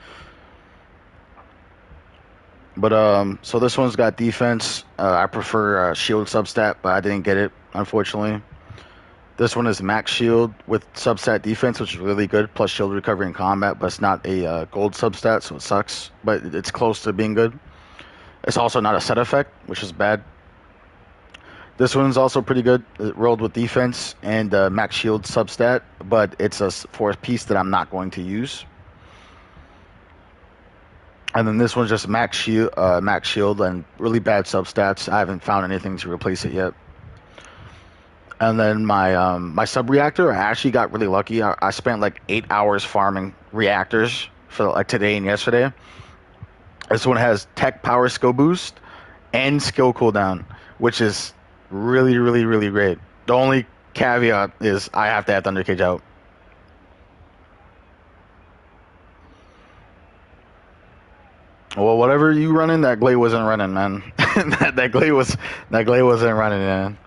But so this one's got defense. I prefer shield substat, but I didn't get it, unfortunately. This one is max shield with substat defense, which is really good, plus shield recovery in combat, but it's not a gold substat, so it sucks. But it's close to being good. It's also not a set effect, which is bad. This one's also pretty good. It rolled with defense and max shield substat, but it's a fourth piece that I'm not going to use. And then this one's just max shield and really bad substats. I haven't found anything to replace it yet. And then my sub reactor, I actually got really lucky. I spent like 8 hours farming reactors for like today and yesterday. This one has tech power skill boost and skill cooldown, which is really, really, really great. The only caveat is I have to have Thunder Cage out. Well, whatever you running, that Glade wasn't running, man. that Glade wasn't running, man.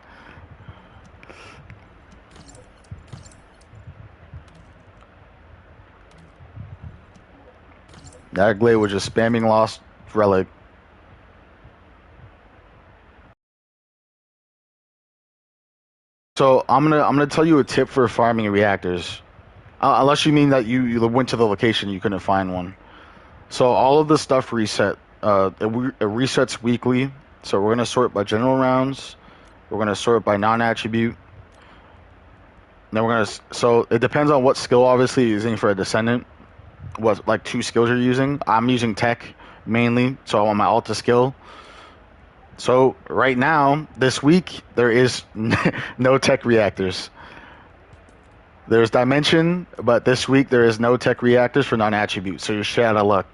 That Glade was just spamming Lost Relic. So I'm gonna tell you a tip for farming reactors. Unless you mean that you went to the location, you couldn't find one. So all of the stuff reset. It resets weekly. So we're gonna sort by general rounds. We're gonna sort by non-attribute. Then we're gonna. So it depends on what skill, obviously, you're using for a Descendant. What like 2 skills you're using? I'm using tech mainly, so I want my Alta skill. So right now, this week, there is no tech reactors. There's Dimension, but this week there is no tech reactors for non-attribute, so you're shit out of luck.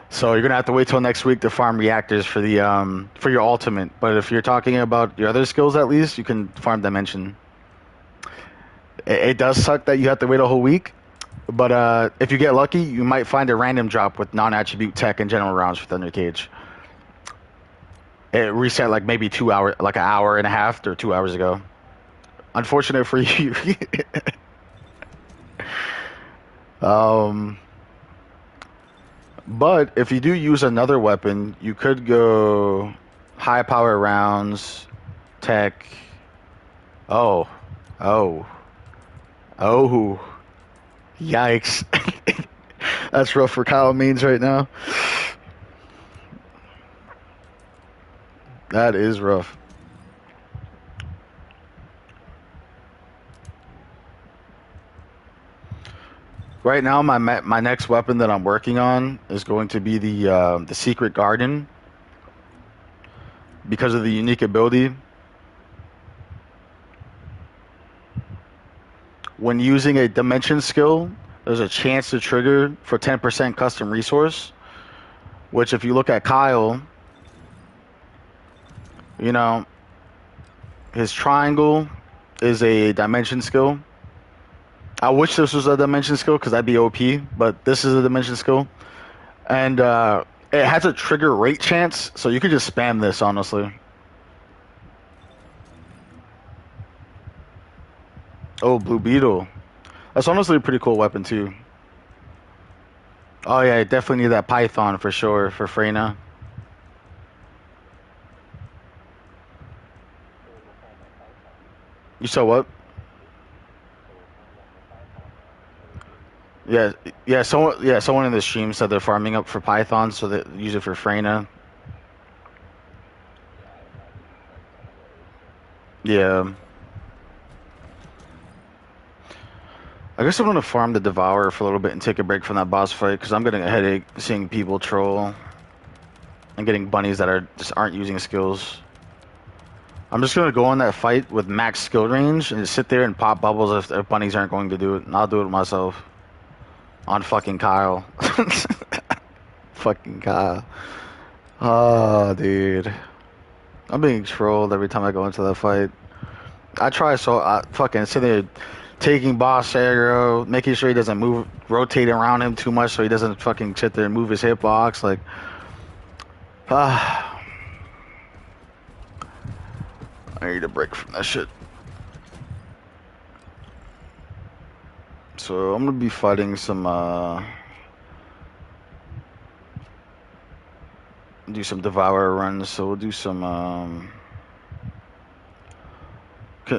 So you're gonna have to wait till next week to farm reactors for the for your ultimate. But if you're talking about your other skills, at least you can farm Dimension. It does suck that you have to wait a whole week, but if you get lucky, you might find a random drop with non-attribute tech and general rounds for Thunder Cage. It reset like maybe 2 hours, like an hour and a half or 2 hours ago. Unfortunate for you. But if you do use another weapon, you could go high power rounds, tech. Oh, yikes! That's rough for Kyle Means right now. That is rough. Right now, my next weapon that I'm working on is going to be the Secret Garden because of the unique ability. When using a Dimension skill, there's a chance to trigger for 10% custom resource, which if you look at Kyle, you know, his triangle is a Dimension skill. I wish this was a Dimension skill because that'd be OP, but this is a Dimension skill. And it has a trigger rate chance, so you can just spam this, honestly. Oh, Blue Beetle. That's honestly a pretty cool weapon, too. Oh, yeah, I definitely need that Python for sure, for Freyna. You saw what? Yeah, someone in the stream said they're farming up for Python, so they use it for Freyna. Yeah. I guess I'm gonna farm the Devourer for a little bit and take a break from that boss fight because I'm getting a headache seeing people troll and getting bunnies that just aren't using skills. I'm just gonna go on that fight with max skill range and just sit there and pop bubbles if bunnies aren't going to do it, and I'll do it myself. On fucking Kyle. Fucking Kyle. Oh, dude. I'm being trolled every time I go into that fight. I try so I fucking sit there taking boss aggro, making sure he doesn't move, rotate around him too much so he doesn't fucking sit there and move his hitbox. Like, I need a break from that shit. So I'm gonna be fighting some do some Devourer runs. So we'll do some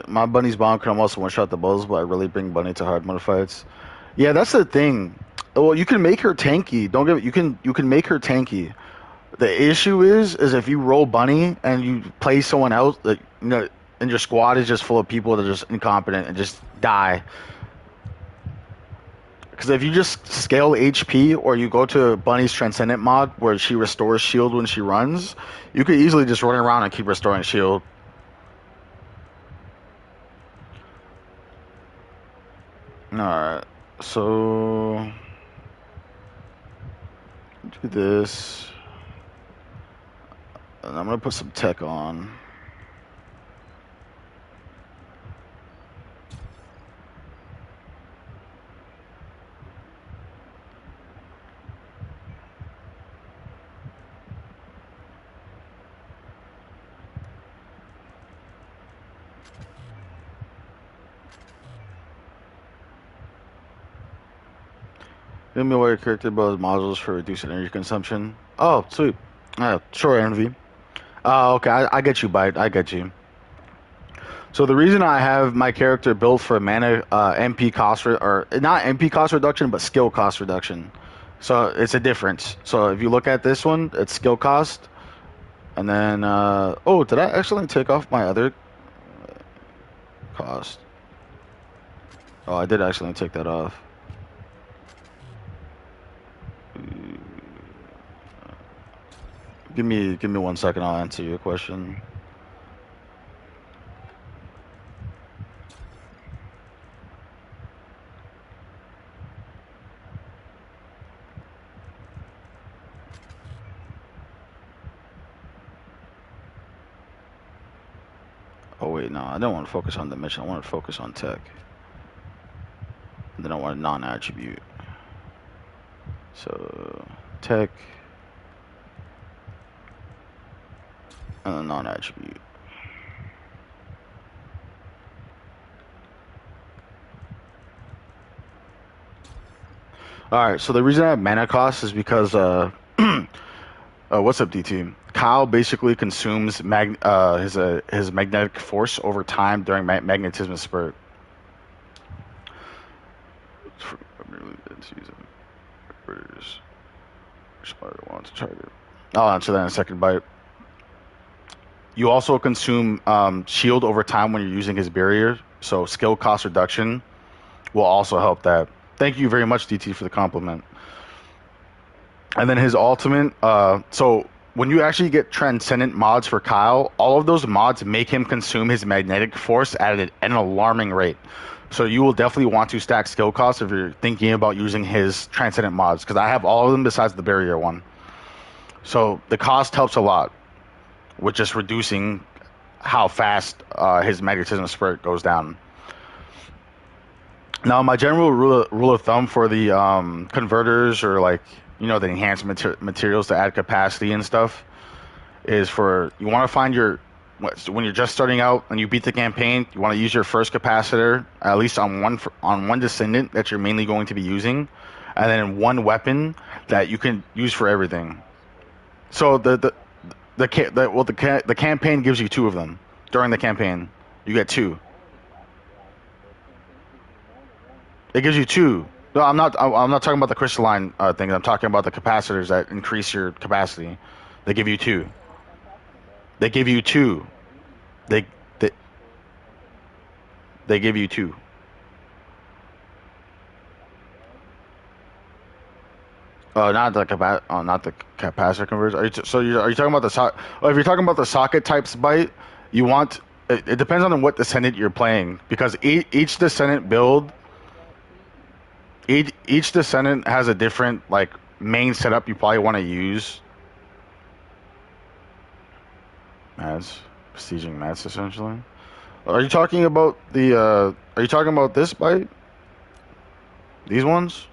my Bunny's bomb can also one shot the bulls, but I really bring Bunny to hard mode fights. Yeah, that's the thing. Well, you can make her tanky. Don't give it. You can make her tanky. The issue is if you roll Bunny and you play someone else, like, you know, and your squad is just full of people that are just incompetent and just die. Because if you just scale HP or you go to Bunny's Transcendent mod where she restores shield when she runs, you could easily just run around and keep restoring shield. Alright, so do this. And I'm going to put some tech on. Give me away your character builds modules for reduced energy consumption. Oh, sweet. Sure, Envy. Okay, I get you, Bite. I get you. So the reason I have my character built for mana MP cost or not MP cost reduction, but skill cost reduction. So it's a difference. So if you look at this one, it's skill cost, and then oh, did I actually take off my other cost? Oh, I did actually take that off. Give me 1 second. I'll answer your question. Oh wait, no, I don't want to focus on the mission. I want to focus on tech. And then I want a non-attribute. So tech and a non-attribute. All right. So the reason I have mana cost is because what's up, DT? Kyle basically consumes his magnetic force over time during magnetism spurt. I'll answer that in a second, Bite. You also consume shield over time when you're using his barrier, so skill cost reduction will also help that. Thank you very much, DT, for the compliment. And then his ultimate, so when you actually get Transcendent mods for Kyle, all of those mods make him consume his magnetic force at an alarming rate. So you will definitely want to stack skill costs if you're thinking about using his Transcendent mods, because I have all of them besides the barrier one. So the cost helps a lot with just reducing how fast his magnetism spurt goes down. Now, my general rule of thumb for the converters or the enhanced materials to add capacity and stuff is you want to find when you're just starting out and you beat the campaign, you want to use your first capacitor at least on one descendant that you're mainly going to be using, and then one weapon that you can use for everything. So the campaign gives you two of them during the campaign. You get two. It gives you two. No, I'm not talking about the crystalline things. I'm talking about the capacitors that increase your capacity. They give you two. They give you two. They give you two. Not the capacitor converters. Are you talking about the socket? If you're talking about the socket types, Bite, you want it depends on what descendant you're playing, because each descendant build. Each descendant has a different main setup you probably want to use. Mats, prestiging mats essentially. Are you talking about the? Are you talking about this, Bite? These ones?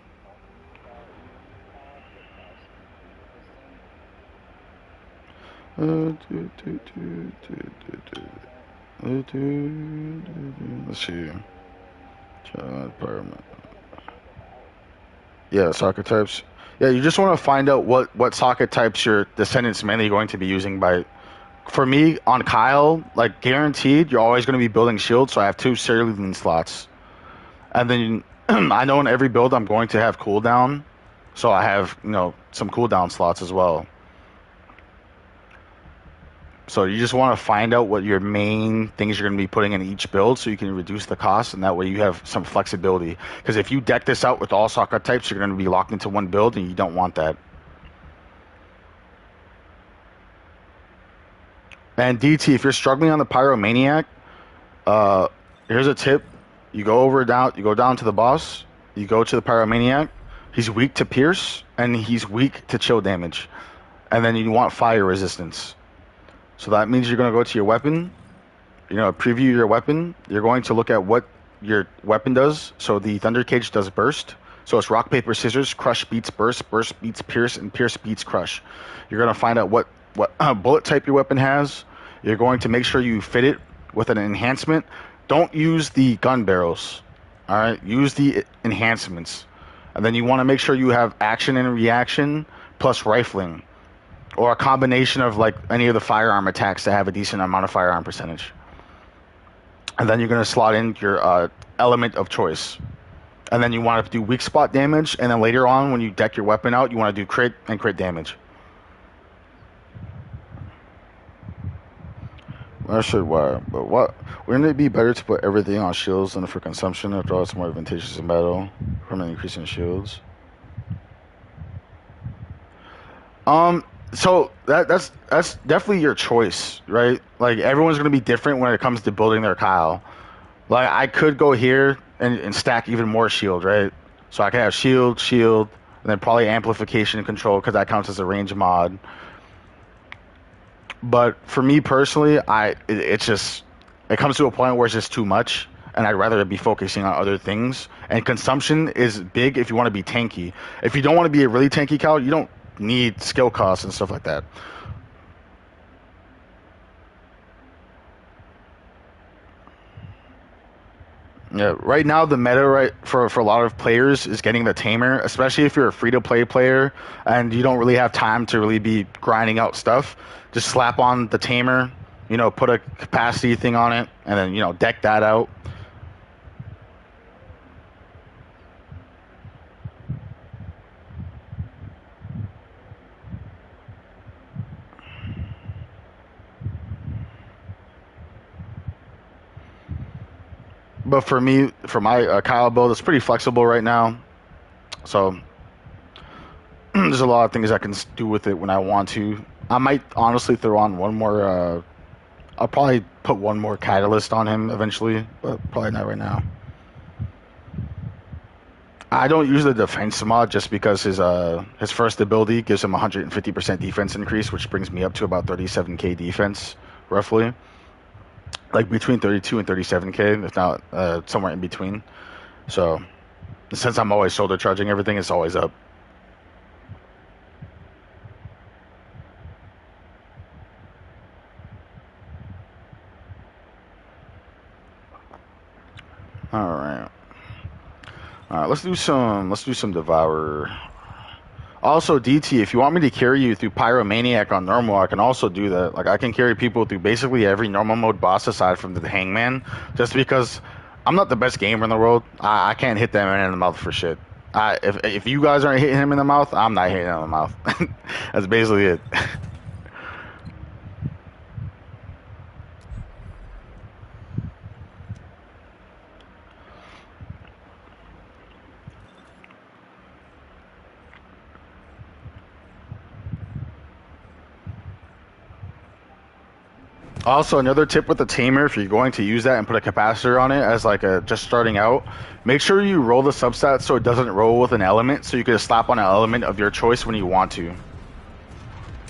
Let's see. Yeah, socket types. Yeah, you just want to find out what socket types your descendants mainly going to be using. For me, on Kyle, guaranteed, you're always going to be building shields, so I have 2 cerulean slots. And then I know in every build I'm going to have cooldown, so I have some cooldown slots as well. So you just want to find out what your main things you're going to be putting in each build so you can reduce the cost, and that way you have some flexibility. Because if you deck this out with all soccer types, you're going to be locked into one build, and you don't want that. And DT, if you're struggling on the Pyromaniac, here's a tip. You go down to the boss, you go to the Pyromaniac, he's weak to pierce, and he's weak to chill damage. And then you want fire resistance. So that means you're going to go to your weapon, preview your weapon. You're going to look at what your weapon does. So the Thunder Cage does burst. So it's rock, paper, scissors, crush beats burst, burst beats pierce, and pierce beats crush. You're going to find out what bullet type your weapon has. You're going to make sure you fit it with an enhancement. Don't use the gun barrels. All right, use the enhancements. And then you want to make sure you have action and reaction plus rifling, or a combination of like any of the firearm attacks that have a decent amount of firearm percentage. And then you're going to slot in your element of choice. And then you want to do weak spot damage, and then later on when you deck your weapon out, you want to do crit and crit damage. I should wire, but wouldn't it be better to put everything on shields than for consumption? After all, it's more advantageous in battle from an increase in shields. So that's definitely your choice, right? Like everyone's gonna be different when it comes to building their Kyle. Like I could go here and stack even more shield, right? So I could have shield, and then probably amplification and control because that counts as a range mod. But for me personally, it comes to a point where it's just too much, and I'd rather be focusing on other things. And consumption is big if you want to be tanky. If you don't want to be a really tanky Kyle, you don't need skill costs and stuff like that. Yeah, right now the meta for a lot of players is getting the tamer, especially if you're a free-to-play player and you don't really have time to really be grinding out stuff. Just slap on the tamer, put a capacity thing on it, and then deck that out. But for me, for my Kyle build, it's pretty flexible right now. So there's a lot of things I can do with it when I want to. I might honestly throw on one more. I'll probably put one more catalyst on him eventually, but probably not right now. I don't use the defense mod just because his first ability gives him 150% defense increase, which brings me up to about 37k defense, roughly. Like between 32 and 37k, if not somewhere in between. So since I'm always shoulder charging everything, it's always up. All right. Let's do some Devourer. Also, DT, if you want me to carry you through Pyromaniac on normal, I can also do that. Like, I can carry people through basically every normal mode boss aside from the Hangman, just because I'm not the best gamer in the world. I can't hit that man in the mouth for shit. If you guys aren't hitting him in the mouth, I'm not hitting him in the mouth. That's basically it. Also, another tip with the tamer, if you're going to use that and put a capacitor on it as like a just starting out, make sure you roll the substats so it doesn't roll with an element, so you can just slap on an element of your choice when you want to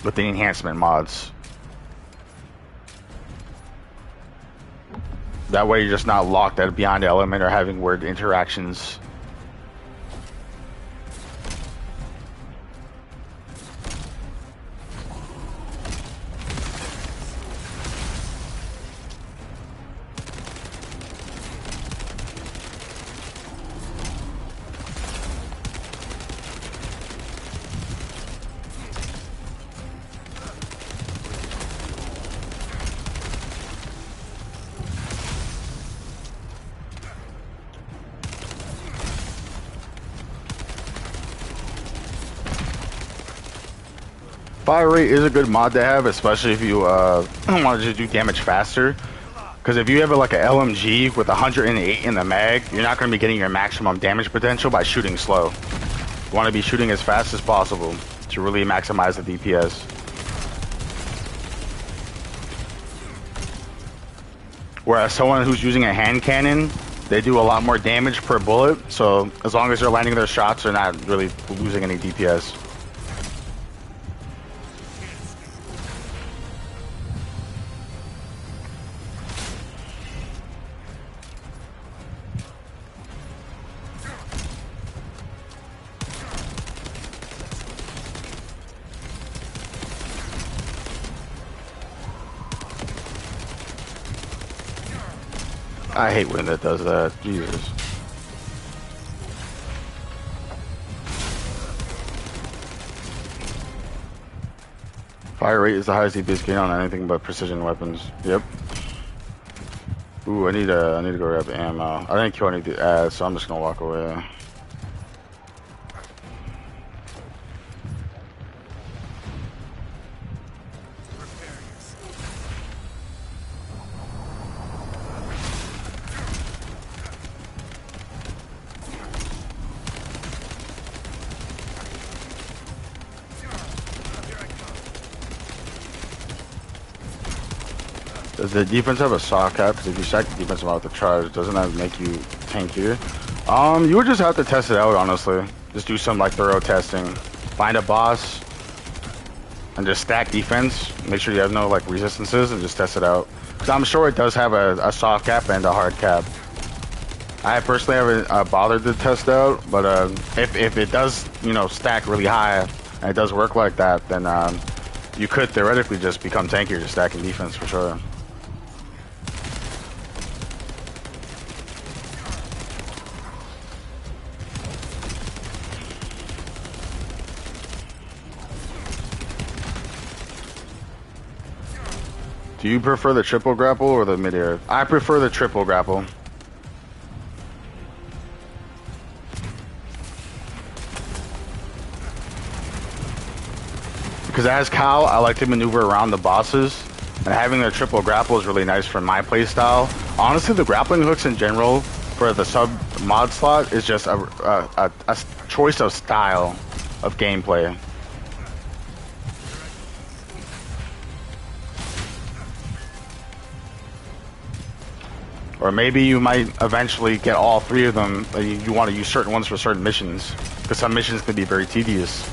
with the enhancement mods. That way you're just not locked at beyond element or having weird interactions. Fire rate is a good mod to have, especially if you want to do damage faster. Because if you have like a LMG with 108 in the mag, you're not going to be getting your maximum damage potential by shooting slow. You want to be shooting as fast as possible to really maximize the DPS. Whereas someone who's using a hand cannon, they do a lot more damage per bullet, so as long as they're landing their shots, they're not really losing any DPS. I hate when it does that. Jesus. Fire rate is the highest DPS gain on anything but precision weapons. Yep. Ooh, I need to go grab ammo. I didn't kill any of the ads, so I'm just gonna walk away. Does the defense have a saw cap? Because if you stack the defense out with the charge, doesn't that make you tankier? You would just have to test it out, honestly. Just do some like thorough testing. Find a boss and just stack defense. Make sure you have no like resistances and just test it out. Because I'm sure it does have a soft cap and a hard cap. I personally haven't bothered to test out, but if it does, you know, stack really high and it does work like that, then you could theoretically just become tankier just stacking defense for sure. Do you prefer the triple grapple or the mid-air? I prefer the triple grapple. Because as Cal, I like to maneuver around the bosses, and having the triple grapple is really nice for my playstyle. Honestly, the grappling hooks in general for the sub mod slot is just a choice of style of gameplay. Or maybe you might eventually get all three of them. You want to use certain ones for certain missions, because some missions can be very tedious.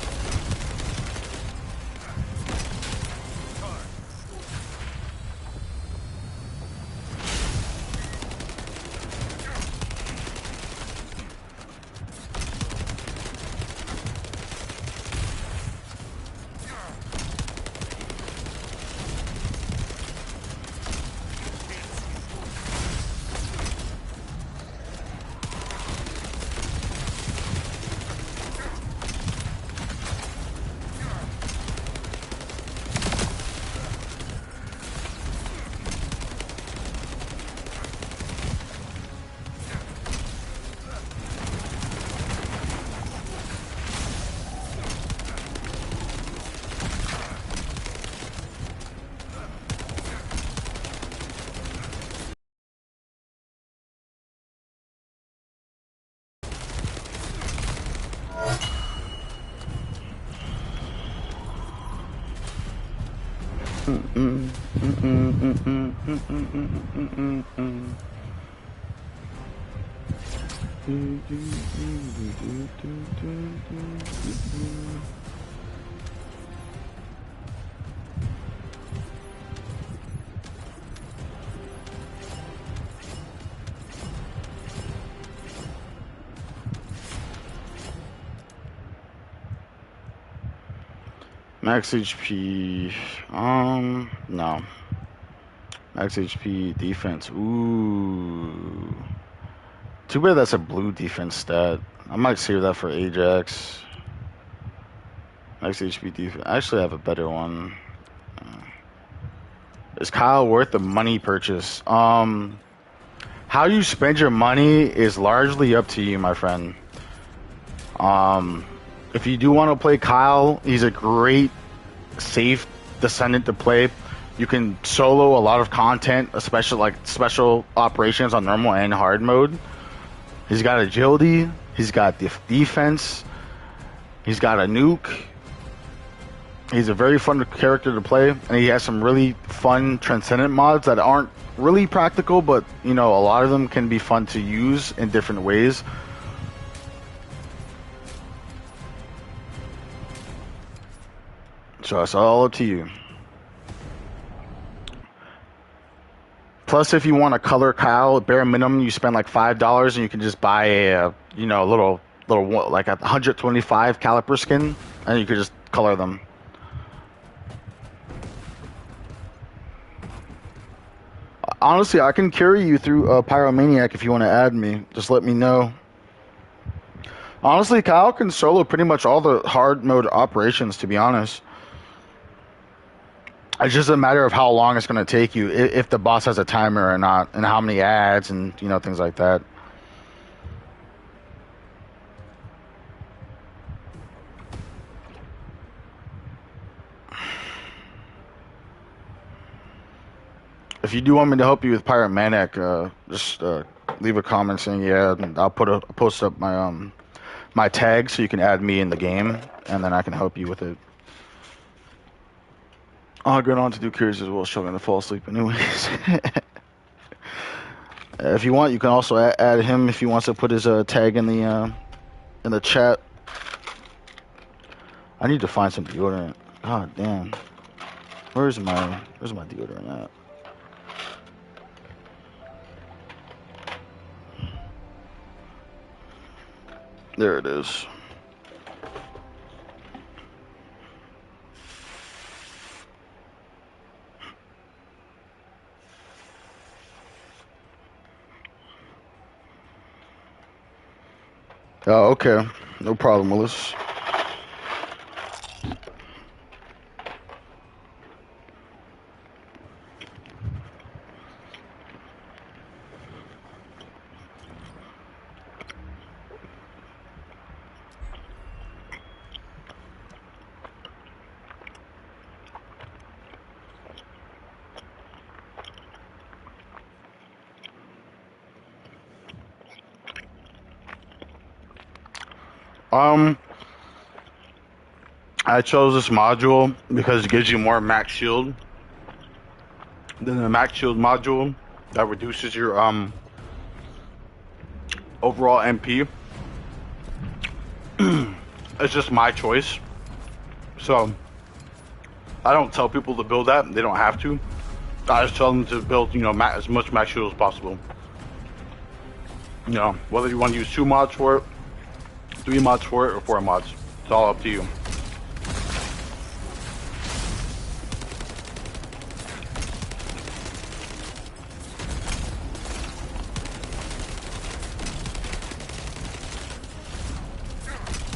Max HP, no. Max HP defense, ooh. Too bad that's a blue defense stat. I might save that for Ajax. Max HP defense, I actually have a better one. Is Kyle worth the money purchase? How you spend your money is largely up to you, my friend. If you do want to play Kyle, he's a great safe Descendant to play. You can solo a lot of content, especially like special operations on normal and hard mode. He's got agility. He's got defense. He's got a nuke. He's a very fun character to play, and he has some really fun Transcendent mods that aren't really practical, but you know, a lot of them can be fun to use in different ways. So it's all up to you. Plus, if you want a color Kyle, bare minimum, you spend like $5, and you can just buy a you know, little like a 125 caliper skin, and you can just color them. Honestly, I can carry you through Pyromaniac if you want to add me. Just let me know. Honestly, Kyle can solo pretty much all the hard mode operations, to be honest. It's just a matter of how long it's going to take you, if the boss has a timer or not, and how many ads, and you know, things like that. If you do want me to help you with Pyromaniac, just leave a comment saying yeah, and I'll post up my my tag so you can add me in the game, and then I can help you with it. I'll go on to do curious as well, struggling to fall asleep anyways. If you want, you can also add him if he wants to put his tag in the chat. I need to find some deodorant. God damn. Where's my deodorant at? There it is. Oh, okay. No problem, Willis. I chose this module because it gives you more max shield than the max shield module that reduces your overall MP. It's just my choice, so I don't tell people to build that. They don't have to. I just tell them to build, you know, as much max shield as possible. You know, whether you want to use 2 mods for it, 3 mods for it, or 4 mods, it's all up to you.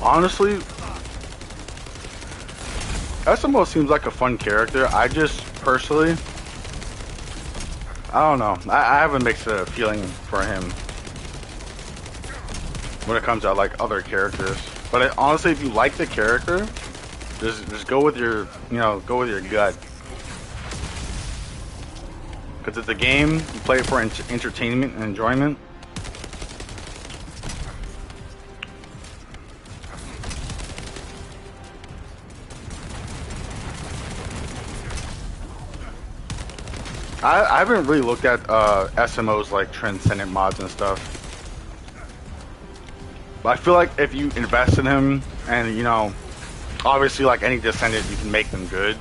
Honestly, SMO seems like a fun character. I just personally, I don't know. I have a mixed feeling for him when it comes to like other characters. But honestly, if you like the character, just go with your, you know, go with your gut. Because it's a game, you play it for entertainment and enjoyment. I haven't really looked at SMO's like Transcendent mods and stuff. But I feel like if you invest in him, and you know, obviously like any Descendant, you can make them good.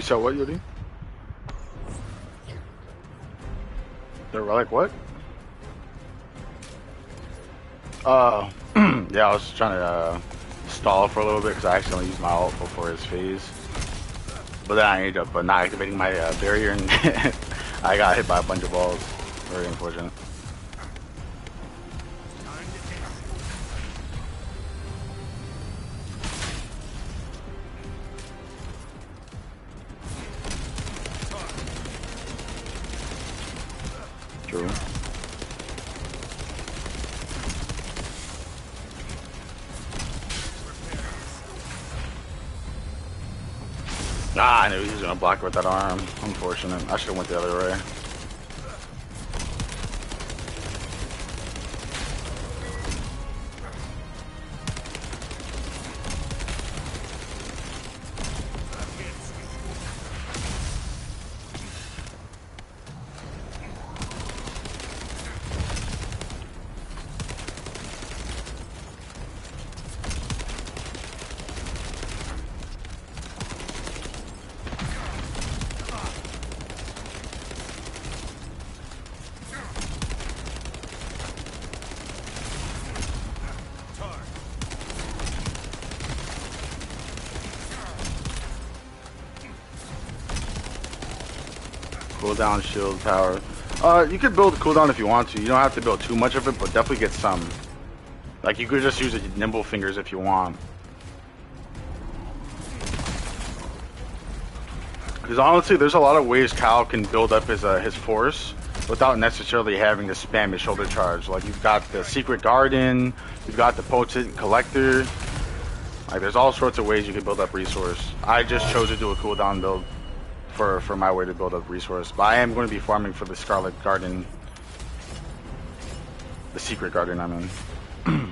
said what, Yodi? The relic what? Yeah, I was trying to stall for a little bit because I accidentally used my ult before his phase. But then I ended up not activating my barrier and I got hit by a bunch of balls. Very unfortunate. True. Ah, I knew he was gonna block with that arm. Unfortunate. I should have went the other way. Cooldown, shield, power. You could build cooldown if you want to. You don't have to build too much of it, but definitely get some. Like, you could just use nimble fingers if you want. Because honestly, there's a lot of ways Kyle can build up his force without necessarily having to spam his shoulder charge. Like, you've got the Secret Garden, you've got the Potent Collector. Like, there's all sorts of ways you can build up resource. I just chose to do a cooldown build for my way to build up resource. But I am going to be farming for the Scarlet Garden. The Secret Garden, I mean. I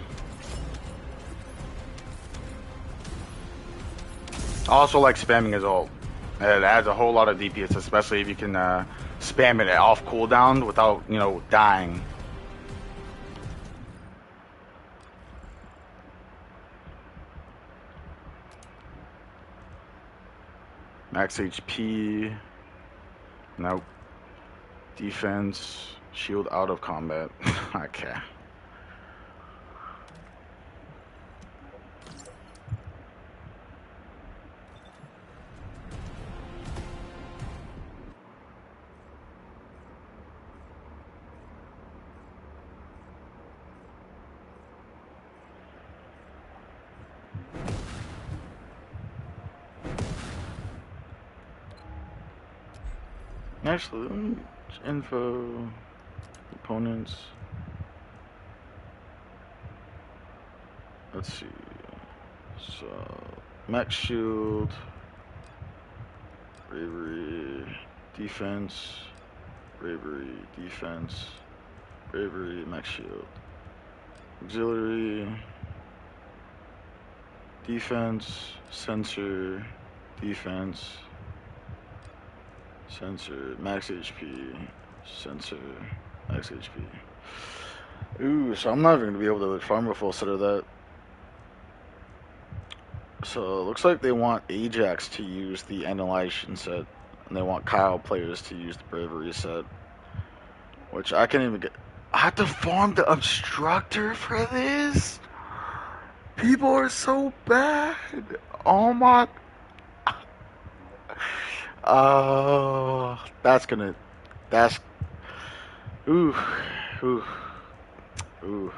also like spamming his ult. It adds a whole lot of DPS, especially if you can spam it off cooldown without, you know, dying. Max HP. Nope. Defense. Shield out of combat. Okay. Actually, info, opponents. Let's see. So, max shield, bravery, defense, bravery, defense, bravery, max shield, auxiliary, defense, sensor, defense, sensor, max HP, sensor, max HP. Ooh, so I'm not even going to be able to farm a full set of that. So it looks like they want Ajax to use the Annihilation set, and they want Kyle players to use the Bravery set. Which I can't even get. I have to farm the Obstructor for this? People are so bad. Oh my. That's gonna. That's. Ooh. Ooh. Ooh.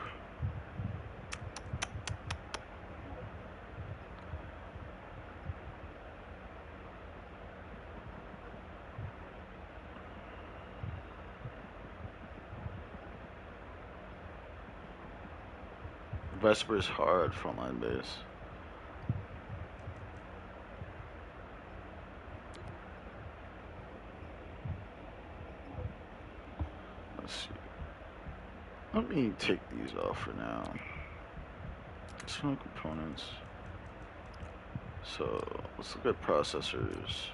Vesper's hard frontline base. Let's see. Let me take these off for now. Some components. So let's look at processors.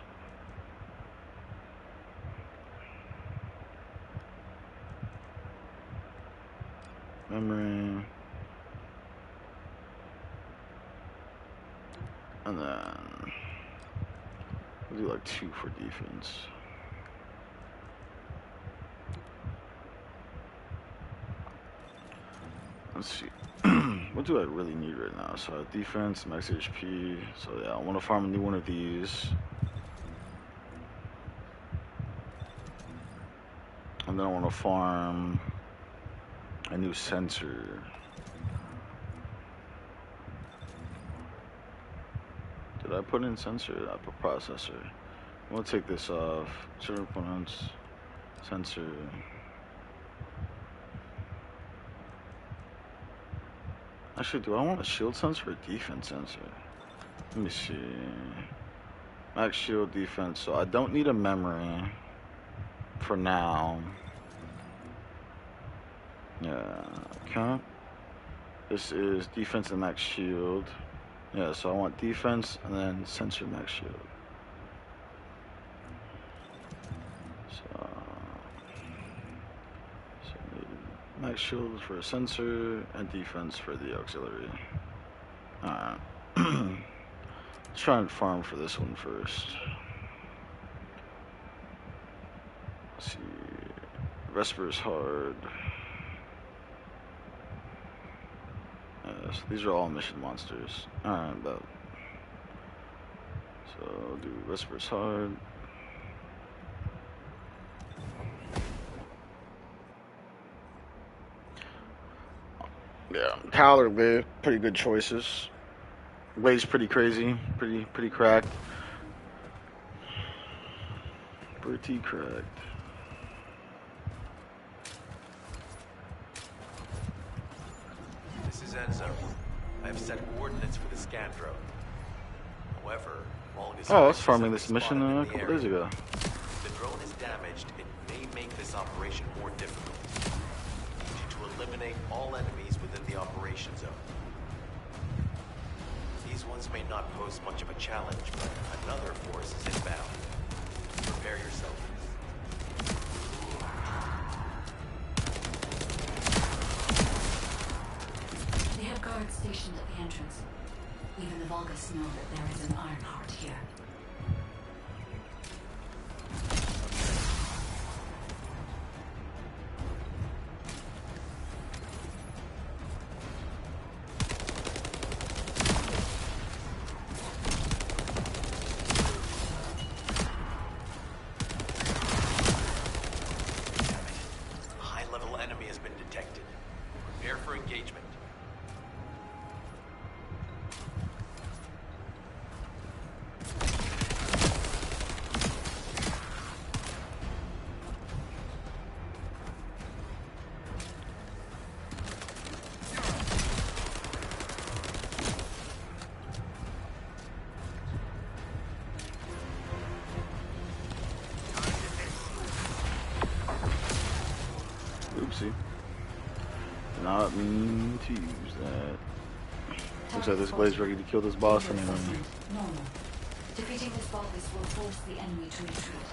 Memory. And then I'll do like 2 for defense. Let's see. What do I really need right now? So I have defense, max HP. So yeah, I want to farm a new one of these. And then I want to farm a new sensor. Did I put in sensor? I put processor. I'm gonna take this off. 2 components, sensor. Actually, do I want a shield sensor or defense sensor? Let me see. Max shield defense. So I don't need a memory for now. Yeah. Okay. This is defense and max shield. Yeah, so I want defense and then sensor max shield. So I need max shield for a sensor and defense for the auxiliary. Alright. Let's try and farm for this one first. Let's see. Vesper's hard. So these are all mission monsters. Alright, but so I'll do Vesper's hard. Yeah, Tyler, Blade, pretty good choices. Blade's pretty crazy, pretty cracked. Pretty cracked. This is Enzo. I have set coordinates for the scan drone. However, oh, I was farming this mission a couple days ago. If the drone is damaged, it may make this operation more difficult. I need you to eliminate all enemies within the operation zone. These ones may not pose much of a challenge, but another force is inbound. Prepare yourself. They have guards stationed at the entrance. Even the Vulgus know that there is an Ironheart here. High-level enemy has been detected. Prepare for engagement. Oopsie. Did not mean to use that. Looks like this Blade's ready to kill this boss anyway. Normal. Defeating this Vulgus will force the enemy to retreat.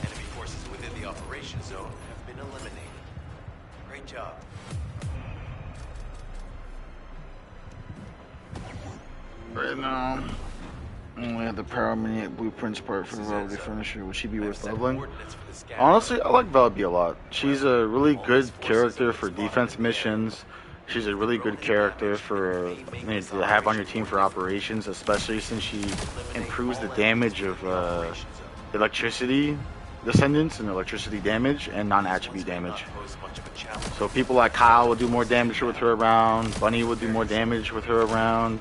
Enemy forces within the operation zone have been eliminated. Great job. Right now, I only have the Power Maniac Blueprints part for the Velvety Finisher. Would she be worth leveling? Honestly, I like Velvety a lot. She's a really good character for defense missions. She's a really good character for to have on your team for operations, especially since she improves the damage of electricity descendants and electricity damage and non-attribute damage. So people like Kyle will do more damage with her around. Bunny will do more damage with her around.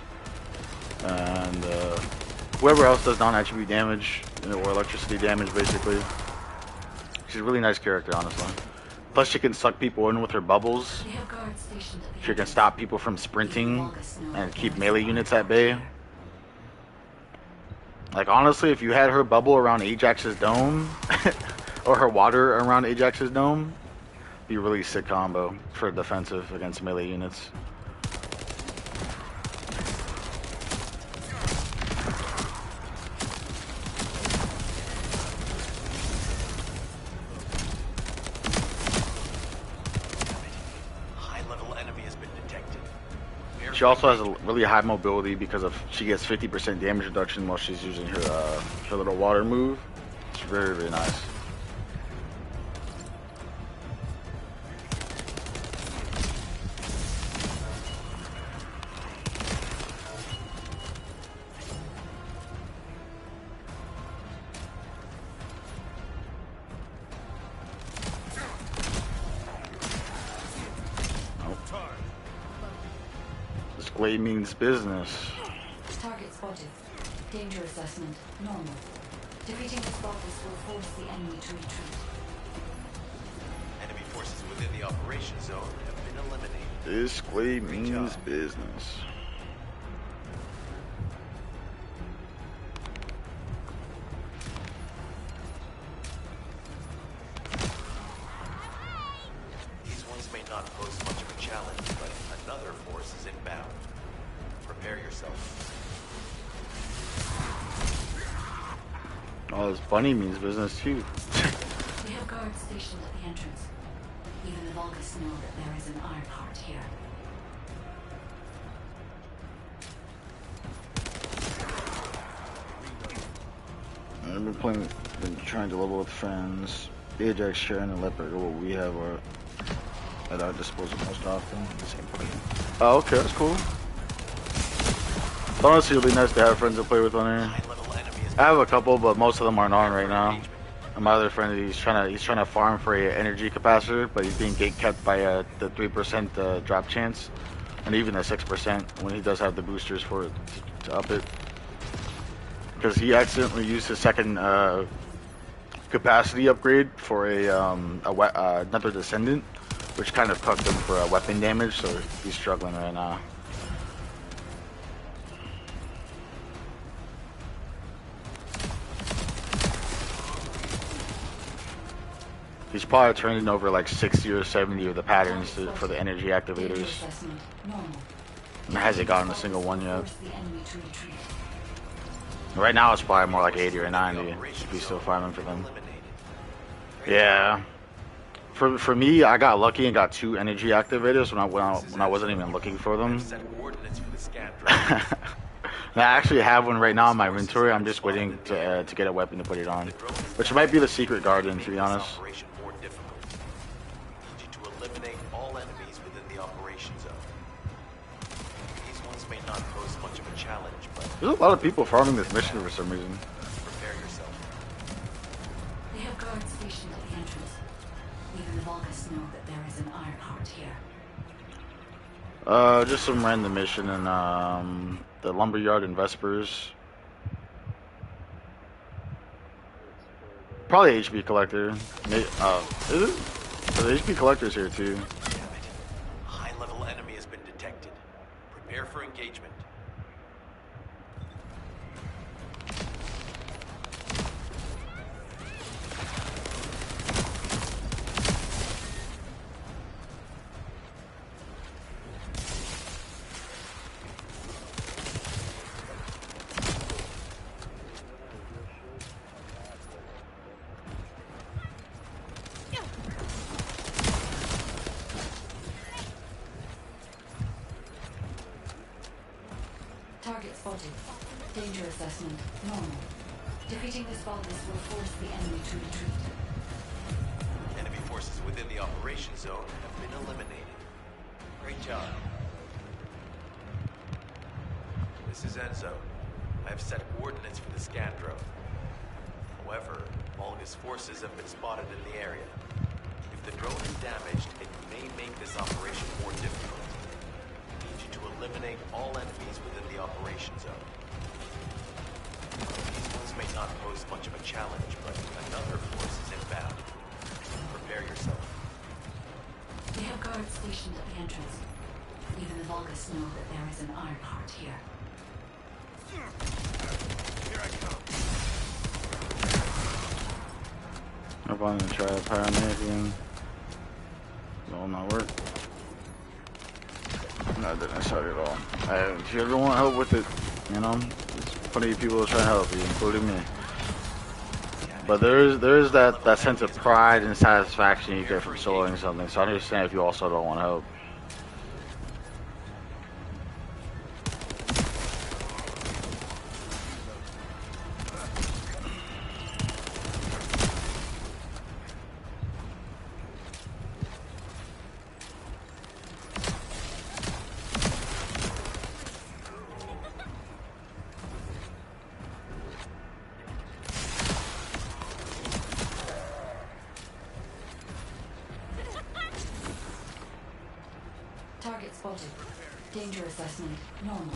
And whoever else does non-attribute damage or electricity damage, basically. She's a really nice character, honestly. Plus, she can suck people in with her bubbles. She can stop people from sprinting and keep melee units at bay. Like, honestly, if you had her bubble around Ajax's dome, or her water around Ajax's dome, it'd be a really sick combo for defensive against melee units. she also has a really high mobility because of she gets 50% damage reduction while she's using her little water move. It's very, very nice. Display means business. Target spotted. Danger assessment normal. Defeating the spotters will force the enemy to retreat. Enemy forces within the operation zone have been eliminated. Display means business. These ones may not pose much of a challenge, but another force is inbound. Prepare yourself. Oh, this bunny means business too. We have guards stationed at the entrance. Even the Vulgus know that there is an iron heart here. Been trying to level with friends. The Ajax, Sharon, and Leopard are what we have at our disposal most often. The same party. Oh, okay, that's cool. Honestly, it'll be nice to have friends to play with on here. I have a couple, but most of them aren't on right now. And my other friend, he's trying to farm for a energy capacitor, but he's being gate kept by the 3% drop chance, and even the 6% when he does have the boosters for it to up it. Because he accidentally used his second capacity upgrade for another Descendant, which kind of cooked him for weapon damage, so he's struggling right now. He's probably turning over like 60 or 70 of the patterns for the energy activators. And hasn't gotten a single one yet. Right now it's probably more like 80 or 90 if he's still farming for them. Yeah. For me, I got lucky and got 2 energy activators when I wasn't even looking for them. I actually have one right now in my inventory. I'm just waiting to get a weapon to put it on, which might be the secret garden, to be honest. There's a lot of people farming this mission for some reason. Prepare yourself. They have guards stationed at the entrance. Even the Vulgus know that there is an iron heart here. Just some random mission in the lumberyard and Vespers. Probably HP collector. Is it? The HP collector's here too. Damn it. High-level enemy has been detected. Prepare for engagement. Target spotted. Danger assessment normal. Defeating the Vulgus will force the enemy to retreat. Enemy forces within the operation zone have been eliminated. Great job. This is Enzo. I have set coordinates for the scan drone. However, Vulgus forces have been spotted in the area. If the drone is damaged, it may make this operation more difficult. I need you to eliminate all enemies within the operation zone. These ones may not pose much of a challenge, but another force is inbound. Prepare yourself. We have guards stationed at the entrance. Even the Vulgus know that there is an iron heart here. Here I come. I'm going to try a pyramid again. Will not work. No, it didn't start at all. If you ever want help with it, you know, there's plenty of people trying to help you, including me. But there is that sense of pride and satisfaction you get from soloing something. So I understand if you also don't want help. spotted. Danger assessment normal.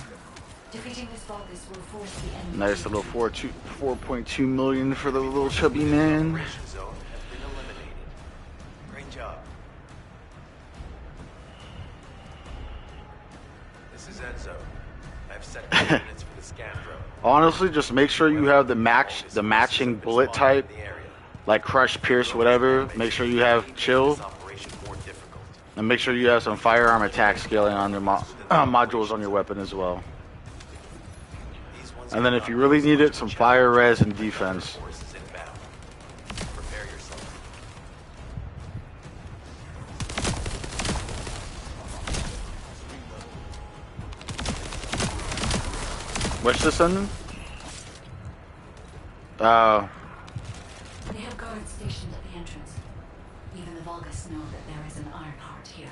Defeating this Vulgus will force the enemy. Nice little 4.2 million for the little chubby man. Operation zone has been eliminated. Great job. This is Enzo. I've set coordinates for the scan drone. Honestly, just make sure you have the matching bullet type, like crush, pierce, whatever. Make sure you have chill, and make sure you have some firearm attack scaling on your modules on your weapon as well. And then if you really need it, some fire res and defense. Which Descendant? They have guards stationed at the entrance. Even the Vulgus know that there is an iron heart here.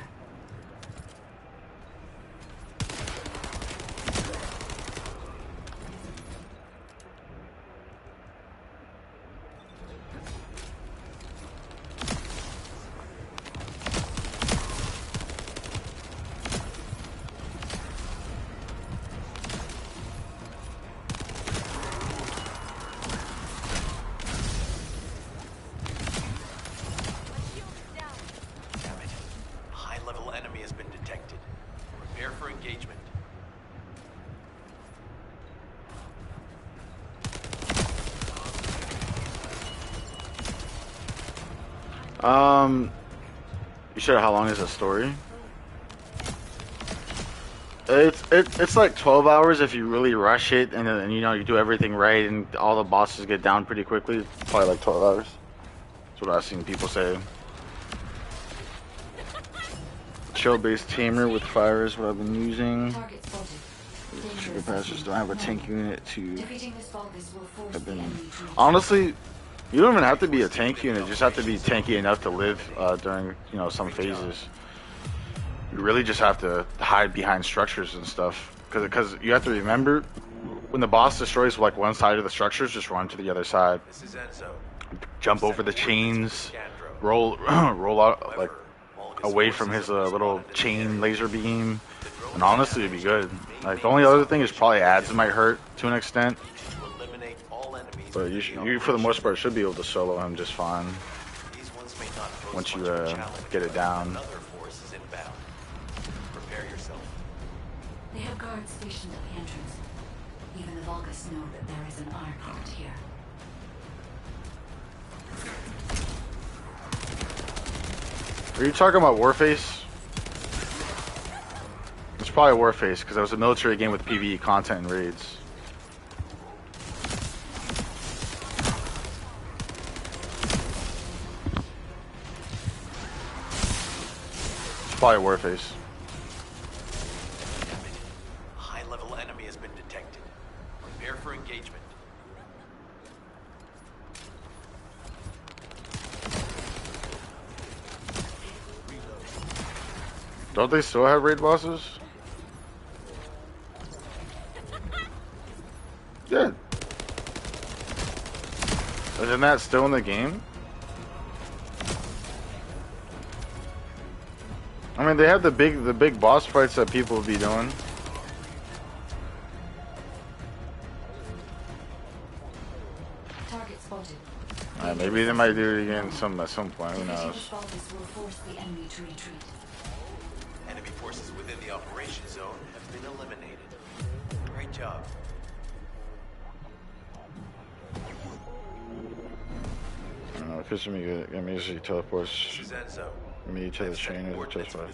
You sure how long is the story? It's like 12 hours if you really rush it and then, you know, you do everything right and all the bosses get down pretty quickly. It's probably like 12 hours. That's what I've seen people say. Chill-based tamer with fire is what I've been using. Sugar patches don't have a tank unit to. I've been honestly. You don't even have to be a tank unit, you just have to be tanky enough to live during, you know, some phases. You really just have to hide behind structures and stuff. Because you have to remember, when the boss destroys like one side of the structures, just run to the other side. Jump over the chains, roll out like away from his little chain laser beam. And honestly, it'd be good. Like, the only other thing is probably ads might hurt to an extent. But you, for the most part, should be able to solo him just fine once you get it down. They have guards stationed at the entrance. Even the Vulgus know that there is an iron heart here. Are you talking about Warface? It's probably Warface because it was a military game with PvE content and raids. Probably Warface. High-level enemy has been detected. Prepare for engagement. Don't they still have raid bosses? Yeah. Isn't that still in the game? I mean, they have the big boss fights that people will be doing. Target spotted. Maybe they might do it again at some point. Who knows? Will force the enemy to retreat. Enemy forces within the operation zone have been eliminated. Great job. I don't know. It feels to me good. It usually teleports. This is Enzo. Me to the chain is just fine.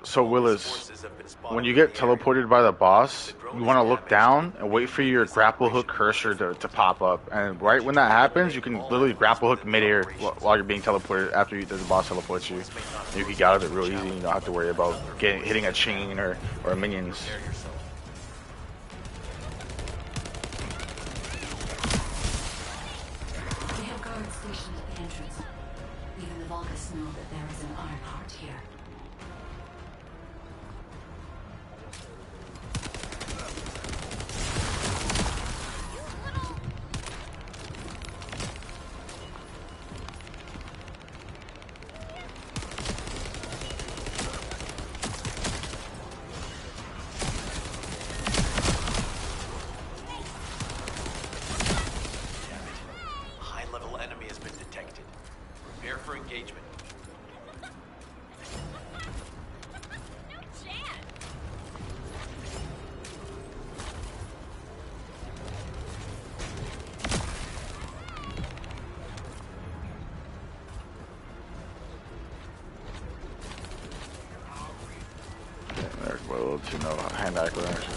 So Willis, when you get teleported by the boss, you want to look down and wait for your grapple hook cursor to pop up. And right when that happens, you can literally grapple hook midair while you're being teleported after the boss teleports you. You can get out of it real easy. You don't have to worry about hitting a chain or minions. They have guards stationed at the entrance. Even the Vulgus know that there is an iron heart here. Prepare for engagement. No chance! There's a little too no hand-eye coordination.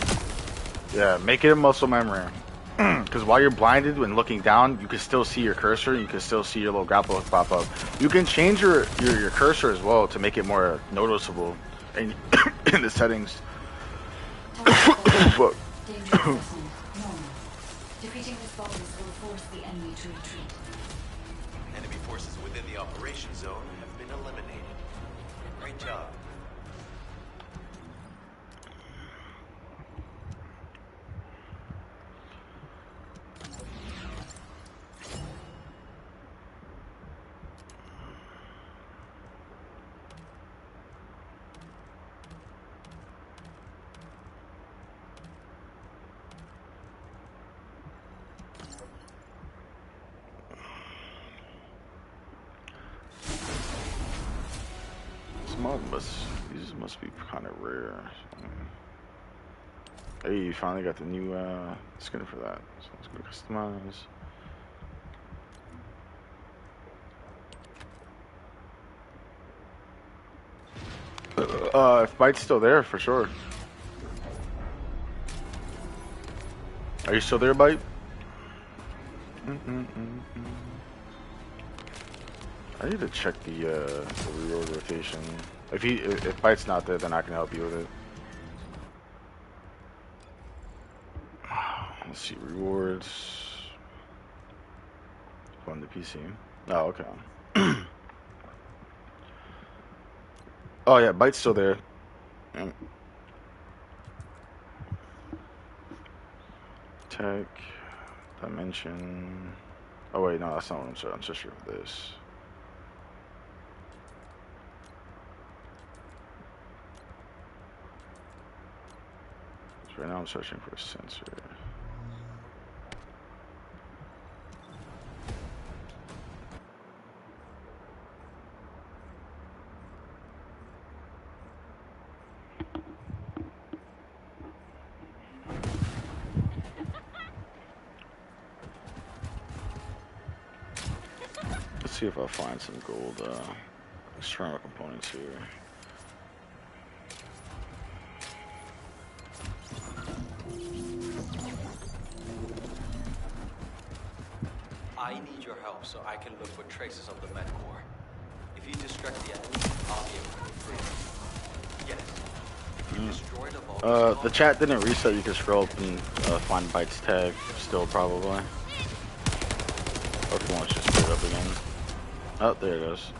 Yeah, make it a muscle memory. Because while you're blinded when looking down, you can still see your cursor. You can still see your little grapple pop up. You can change your cursor as well to make it more noticeable in, in the settings. But, Danger assessment. Normal. Defeating the spotters will force the enemy to retreat. Enemy forces within the operation zone have been eliminated. Great job. these must be kind of rare. Hey, you finally got the new skin for that. So let's go customize. If Bite's still there, for sure. Are you still there, Bite? I need to check the reorder rotation. If Bite's not there, then I can help you with it. Let's see, rewards. Fund the PC. Oh, okay. Oh yeah, Bite's still there. Tech, dimension. Oh wait, no, that's not what I'm searching. I'm searching for this. So right now I'm searching for a sensor. Let's see if I'll find some gold external components here. I need your help so I can look for traces of the med core. If you distract the enemy, I'll be able to free. Yes. If you destroy the vault, The chat didn't reset. You can scroll up and find Bite's tag still probably. Or if you want to just put it up again. Oh, there it goes.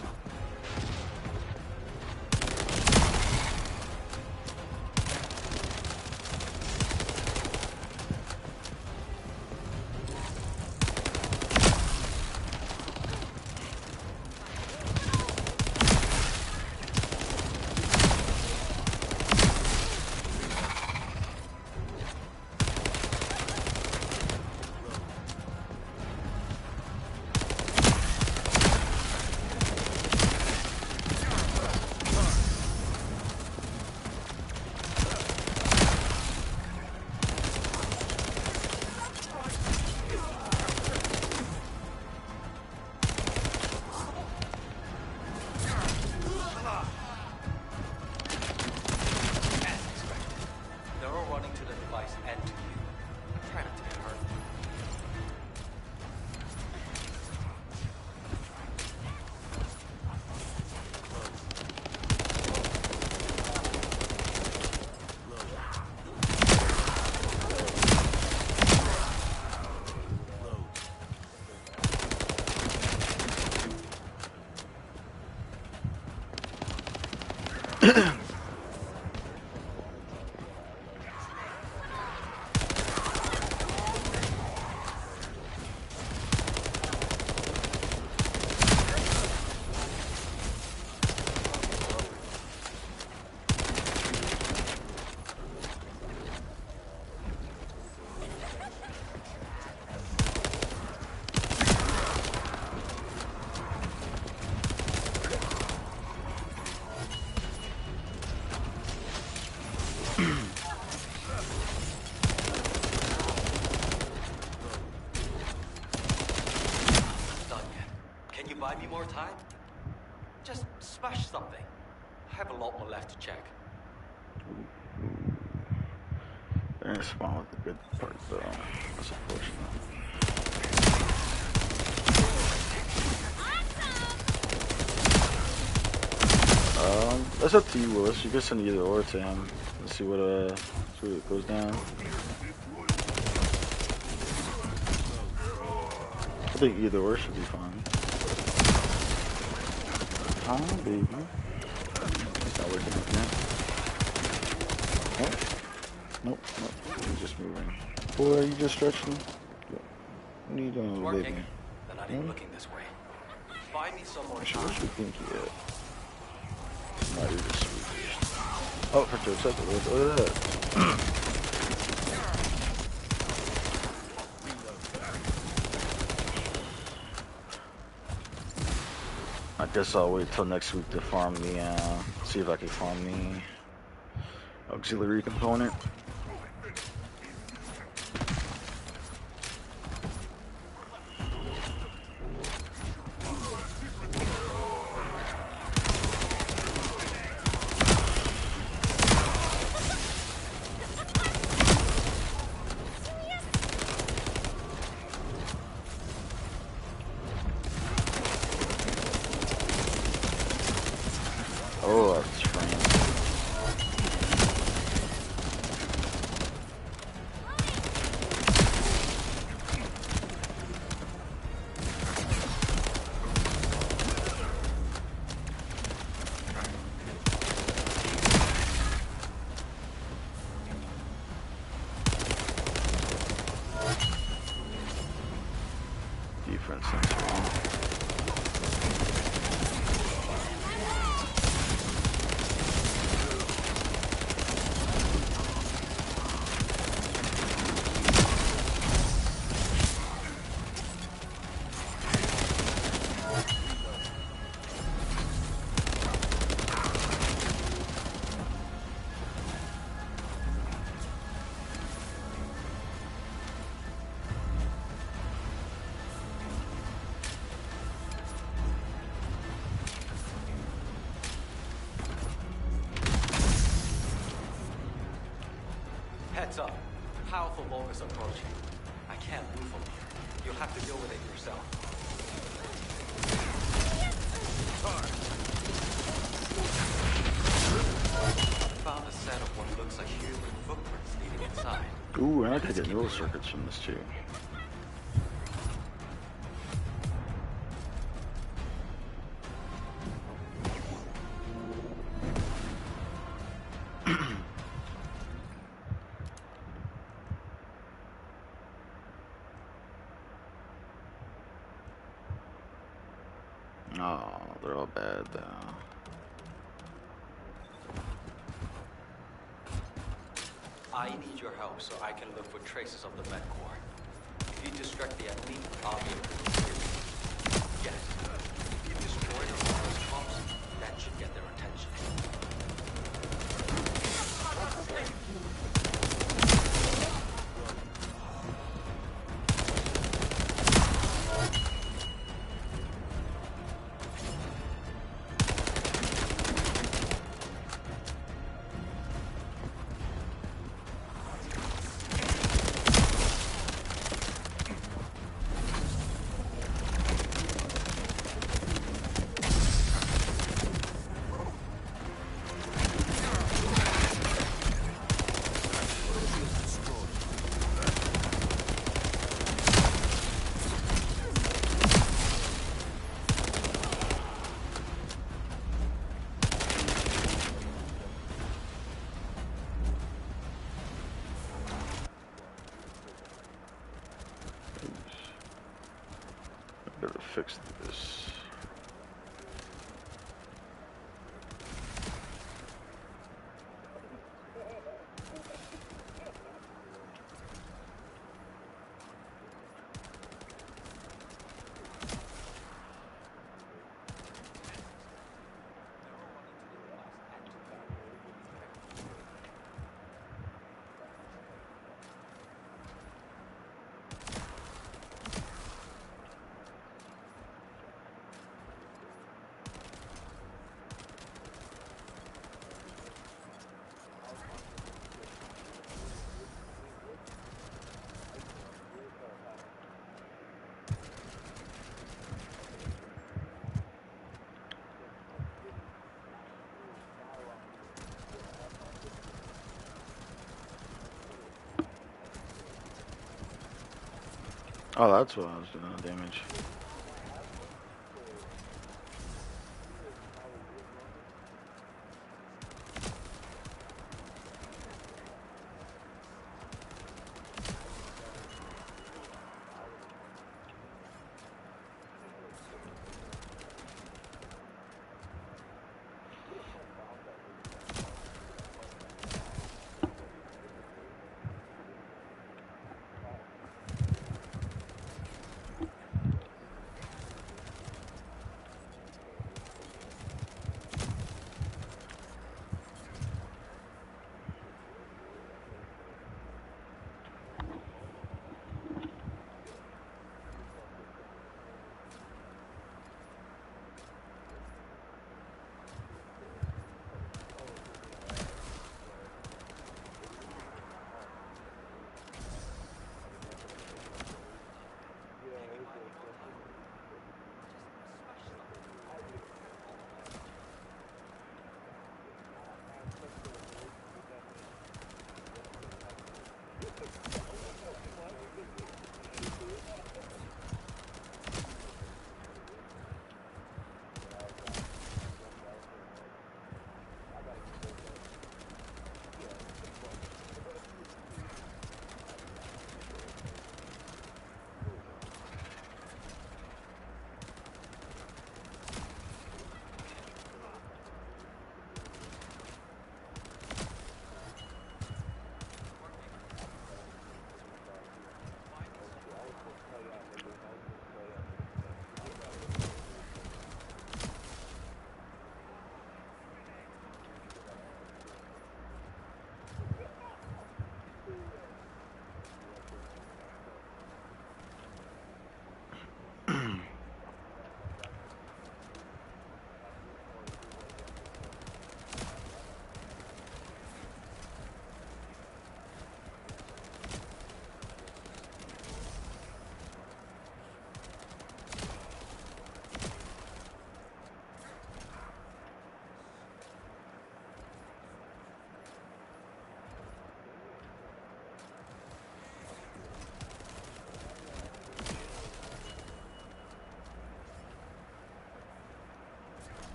buy me more time? Just smash something. I have a lot more left to check. They're gonna spawn with the good part though. That's unfortunate. That's up to you, Willis. You can send either or to him. Let's see what goes down. I think either or should be fine. Oh, baby. It's not working out yet. Nope. You're just moving. Boy, are you just stretching? What are you doing, little baby? They're not even looking this way. Buy me some more What time. you think you at? No, you're just sweet. Oh, for 2 seconds. Look at that. I guess I'll wait till next week to farm the, see if I can farm the auxiliary component. Oh, that's fine. Defense center. Heads up. Powerful Vulgus approaching. I can't move from here. You'll have to deal with it yourself. Found a set of what looks like human footprints leading inside. Ooh, and I could get neural circuits from this too. Oh, they're all bad though. I need your help so I can look for traces of the med core. If you distract the enemy, I'll be able to secure you. Yes. If you destroy the Vulgus comps, that should get their attention. Better fix this. Oh, that's what I was doing the damage.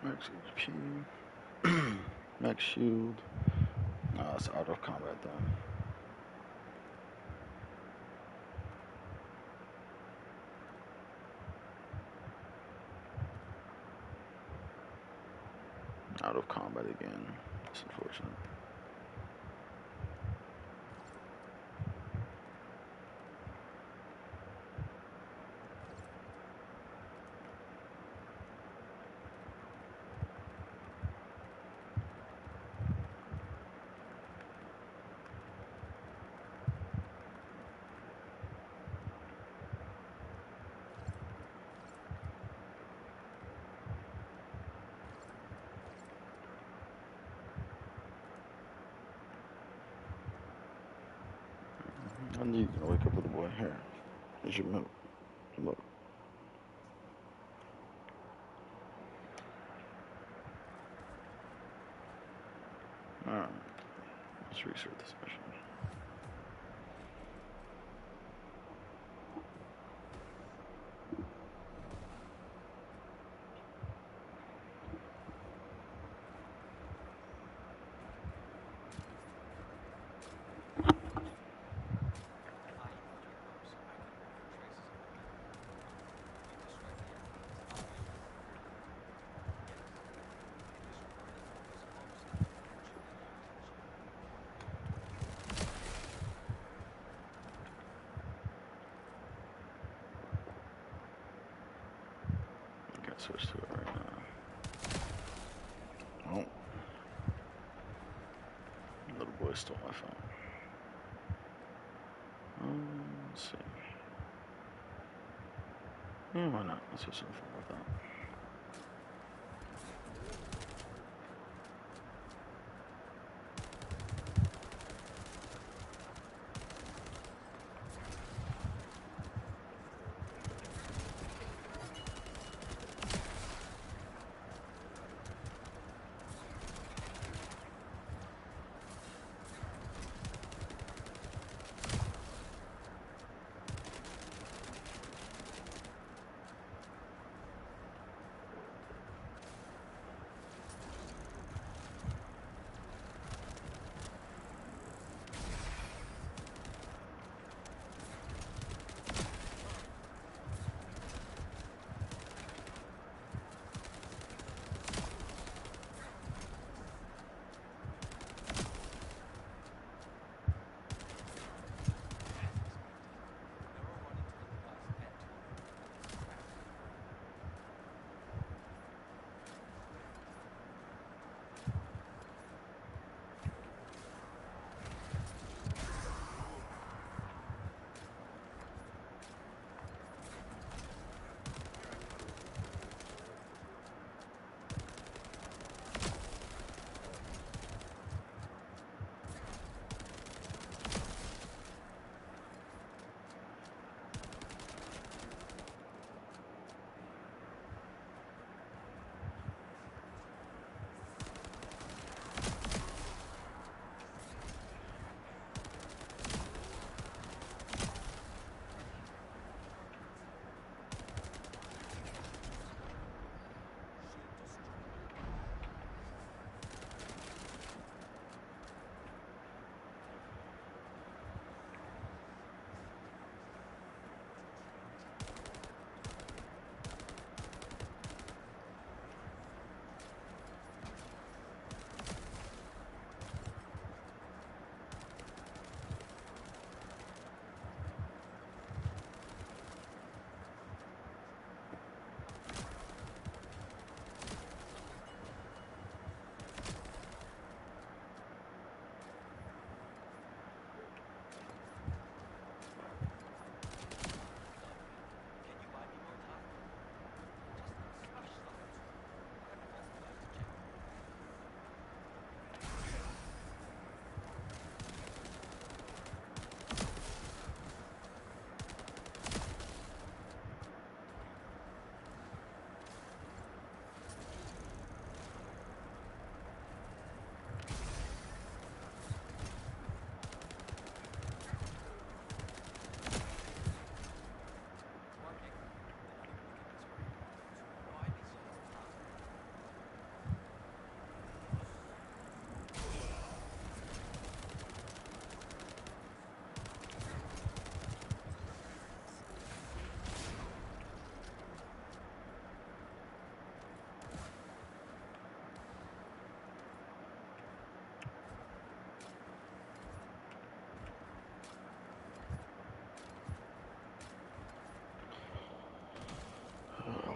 Max HP. Max shield. No, it's out of combat then. Out of combat again. It's unfortunate. I knew you gonna wake up with a boy. Here. Here's your milk. Look. Alright. Let's restart this mission. Switch to it right now. Oh, little boy stole my phone. Let's see. Yeah, why not? Let's have some fun with that.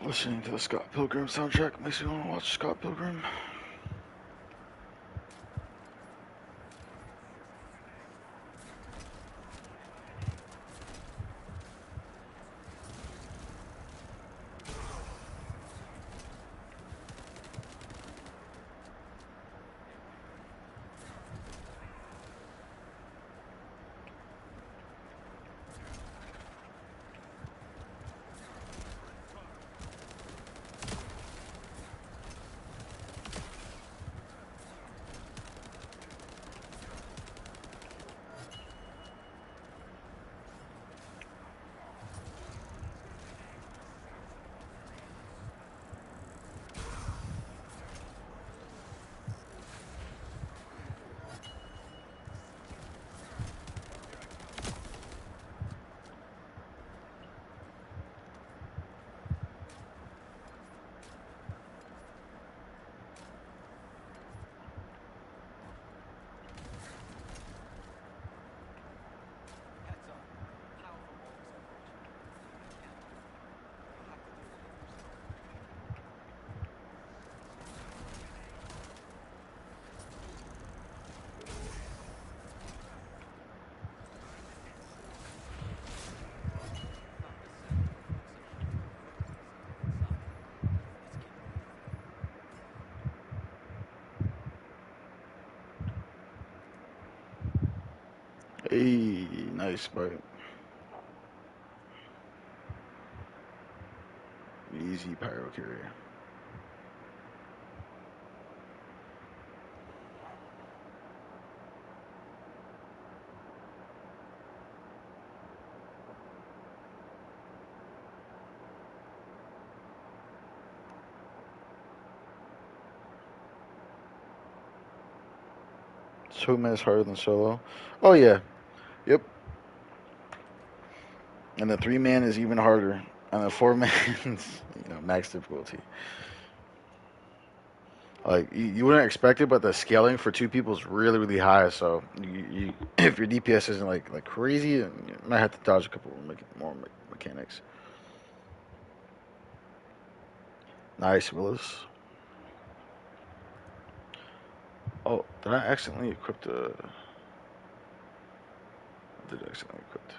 Listening to the Scott Pilgrim soundtrack makes me want to watch Scott Pilgrim. Hey, nice bite. Easy pyro carrier. Two man is harder than solo. Oh yeah, yep. And the 3-man is even harder, and the 4-man's max difficulty. Like you wouldn't expect it, but the scaling for 2 people is really really high. So you if your DPS isn't like crazy, you might have to dodge a couple more mechanics. Nice, Willis. Oh, did I accidentally equip the? I did accidentally equip.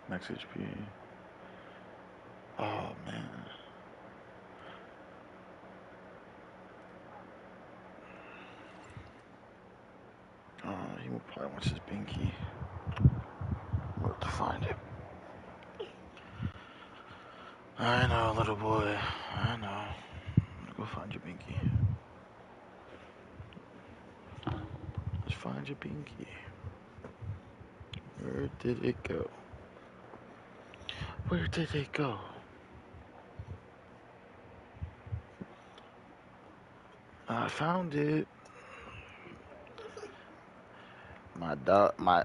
Max HP. Oh man. He probably wants his binky. We'll have to find it. I know, little boy. I know. Go find your binky. Let's find your binky. Where did it go? Where did it go? I found it. My dog, my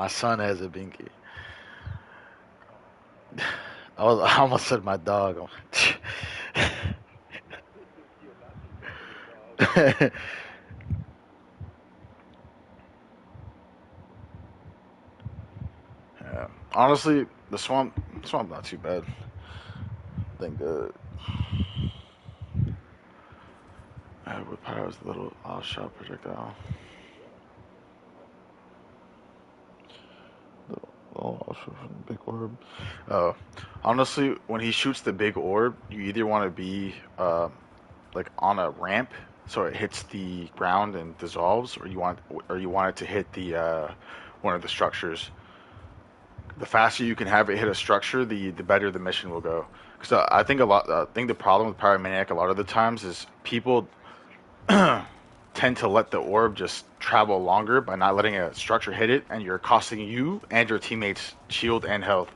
son has a binky. I almost said my dog. Yeah. Honestly, the swamp not too bad. I think what power is the little shot projectile? From the big orb. Honestly, when he shoots the big orb, you either want to be like on a ramp so it hits the ground and dissolves, or you want it to hit the one of the structures. The faster you can have it hit a structure, the better the mission will go. Because I think I think the problem with Pyromaniac a lot of the times is people tend to let the orb just travel longer by not letting a structure hit it, and you're costing you and your teammates shield and health.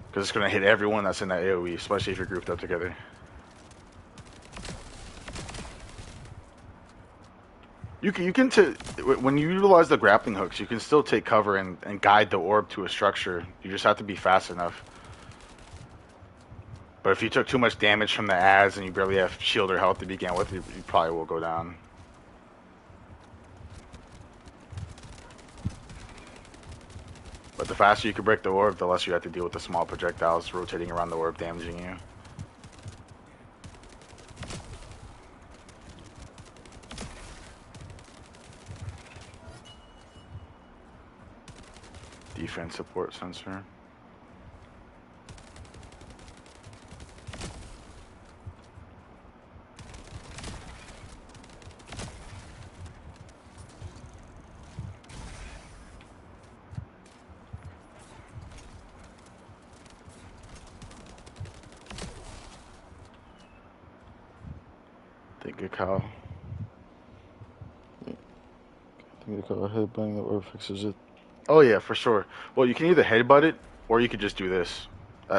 Because it's going to hit everyone that's in that AoE, especially if you're grouped up together. You can when you utilize the grappling hooks, you can still take cover and guide the orb to a structure. You just have to be fast enough. But if you took too much damage from the ads and you barely have shield or health to begin with, you probably will go down. But the faster you can break the orb, the less you have to deal with the small projectiles rotating around the orb, damaging you. Defense support sensor. Think a cow. I think a cow headbutting the orb fixes it. Oh yeah, for sure. Well, you can either headbutt it, or you could just do this.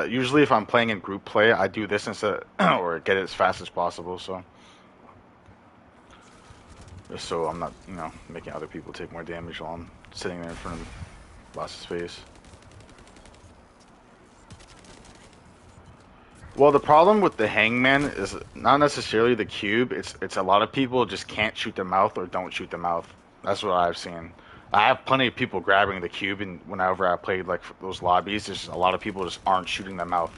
Usually, if I'm playing in group play, I do this instead, or get it as fast as possible. So, just so I'm not, making other people take more damage while I'm sitting there in front of the boss's face. Well, the problem with the hangman is not necessarily the cube. It's a lot of people just can't shoot the mouth or don't shoot the mouth. That's what I've seen. I have plenty of people grabbing the cube, and whenever I played like those lobbies, there's a lot of people just aren't shooting the mouth.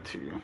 that to you.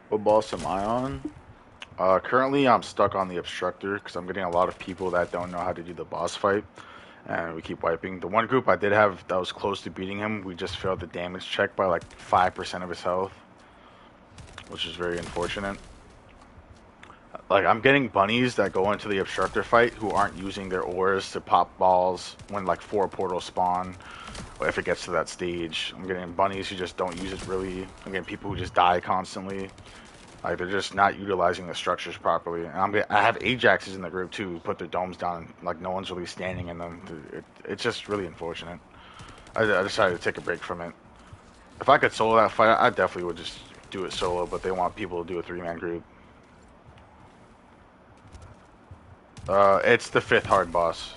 What boss am I on? Currently, I'm stuck on the Obstructor because I'm getting a lot of people that don't know how to do the boss fight, and we keep wiping. The one group I did have that was close to beating him, we just failed the damage check by like 5% of his health, which is very unfortunate. Like, I'm getting bunnies that go into the Obstructor fight who aren't using their ores to pop balls when like 4 portals spawn, or if it gets to that stage. I'm getting bunnies who just don't use it really. I'm getting people who just die constantly. Like, they're just not utilizing the structures properly. And I have Ajaxes in the group too, who put their domes down, and like no one's really standing in them. It's just really unfortunate. I decided to take a break from it. If I could solo that fight, I definitely would just do it solo, but they want people to do a 3-man group. It's the 5th hard boss.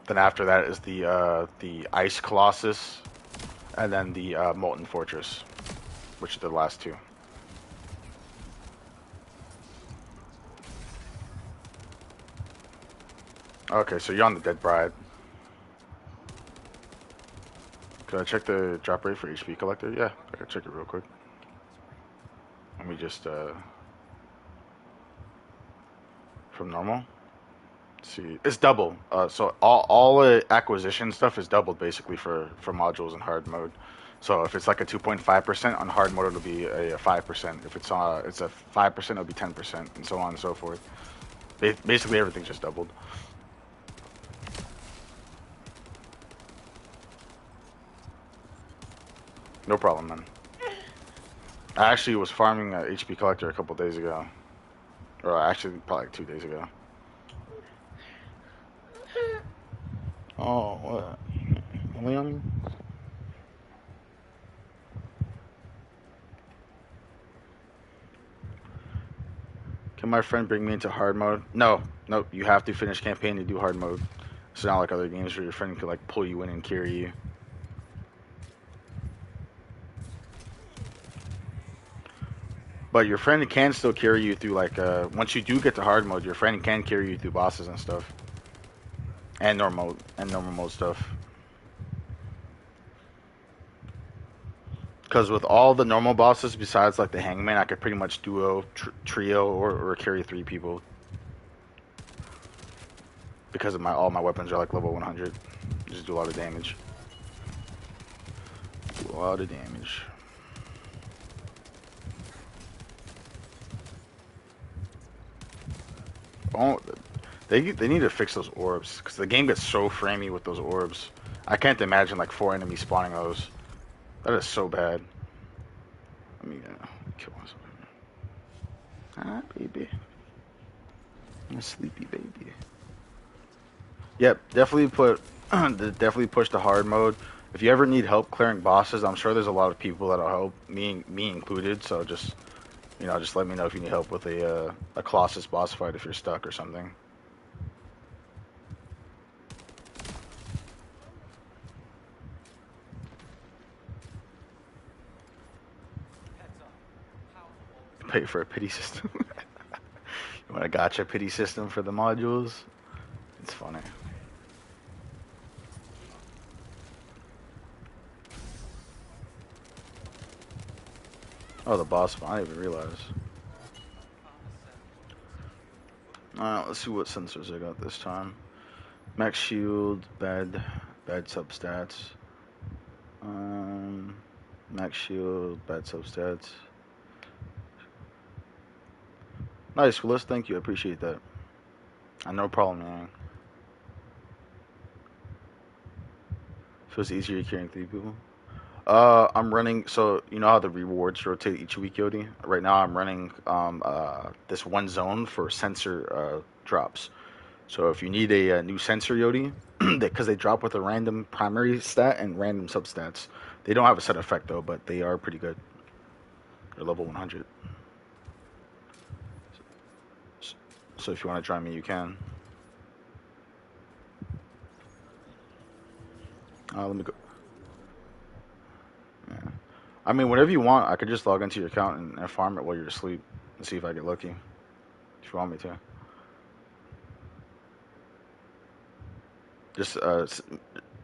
Then after that is the Ice Colossus, and then the Molten Fortress, which are the last 2. Okay, so you're on the Dead Bride. Can I check the drop rate for HP Collector? Yeah, I can check it real quick. Let me just, from normal? Let's see, it's double. So all acquisition stuff is doubled basically for modules in hard mode. So if it's like a 2.5% on hard mode, it'll be a 5%. If it's a 5%, it'll be 10%, and so on and so forth. Basically everything's just doubled. No problem, man. I actually was farming HP Collector a couple days ago. Or actually, probably like 2 days ago. Oh, what? William? Can my friend bring me into hard mode? No. Nope. You have to finish campaign to do hard mode. It's not like other games where your friend could like pull you in and carry you. But your friend can still carry you through like once you do get to hard mode, your friend can carry you through bosses and stuff. And normal mode stuff. Because with all the normal bosses besides like the hangman, I could pretty much duo, trio, or carry 3 people. Because of all my weapons are like level 100. Just do a lot of damage. Do a lot of damage. Oh, they need to fix those orbs because the game gets so framey with those orbs. I can't imagine like 4 enemies spawning those. That is so bad. Let me kill myself. Ah, baby. I'm a sleepy baby. Yep, definitely push the hard mode. If you ever need help clearing bosses, I'm sure there's a lot of people that'll help, me included. So just let me know if you need help with a colossus boss fight if you're stuck or something. Pay for a pity system. You want a gacha pity system for the modules? It's funny. Oh, the boss one. I didn't even realize. Alright, let's see what sensors I got this time. Max shield, bad substats. Max shield, bad substats. Nice, Willis. Thank you. I appreciate that. No problem, man. Feels easier carrying 3 people. I'm running. So you know how the rewards rotate each week, Yodi. Right now, I'm running this one zone for sensor drops. So if you need a new sensor Yodi, because they drop with a random primary stat and random substats. They don't have a set effect though, but they are pretty good. They're level 100. So if you want to join me, you can. Let me go. Yeah. I mean, whenever you want, I could just log into your account and farm it while you're asleep and see if I get lucky. If you want me to. Just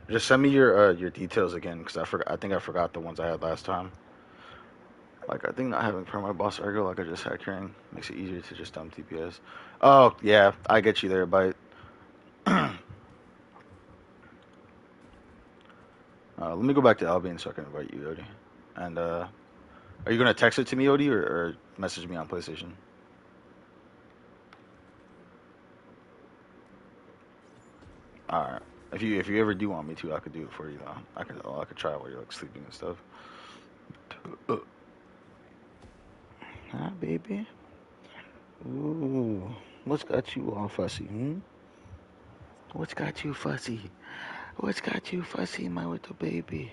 just send me your details again, because I think I forgot the ones I had last time. Like I think not having perma boss ergo like I just had carrying makes it easier to just dump TPS. Oh yeah, I get you there, Bite. Let me go back to Albion so I can invite you, Odie. And are you gonna text it to me, Odie, or message me on PlayStation? All right. If you ever do want me to, I could do it for you though. I could try while you're like sleeping and stuff. Hi, baby. Ooh, what's got you all fussy? What's got you fussy? What's got you fussy, my little baby?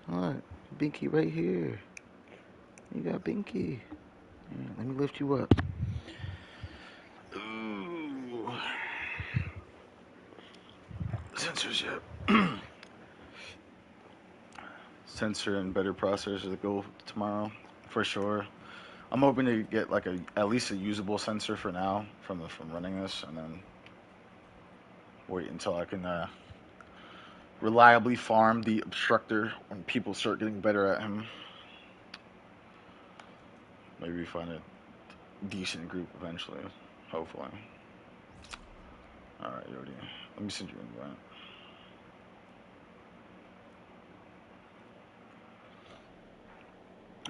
What? Binky right here. You got Binky. Yeah, let me lift you up. Ooh. Sensors, yet. Sensor and better processors is the goal tomorrow, for sure. I'm hoping to get like at least a usable sensor for now from running this, and then wait until I can reliably farm the obstructor when people start getting better at him. Maybe find a decent group eventually, hopefully. Alright, Yodi. Let me send you an invite.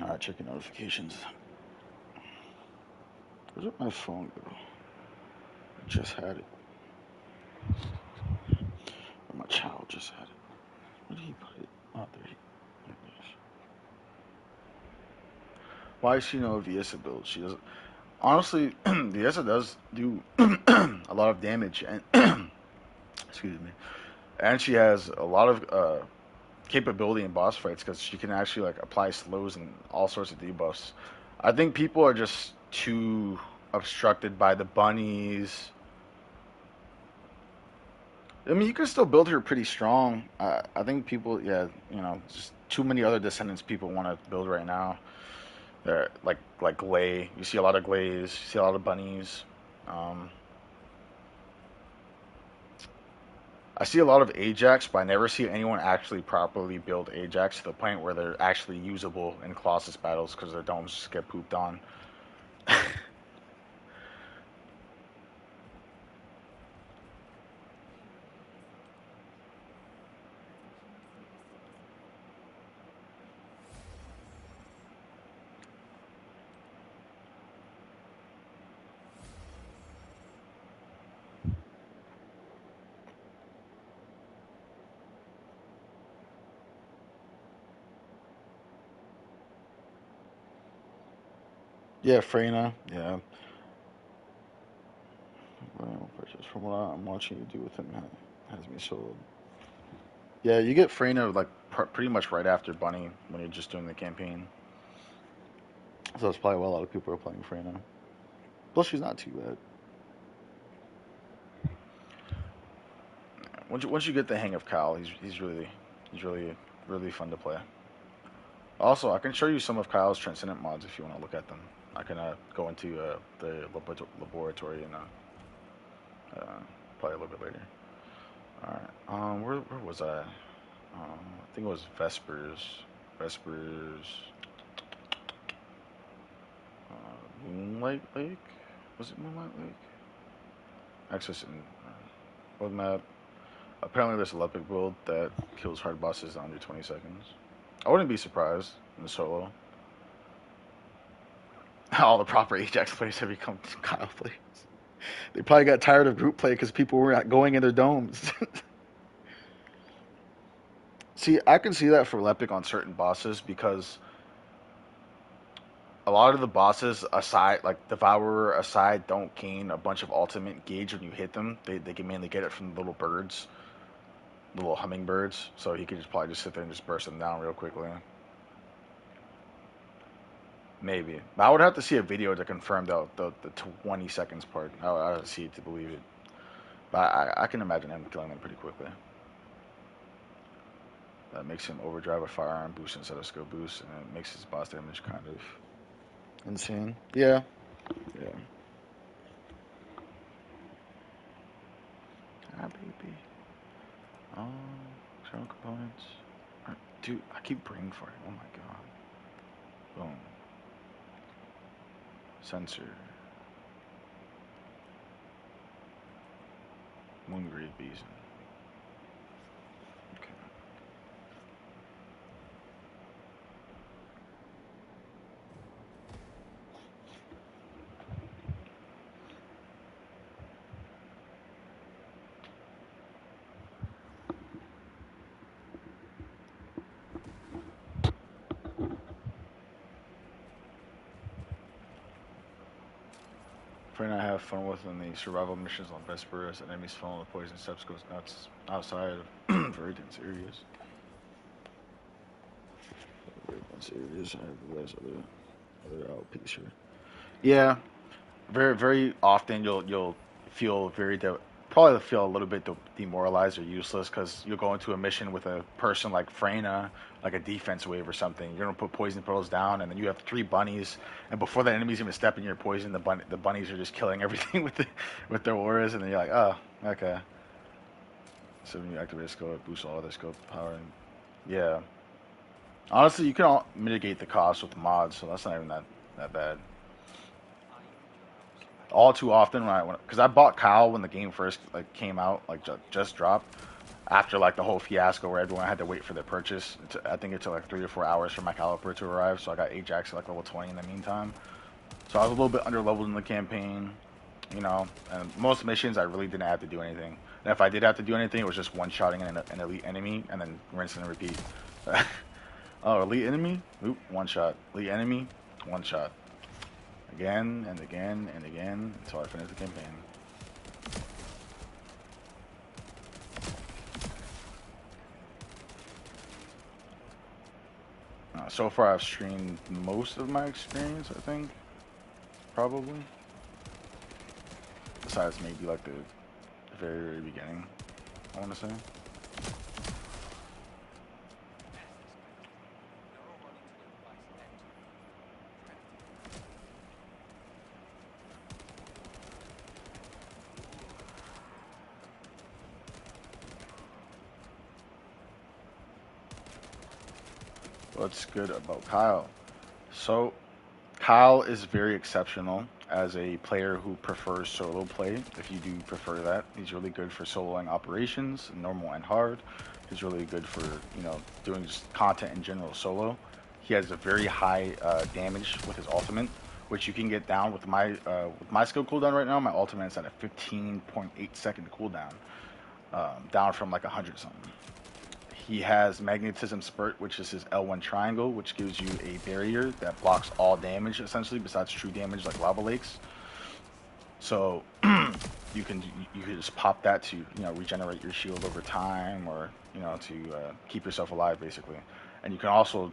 Alright, check your notifications. Where's my phone go? I just had it. Or my child just had it. Where did he put it? Oh, there it is. Why is she no Viesa build? She doesn't. Honestly, Viesa does do a lot of damage, and excuse me, and she has a lot of capability in boss fights because she can actually like apply slows and all sorts of debuffs. I think people are just too obstructed by the bunnies. I mean, you can still build her pretty strong. I think people, yeah, just too many other descendants people want to build right now. They're like Glay. You see a lot of Glays. You see a lot of bunnies. I see a lot of Ajax, but I never see anyone actually properly build Ajax to the point where they're actually usable in Colossus battles because their domes just get pooped on. Yeah, Freyna. Yeah. Well, purchase from what I'm watching you do with him has me sold. Yeah, you get Freyna like pretty much right after Bunny when you're just doing the campaign. So that's probably why a lot of people are playing Freyna. Plus, she's not too bad. Once you get the hang of Kyle, he's really fun to play. Also, I can show you some of Kyle's Transcendent mods if you want to look at them. I can go into the laboratory and play a little bit later. All right. Where was I? I think it was Vespers. Moonlight Lake. Was it Moonlight Lake? Access and roadmap. Apparently, there's a Lepic build that kills hard bosses in under 20 seconds. I wouldn't be surprised in the solo. All the proper Ajax players have become Kyle players. They probably got tired of group play because people were not going in their domes. See, I can see that for Lepic on certain bosses because a lot of the bosses aside, like Devourer aside, don't gain a bunch of ultimate gauge when you hit them. They can mainly get it from the little birds, the little hummingbirds. So he could just probably just sit there and just burst them down real quickly. Maybe. But I would have to see a video to confirm the 20 seconds part. I would have to see it to believe it. But I can imagine him killing them pretty quickly. That makes him overdrive a firearm boost instead of skill boost, and it makes his boss damage kind of insane. Yeah. Yeah. Ah, baby. External components. Dude, I keep brain farting. Oh my god. Boom. Sensor. Moongrave Beeson. Okay. Friend I have fun with in the survival missions on Vesperis, and enemies falling the poison steps goes nuts outside of very dense areas. Very dense areas. I have the rest of the other outpiece here. Yeah, very often you'll feel probably feel a little bit demoralized or useless because you'll go into a mission with a person like Freyna, like a defense wave or something. You're gonna put poison pearls down, and then you have 3 bunnies, and before the enemy's even step in your poison, the bunnies are just killing everything with their auras, and then you're like, oh, okay. So when you activate a skill, it boosts all other skill power. And yeah, honestly, you can mitigate the cost with mods, so that's not even that bad. All too often because I bought Kyle when the game first came out, just dropped after the whole fiasco where everyone had to wait for their purchase. I think it took 3 or 4 hours for my caliper to arrive, so I got Ajax at level 20 in the meantime. So I was a little bit underleveled in the campaign, and most missions I really didn't have to do anything. And if I did have to do anything, it was just one-shotting an elite enemy and then rinse and repeat. Oh, elite enemy? Oop, one shot. Elite enemy? One shot. Again and again and again until I finish the campaign. So far I've streamed most of my experience, I think. Probably. Besides maybe the very beginning, I want to say. What's good about Kyle? So, Kyle is very exceptional as a player who prefers solo play. If you do prefer that, he's really good for soloing operations, normal and hard. He's really good for doing just content in general solo. He has a very high damage with his ultimate, which you can get down with my skill cooldown right now. My ultimate is at a 15.8 second cooldown, down from 100 something. He has Magnetism Spurt, which is his L1 triangle, which gives you a barrier that blocks all damage, essentially, besides true damage like lava lakes. So you can just pop that to regenerate your shield over time, or to keep yourself alive, basically. And you can also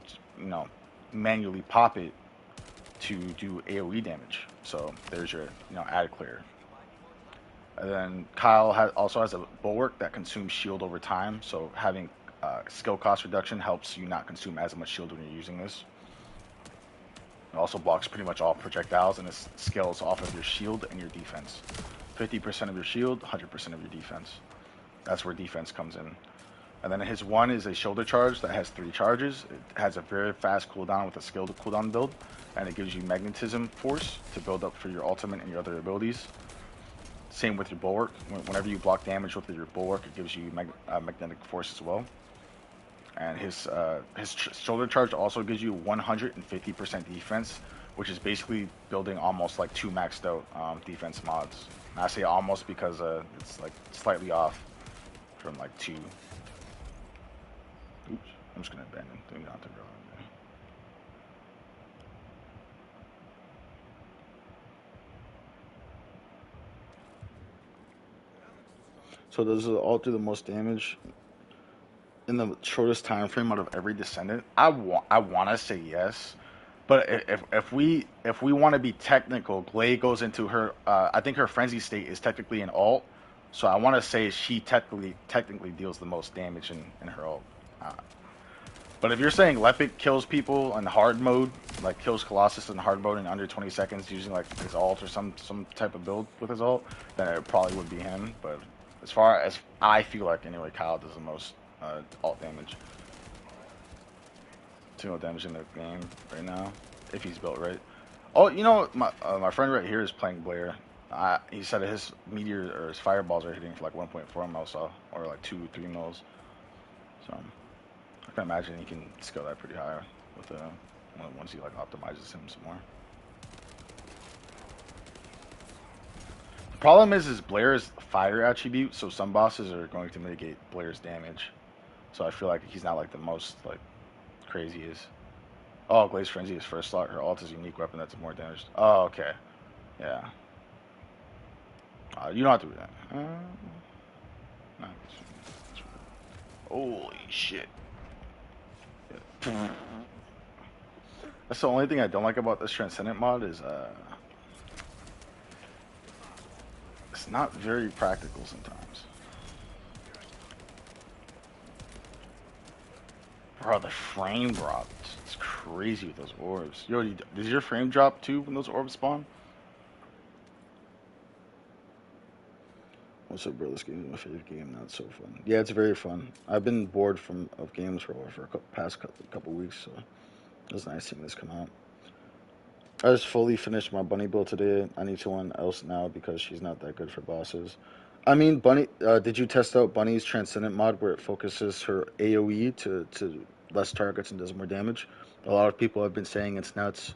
manually pop it to do AOE damage. So there's your added clear. And then Kyle also has a bulwark that consumes shield over time, so having skill cost reduction helps you not consume as much shield when you're using this. It also blocks pretty much all projectiles, and it scales off of your shield and your defense. 50% of your shield, 100% of your defense. That's where defense comes in. And then his one is a shoulder charge that has 3 charges. It has a very fast cooldown with a skilled cooldown build, and it gives you magnetism force to build up for your ultimate and your other abilities. Same with your bulwark. Whenever you block damage with your bulwark, it gives you magnetic force as well. And his shoulder charge also gives you 150% defense, which is basically building almost 2 maxed out defense mods. And I say almost because it's slightly off from 2. Oops, I'm just gonna abandon. Don't have to go. So does the ult do the most damage in the shortest time frame out of every descendant? I want to say yes, but if we want to be technical, Glade goes into her. I think her frenzy state is technically an ult, so I want to say she technically deals the most damage in her ult. Uh, but if you're saying Lepic kills people in hard mode, like kills Colossus in hard mode in under 20 seconds using like his ult or some type of build with his ult, then it probably would be him. But as far as I feel like anyway, Kyle does the most ult damage. Single damage in the game right now, if he's built right. Oh, you know, my friend right here is playing Blair. He said his meteor or his fireballs are hitting for like 1.4 mils, or like 2-3 mils. So I can imagine he can scale that pretty high with once he like optimizes him some more. The problem is Blair's fire attribute, so some bosses are going to mitigate Blair's damage. So I feel like he's not like the most like craziest. Oh, Glaze Frenzy is first slot. Her ult is a unique weapon that's more damage. Oh, okay. Yeah. You don't have to do that. No. Holy shit. Yeah. That's the only thing I don't like about this Transcendent mod is it's not very practical sometimes. Bro, the frame drop. It's crazy with those orbs. Yo, does your frame drop too when those orbs spawn? What's up, bro? This game is my favorite game. Now it's so fun. Yeah, it's very fun. I've been bored of games for a past couple weeks, so it was nice seeing this come out. I just fully finished my Bunny build today. I need someone else now because she's not that good for bosses. I mean, Bunny. Did you test out Bunny's Transcendent mod where it focuses her AOE to less targets and does more damage? A lot of people have been saying it's nuts.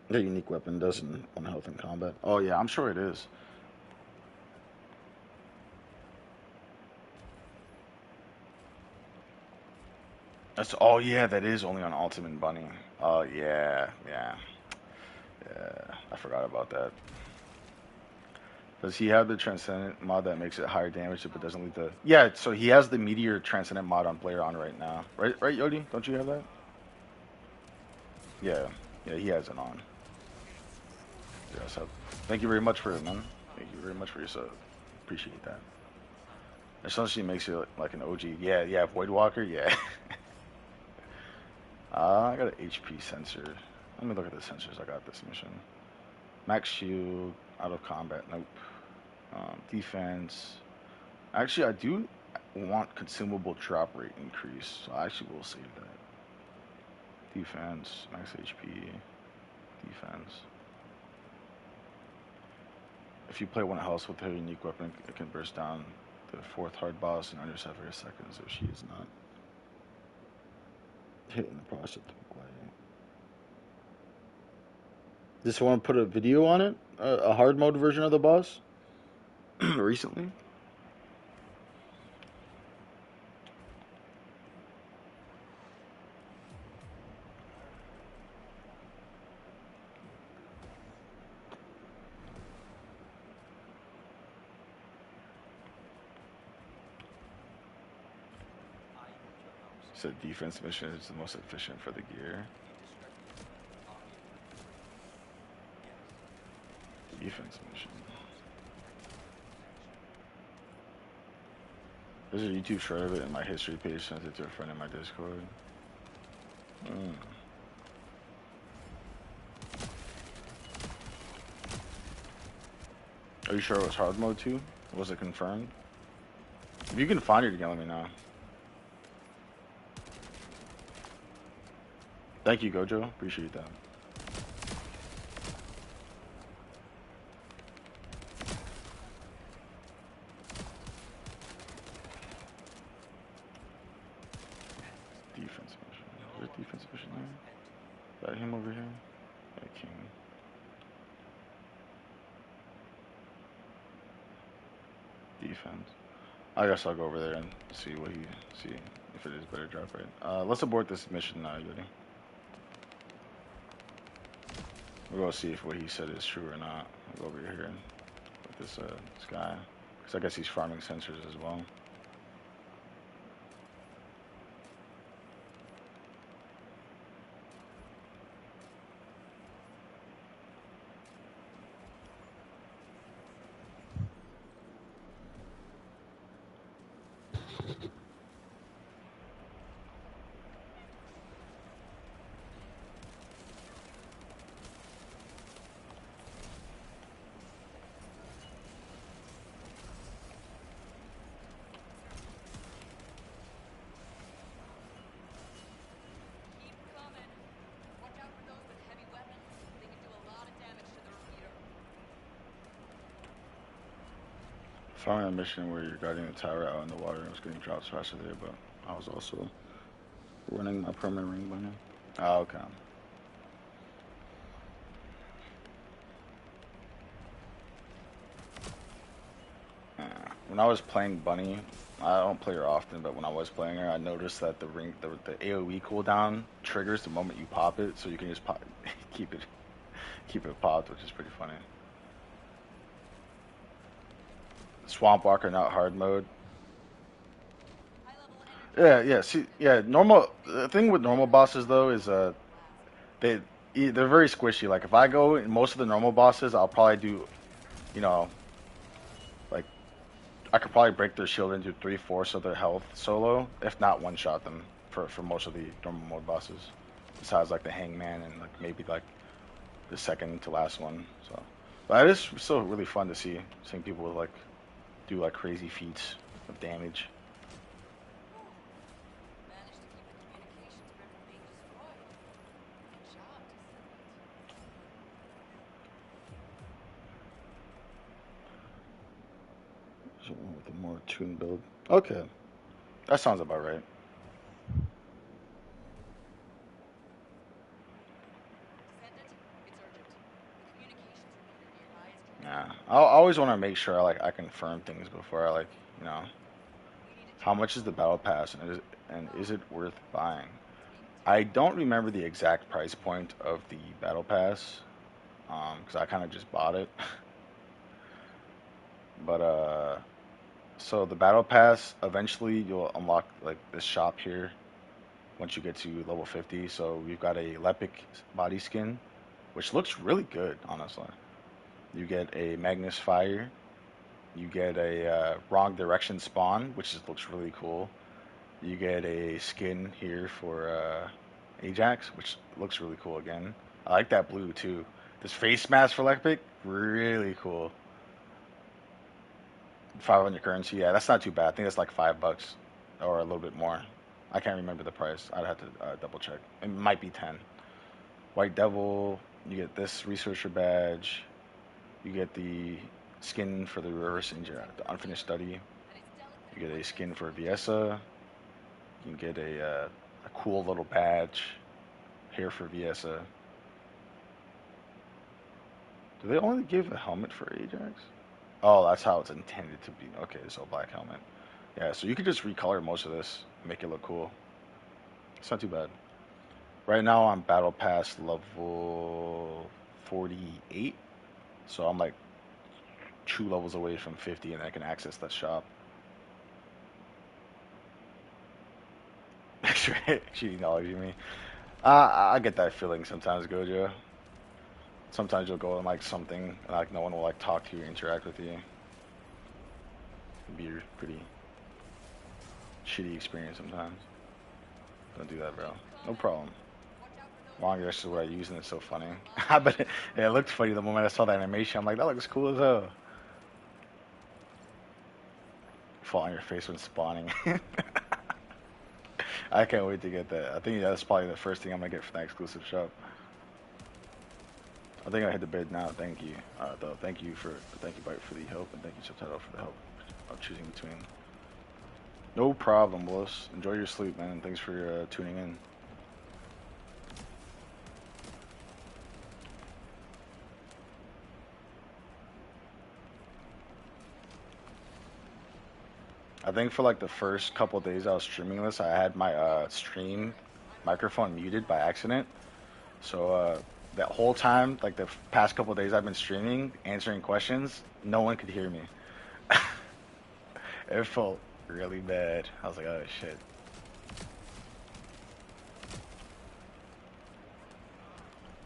The unique weapon doesn't 1 health in combat. Oh yeah, I'm sure it is. Oh yeah, that is only on Ultimate Bunny. Oh yeah. I forgot about that. Does he have the Transcendent mod that makes it higher damage but doesn't leave the... Yeah, so he has the Meteor Transcendent mod on Blair on right now. Right, Yodi? Don't you have that? Yeah, he has it on. Yeah, so thank you very much for it, man. Thank you very much for your sub. Appreciate that. Essentially makes you like an OG. Yeah, Voidwalker, yeah. I got an HP sensor. Let me look at the sensors I got this mission. Max shield, out of combat, nope. Defense. Actually, I do want consumable drop rate increase, so I actually will save that. Defense, max HP, defense. If you play one house with her unique weapon, it can burst down the 4th hard boss in under 7 seconds if she is not hitting the process to play. Just want to put a video on it? A hard mode version of the boss? Recently? So defense mission is the most efficient for the gear. Defense mission. There's a YouTube short of it in my history page. Sent it to a friend in my Discord. Are you sure it was hard mode too? Was it confirmed? If you can find it again, let me know. Thank you, Gojo. Appreciate that. Defense mission. Is there a defense mission there? Is that him over here? Yeah, King. Defense. I guess I'll go over there and see if it is better drop rate. Let's abort this mission now, Yuri. We'll go see if what he said is true or not. I'll go over here. this guy, because I guess he's farming sensors as well. Found a mission where you're guarding the tower out in the water and I was getting drops faster there, but I was also running my permanent ring by now. Oh, okay. When I was playing Bunny, I don't play her often, but when I was playing her, I noticed that the AOE cooldown triggers the moment you pop it, so you can just pop, keep it popped, which is pretty funny. Swamp Walker, not hard mode. Yeah. See, yeah. Normal. The thing with normal bosses though is they're very squishy. Like if I go in most of the normal bosses, I'll probably do, you know, like I could probably break their shield into 3/4 of their health solo, if not one shot them for most of the normal mode bosses. Besides like the Hangman and like maybe like the second to last one. So, but it is still really fun to seeing people with like do like crazy feats of damage. With a more tuned build. Okay, that sounds about right. Yeah, I always want to make sure I confirm things before I how much is the battle pass and is it worth buying? I don't remember the exact price point of the battle pass, because I kind of just bought it. But so the battle pass eventually you'll unlock like this shop here once you get to level 50. So we've got a Lepic body skin, which looks really good, honestly. You get a Magnus Fire. You get a Wrong Direction Spawn, which looks really cool. You get a skin here for Ajax, which looks really cool again. I like that blue too. This face mask for Lepic, really cool. 500 currency, yeah, that's not too bad. I think that's like $5 or a little bit more. I can't remember the price. I'd have to double check. It might be 10. White Devil, you get this researcher badge. You get the skin for the reverse engine, the unfinished study. You get a skin for Viesa. You can get a cool little badge here for Viesa. Do they only give a helmet for Ajax? Oh, that's how it's intended to be. Okay, so black helmet. Yeah, so you could just recolor most of this, make it look cool. It's not too bad. Right now I'm Battle Pass level 48, so I'm like 2 levels away from 50, and I can access that shop. Cheating knowledge, you mean? I get that feeling sometimes, Gojo. Sometimes you'll go on like something, and like no one will like talk to you, interact with you. It'd be a pretty shitty experience sometimes. Don't do that, bro. No problem. Long this is what I use, and it's so funny. But it looked funny the moment I saw the animation. I'm like, that looks cool as hell. Fall on your face when spawning. I can't wait to get that. I think that's probably the first thing I'm gonna get for that exclusive shop. I think I hit the bid now. Thank you, though. Thank you, Bite, for the help, and thank you, Subtitle, for the help of choosing between. No problem, Willis. Enjoy your sleep, man, and thanks for tuning in. I think for like the first couple days I was streaming this, I had my stream microphone muted by accident. So that whole time, like the past couple of days I've been streaming, answering questions, no one could hear me. It felt really bad. I was like, oh shit.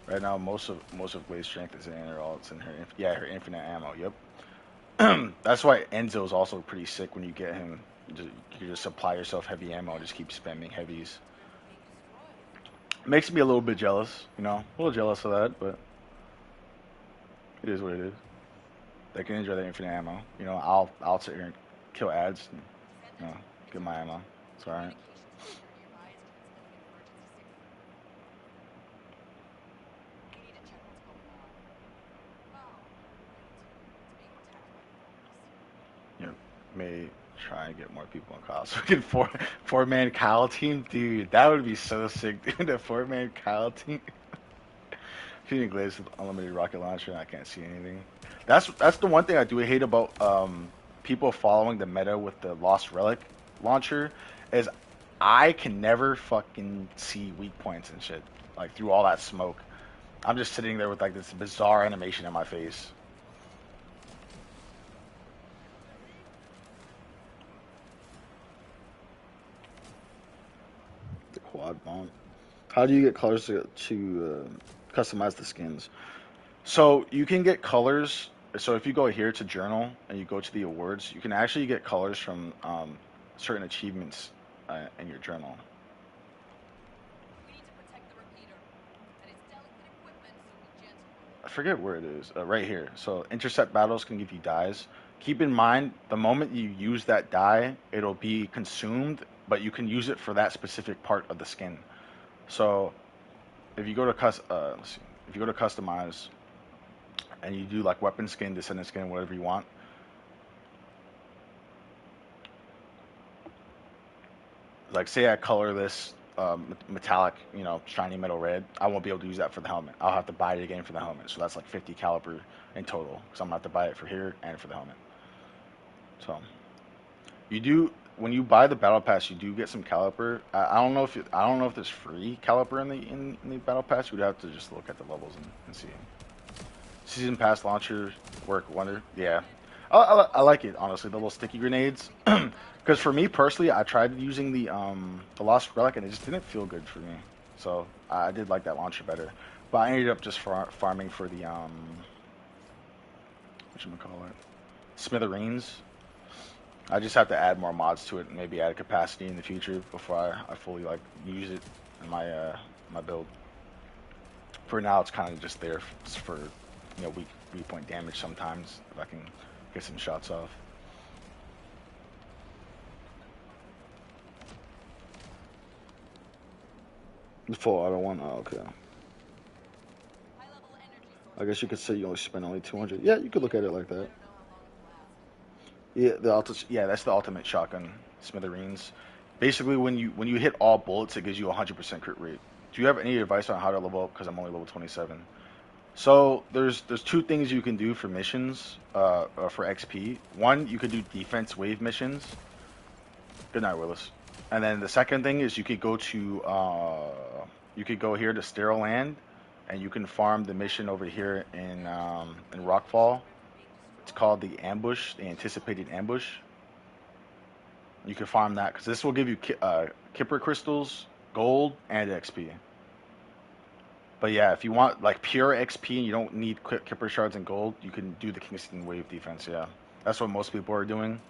Right now, most of Blade's strength is in her ults and her yeah her infinite ammo. Yep. That's why Enzo is also pretty sick when you get him. You just supply yourself heavy ammo, just keep spamming heavies. Makes me a little bit jealous, you know, a little jealous of that, but it is what it is. They can enjoy their infinite ammo. You know, I'll sit here and kill ads and you know get my ammo. It's alright. You know, may try and get more people in Kyle. So we can four-man Kyle team, dude. That would be so sick, dude. A four-man Kyle team. Shooting Glaze with unlimited rocket launcher, and I can't see anything. That's the one thing I do hate about people following the meta with the Lost Relic launcher is I can never fucking see weak points and shit like through all that smoke. I'm just sitting there with like this bizarre animation in my face. The quad bomb. How do you get colors to customize the skins? So you can get colors. So if you go here to journal and you go to the awards, you can actually get colors from certain achievements in your journal. I forget where it is. Right here. So intercept battles can give you dyes. Keep in mind, the moment you use that dye, it'll be consumed, but you can use it for that specific part of the skin. So if you go to let's see. If you go to customize and you do like weapon skin, descendant skin, whatever you want. Like say I color this metallic, you know, shiny metal red, I won't be able to use that for the helmet. I'll have to buy it again for the helmet. So that's like 50 caliber in total. Because I'm gonna have to buy it for here and for the helmet. So you do when you buy the battle pass, you do get some caliper. I don't know if there's free caliper in the battle pass. You'd have to just look at the levels and see. Season pass launcher work wonder. Yeah, I like it honestly. The little sticky grenades. Because for me personally, I tried using the Lost Relic and it just didn't feel good for me. So I did like that launcher better. But I ended up just farming for the whatchamacallit, Smithereens. I just have to add more mods to it and maybe add capacity in the future before I fully like use it in my build. For now, it's kind of just there for you know weak point damage sometimes if I can get some shots off. The full auto one? Oh, okay. I guess you could say you only spend only 200. Yeah, you could look at it like that. Yeah, yeah, that's the ultimate shotgun, Smithereens. Basically, when you hit all bullets, it gives you a 100% crit rate. Do you have any advice on how to level up? Because I'm only level 27. So there's two things you can do for missions, for XP. One, you could do defense wave missions. Good night, Willis. And then the second thing is you could go here to Sterile Land, and you can farm the mission over here in Rockfall. It's called the ambush, the anticipated ambush. You can farm that because this will give you Kipper crystals, gold, and XP. But yeah, if you want like pure XP and you don't need Kipper shards and gold, you can do the Kingston wave defense. Yeah, that's what most people are doing.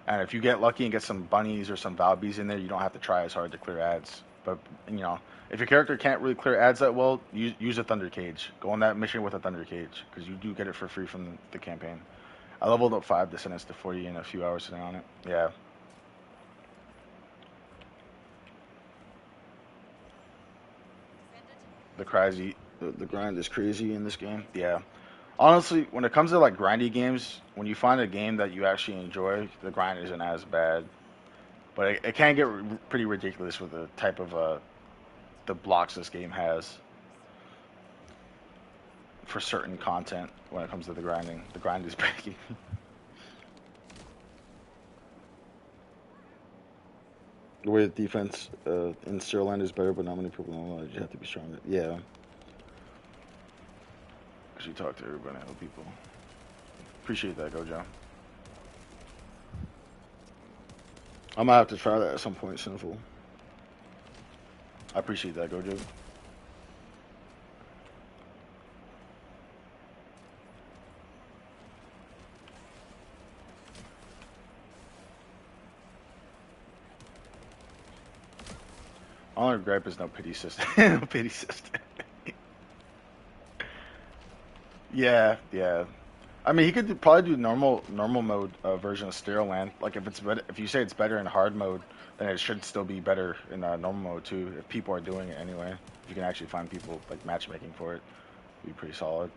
And if you get lucky and get some bunnies or some Valbees in there, you don't have to try as hard to clear ads. But you know, if your character can't really clear ads that well, use a Thunder Cage. Go on that mission with a Thunder Cage because you do get it for free from the campaign. I leveled up 5 Descendants to 40 in a few hours sitting on it. Yeah. The grind is crazy in this game. Yeah. Honestly, when it comes to like grindy games, when you find a game that you actually enjoy, the grind isn't as bad. But it can get pretty ridiculous with the type of the blocks this game has for certain content when it comes to the grinding. The grind is breaking. The way the defense in Sterile Land is better, but not many people know that you have to be stronger. Yeah. actually talk to everybody, help people. Appreciate that, Gojo. I might have to try that at some point, Sinful. I appreciate that, Gojo. Only gripe is no pity system. No pity system. Yeah, yeah. I mean, he could probably do normal mode version of Stereo Land. Like if it's better, if you say it's better in hard mode, then it should still be better in normal mode too. If people are doing it anyway, if you can actually find people like matchmaking for it, it'd be pretty solid.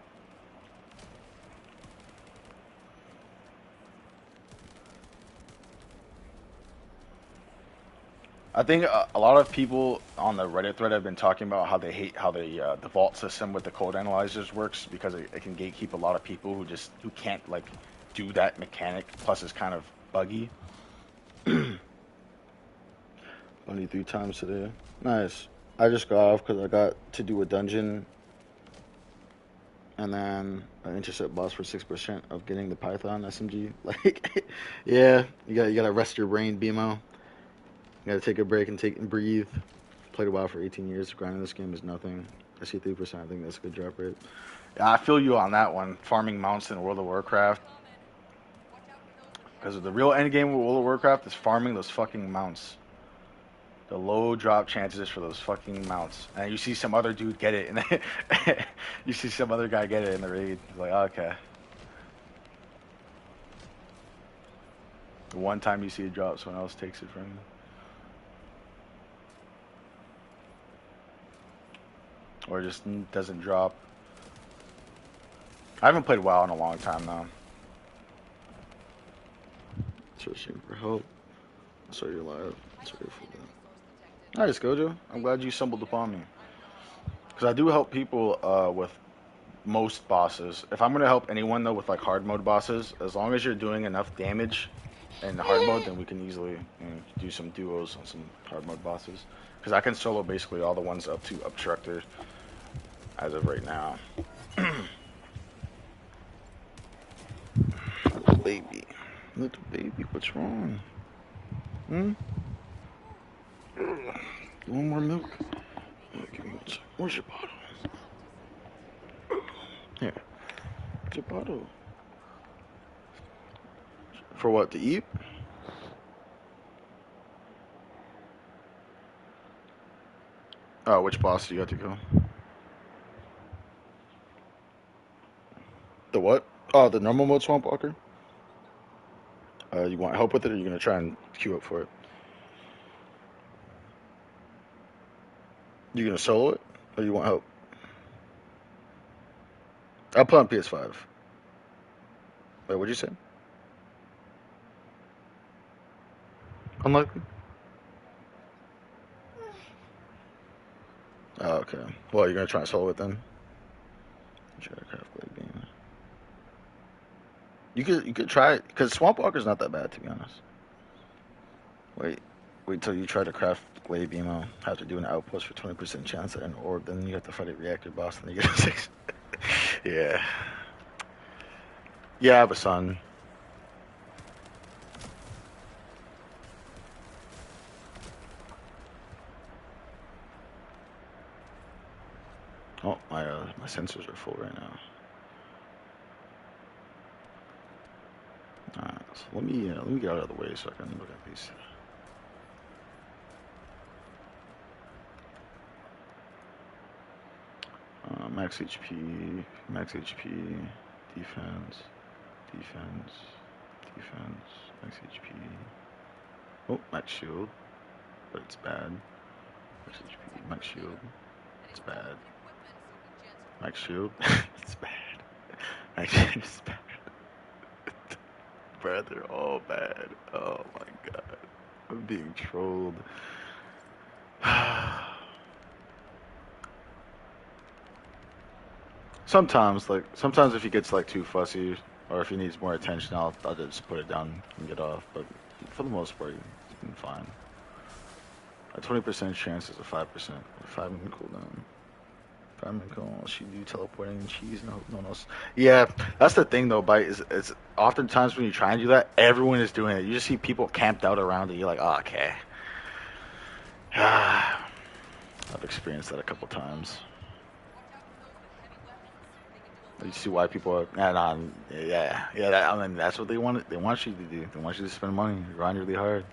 I think a lot of people on the Reddit thread have been talking about how they hate how the vault system with the code analyzers works because it can gatekeep a lot of people who can't like do that mechanic. Plus, it's kind of buggy. Only 3 times today. Nice. I just got off because I got to do a dungeon, and then an intercept boss for 6% of getting the Python SMG. Like, yeah, you gotta rest your brain, BMO. You gotta take a break and breathe. Played a while for 18 years. Grinding this game is nothing. I see 3%. I think that's a good drop rate. Yeah, I feel you on that one. Farming mounts in World of Warcraft. Because the real end game with World of Warcraft is farming those fucking mounts. The low drop chances for those fucking mounts. And you see some other dude get it, and you see some other guy get it in the raid. He's like, oh, okay. The one time you see it drop, someone else takes it from you. Or just doesn't drop. I haven't played WoW in a long time though. Searching for help. Sorry you're live. Sorry for that. Nice, Gojo. I'm glad you stumbled upon me. Because I do help people with most bosses. If I'm going to help anyone though with like hard mode bosses, as long as you're doing enough damage in the hard mode, then we can easily do some duos on some hard mode bosses. Because I can solo basically all the ones up to Obstructor as of right now. Baby. Little baby, what's wrong? Hmm? You want more milk? Give me one second. Where's your bottle? Here. Where's your bottle? For what, to eat? Oh, which boss do you have to go? The what? Oh, the normal mode Swamp Walker? You want help with it, or are you going to try and queue up for it? You going to solo it, or you want help? I'll play on PS5. Wait, what'd you say? Unlikely? Oh, okay. Well, you're going to try and solo it then? Try to craft blade beam. You could try it, because Swamp Walker's not that bad, to be honest. Wait till you try to craft Glade Beamo. Have to do an outpost for 20% chance at an orb, then you have to fight a reactor boss, and you get a 6. Yeah. Yeah, I have a son. Oh, my sensors are full right now. Alright, so let me get out of the way so I can look at these. Max HP, max defense, max HP. Oh, max shield, but it's bad. Max HP, max shield, it's bad. Max shield, it's bad. Max shield, it's bad. Bro, they're all bad. Oh my god, I'm being trolled. Sometimes if he gets like too fussy, or if he needs more attention, I'll just put it down and get off. But for the most part, he's been fine. A 20% chance is a 5%. 5 minute cooldown. Fireman cone. She do teleporting cheese. No one else. Yeah, that's the thing though. Bite is oftentimes when you try and do that, everyone is doing it. You just see people camped out around it. You're like, oh, okay. I've experienced that a couple times. You see why people are, yeah. That, I mean, that's what they want. They want you to do. They want you to spend money, grind really hard.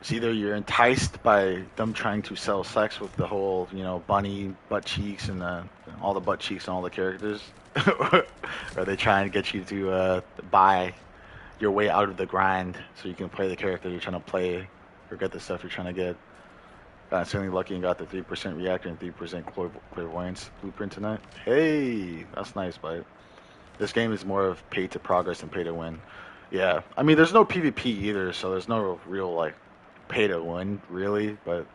It's either you're enticed by them trying to sell sex with the whole, bunny butt cheeks and all the butt cheeks and all the characters, or they try and get you to buy your way out of the grind so you can play the character you're trying to play or get the stuff you're trying to get. Got certainly lucky and got the 3% reactor and 3% clairvoyance blueprint tonight. Hey, that's nice, but this game is more of pay to progress and pay to win. Yeah, I mean, there's no PvP either, so there's no real like pay to win really. But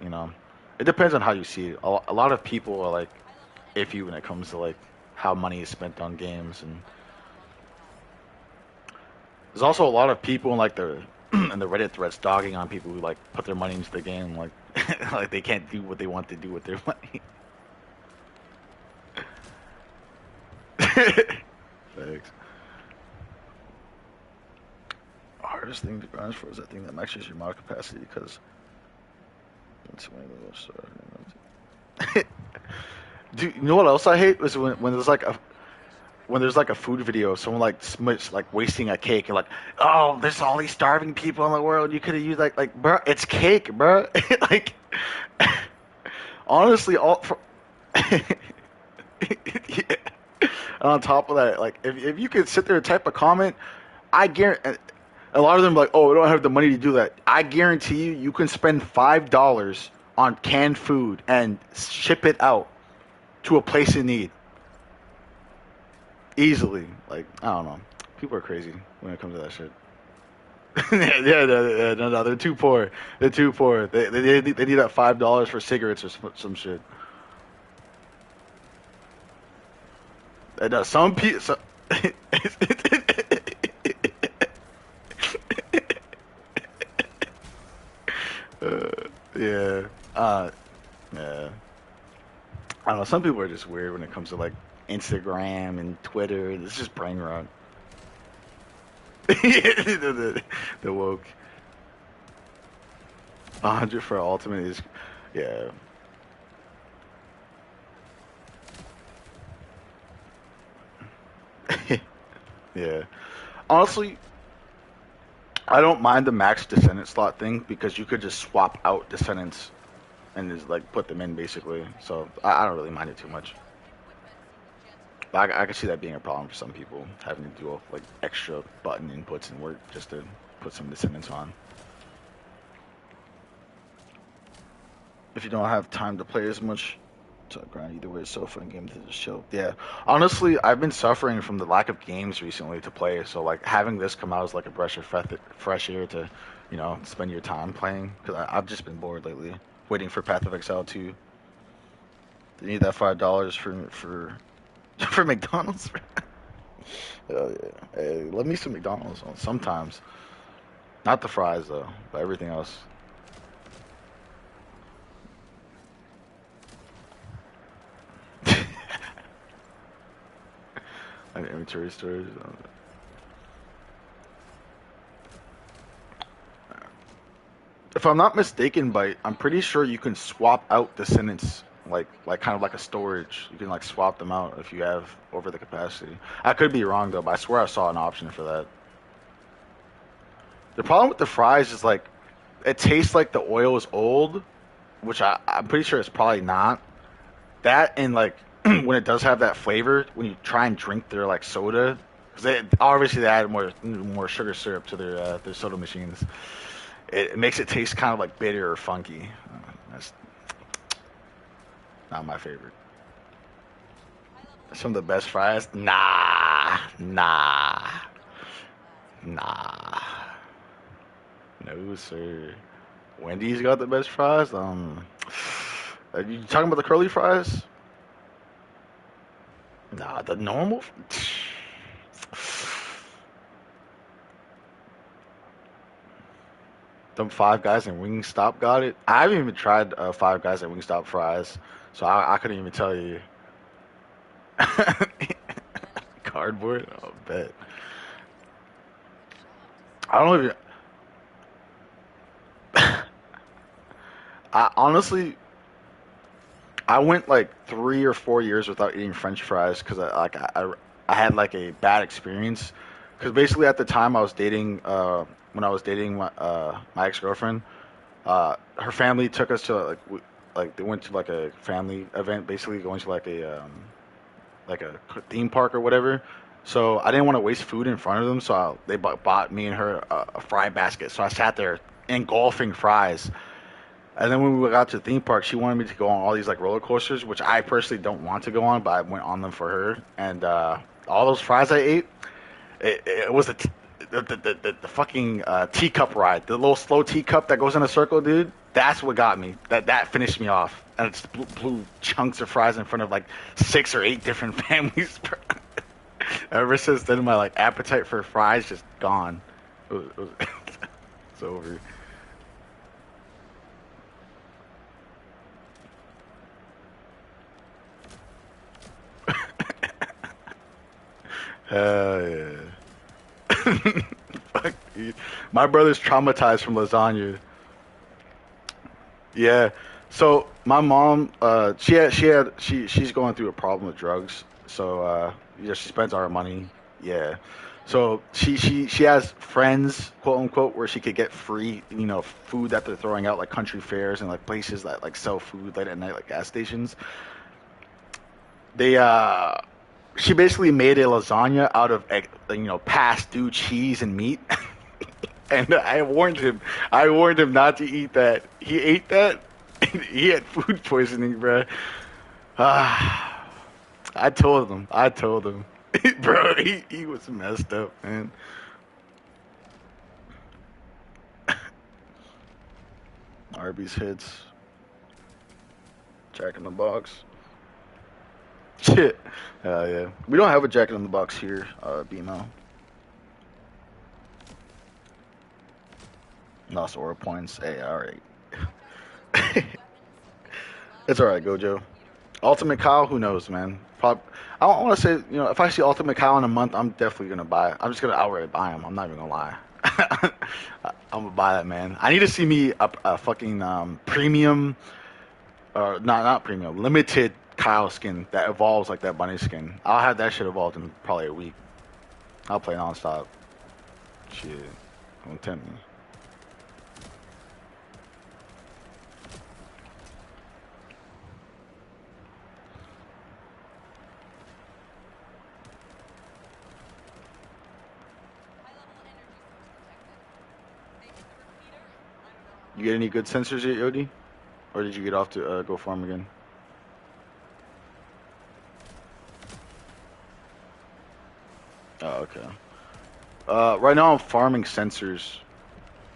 it depends on how you see it. A lot of people are like iffy when it comes to like how money is spent on games, and there's also a lot of people in like the in the Reddit threads dogging on people who like put their money into the game, like like they can't do what they want to do with their money. Thanks. Hardest thing to grind for is that thing that maxes your mod capacity because it's one of those. Dude, you know what else I hate is when there's like a food video, someone like wasting a cake, and like, oh, there's all these starving people in the world. You could have used like, bro, it's cake, bro. Like, honestly, yeah. And on top of that, like, if you could sit there and type a comment, I guarantee. A lot of them are like, oh, I don't have the money to do that. I guarantee you can spend $5 on canned food and ship it out to a place in need. Easily. Like, I don't know. People are crazy when it comes to that shit. No, they're too poor. They're too poor. They need that $5 for cigarettes or some shit. And some people. Yeah. Yeah. I don't know. Some people are just weird when it comes to like Instagram and Twitter. It's just brain rot. the woke 100 for ultimate is, yeah. Yeah. Honestly, I don't mind the max descendant slot thing because you could just swap out descendants and just like put them in basically. So I don't really mind it too much. But I can see that being a problem for some people, having to do like extra button inputs and work just to put some descendants on. If you don't have time to play as much, to grind either way, it's so fun game to just chill. Yeah, honestly, I've been suffering from the lack of games recently to play. So like having this come out is like a breath of fresh air to, spend your time playing. Because I've just been bored lately, waiting for Path of Exile 2. They need that $5 for for McDonald's. Hell yeah, hey, let me some McDonald's sometimes. Not the fries though, but everything else. Like inventory storage. If I'm not mistaken, I'm pretty sure you can swap out descendants like kind of like a storage. You can like swap them out if you have over the capacity. I could be wrong though, but I swear I saw an option for that. The problem with the fries is like it tastes like the oil is old, which I'm pretty sure it's probably not. That and like when it does have that flavor, when you try and drink their like soda, because they add more sugar syrup to their soda machines. It makes it taste kind of like bitter or funky. That's not my favorite. Some of the best fries? Nah. No, sir. Wendy's got the best fries. Are you talking about the curly fries? Nah, the normal. them Five Guys and Wingstop got it. I haven't even tried Five Guys and Wingstop fries, so I couldn't even tell you. Cardboard? Oh, bet. I don't even. I honestly, I went like 3 or 4 years without eating French fries because I had like a bad experience. Because basically at the time I was dating when I was dating my ex girlfriend, her family took us to like they went to like a family event, basically going to like a theme park or whatever. So I didn't want to waste food in front of them, so they bought me and her a fry basket. So I sat there engulfing fries. And then when we got to the theme park, she wanted me to go on all these like roller coasters, which I personally don't want to go on, but I went on them for her. And all those fries I ate, it was the fucking teacup ride, the little slow teacup that goes in a circle, dude. That's what got me. That finished me off. And it's blew chunks of fries in front of like 6 or 8 different families. Ever since then, my like appetite for fries just gone. It's over. Yeah. Fuck, dude. My brother's traumatized from lasagna. Yeah. So my mom, she's going through a problem with drugs. So she spends our money. Yeah. So she has friends, quote unquote, where she could get free, food that they're throwing out, like country fairs and like places that like sell food late at night, like gas stations. They She basically made a lasagna out of past due cheese and meat. And I warned him. I warned him not to eat that. He ate that. He had food poisoning, bro. Ah, I told him. I told him, bro. He was messed up, man. Arby's hits. Jack in the Box. Shit. Yeah. We don't have a Jack in the Box here, BMO. Lost aura points. Hey, alright. It's alright, Gojo. Ultimate Kyle, who knows, man? I don't want to say, if I see Ultimate Kyle in a month, I'm definitely gonna buy it. I'm just gonna outright buy him. I'm not even gonna lie. I'm gonna buy that, man. I need to see me a fucking premium, or not premium, limited Kyle skin that evolves like that bunny skin. I'll have that shit evolved in probably a week. I'll play nonstop. Shit, don't tempt me. You get any good sensors yet, Yodi? Or did you get off to go farm again? Oh, okay. Right now I'm farming sensors.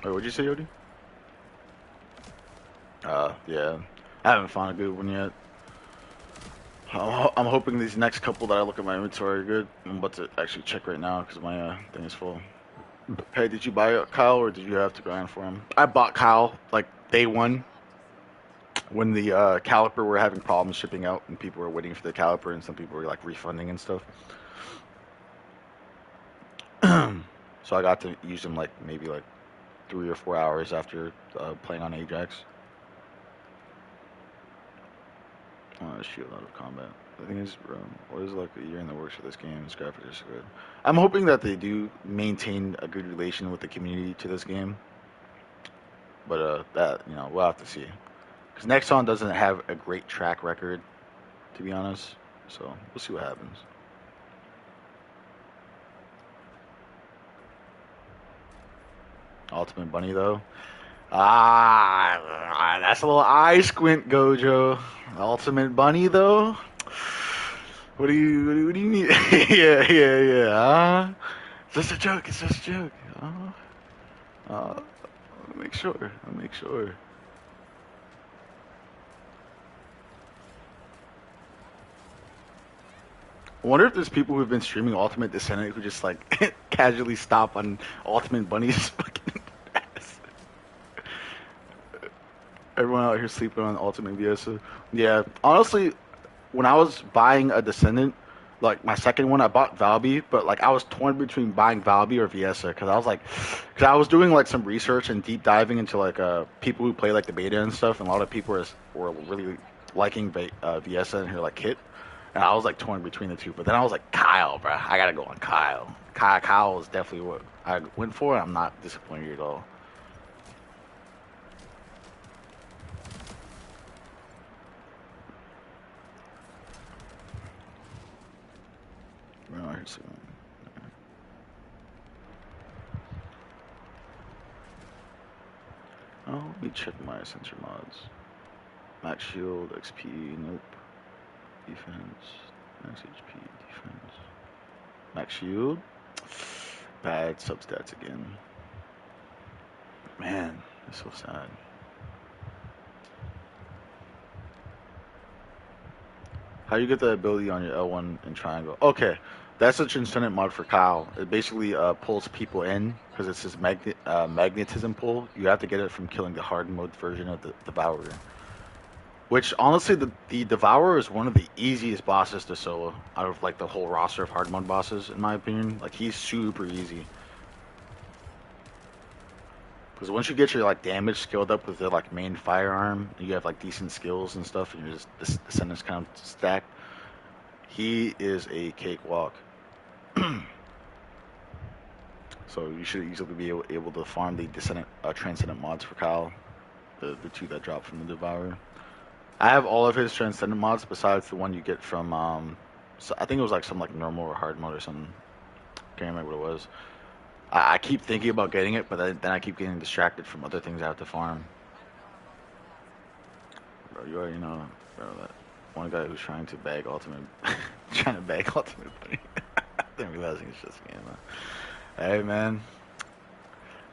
Wait, what'd you say, Yodi? Yeah. I haven't found a good one yet. I'm hoping these next couple that I look at my inventory are good. I'm about to actually check right now because my thing is full. Hey, did you buy Kyle or did you have to grind for him? I bought Kyle like day one when the caliper were having problems shipping out and people were waiting for the caliper and some people were like refunding and stuff. So I got to use him like maybe like 3 or 4 hours after playing on Ajax. Shoot a lot of combat. The thing is, what is like a year in the works for this game? This graphics is good. I'm hoping that they do maintain a good relation with the community to this game. But that we'll have to see. Because Nexon doesn't have a great track record, to be honest. So we'll see what happens. Ultimate Bunny though. That's a little eye squint, Gojo. Ultimate Bunny though. What do you mean? Yeah. It's just a joke. It's just a joke. I'll make sure. I wonder if there's people who've been streaming Ultimate Descendant who just like casually stop on Ultimate Bunny's fucking ass. Everyone out here sleeping on Ultimate VS. Yeah, honestly, when I was buying a Descendant, like my second one, I bought Valby, but like I was torn between buying Valby or Viesa because I was like, because I was doing like some research and deep diving into like people who play like the beta and stuff, and a lot of people were really liking Viesa and her like kit, and I was like torn between the two. But then I was like, Kyle, bro, I gotta go on Kyle. Kyle is definitely what I went for. I'm not disappointed at all. We're not here soon. Oh, let me check my sensor mods. Max shield, XP, nope. Defense, max HP, defense. Max shield, bad substats again. Man, that's so sad. How do you get that ability on your L1 and triangle? Okay, that's a Transcendent mod for Kyle. It basically pulls people in because it's his magnetism pull. You have to get it from killing the hard mode version of the Devourer. Which honestly, the Devourer is one of the easiest bosses to solo out of like the whole roster of hard mode bosses, in my opinion. Like he's super easy. Because once you get your like damage skilled up with the like main firearm, and you have like decent skills and stuff, and you're just the Descendants kind of stacked. He is a cakewalk. So you should easily be able to farm the Transcendent mods for Kyle, the two that drop from the Devourer. I have all of his Transcendent mods besides the one you get from so I think it was like some like normal or hard mode or something. Can't remember what it was. I keep thinking about getting it, but then I keep getting distracted from other things I have to farm. Bro, you already know, bro, that one guy who's trying to bag ultimate, bunny. Then realizing it's just a game, man. Hey, man.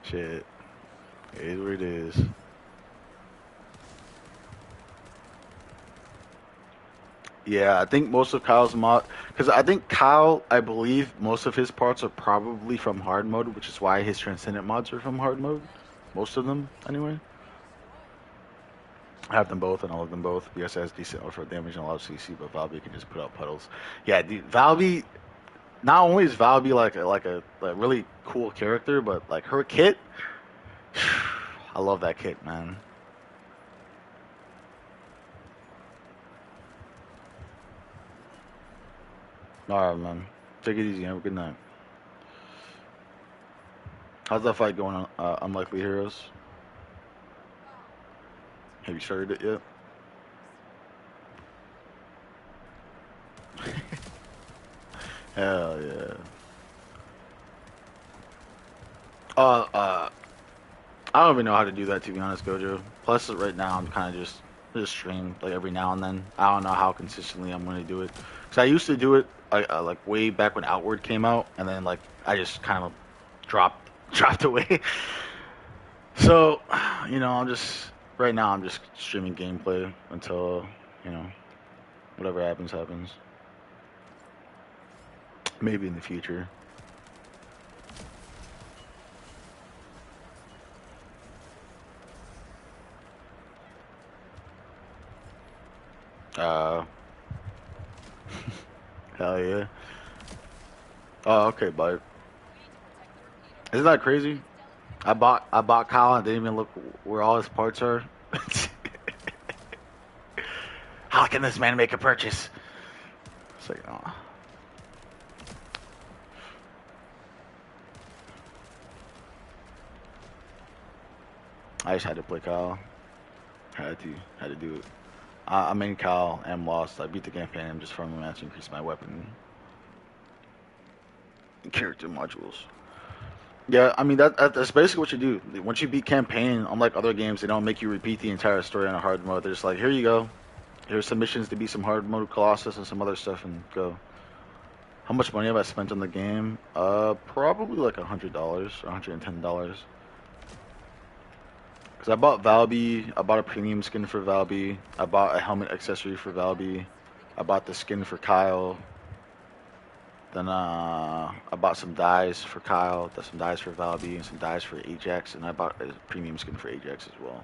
Shit. It is what it is. Yeah, I think most of Kyle's mod, because I think Kyle, I believe most of his parts are probably from hard mode, which is why his Transcendent mods are from hard mode. Most of them, anyway. I have them both, and I love them both. BS has decent ultra damage and a lot of CC, but Valby can just put out puddles. Yeah, dude, Valby. Not only is Valby like a really cool character, but like her kit. I love that kit, man. All right, man. Take it easy. Have a good night. How's that fight going on Unlikely Heroes? Have you started it yet? Hell yeah. I don't even know how to do that, to be honest, Gojo. Plus, right now I'm kind of just stream like every now and then. I don't know how consistently I'm going to do it. Cause I used to do it like way back when Outward came out, and then like I just kind of dropped away. So, you know, right now I'm just streaming gameplay until, you know, whatever happens, happens. Maybe in the future. Hell yeah. Oh, okay, bud. Isn't that crazy? I bought Kyle and didn't even look where all his parts are. How can this man make a purchase? It's like, oh. I just had to play Kyle. Had to do it. I'm in Kyle. I'm lost. I beat the campaign. I'm just farming match to increase my weapon and character modules. Yeah, I mean that's basically what you do. Once you beat campaign, unlike other games, they don't make you repeat the entire story on a hard mode. They're just like, here you go. Here's some missions to beat some hard mode colossus and some other stuff, and go. How much money have I spent on the game? Probably like $100 or $110. Cause I bought Valby. I bought a premium skin for Valby. I bought a helmet accessory for Valby. I bought the skin for Kyle. Then I bought some dyes for Kyle, some dyes for Valby, and some dyes for Ajax, and I bought a premium skin for Ajax as well.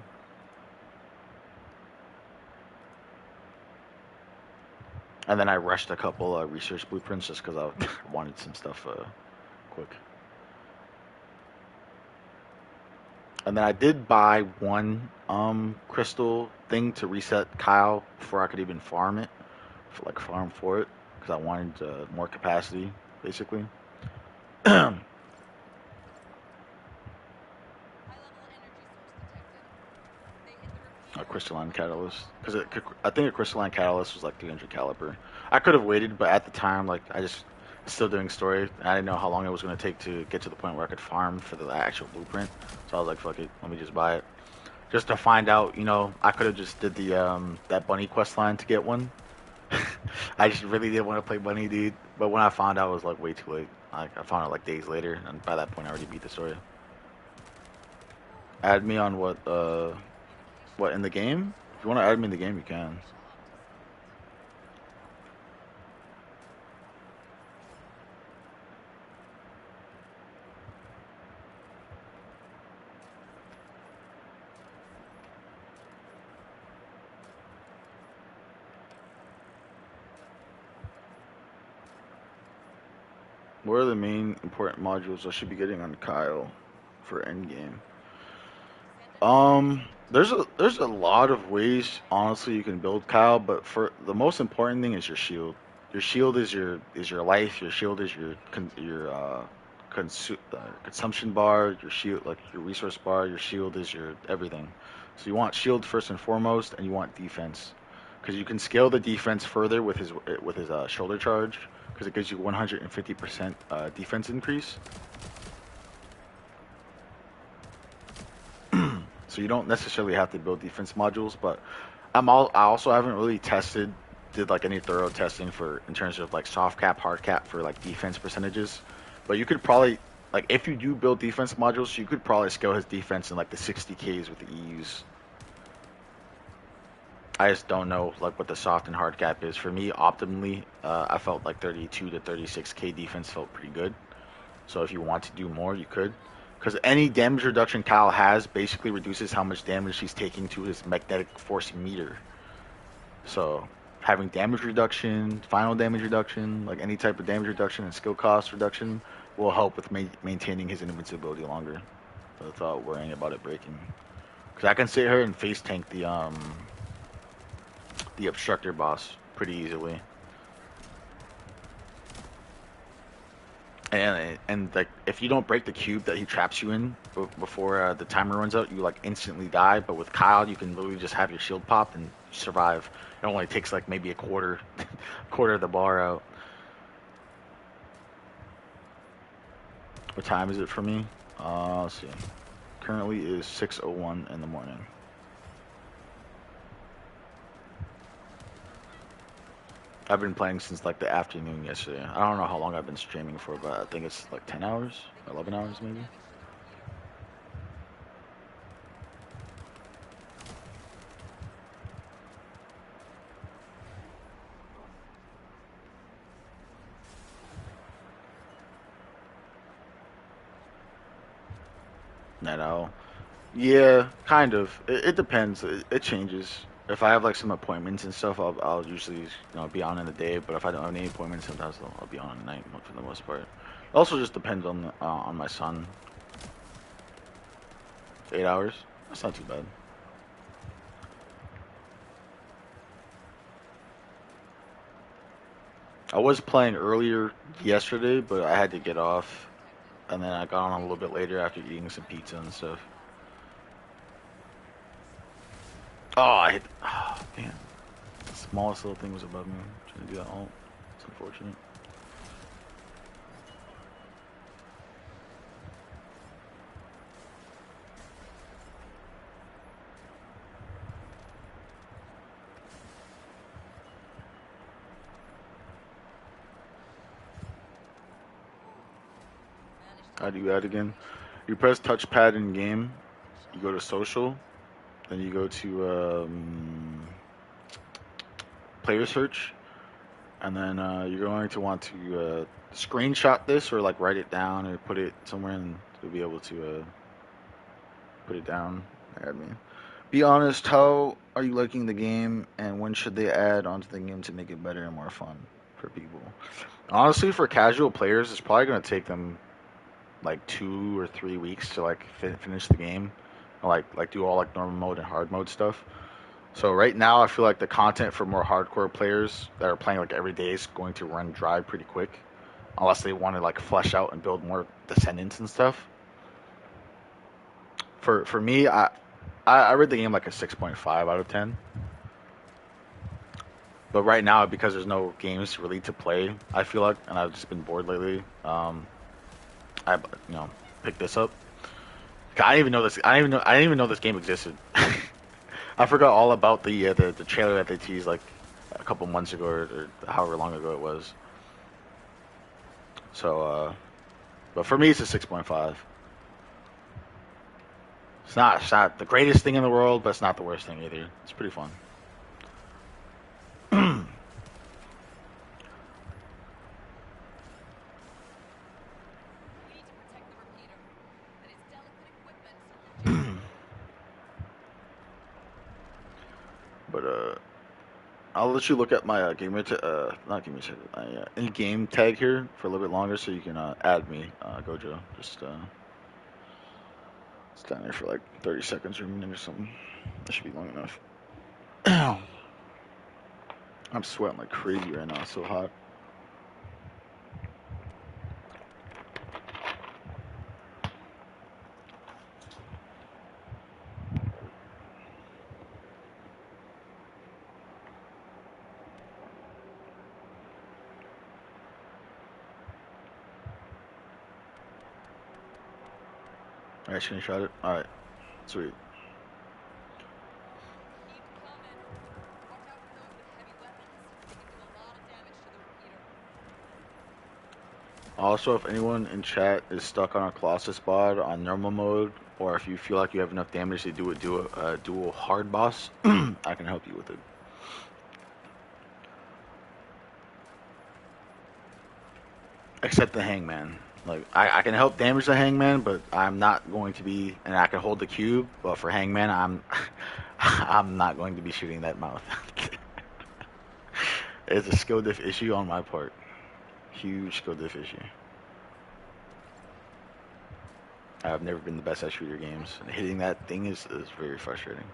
And then I rushed a couple research blueprints just because I wanted some stuff quick. And then I did buy one crystal thing to reset Kyle before I could even farm it, farm for it, because I wanted more capacity, basically. A crystalline catalyst, because I think a crystalline catalyst was like 300 caliber. I could have waited, but at the time, like I just still doing story, and I didn't know how long it was going to take to get to the point where I could farm for the actual blueprint. So I was like, fuck it, let me just buy it, just to find out. You know, I could have just did the that bunny quest line to get one. I just really didn't want to play bunny, dude. But when I found out, it was like way too late. I found out like days later, and by that point, I already beat the story. Add me on what in the game? If you want to add me in the game, you can. What are the main important modules I should be getting on Kyle for Endgame? There's a lot of ways, honestly, you can build Kyle, but for the most important thing is your shield. Your shield is your life. Your shield is consumption bar. Your shield, like your resource bar. Your shield is your everything. So you want shield first and foremost, and you want defense, because you can scale the defense further with his shoulder charge, because it gives you 150% defense increase. So you don't necessarily have to build defense modules, but I also haven't really did like any thorough testing for in terms of like soft cap, hard cap for like defense percentages. But you could probably, like, if you do build defense modules, you could probably scale his defense in like the 60Ks with the ease. I just don't know like what the soft and hard cap is. For me, optimally, I felt like 32 to 36K defense felt pretty good. So if you want to do more, you could. Because any damage reduction Kyle has basically reduces how much damage he's taking to his magnetic force meter. So having damage reduction, final damage reduction, like any type of damage reduction and skill cost reduction will help with maintaining his invincibility longer without worrying about it breaking. Because I can sit here and face tank the obstructor boss pretty easily. And like if you don't break the cube that he traps you in before the timer runs out, you like instantly die. But with Kyle, you can literally just have your shield popped and survive. It only takes like maybe a quarter of the bar out. What time is it for me? Let's see. Currently is 6:01 in the morning. I've been playing since like the afternoon yesterday. I don't know how long I've been streaming for, but I think it's like 10 hours, 11 hours maybe. Night owl. Yeah, kind of. It depends. It changes. If I have like some appointments and stuff, I'll usually be on in the day. But if I don't have any appointments, sometimes I'll be on at night for the most part. It also just depends on my son. 8 hours. That's not too bad. I was playing earlier yesterday, but I had to get off, and then I got on a little bit later after eating some pizza and stuff. Oh, man. The smallest little thing was above me. I'm trying to do that alt. It's unfortunate. How do you add again? You press touchpad in game, you go to social, then you go to player search, and then you're going to want to screenshot this or like write it down or put it somewhere and you'll be able to put it down. I mean, be honest, how are you liking the game, and when should they add onto the game to make it better and more fun for people? Honestly, for casual players, it's probably gonna take them like 2 or 3 weeks to like finish the game, like do all like normal mode and hard mode stuff. So right now, I feel like the content for more hardcore players that are playing like every day is going to run dry pretty quick, unless they want to like flesh out and build more descendants and stuff. For me, I read the game like a 6.5 out of 10. But right now, because there's no games really to play, I feel like, and I've just been bored lately. I picked this up. I didn't even know this. I didn't even know this game existed. I forgot all about the trailer that they teased like a couple months ago or however long ago it was. So, but for me, it's a 6.5. It's not the greatest thing in the world, but it's not the worst thing either. It's pretty fun. But I'll let you look at my gamer not gamer tag, my in-game tag here for a little bit longer, so you can add me, Gojo. Just stand there for like 30 seconds or a minute or something. That should be long enough. I'm sweating like crazy right now. It's so hot. Alright, screenshot it. Alright, sweet. Also, if anyone in chat is stuck on a colossus bod on normal mode, or if you feel like you have enough damage to do a dual hard boss, I can help you with it. Except the hangman. Like I can help damage the hangman, but I'm not going to be, and I can hold the cube. But for hangman, I'm not going to be shooting that mouth. It's a skill diff issue on my part. Huge skill diff issue. I've never been the best at shooter games, and hitting that thing is very frustrating.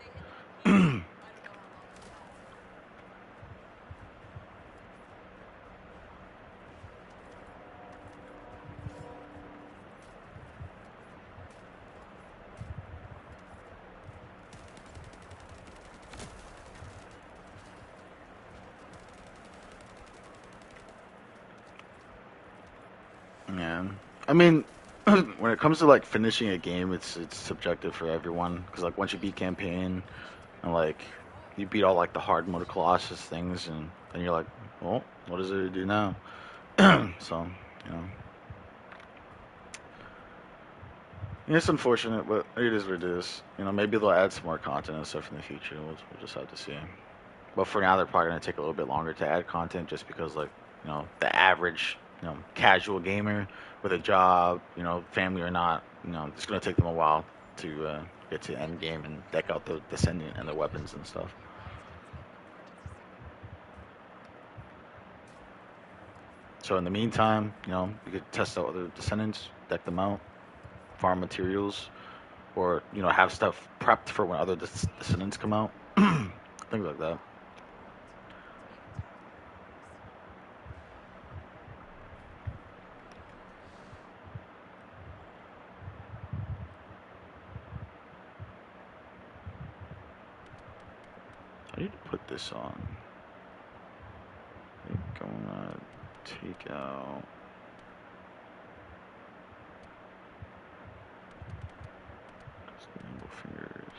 Yeah, I mean, when it comes to like finishing a game, it's subjective for everyone. Because like once you beat campaign, and like you beat all like the hard mode colossus things, and then you're like, well, what does it do now? So, you know, it's unfortunate, but it is what it is. You know, maybe they'll add some more content and stuff in the future. We'll just have to see. But for now, they're probably gonna take a little bit longer to add content, just because like, you know, the average, you know, casual gamer with a job, you know, family or not, you know, it's gonna take them a while to get to end game and deck out the descendant and the weapons and stuff. So in the meantime, you know, you could test out other descendants, deck them out, farm materials, or you know, have stuff prepped for when other descendants come out, things like that. I need to put this on. I think I'm gonna take out. Nimble fingers.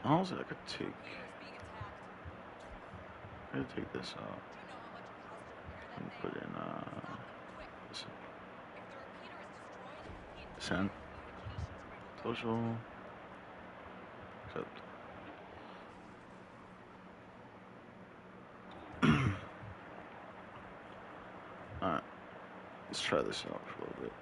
Honestly, I could take. I could take this out and put in this descent, social, accept. Alright. Let's try this out for a little bit.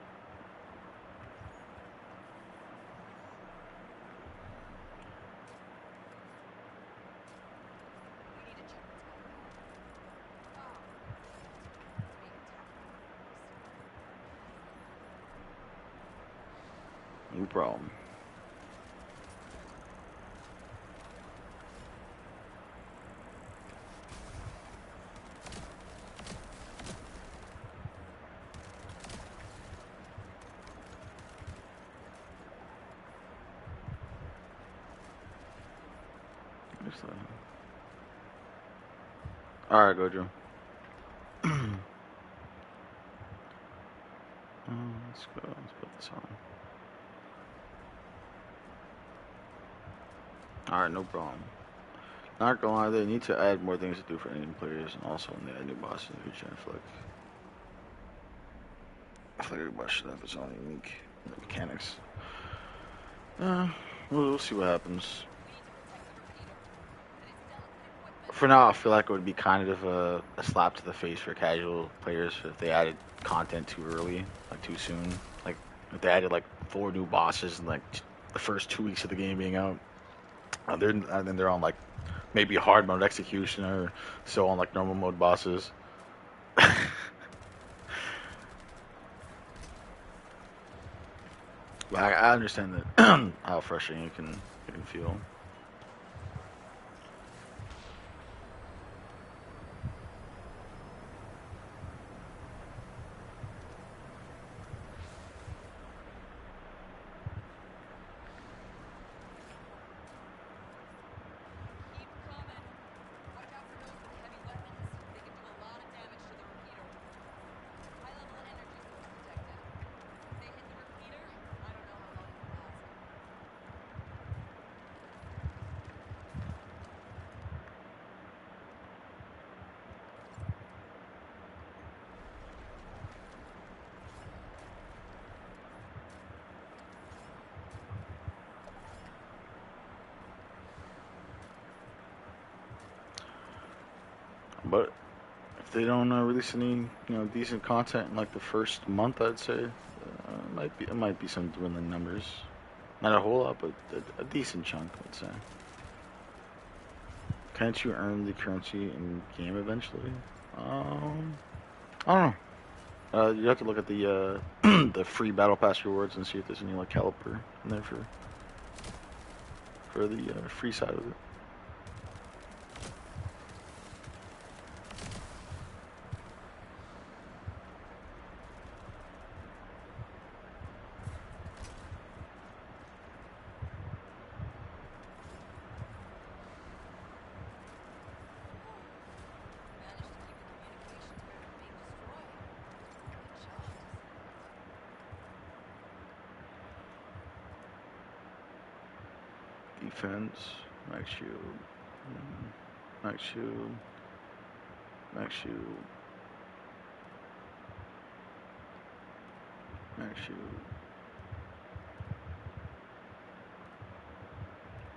No problem. Alright, go, Joe. Let's go. Let's put this on. Alright, no problem. Not gonna lie, they need to add more things to do for ending players, and also when they add new bosses, which I feel like every boss should have its own unique mechanics. We'll see what happens. For now, I feel like it would be kind of a slap to the face for casual players if they added content too early, like too soon. Like if they added like 4 new bosses in like the first 2 weeks of the game being out, and then they're on like maybe hard mode execution or still on like normal mode bosses. But I understand that how frustrating it can feel. But if they don't release any, decent content in like the first month, I'd say it might be some dwindling numbers. Not a whole lot, but a decent chunk, I'd say. Can't you earn the currency in game eventually? I don't know. You have to look at the the free battle pass rewards and see if there's any like caliper in there for the free side of it. Defense, max shield, max shield, max shield, max shield,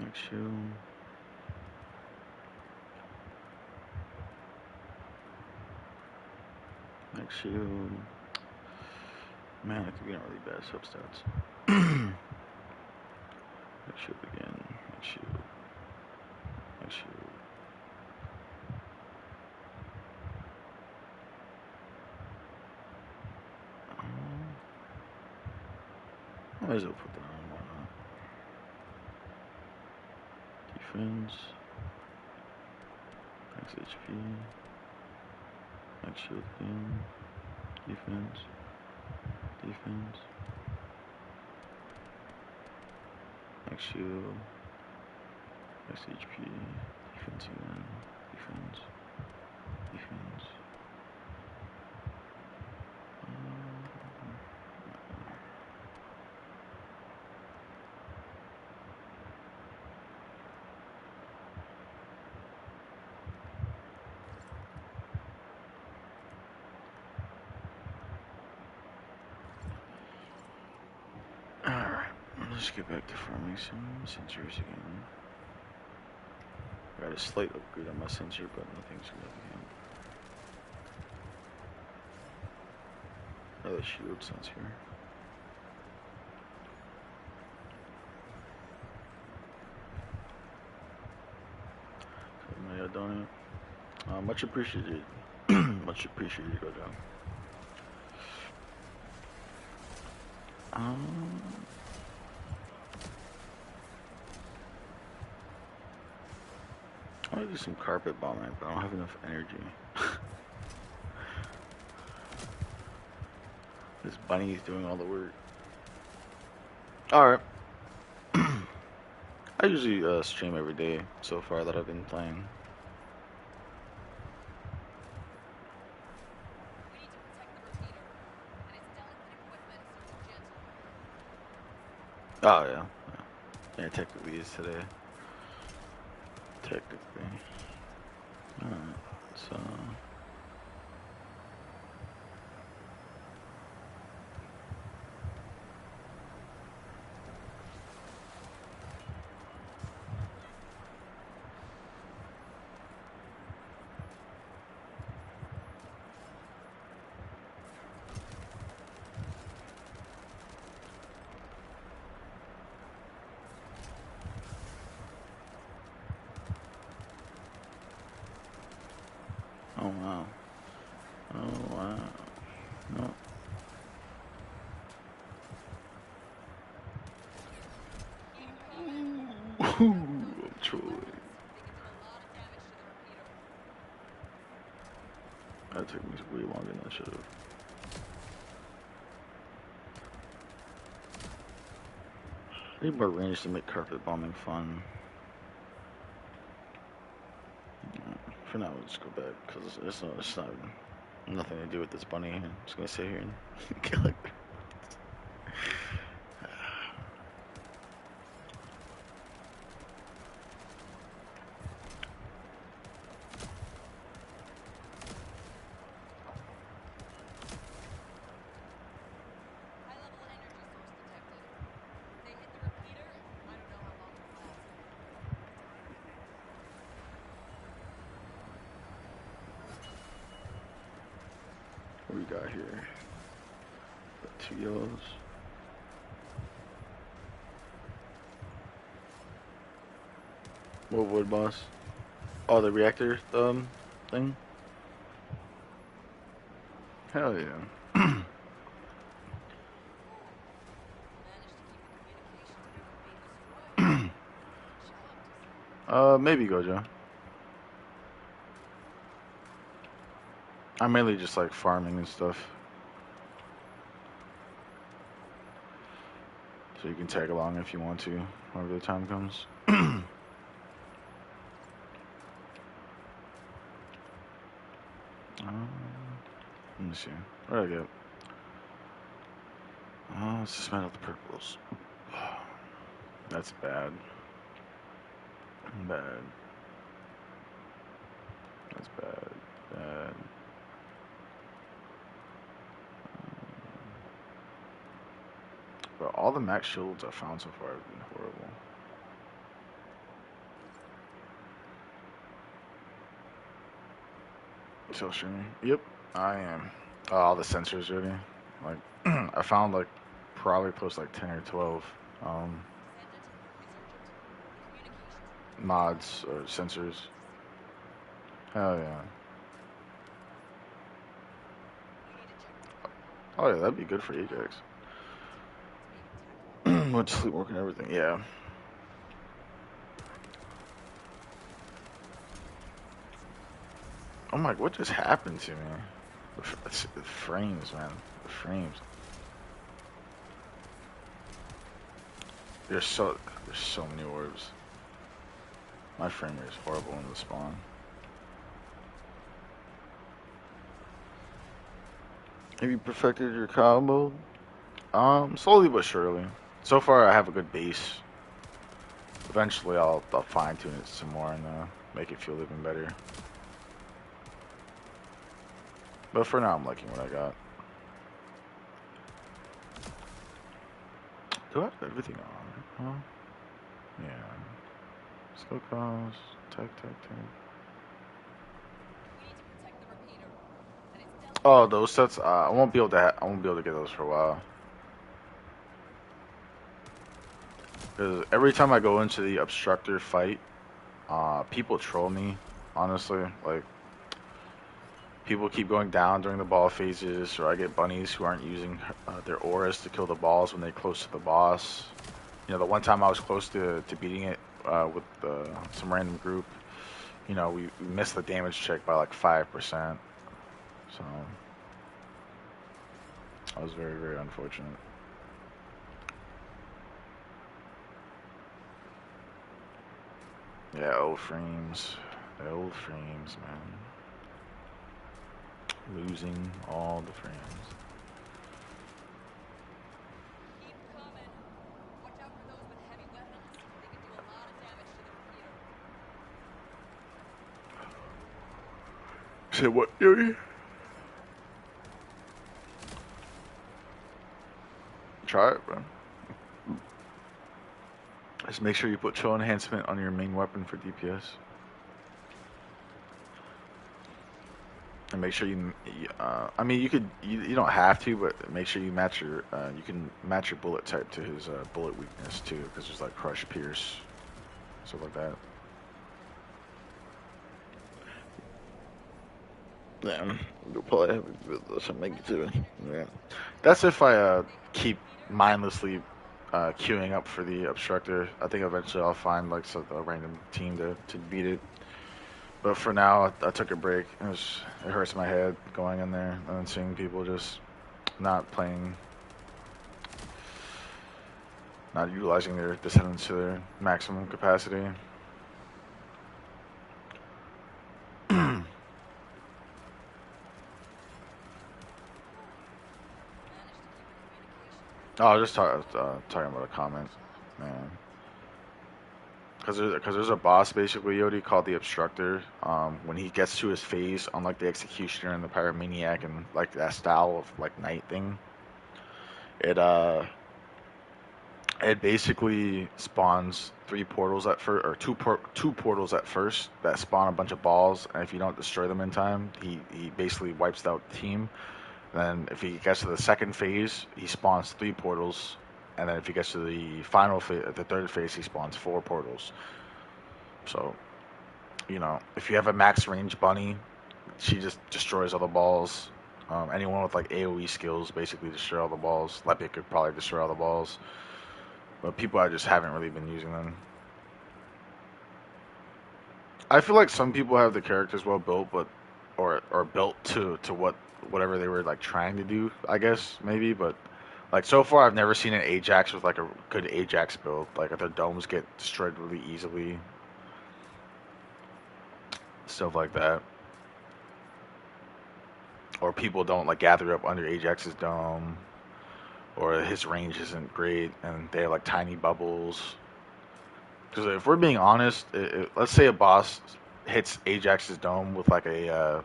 max shield, max shield. Man, I could get really bad substats. Max shield again, max shield, max shield. I might as well put that on, why not? Defense, max HP, max shield again, defense, defense, max shield, max HP, defense again, defense, defense. Alright, let's get back to farming some sensors again. I got a slight upgrade on my sensor, but nothing significant. Oh, the shield sense here. May I donate? Much appreciated. Much appreciated, go down. I want to do some carpet bombing, but I don't have enough energy. This bunny is doing all the work. Alright. I usually stream every day so far that I've been playing. Oh yeah. Yeah, technically it's today. Technically. Alright, so oh wow. Oh wow. No. I'm trolling. That took me way longer than I should have. I need more range to make carpet bombing fun. For now, we'll just go back because it's not nothing to do with this bunny. I'm just gonna sit here and kill it. What we got here? Got 2 yellows. What wood boss? Oh, the reactor thing? Hell yeah. Maybe Gojo. I'm mainly just like farming and stuff. So you can tag along if you want to, whenever the time comes. Let me see. What did I get? Let's just smell out the purples. That's bad. Bad. That's bad. Bad. But all the max shields I've found so far have been horrible. Still streaming? Yep, I am. All the sensors ready. Like, I found like probably close to like 10 or 12 mods or sensors. Hell yeah. Oh yeah, that'd be good for Ajax. Went to sleep, work and everything. Yeah. Oh my, what just happened to me? The frames, man. The frames. There's so many orbs. My frame rate is horrible in the spawn. Have you perfected your combo? Slowly but surely. So far, I have a good base. Eventually, I'll fine tune it some more and make it feel even better. But for now, I'm liking what I got. Do I have everything on? Huh? Yeah. Skill cost, tech. Oh, those sets. I won't be able to. I won't be able to get those for a while. Because every time I go into the obstructor fight, people troll me. Honestly, like people keep going down during the ball phases, or I get bunnies who aren't using their auras to kill the balls when they're close to the boss. You know, the one time I was close to beating it with some random group, you know, we missed the damage check by like 5%. So that was very, very unfortunate. Yeah, old frames. The old frames, man. Losing all the frames. Keep coming. Watch out for those with heavy weapons. They can do a lot of damage to the repeater. Say what, Yuri? Try it, bro. Just make sure you put chill enhancement on your main weapon for DPS. And make sure you, I mean, you don't have to, but make sure you match your, you can match your bullet type to his bullet weakness too, because there's like crush, pierce, stuff like that. Yeah, you'll probably have some make it too. Yeah, that's if I keep mindlessly queuing up for the obstructor. I think eventually I'll find like a random team to beat it. But for now, I took a break. It hurts my head going in there and then seeing people just not playing, not utilizing their descendants to their maximum capacity. Oh, I was just talking about a comment, man. Because there's a boss basically, Yodi, called the Obstructor. When he gets to his phase, unlike the Executioner and the Pyromaniac and like that style of like night thing, it basically spawns three portals at first, or two portals at first that spawn a bunch of balls, and if you don't destroy them in time, he basically wipes out the team. Then if he gets to the second phase, he spawns three portals, and then if he gets to the final phase, the third phase, he spawns four portals. So, you know, if you have a max range bunny, she just destroys all the balls. Anyone with like AoE skills basically destroy all the balls. Lepic could probably destroy all the balls, but people I just haven't really been using them. I feel like some people have the characters well built, but or built to whatever they were like trying to do, I guess maybe. But like so far, I've never seen an Ajax with like a good Ajax build. Like their domes get destroyed really easily, stuff like that. Or people don't like gather up under Ajax's dome, or his range isn't great, and they have like tiny bubbles. Because if we're being honest, let's say a boss hits Ajax's dome with like a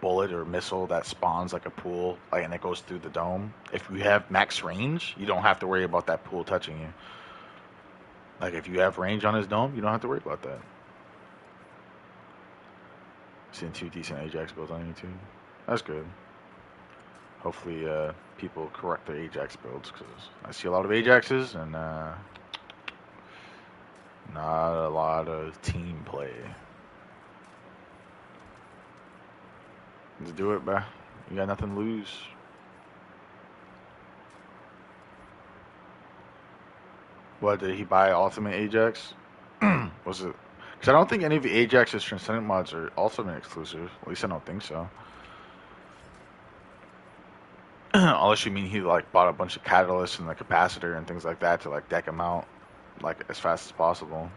bullet or missile that spawns like a pool, like and it goes through the dome. If you have max range, you don't have to worry about that pool touching you. Like if you have range on his dome, you don't have to worry about that. Seeing two decent Ajax builds on YouTube. That's good. Hopefully, people correct their Ajax builds because I see a lot of Ajaxes and not a lot of team play. Let's do it, bruh. You got nothing to lose. What, did he buy Ultimate Ajax? Was it? Because I don't think any of the Ajax's Transcendent mods are Ultimate exclusive. At least I don't think so. Unless you mean he like bought a bunch of catalysts and the capacitor and things like that to like deck him out like as fast as possible.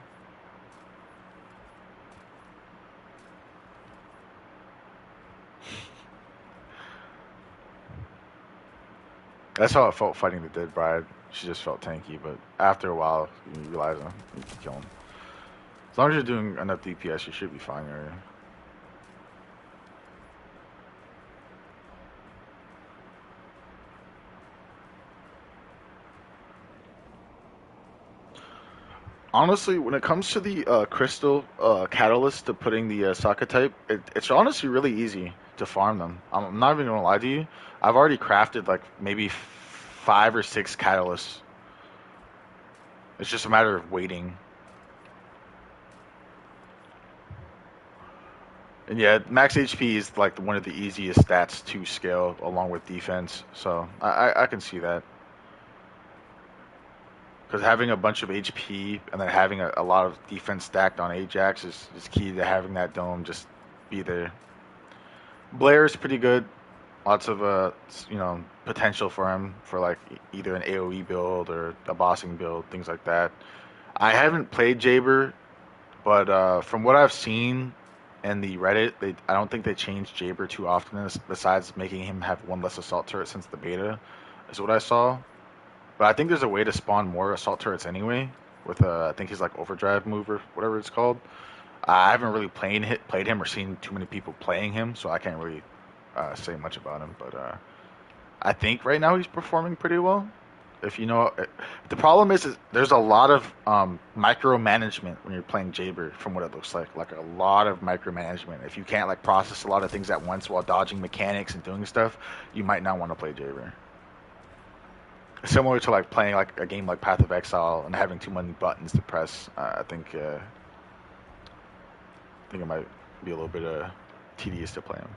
That's how it felt fighting the Dead Bride. She just felt tanky, but after a while, you realize you can kill him. As long as you're doing enough DPS, you should be fine there. Honestly, when it comes to the crystal catalyst to putting the Sokka type, it's honestly really easy. to farm them. I'm not even gonna lie to you. I've already crafted like maybe 5 or 6 catalysts. It's just a matter of waiting. And yeah, max HP is like one of the easiest stats to scale along with defense. So I can see that. Because having a bunch of HP and then having a lot of defense stacked on Ajax is key to having that dome just be there. Blair is pretty good. Lots of potential for him for like either an AoE build or a bossing build, things like that. I haven't played Jaber, but from what I've seen in the Reddit, I don't think they changed Jaber too often, besides making him have one less assault turret since the beta, is what I saw. But I think there's a way to spawn more assault turrets anyway, with I think he's like overdrive move or whatever it's called. I haven't really played him or seen too many people playing him, so I can't really say much about him. But I think right now he's performing pretty well. If you know, the problem is there's a lot of micromanagement when you're playing Jaber, from what it looks like a lot of micromanagement. If you can't like process a lot of things at once while dodging mechanics and doing stuff, you might not want to play Jaber. Similar to like playing like a game like Path of Exile and having too many buttons to press. I think it might be a little bit tedious to play him.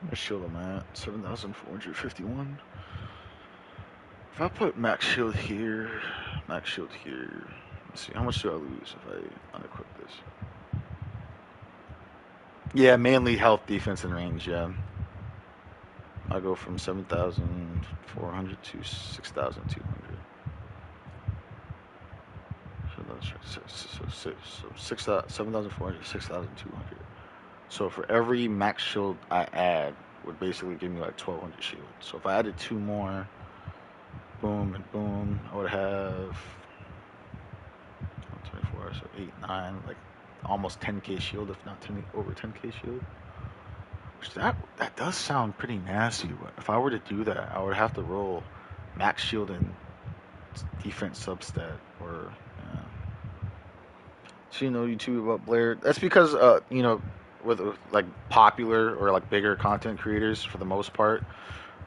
What shield am I at? 7,451. If I put max shield here, let's see, how much do I lose if I unequip this? Yeah, mainly health, defense, and range, yeah. I go from 7,400 to 6,200. So 7,400 to 6,200. So for every max shield I add, would basically give me like 1,200 shield. So if I added 2 more, boom and boom, I would have 24, so 8, 9, like almost 10k shield, if not over 10k shield. Which that does sound pretty nasty. But if I were to do that, I would have to roll max shield and defense substat, or so you know YouTube about Blair. That's because with like popular or like bigger content creators, for the most part,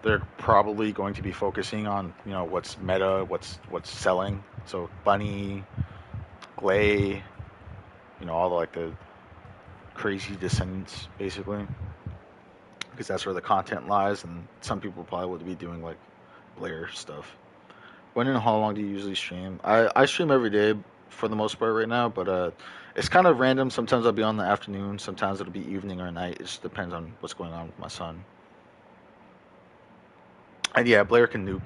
they're probably going to be focusing on what's meta, what's selling. So Bunny, Glay, all the crazy descendants basically, because that's where the content lies, and some people probably would be doing like Blair stuff. When and how long do you usually stream? I stream every day for the most part right now, but it's kind of random. Sometimes I'll be on the afternoon, sometimes it'll be evening or night. It just depends on what's going on with my son. And yeah, Blair can nuke.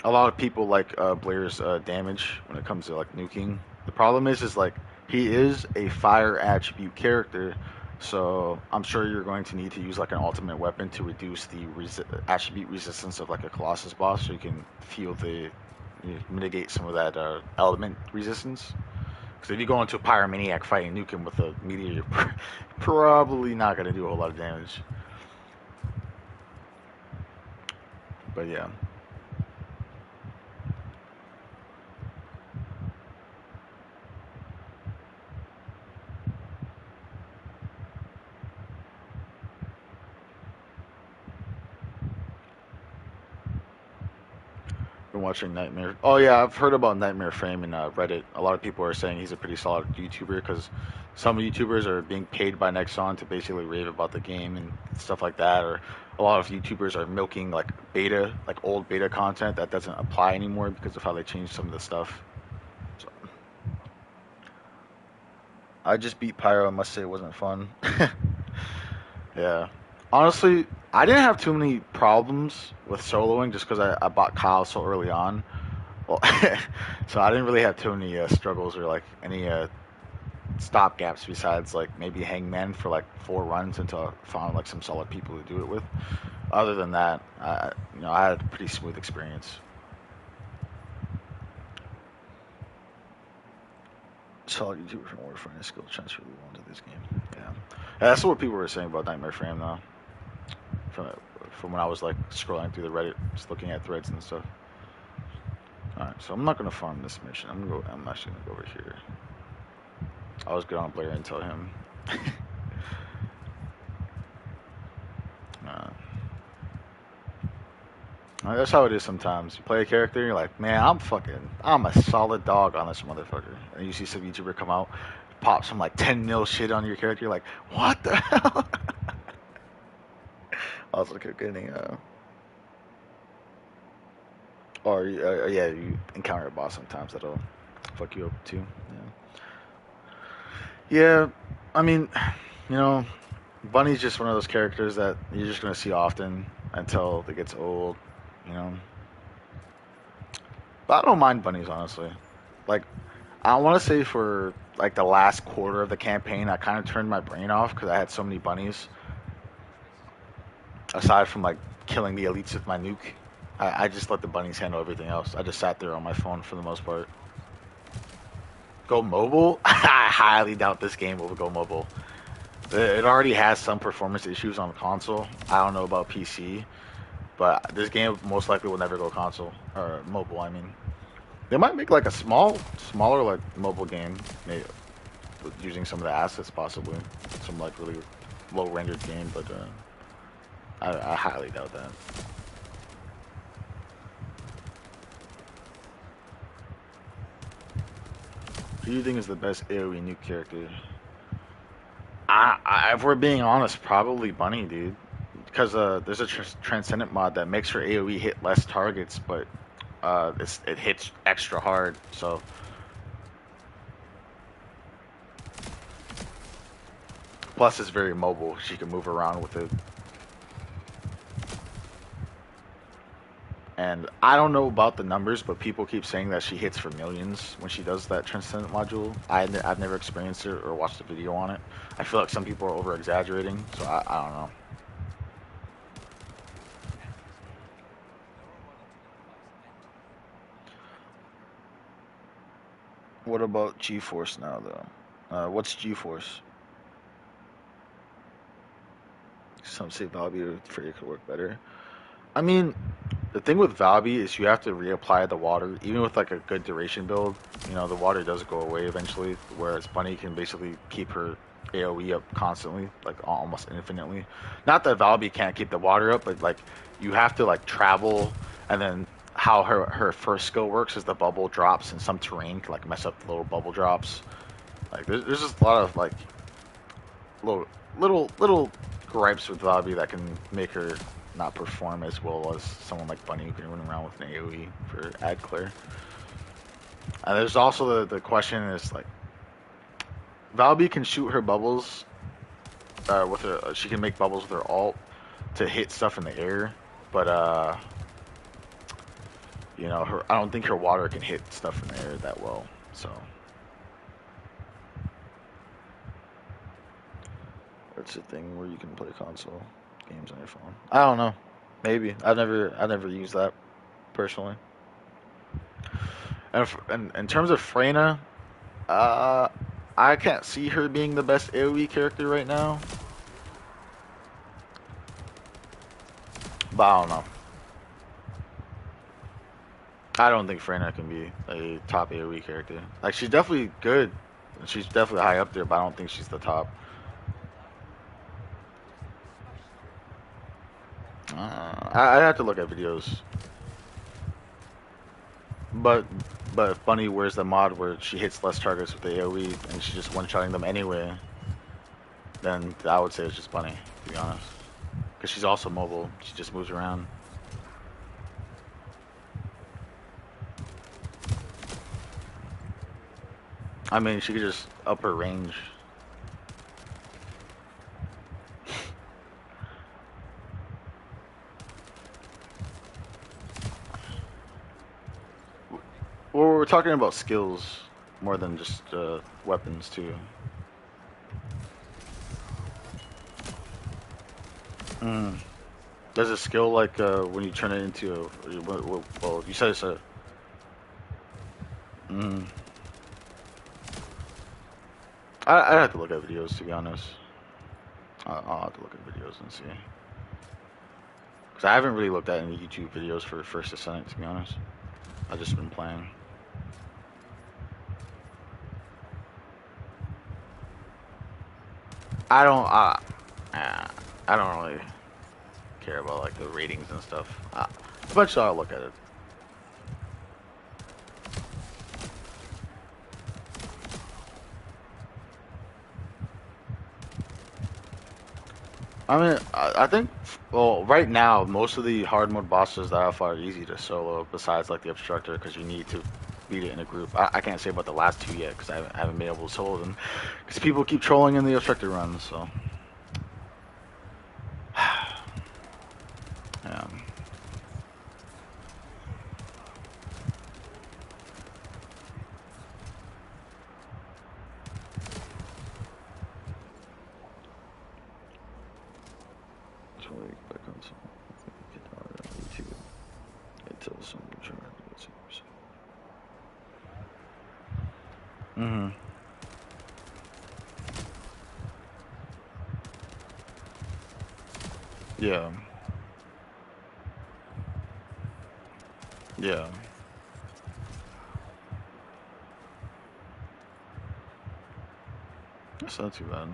A lot of people like Blair's damage when it comes to like nuking. The problem is like he is a fire attribute character, so I'm sure you're going to need to use like an ultimate weapon to reduce the attribute resistance of like a colossus boss, so you can mitigate some of that element resistance. Because if you go into a pyromaniac fight and nuke him with a meteor, you're probably not going to do a whole lot of damage. But yeah. Been watching Nightmare. Oh yeah, I've heard about Nightmare Frame in Reddit. A lot of people are saying he's a pretty solid YouTuber, because some YouTubers are being paid by Nexon to basically rave about the game and stuff like that, or a lot of YouTubers are milking like old beta content that doesn't apply anymore because of how they changed some of the stuff. So, I just beat Pyro. I must say it wasn't fun. Yeah. Honestly, I didn't have too many problems with soloing just because I bought Kyle so early on. Well, so I didn't really have too many struggles or like any stopgaps besides like maybe Hangman for like 4 runs until I found like some solid people to do it with. Other than that, I had a pretty smooth experience. Solid YouTuber from Warframe skill transfer really well into this game. Yeah, that's what people were saying about Nightmare Frame though. From when I was like scrolling through the Reddit, just looking at threads and stuff. All right, so I'm not gonna farm this mission. I'm actually gonna go over here. I was good on Blair and tell him. That's how it is sometimes. You play a character, you're like, man, I'm a solid dog on this motherfucker. And you see some YouTuber come out, pop some like 10 mil shit on your character, you're like, what the hell? I was like, getting, you encounter a boss sometimes that'll fuck you up too. Yeah, I mean, Bunny's just one of those characters that you're just gonna see often until it gets old, you know. But I don't mind bunnies, honestly. Like, I want to say for like the last quarter of the campaign, I kind of turned my brain off because I had so many bunnies. Aside from like killing the elites with my nuke, I just let the bunnies handle everything else. I just sat there on my phone for the most part. Go mobile? I highly doubt this game will go mobile. It already has some performance issues on console. I don't know about PC, but this game most likely will never go console or mobile. I mean. They might make like a smaller like mobile game, maybe using some of the assets possibly, some like really low rendered game, but I highly doubt that. Who do you think is the best AoE nuke character? If we're being honest, probably Bunny, dude, because there's a Transcendent mod that makes her AoE hit less targets, but it hits extra hard, so. Plus, it's very mobile. She can move around with it. And I don't know about the numbers, but people keep saying that she hits for millions when she does that Transcendent module. I've never experienced it or watched a video on it. I feel like some people are over-exaggerating, so I don't know. What about G-Force now, though? What's G-Force? Some say Valby or Freya could work better. I mean, the thing with Valby is you have to reapply the water. Even with like a good duration build, the water does go away eventually, whereas Bunny can basically keep her AoE up constantly, like almost infinitely. Not that Valby can't keep the water up, but like you have to like travel, and then how her first skill works is the bubble drops in some terrain can like mess up the little bubble drops. Like there's just a lot of like little gripes with Valby that can make her not perform as well as someone like Bunny who can run around with an AoE for ad clear. And there's also the question is like Valby can shoot her bubbles with her. She can make bubbles with her ult to hit stuff in the air, but I don't think her water can hit stuff in the air that well. So that's the thing where you can play console games on your phone. I don't know. Maybe I've never used that personally. And in terms of Freyna, I can't see her being the best AoE character right now. But I don't know. I don't think Freyna can be a top AoE character. Like she's definitely good. She's definitely high up there, but I don't think she's the top. I'd have to look at videos. But if Bunny wears the mod where she hits less targets with the AoE and she's just one-shotting them anyway, then I would say it's just Bunny, to be honest. Because she's also mobile. She just moves around. I mean, she could just up her range. Well, we're talking about skills more than just weapons, too. Mm. Does it skill like when you turn it into a, well, you said it's a. Mm. I'd have to look at videos to be honest. I'll have to look at videos and see. Because I haven't really looked at any YouTube videos for First Descendant to be honest. I've just been playing. I don't. I don't really care about like the ratings and stuff. Eventually, I'll look at it. I mean, I think, well, right now, most of the hard mode bosses that I fight are easy to solo, besides like the Obstructor, because you need to beat it in a group. I can't say about the last two yet, because I haven't been able to solo them, because people keep trolling in the Obstructor runs, so. Yeah. Mm-hmm. Yeah. Yeah. That's not too bad.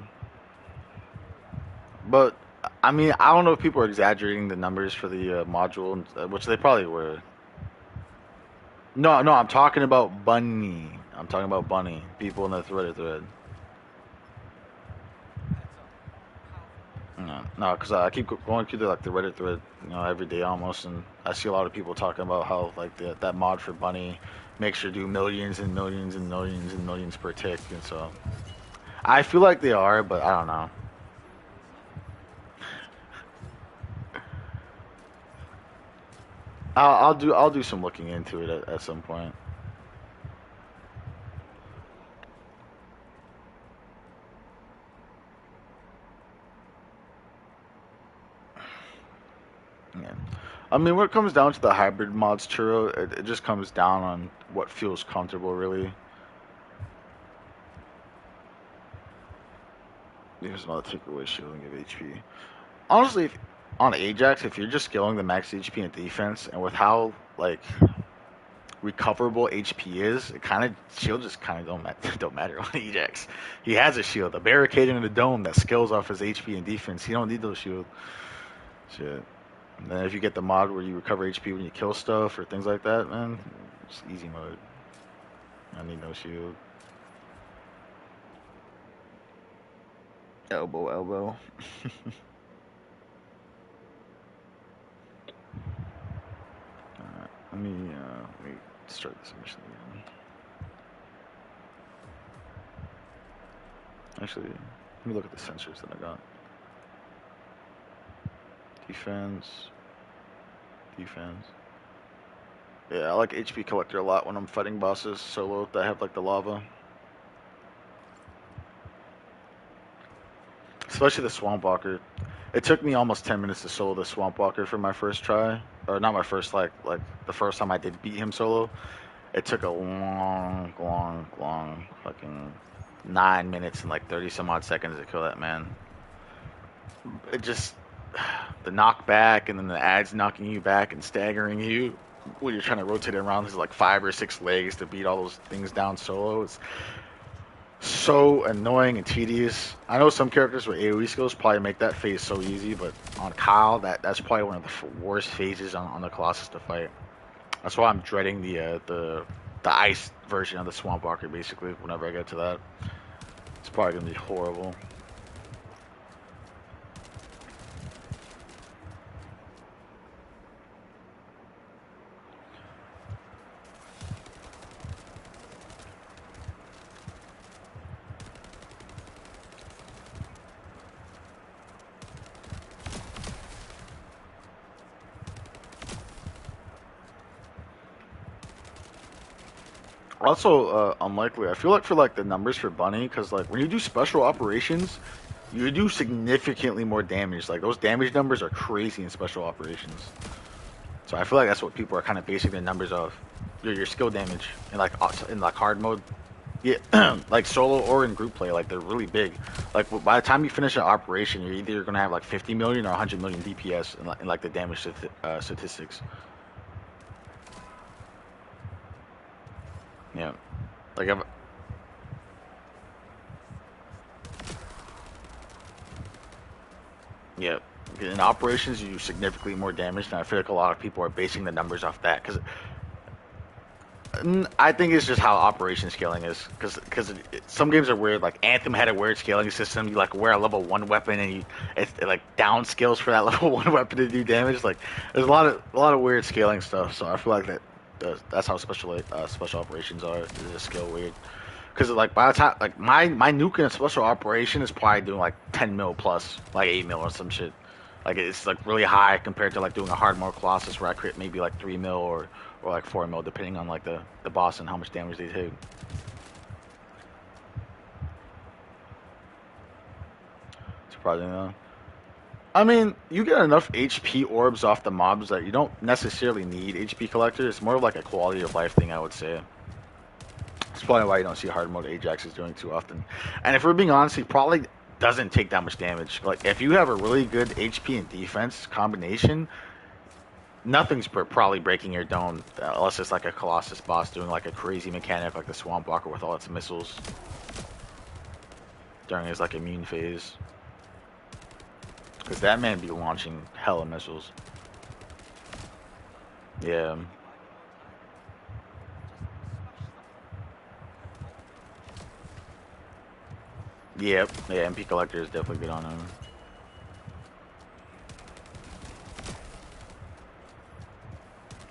But, I mean, I don't know if people are exaggerating the numbers for the module, which they probably were. No, no, I'm talking about Bunny. I'm talking about Bunny. People in the thread. No, because I keep going through the Reddit thread, every day almost, and I see a lot of people talking about how like that mod for Bunny makes her do millions and millions and millions and millions per tick, and so I feel like they are, but I don't know. I'll do some looking into it at some point. Yeah. I mean, when it comes down to the hybrid mods, Churro, it just comes down on what feels comfortable, really. There's another takeaway shielding of HP. Honestly, on Ajax, if you're just scaling the max HP and defense, and with how like recoverable HP is, it kind of shield just kind of don't matter on Ajax. He has a shield, a barricade in the dome that scales off his HP and defense. He don't need those shield. Shit. And then if you get the mod where you recover HP when you kill stuff or things like that, man, it's easy mode. I need no shield. Elbow. Alright, let me start this mission again. Actually, let me look at the sensors that I got. Defense. Yeah, I like HP collector a lot when I'm fighting bosses solo that have like the lava. Especially the Swamp Walker. It took me almost 10 minutes to solo the Swamp Walker for my first try. Or not my first, like the first time I did beat him solo. It took a long fucking 9 minutes and like 30 some odd seconds to kill that man. It just, the knockback and then the ads knocking you back and staggering you when you're trying to rotate it around. There's like 5 or 6 legs to beat all those things down solo. It's so annoying and tedious. I know some characters with AoE skills probably make that phase so easy, but on Kyle, that's probably one of the worst phases on the Colossus to fight. That's why I'm dreading the ice version of the Swamp Walker, basically, whenever I get to that. It's probably going to be horrible. Also, unlikely. I feel like for like the numbers for Bunny, because like when you do special operations, you do significantly more damage. Like those damage numbers are crazy in special operations. So I feel like that's what people are kind of basing their numbers off. Your skill damage in like hard mode. Yeah, like solo or in group play, like they're really big. Like by the time you finish an operation, you're either gonna have like 50 million or 100 million DPS in like the damage statistics. Yeah, like I've, yeah, in operations you do significantly more damage, and I feel like a lot of people are basing the numbers off that because I think it's just how operation scaling is, because some games are weird. Like Anthem had a weird scaling system. You like wear a level 1 weapon and it like down scales for that level 1 weapon to do damage. Like there's a lot of weird scaling stuff. So I feel like that's how special operations are. They just scale weird. Because like by the time like my nuke in a special operation is probably doing like 10 mil plus, like 8 mil or some shit. Like it's like really high compared to like doing a hard mode colossus where I crit maybe like 3 mil or like 4 mil depending on like the boss and how much damage they take. Surprising though. I mean, you get enough HP orbs off the mobs that you don't necessarily need HP collector. It's more of like a quality of life thing, I would say. That's probably why you don't see hard mode Ajax is doing too often. And if we're being honest, he probably doesn't take that much damage. Like if you have a really good HP and defense combination, nothing's probably breaking your dome unless it's like a colossus boss doing like a crazy mechanic like the swamp walker with all its missiles during his like immune phase. Because that man be launching hella missiles. Yeah. Yep. Yeah, MP Collector is definitely good on him.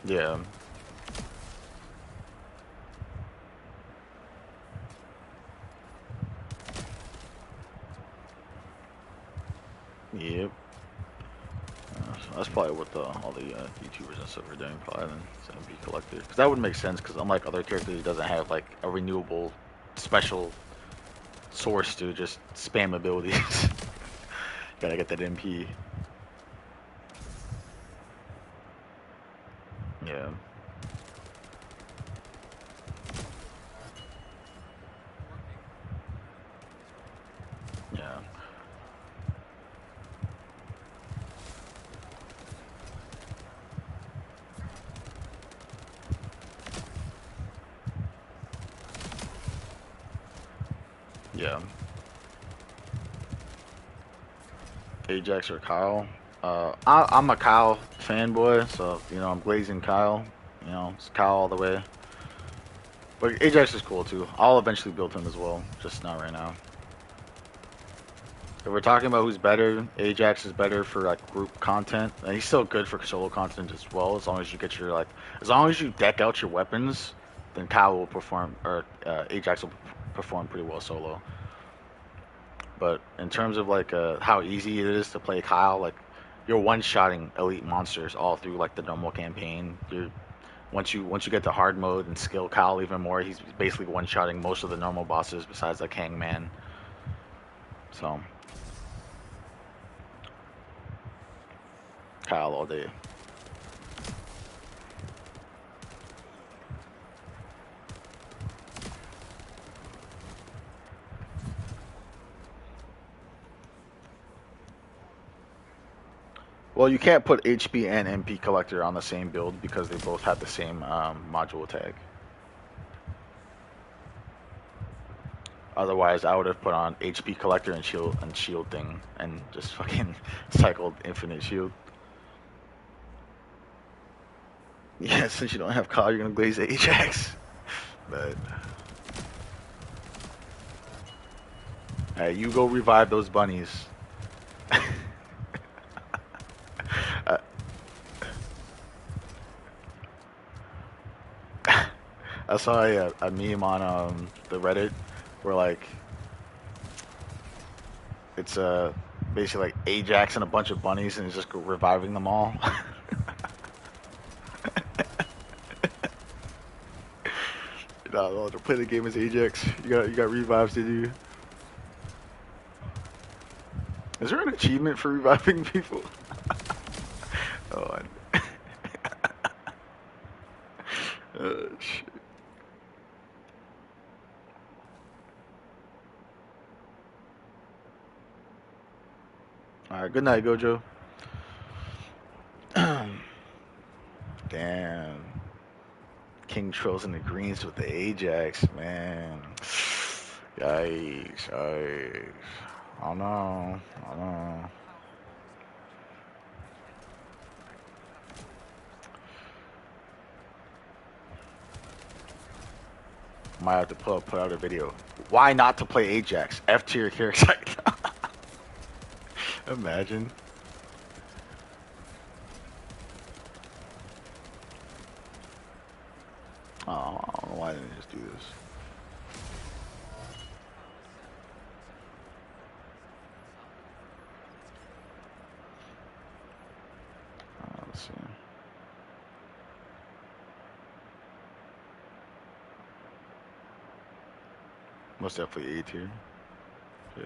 Yeah. Yep. So that's probably what all the YouTubers and stuff are doing, probably then, MP Collector. Because that would make sense, because unlike other characters, he doesn't have like a renewable special source to just spam abilities. Gotta get that MP. Yeah. Yeah. Yeah. Ajax or Kyle? I'm a Kyle fanboy, so you know I'm glazing Kyle. You know, it's Kyle all the way. But Ajax is cool too. I'll eventually build him as well, just not right now. If we're talking about who's better, Ajax is better for like group content, and he's still good for solo content as well. As long as you get your as long as you deck out your weapons, then Kyle will perform, or Ajax will perform pretty well solo. But in terms of like how easy it is to play Kyle, like you're one-shotting elite monsters all through like the normal campaign. Once you get to hard mode and skill Kyle even more, he's basically one-shotting most of the normal bosses besides like Hangman. So Kyle all day. Well, you can't put HP and MP Collector on the same build because they both have the same module tag. Otherwise, I would have put on HP Collector and shield thing and just fucking cycled infinite shield. Yeah, since you don't have Kyle, you're gonna glaze Ajax. But hey, you go revive those bunnies. I saw a meme on the Reddit where like it's basically like Ajax and a bunch of bunnies and it's just reviving them all. No, to play the game as Ajax, you got revives to do. Is there an achievement for reviving people? Oh, shit. Alright, good night, Gojo. Damn. King Trolls in the greens with the Ajax, man. Yikes, yikes. I don't know. I don't know. Might have to put out a video. Why not to play Ajax? F tier character. Imagine. Oh, I don't know why didn't I just do this. Let's see. Most definitely A tier. Yeah.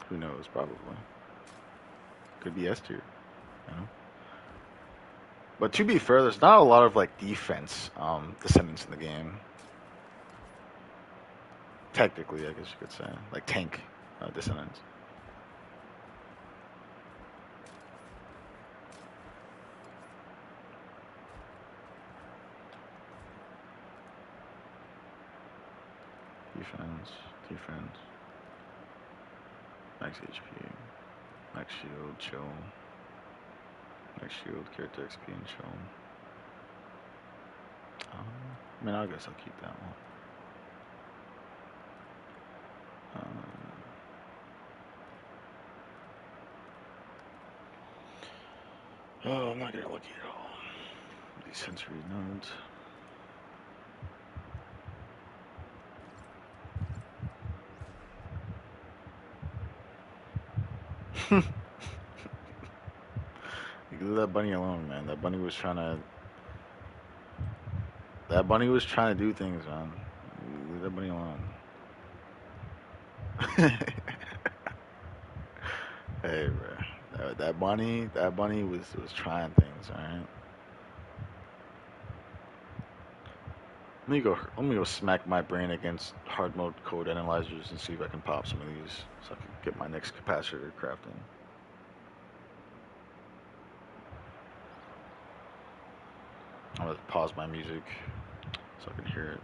Who knows? Probably. Could be S tier. You know. But to be fair, there's not a lot of like defense descendants in the game. Technically, I guess you could say, like tank descendants. Defense. Max HP, max shield, chill. Max shield, character XP, and chill. I mean, I guess I'll keep that one. Oh, I'm not gonna look at all these sensory nodes. Leave that bunny alone, man. That bunny was trying to do things, man. Leave that bunny alone. Hey, bro. That bunny was trying things, alright? Let me go smack my brain against hard mode code analyzers and see if I can pop some of these so I can get my next capacitor crafting. I'm gonna pause my music so I can hear it.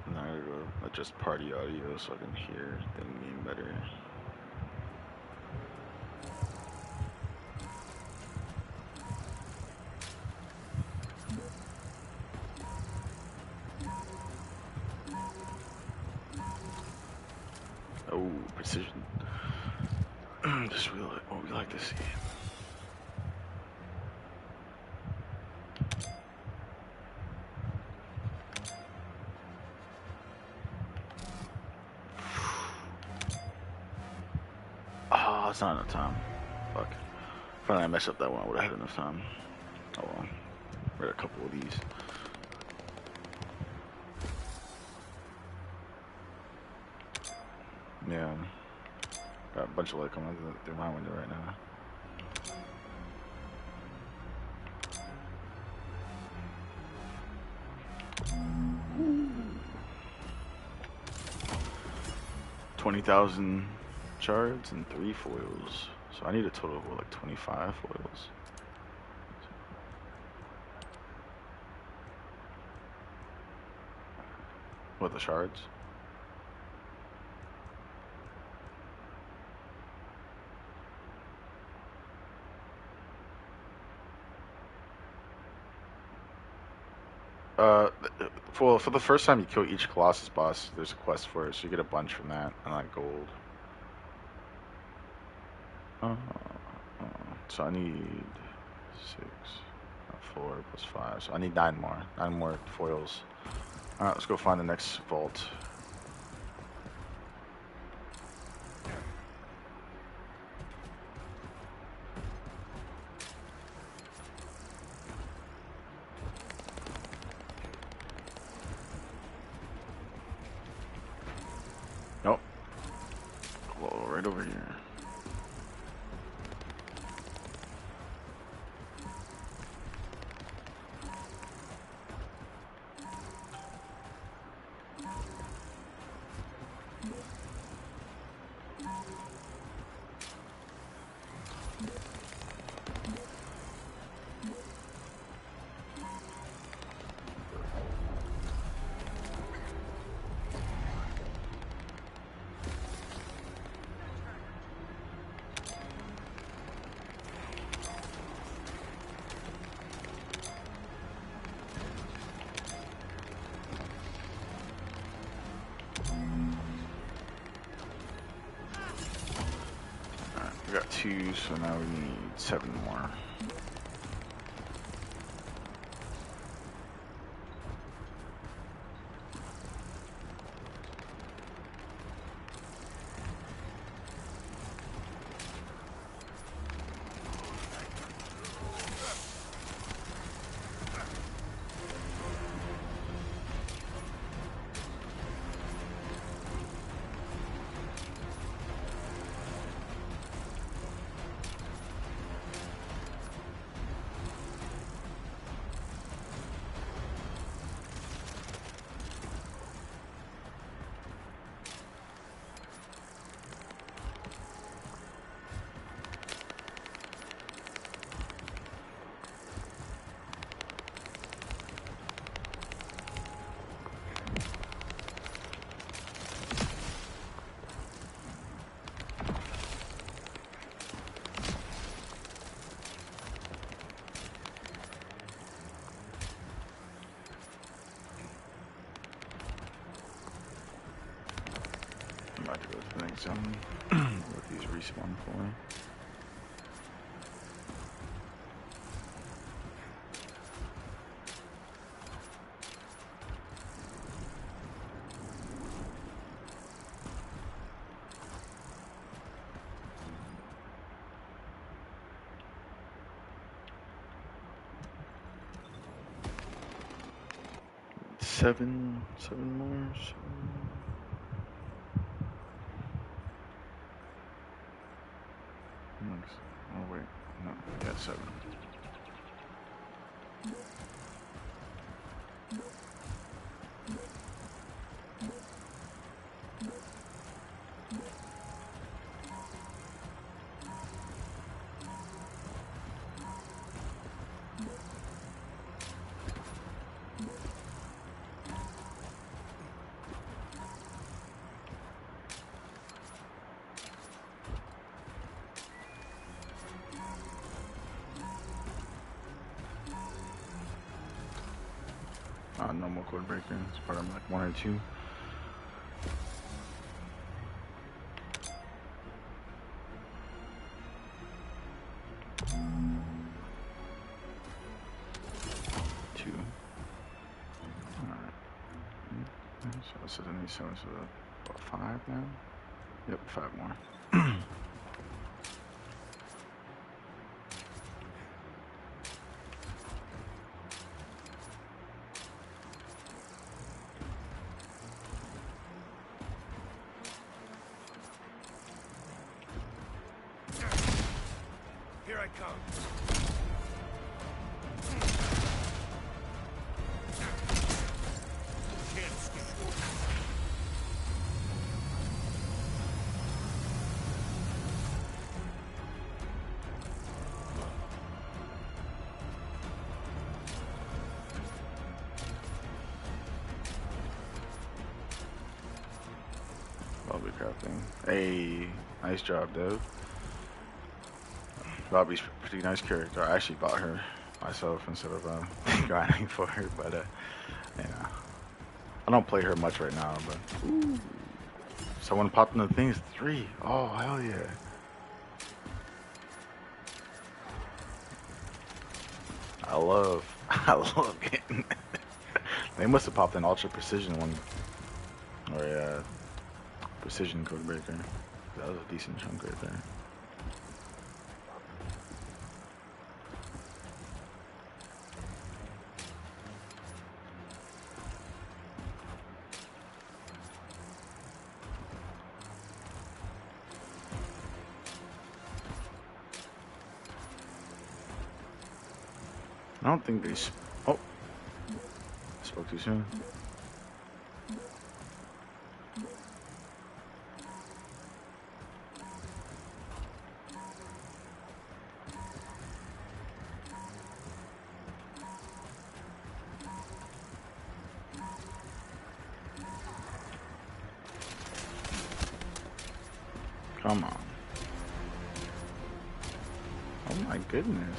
And then I'm gonna go adjust party audio so I can hear the game better. Oh, precision. Just really what we like to see. Oh, it's not enough time. Fuck. Finally, I messed up that one. I would have had enough time. Oh well. Read a couple of these. Yeah. Got a bunch of light coming through my window right now. Ooh. 20,000 shards and 3 foils. So I need a total of like 25 foils. What, the shards? For the first time you kill each colossus boss, there's a quest for it, so you get a bunch from that and like gold. So I need 6, 4 plus 5. So I need 9 more. 9 more foils. All right, let's go find the next vault. 2, so now we need 7 more. I'm about to go to the next zone with these respawn pulling. Seven more. Oh wait, no, yeah, 7. No more code breaker. It's part of like 1 or 2. Alright. So this is a new 7, so about 5 now? Yep, 5 more. Here I come. Can't escape. Lovely crafting. Hey, nice job, Dev. Bobby's a pretty nice character. I actually bought her myself instead of grinding for her, but yeah. I don't play her much right now, but ooh. Someone popped in the things 3. Oh, hell yeah. I love getting they must have popped an ultra precision one. Or a precision code breaker. That was a decent chunk right there. I don't think they oh, spoke too soon. Come on. Oh my goodness.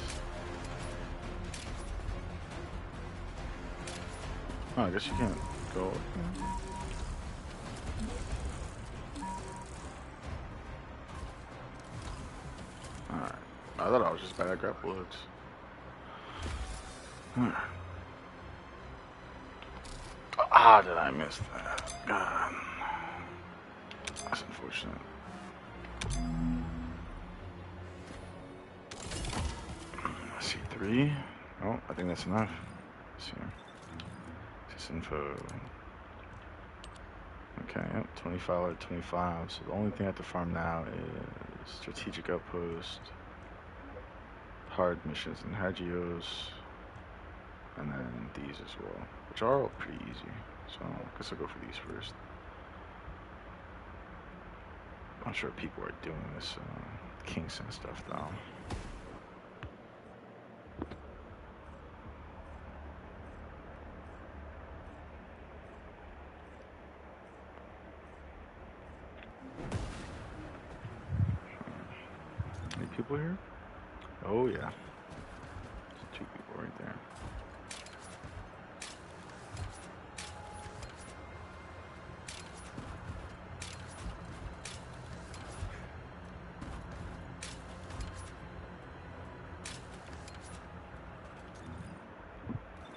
Oh, I guess you can't go. I thought I was just bad at grapple hooks. Ah, did I miss that? God. That's unfortunate. I see 3. Oh, I think that's enough. Let's see. This info. Okay, yep, 25 out of 25. So the only thing I have to farm now is strategic outpost, hard missions and hagios, and then these as well, which are all pretty easy. So I guess I'll go for these first. I'm sure people are doing this Kingston stuff though. Any people here? Oh yeah. There's 2 people right there.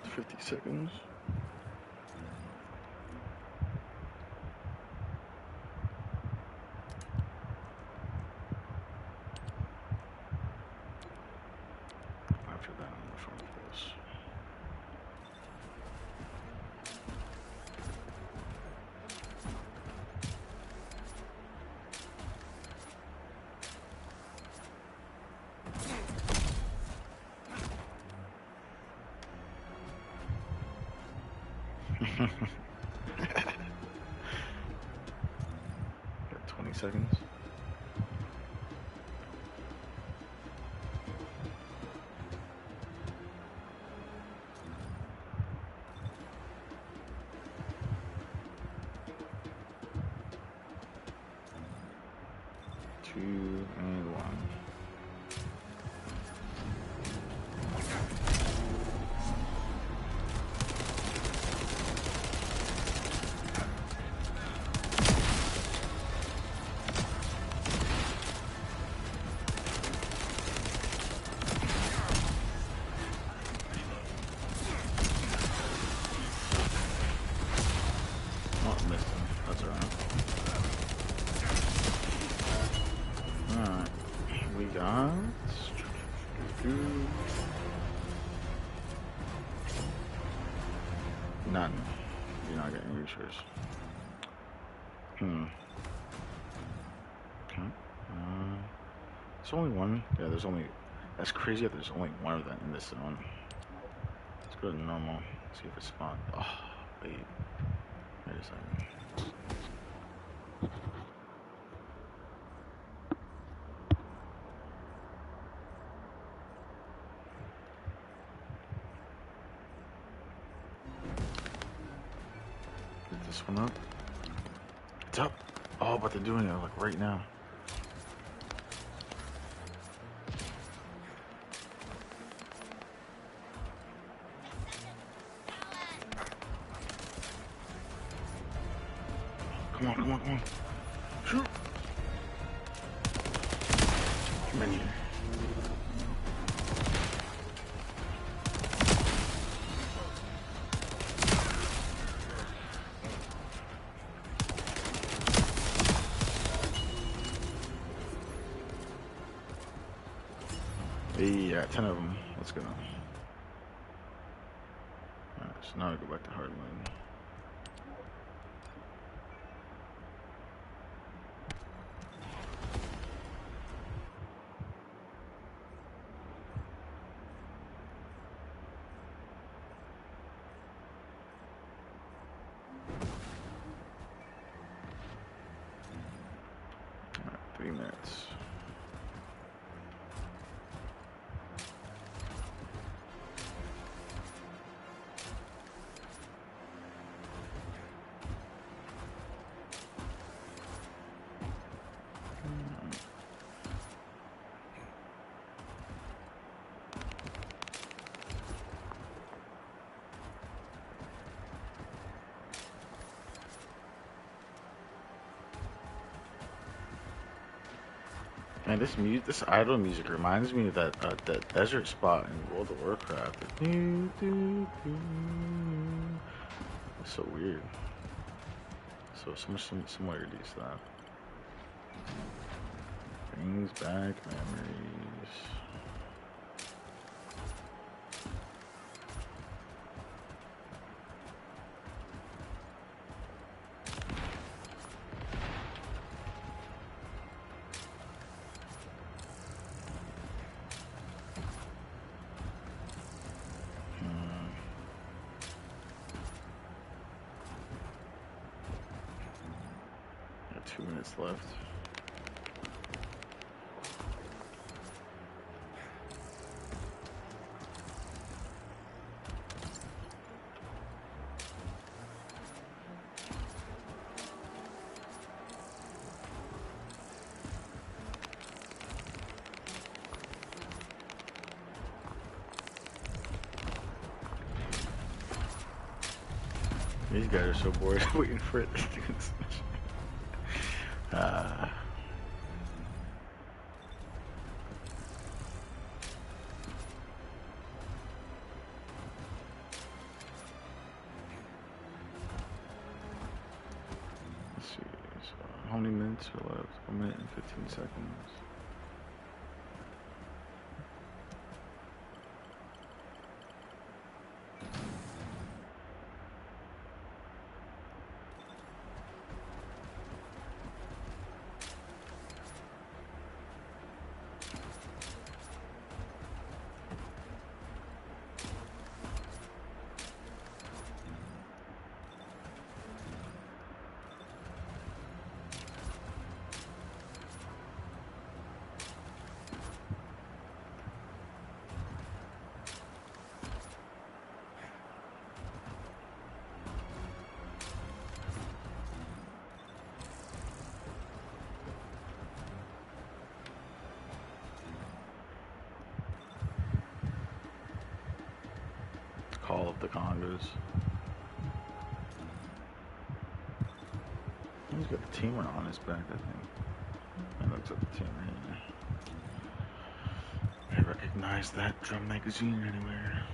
It's 50 seconds. After that, I'm front of this. Got 20 seconds. Two and 1. Oh, missed him. That's alright. Alright. We got none. You're not getting research. Okay. There's only one. Yeah, there's only. That's crazy that there's only one of them in this zone. Let's go to normal. See if it spawned. Oh, wait. Wait a second. Get this one up. It's up. Oh, but they're doing it like right now. Come on, come on, come on. Shoot. Come in here. Yeah, 10 of them. Let's go. Alright, so now I go back to hardline. Alright, 3 minutes. Man, this idle music reminds me of that desert spot in World of Warcraft. It's so weird. So much similarities to that. Brings back memories. Got 2 minutes left. These guys are so bored waiting for it to do this. Let's see. So how many minutes are left? 1 minute and 15 seconds. Call of the Congas. He's got the teamer on his back, I think. That looks like the teamer here. I recognize that drum magazine anywhere.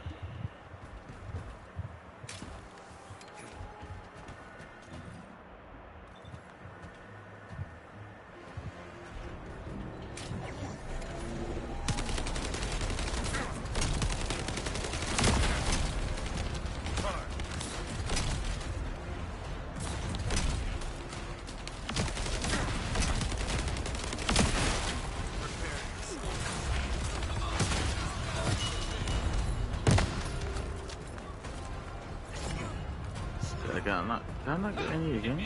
Did I not get any again?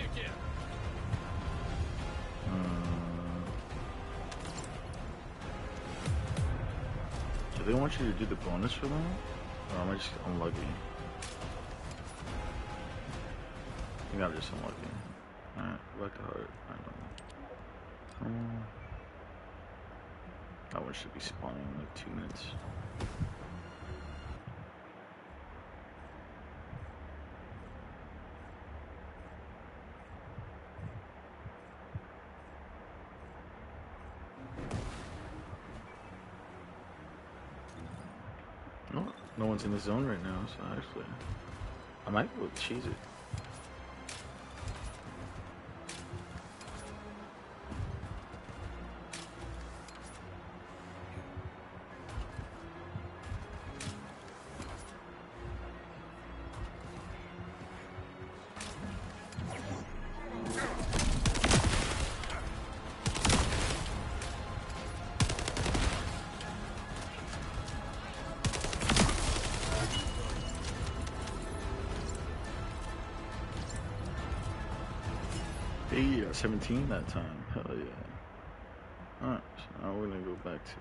Do they want you to do the bonus for them? Or am I just unlucky? I think I'm just unlucky. Alright, back to heart. I don't know. That one should be spawning in like 2 minutes. No one's in the zone right now, so actually, I might be able to cheese it. Hey, 17 that time. Hell yeah. Alright, so now we're gonna go back to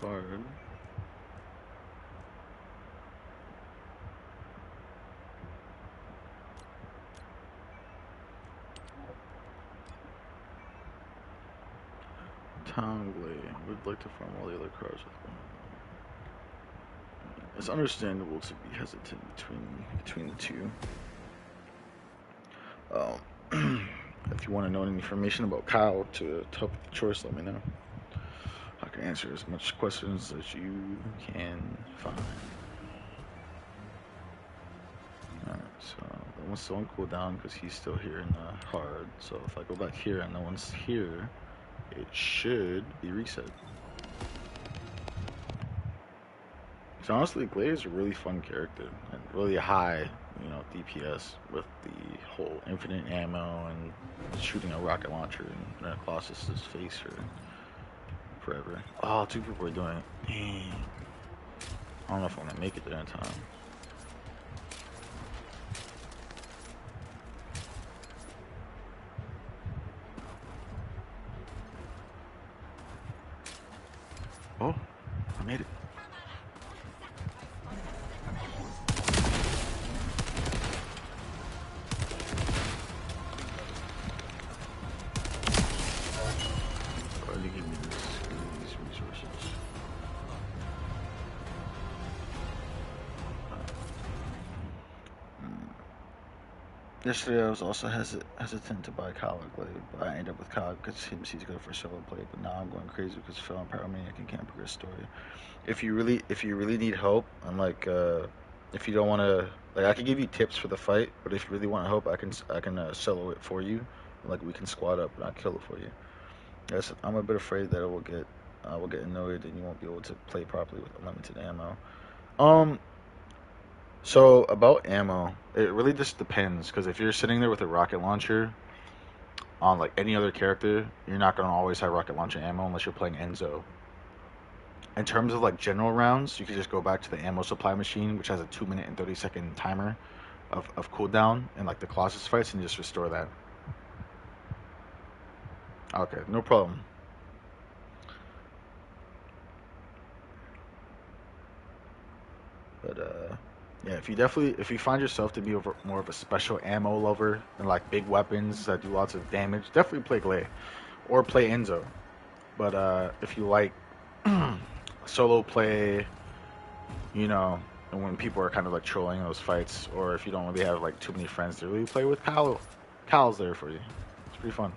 hard. Tongley would like to farm all the other cars with them. It's understandable to be hesitant between the two. If you want to know any information about Kyle to help with the choice, let me know. I can answer as much questions as you can find. Alright, so that one's still on cooldown because he's still here in the hard. So if I go back here and no one's here, it should be reset. So honestly, Glade is a really fun character and really high, you know, DPS with the whole infinite ammo and shooting a rocket launcher in a colossus's face for forever. Oh, 2 people are doing it. Dang. I don't know if I'm gonna make it there in time. Oh, I made it. Give me these resources. Yesterday I was also hesitant to buy Kyle or Glade, but I ended up with Kyle because he seems good for solo play. But now I'm going crazy because Phil and Pyromaniac and can't progress story. If you really need help, and like if you don't want to, like I can give you tips for the fight, but if you really want help, I can solo it for you. Like we can squad up and I'll kill it for you. Yes, I'm a bit afraid that I will get annoyed and you won't be able to play properly with unlimited ammo. So about ammo, it really just depends because if you're sitting there with a rocket launcher on like any other character, you're not gonna always have rocket launcher ammo unless you're playing Enzo. In terms of like general rounds, you can just go back to the ammo supply machine, which has a 2-minute and 30-second timer of cooldown in like the Colossus fights, and just restore that. Okay, no problem. But yeah, if you find yourself to be more of a special ammo lover and like big weapons that do lots of damage, definitely play Glade or play Enzo. But if you like solo play, you know, and when people are kind of like trolling those fights, or if you don't really have like too many friends to really play with, Cal's there for you. It's pretty fun.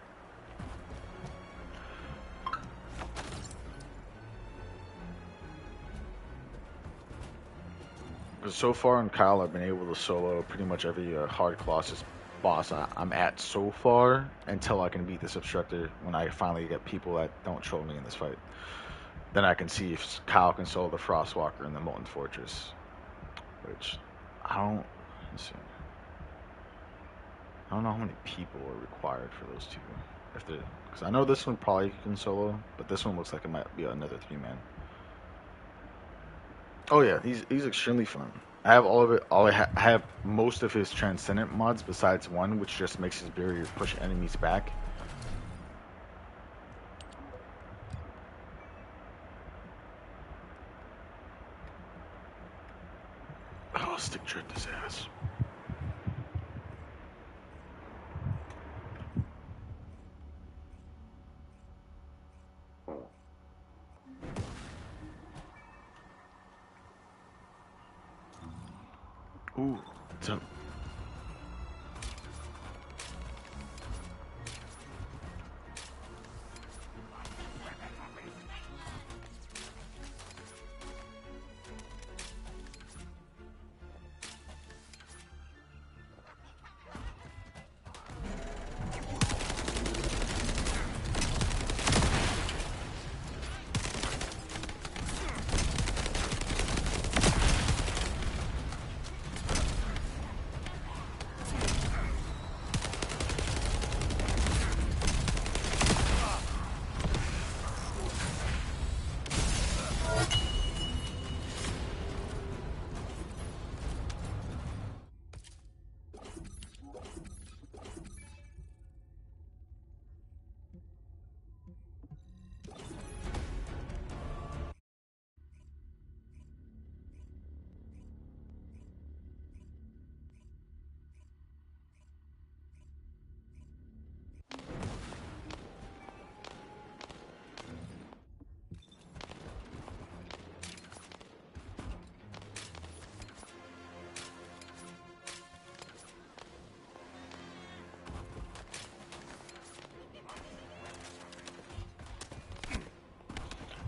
Because so far in Kyle, I've been able to solo pretty much every hard Colossus boss I'm at so far until I can beat this Obstructor when I finally get people that don't troll me in this fight. Then I can see if Kyle can solo the Frostwalker in the Molten Fortress. Which, let's see. I don't know how many people are required for those two. Because I know this one probably can solo, but this one looks like it might be another 3-man. Oh yeah, he's extremely fun. I have all of it. I have most of his Transcendent mods besides one, which just makes his barrier push enemies back. Oh, stick tripped his ass. Ooh, what's up?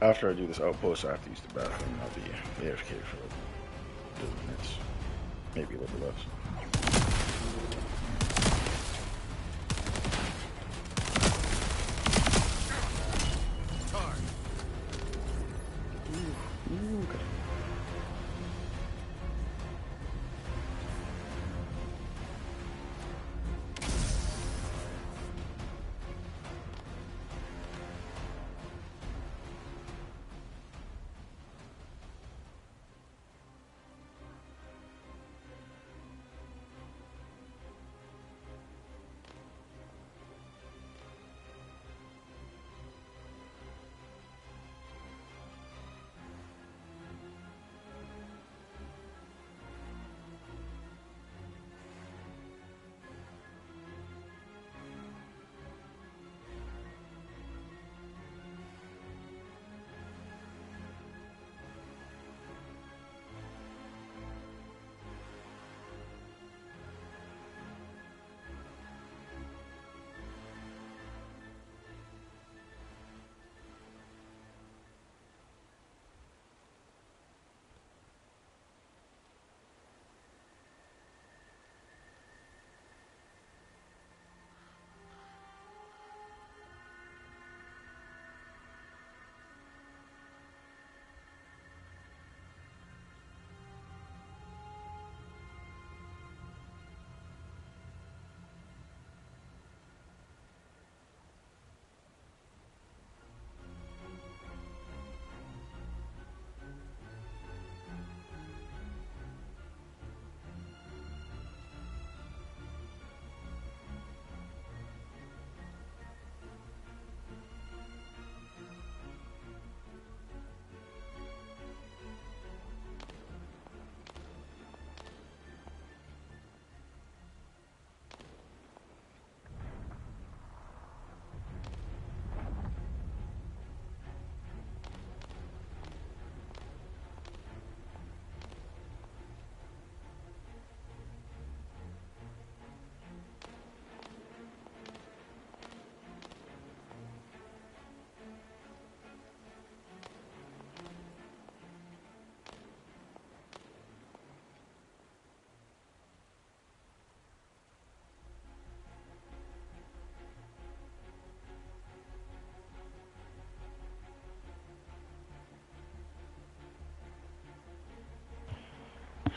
After I do this outpost, I have to use the bathroom. I'll be AFK for like 2 minutes, maybe a little bit less. Ooh, okay.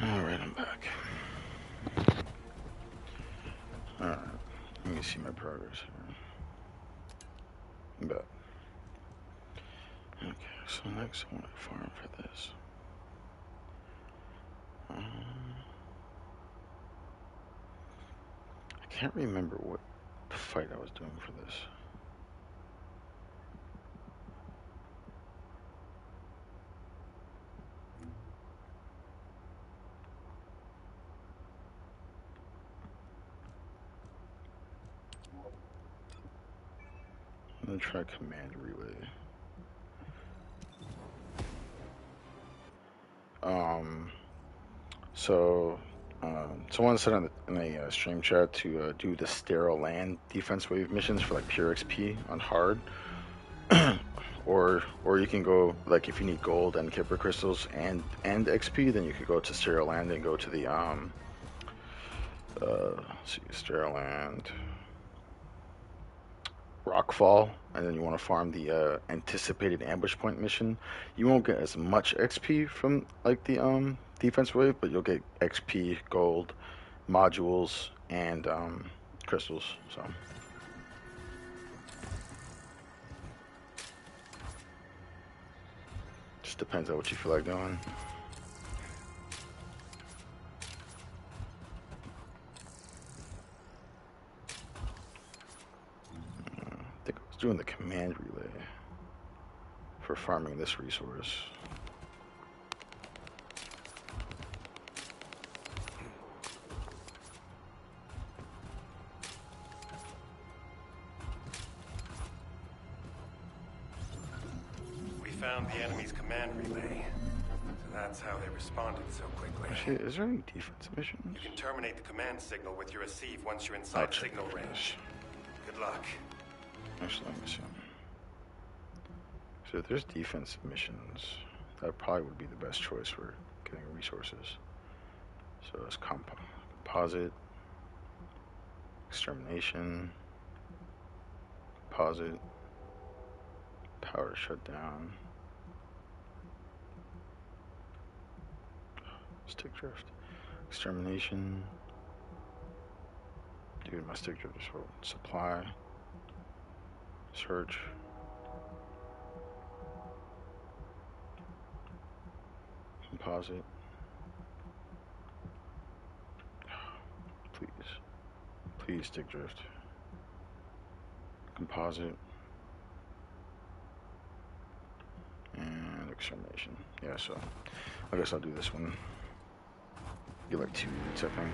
Alright, I'm back. Alright, let me see my progress here. I'm back. Okay, so next I want to farm for this. I can't remember what fight I was doing for this. I'm gonna try command relay. Someone said in the stream chat to do the sterile land defense wave missions for like pure XP on hard, or you can go like if you need gold and Kipper crystals and XP, then you could go to sterile land and go to the let's see, sterile land. Rockfall, and then you want to farm the anticipated ambush point mission. You won't get as much XP from like the defense wave, but you'll get XP, gold, modules, and crystals. So just depends on what you feel like doing. I think I was doing the command relay for farming this resource. We found the enemy's command relay. So that's how they responded so quickly. Actually, is there any defense missions? You can terminate the command signal with your receive once you're inside signal range. Good luck. Actually, let me see. So if there's defensive missions, that probably would be the best choice for getting resources. So it's composite, extermination, composite, power shutdown, stick drift, extermination. Dude, my stick drift is for supply, search. Composite. Please stick drift. Composite. And extermination. Yeah, so I guess I'll do this one. Get like 2 weeks, I think.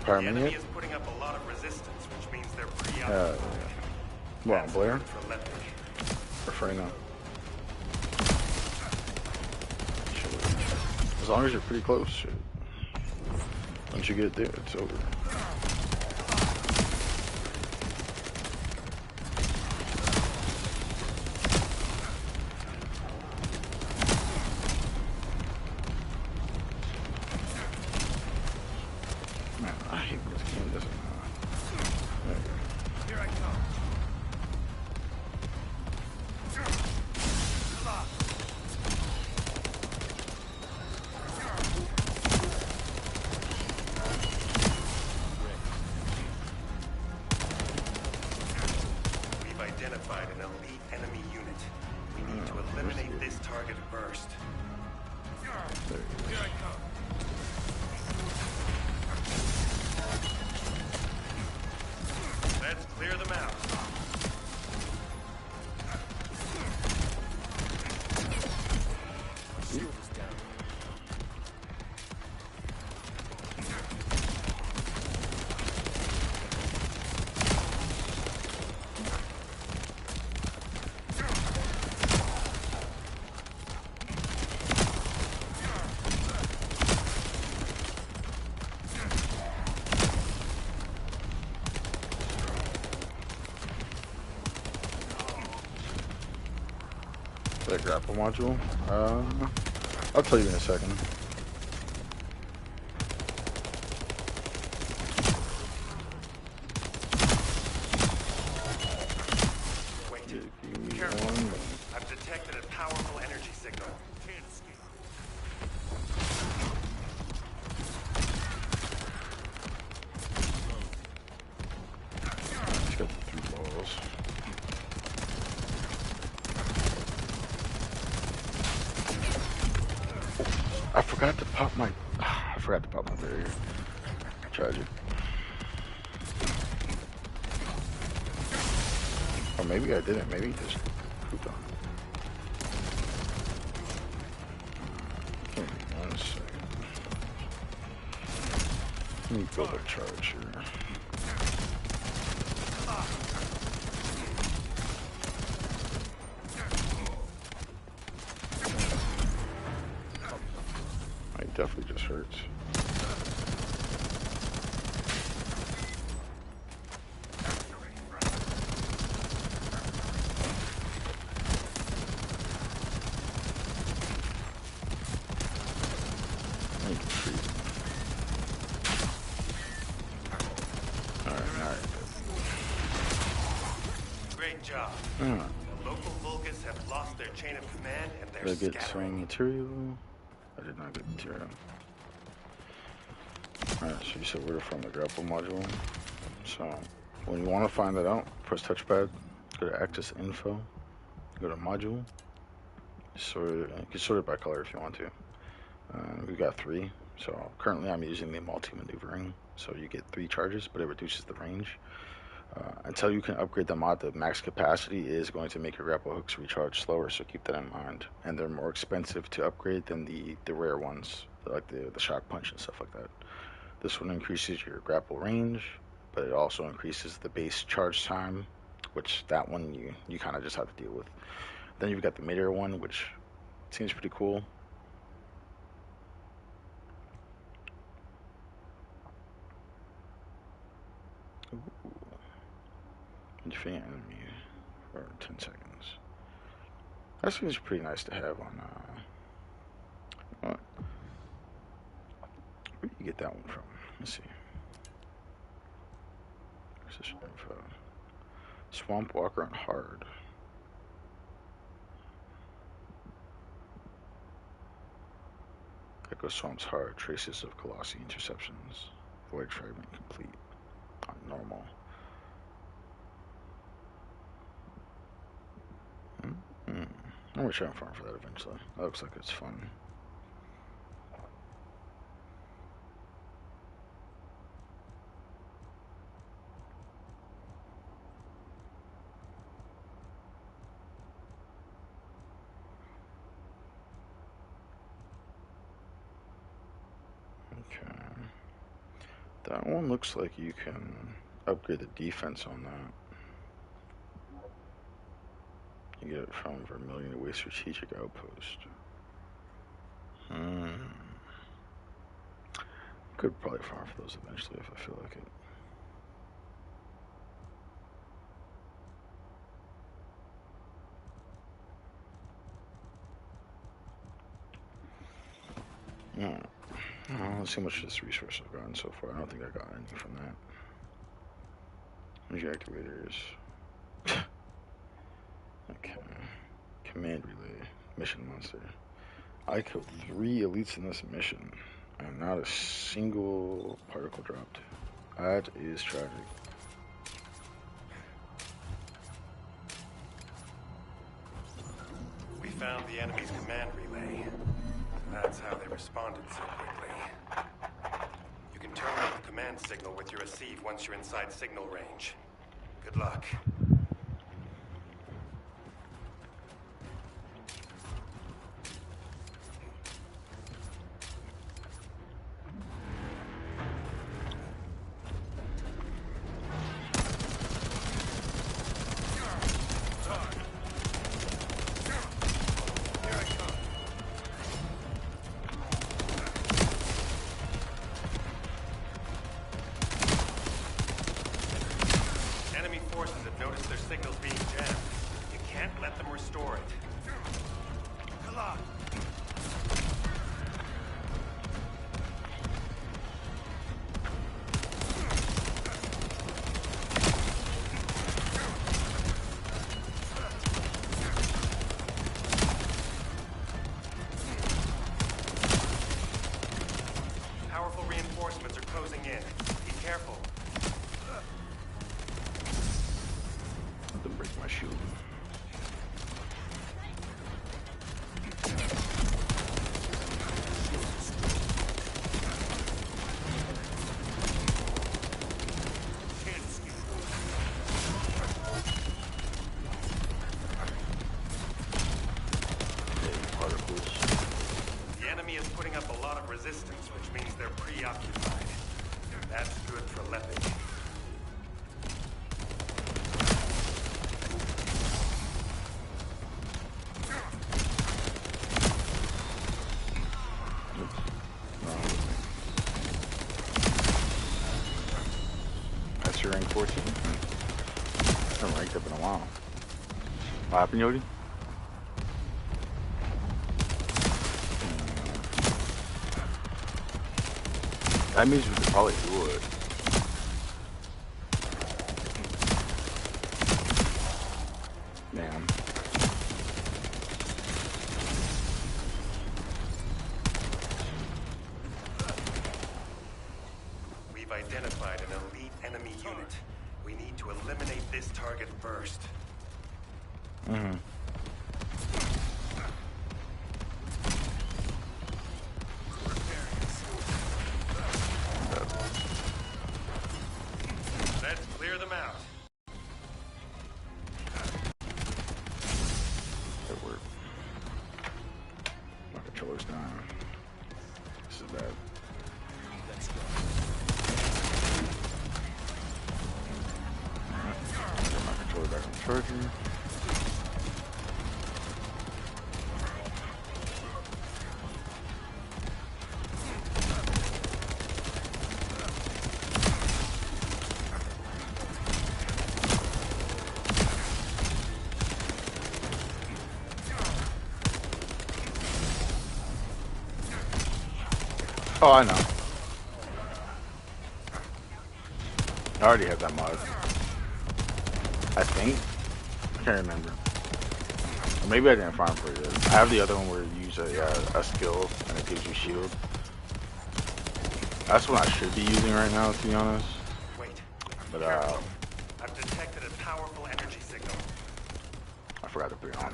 The enemy is putting up a lot of resistance, which means they're pretty out. Yeah. Well, Blair? Or Freyna. As long as you're pretty close, shit. Once you get there, it's over. That grapple module? I'll tell you in a second. Wait, careful. I've detected a powerful energy signal. Just got the 3 balls. I forgot to pop my barrier. Tragic. Or maybe I didn't. Maybe just pooped on it. Give me 1 second. Let me build a charge here. Definitely just hurts. I need to Great job. Alright. The local Vulgus have lost their chain of command and they're Did I get scattering. some material? I did not get material. Alright, so you said where to find the grapple module. So, when you want to find that out, press touchpad, go to access info, go to module, you can sort it by color if you want to. We've got 3, so currently I'm using the multi-maneuvering, so you get 3 charges, but it reduces the range. Until you can upgrade the mod, the max capacity is going to make your grapple hooks recharge slower, so keep that in mind. And they're more expensive to upgrade than the rare ones, like the shock punch and stuff like that. This one increases your grapple range, but it also increases the base charge time, which that one you kind of just have to deal with. Then you've got the mid-air one, which seems pretty cool. Ooh. Defeat enemy for 10 seconds. That seems pretty nice to have on. What? Where do you get that one from? Let's see. Position info. Swamp Walker and Hard. Echo Swamp's Hard. Traces of Colossi interceptions. Void Fragment complete. On normal. I'm gonna try and farm for that eventually. That looks like it's fun. Okay. That one looks like you can upgrade the defense on that. You get it from Vermilion Away Strategic Outpost. Could probably farm for those eventually if I feel like it. Let's see how much this resource I've gotten so far. I don't think I got any from that. Energy activators. Okay. Command relay. Mission monster. I killed 3 elites in this mission, and not a single particle dropped. That is tragic. We found the enemy's command relay. That's how they responded so quickly. You can turn off the command signal with your receive once you're inside signal range. Good luck. Resistance, which means they're preoccupied. That's good for Leopard. That's your rank 14. I haven't ranked up in a while. What happened, Yodi? That means we could probably do it. Damn. We've identified an elite enemy unit. We need to eliminate this target first. Mm-hmm. Let's clear them out. Good work. My controller's dying. This is bad. Let's go. Alright. Get my controller back on the charger. Oh, I know. I already have that mod. I think. I can't remember. Or maybe I didn't farm for it. I have the other one where you use a skill and it gives you shield. That's what I should be using right now, to be honest. Wait. But I've detected a powerful energy signal. I forgot to put it on.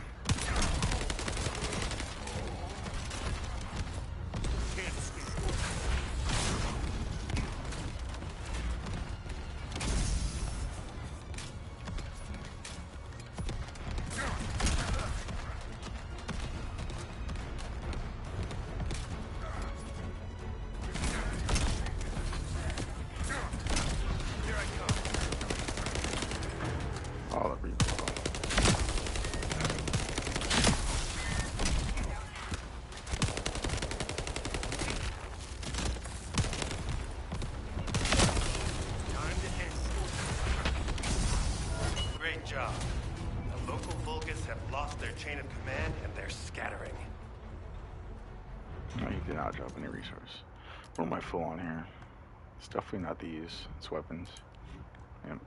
Great job. The local Vulgus have lost their chain of command and they're scattering. No, you did not drop any resource. What am I full on here? It's definitely not these. It's weapons. Yep.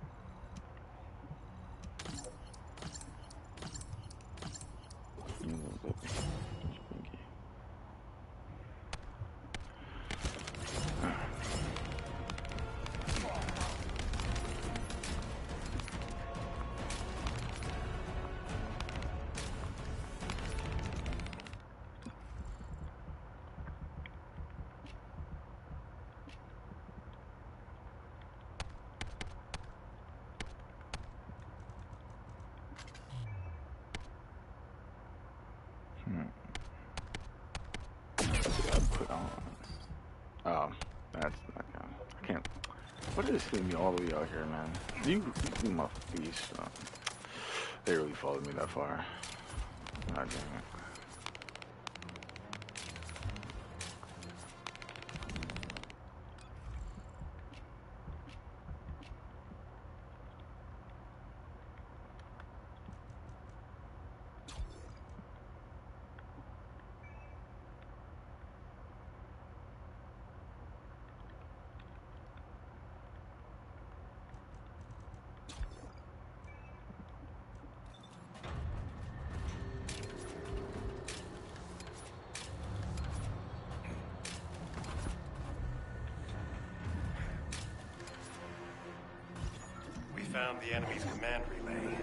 A little bit. Pinky. Put on. Oh, that's not gonna. I can't. What is hitting me all the way out here, man? You my beast. They really followed me that far. God damn it. Found the enemy's command relay.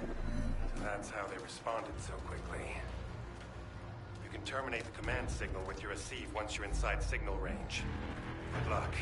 That's how they responded so quickly. You can terminate the command signal with your receive once you're inside signal range. Good luck.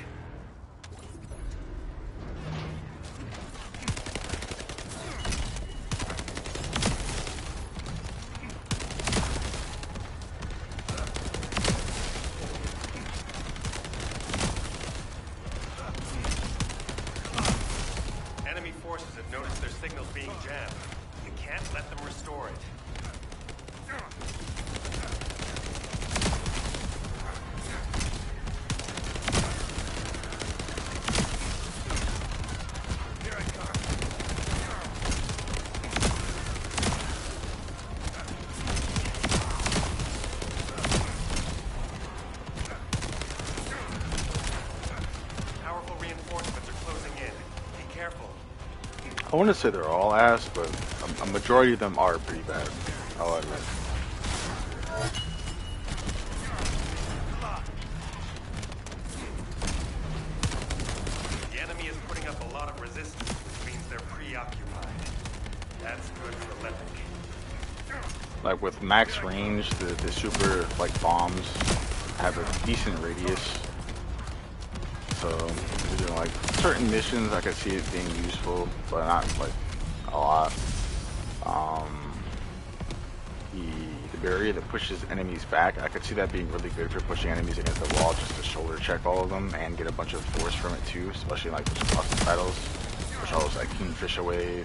I wouldn't say they're all ass, but a majority of them are pretty bad. I'll admit. The enemy is putting up a lot of resistance, which means they're preoccupied. That's good for Lepic. Like with max range, the super like bombs have a decent radius. So you know, like certain missions, I could see it being useful, but not like a lot. The barrier that pushes enemies back, I could see that being really good for pushing enemies against the wall, just to shoulder check all of them and get a bunch of force from it too, especially like those colossus battles, push all those like kingfish away,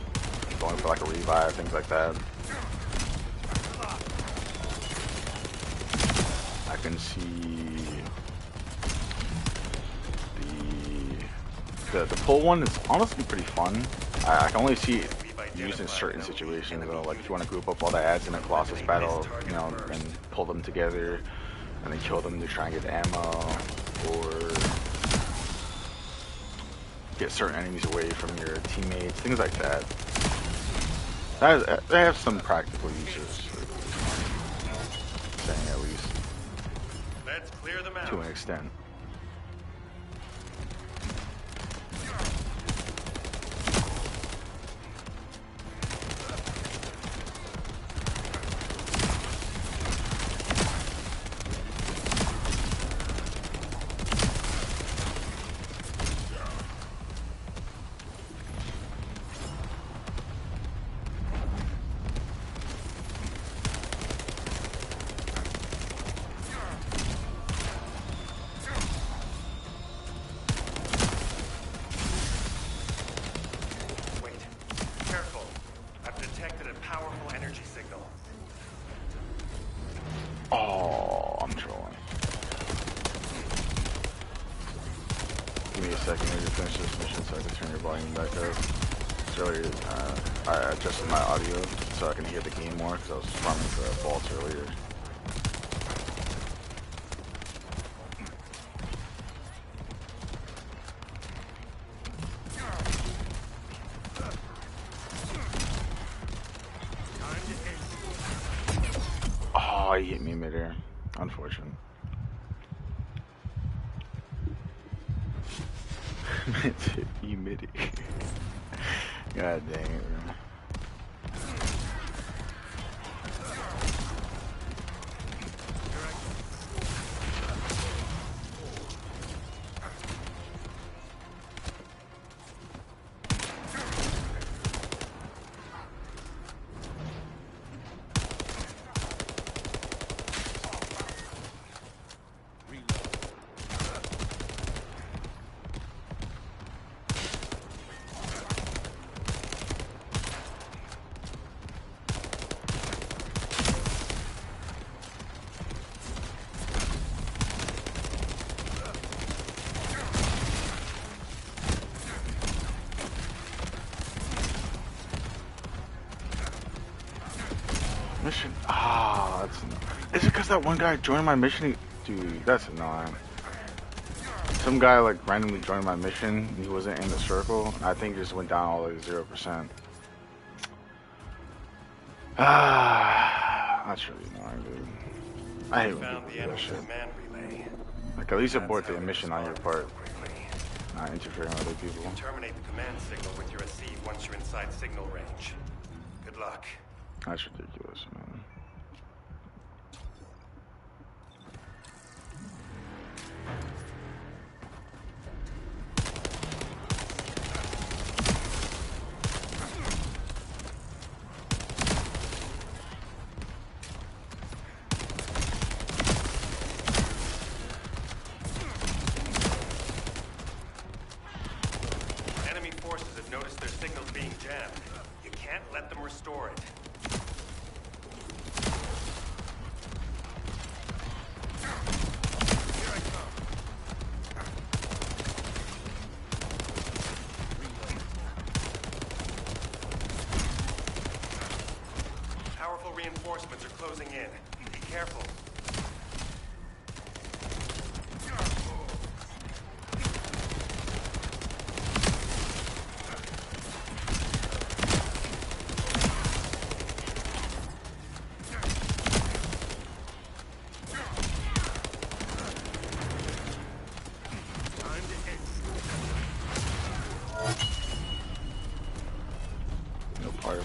going for like a revive, things like that. I can see the pull one is honestly pretty fun. I can only see it used in certain situations though, like if you want to group up all the ads in a colossus battle, you know, and pull them together and then kill them to try and get ammo, or get certain enemies away from your teammates, things like that. They have some practical uses, saying at least, Let's clear them out. to an extent. Oh, I'm trolling. Give me a second here to finish this mission so I can turn your volume back up. Earlier, I adjusted my audio so I can hear the game more because I was farming for vaults earlier. Oh, he hit me midair. Unfortunate. You midair. God dang it, bro. Mission. Ah, that's annoying. Is it because that one guy joined my mission? Dude, that's annoying. Some guy like randomly joined my mission and he wasn't in the circle. I think he just went down all the way to 0%. Ah, that's really annoying, dude. I hate when people do that shit. Like, at least abort the mission on your part. Not interfering with other people. You can terminate the command signal with your receive once you're inside signal range. Good luck. That's ridiculous, man. Enemy forces have noticed their signals being jammed. You can't let them restore it. Powerful reinforcements are closing in. Be careful.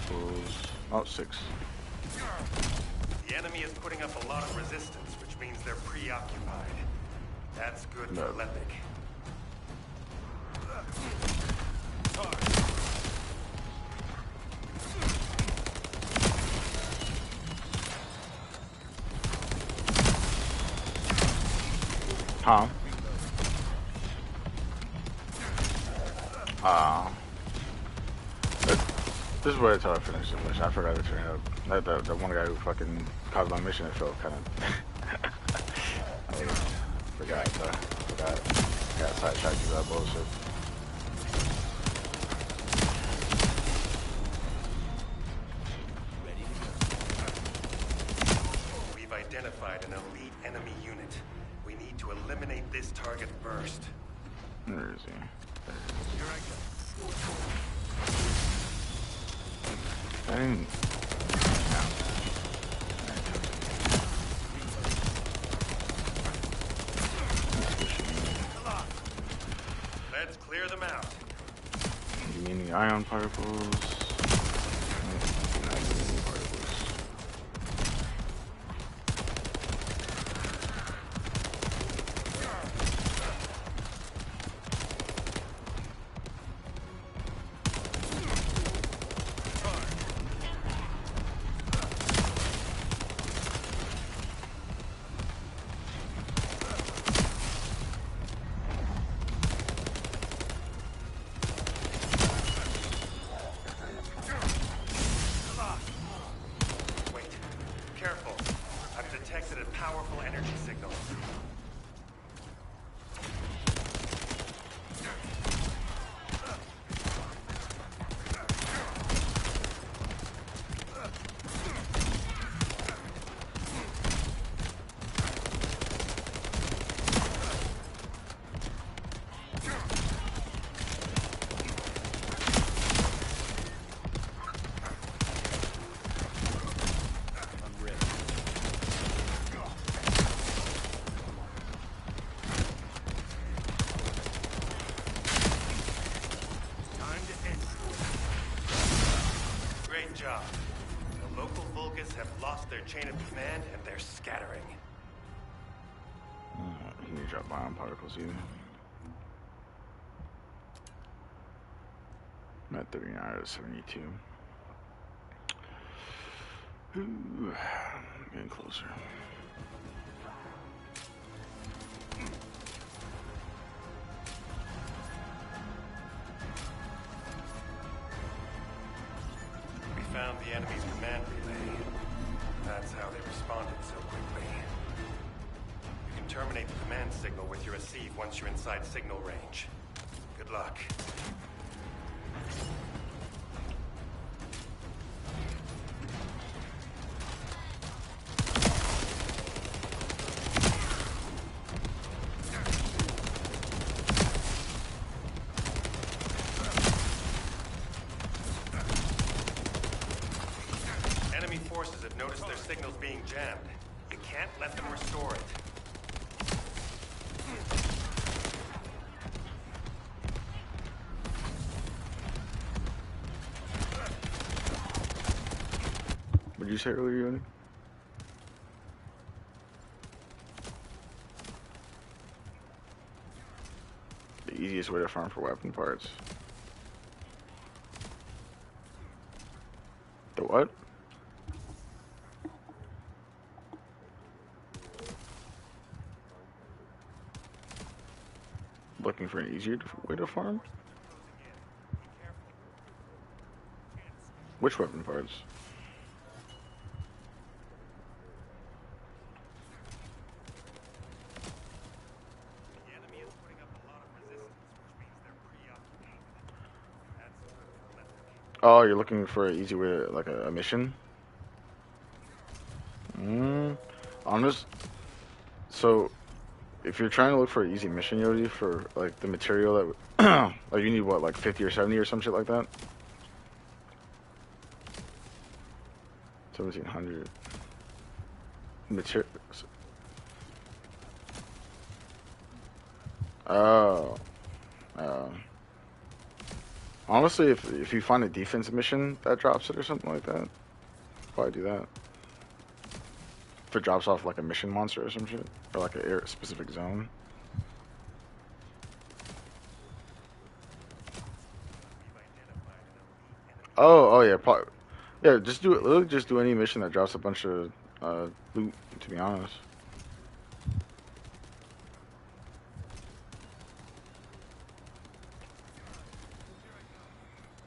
particles. Oh, 6. The enemy is putting up a lot of resistance, which means they're preoccupied. That's good for No. Lepic. Huh? This is where it's hard to finish the mission. I forgot to turn it up. That one guy who fucking caused my mission, it felt kind of... I forgot. Got sidetracked with that bullshit. We've identified an elite enemy unit. We need to eliminate this target first. Where is he? Here I go. I didn't... Let's clear them out. You mean the ion particles? Job. The local Vulgus have lost their chain of command and they're scattering. You need to drop ion particles either. I'm at 39 out of 72. Ooh, getting closer. Found the enemy's command relay. That's how they responded so quickly. You can terminate the command signal with your receive once you're inside signal range. Good luck. Jammed. You can't let them restore it. What did you say earlier, Yoni? The easiest way to farm for weapon parts. The what? Looking for an easier way to farm? Which weapon parts? The enemy is putting up a lot of resistance, which means they're preoccupied. That's good for Lepic. Oh, you're looking for an easy way to, like a mission? I'm just... So... If you're trying to look for an easy mission, Yodi, for like the material that, like you need what, like 50 or 70 or some shit like that? 1700. Material. Oh. Honestly, if you find a defense mission that drops it or something like that, probably do that. If it drops off like a mission monster or some shit, or like a specific zone. Oh yeah, probably. Yeah, just do it. Literally, just do any mission that drops a bunch of loot. To be honest.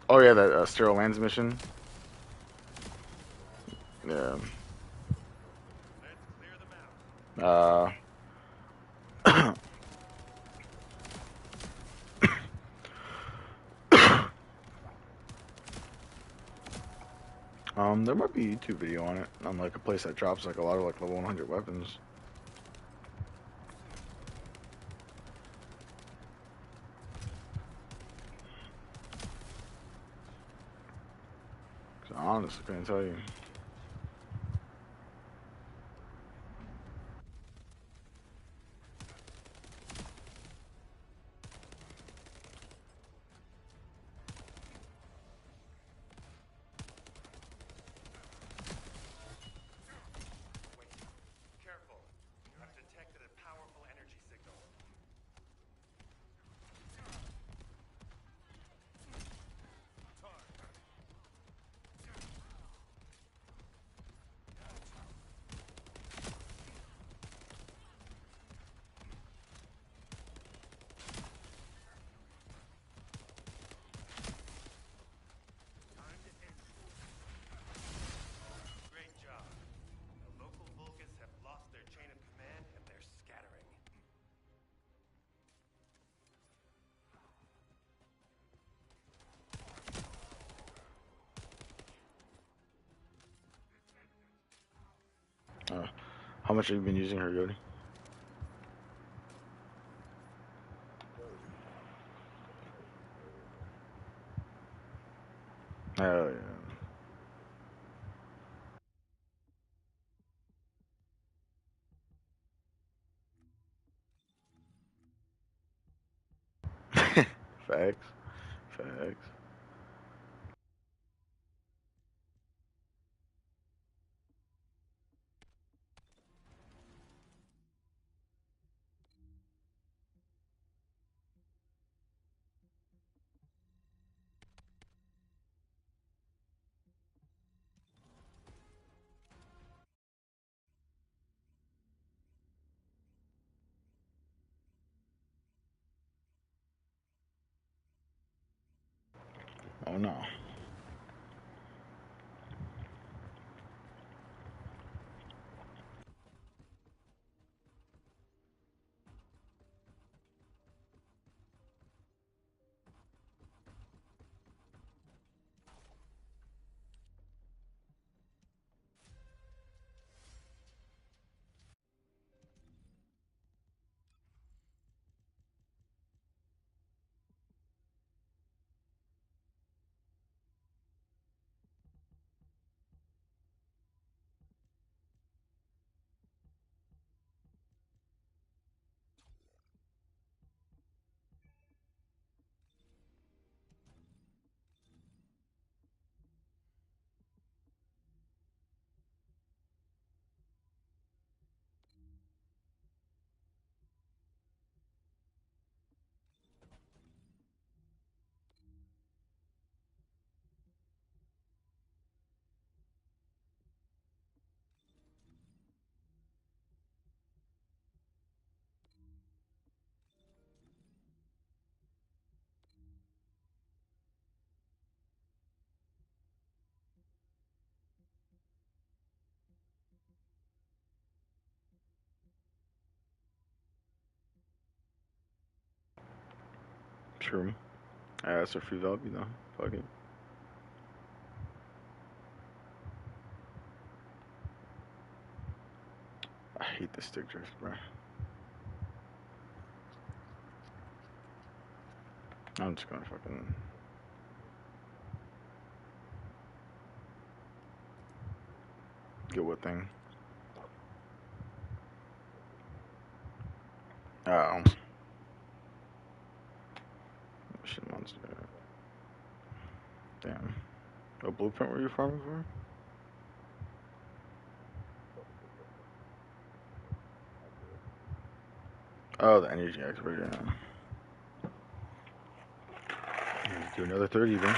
Oh yeah, that sterile lands mission. Yeah. There might be a YouTube video on it, on like a place that drops like a lot of like level 100 weapons. I honestly couldn't tell you. Careful. I've detected a powerful energy signal. Great job. The local Vulgus have lost their chain of command and they're scattering. How much have you been using her, Yodi? Oh yeah. Facts. Facts. Oh no. True. Yeah, that's a free value though. Fuck it. I hate the stick drift, bro. I'm just gonna fucking. Get what thing? Oh. Mission monster. What blueprint were you farming for? Oh, the energy activator. Yeah. Let's do another 30 then.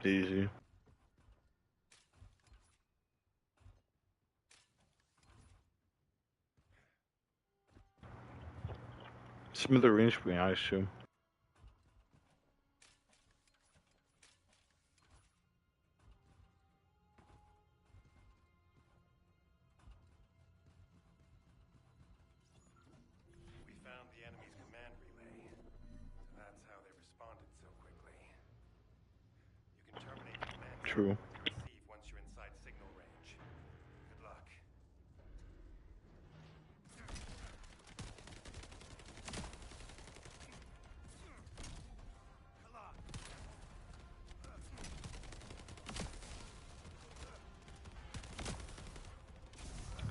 Easy. Smithereens would be nice too. We found the enemy's command relay. That's how they responded so quickly. You can terminate the command True. with your receive once you're inside signal range. Good luck.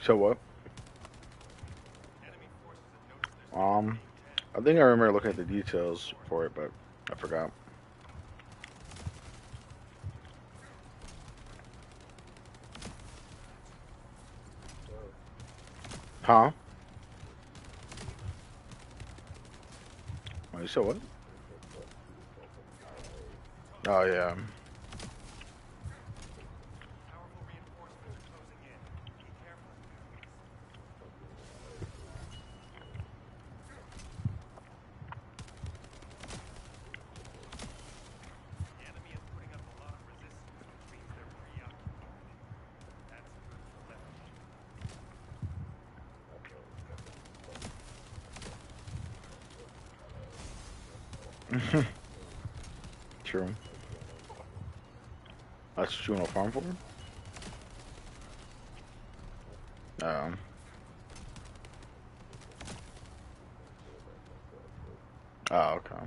So what? I think I remember looking at the details for it, but I forgot. Huh? Oh, you said what? Oh yeah. Powerful reinforcements are closing in. Be careful. The enemy is putting up a lot of resistance, which means they're preoccupied. That's good for leveling. True. That's what you want to farm for? Oh, okay.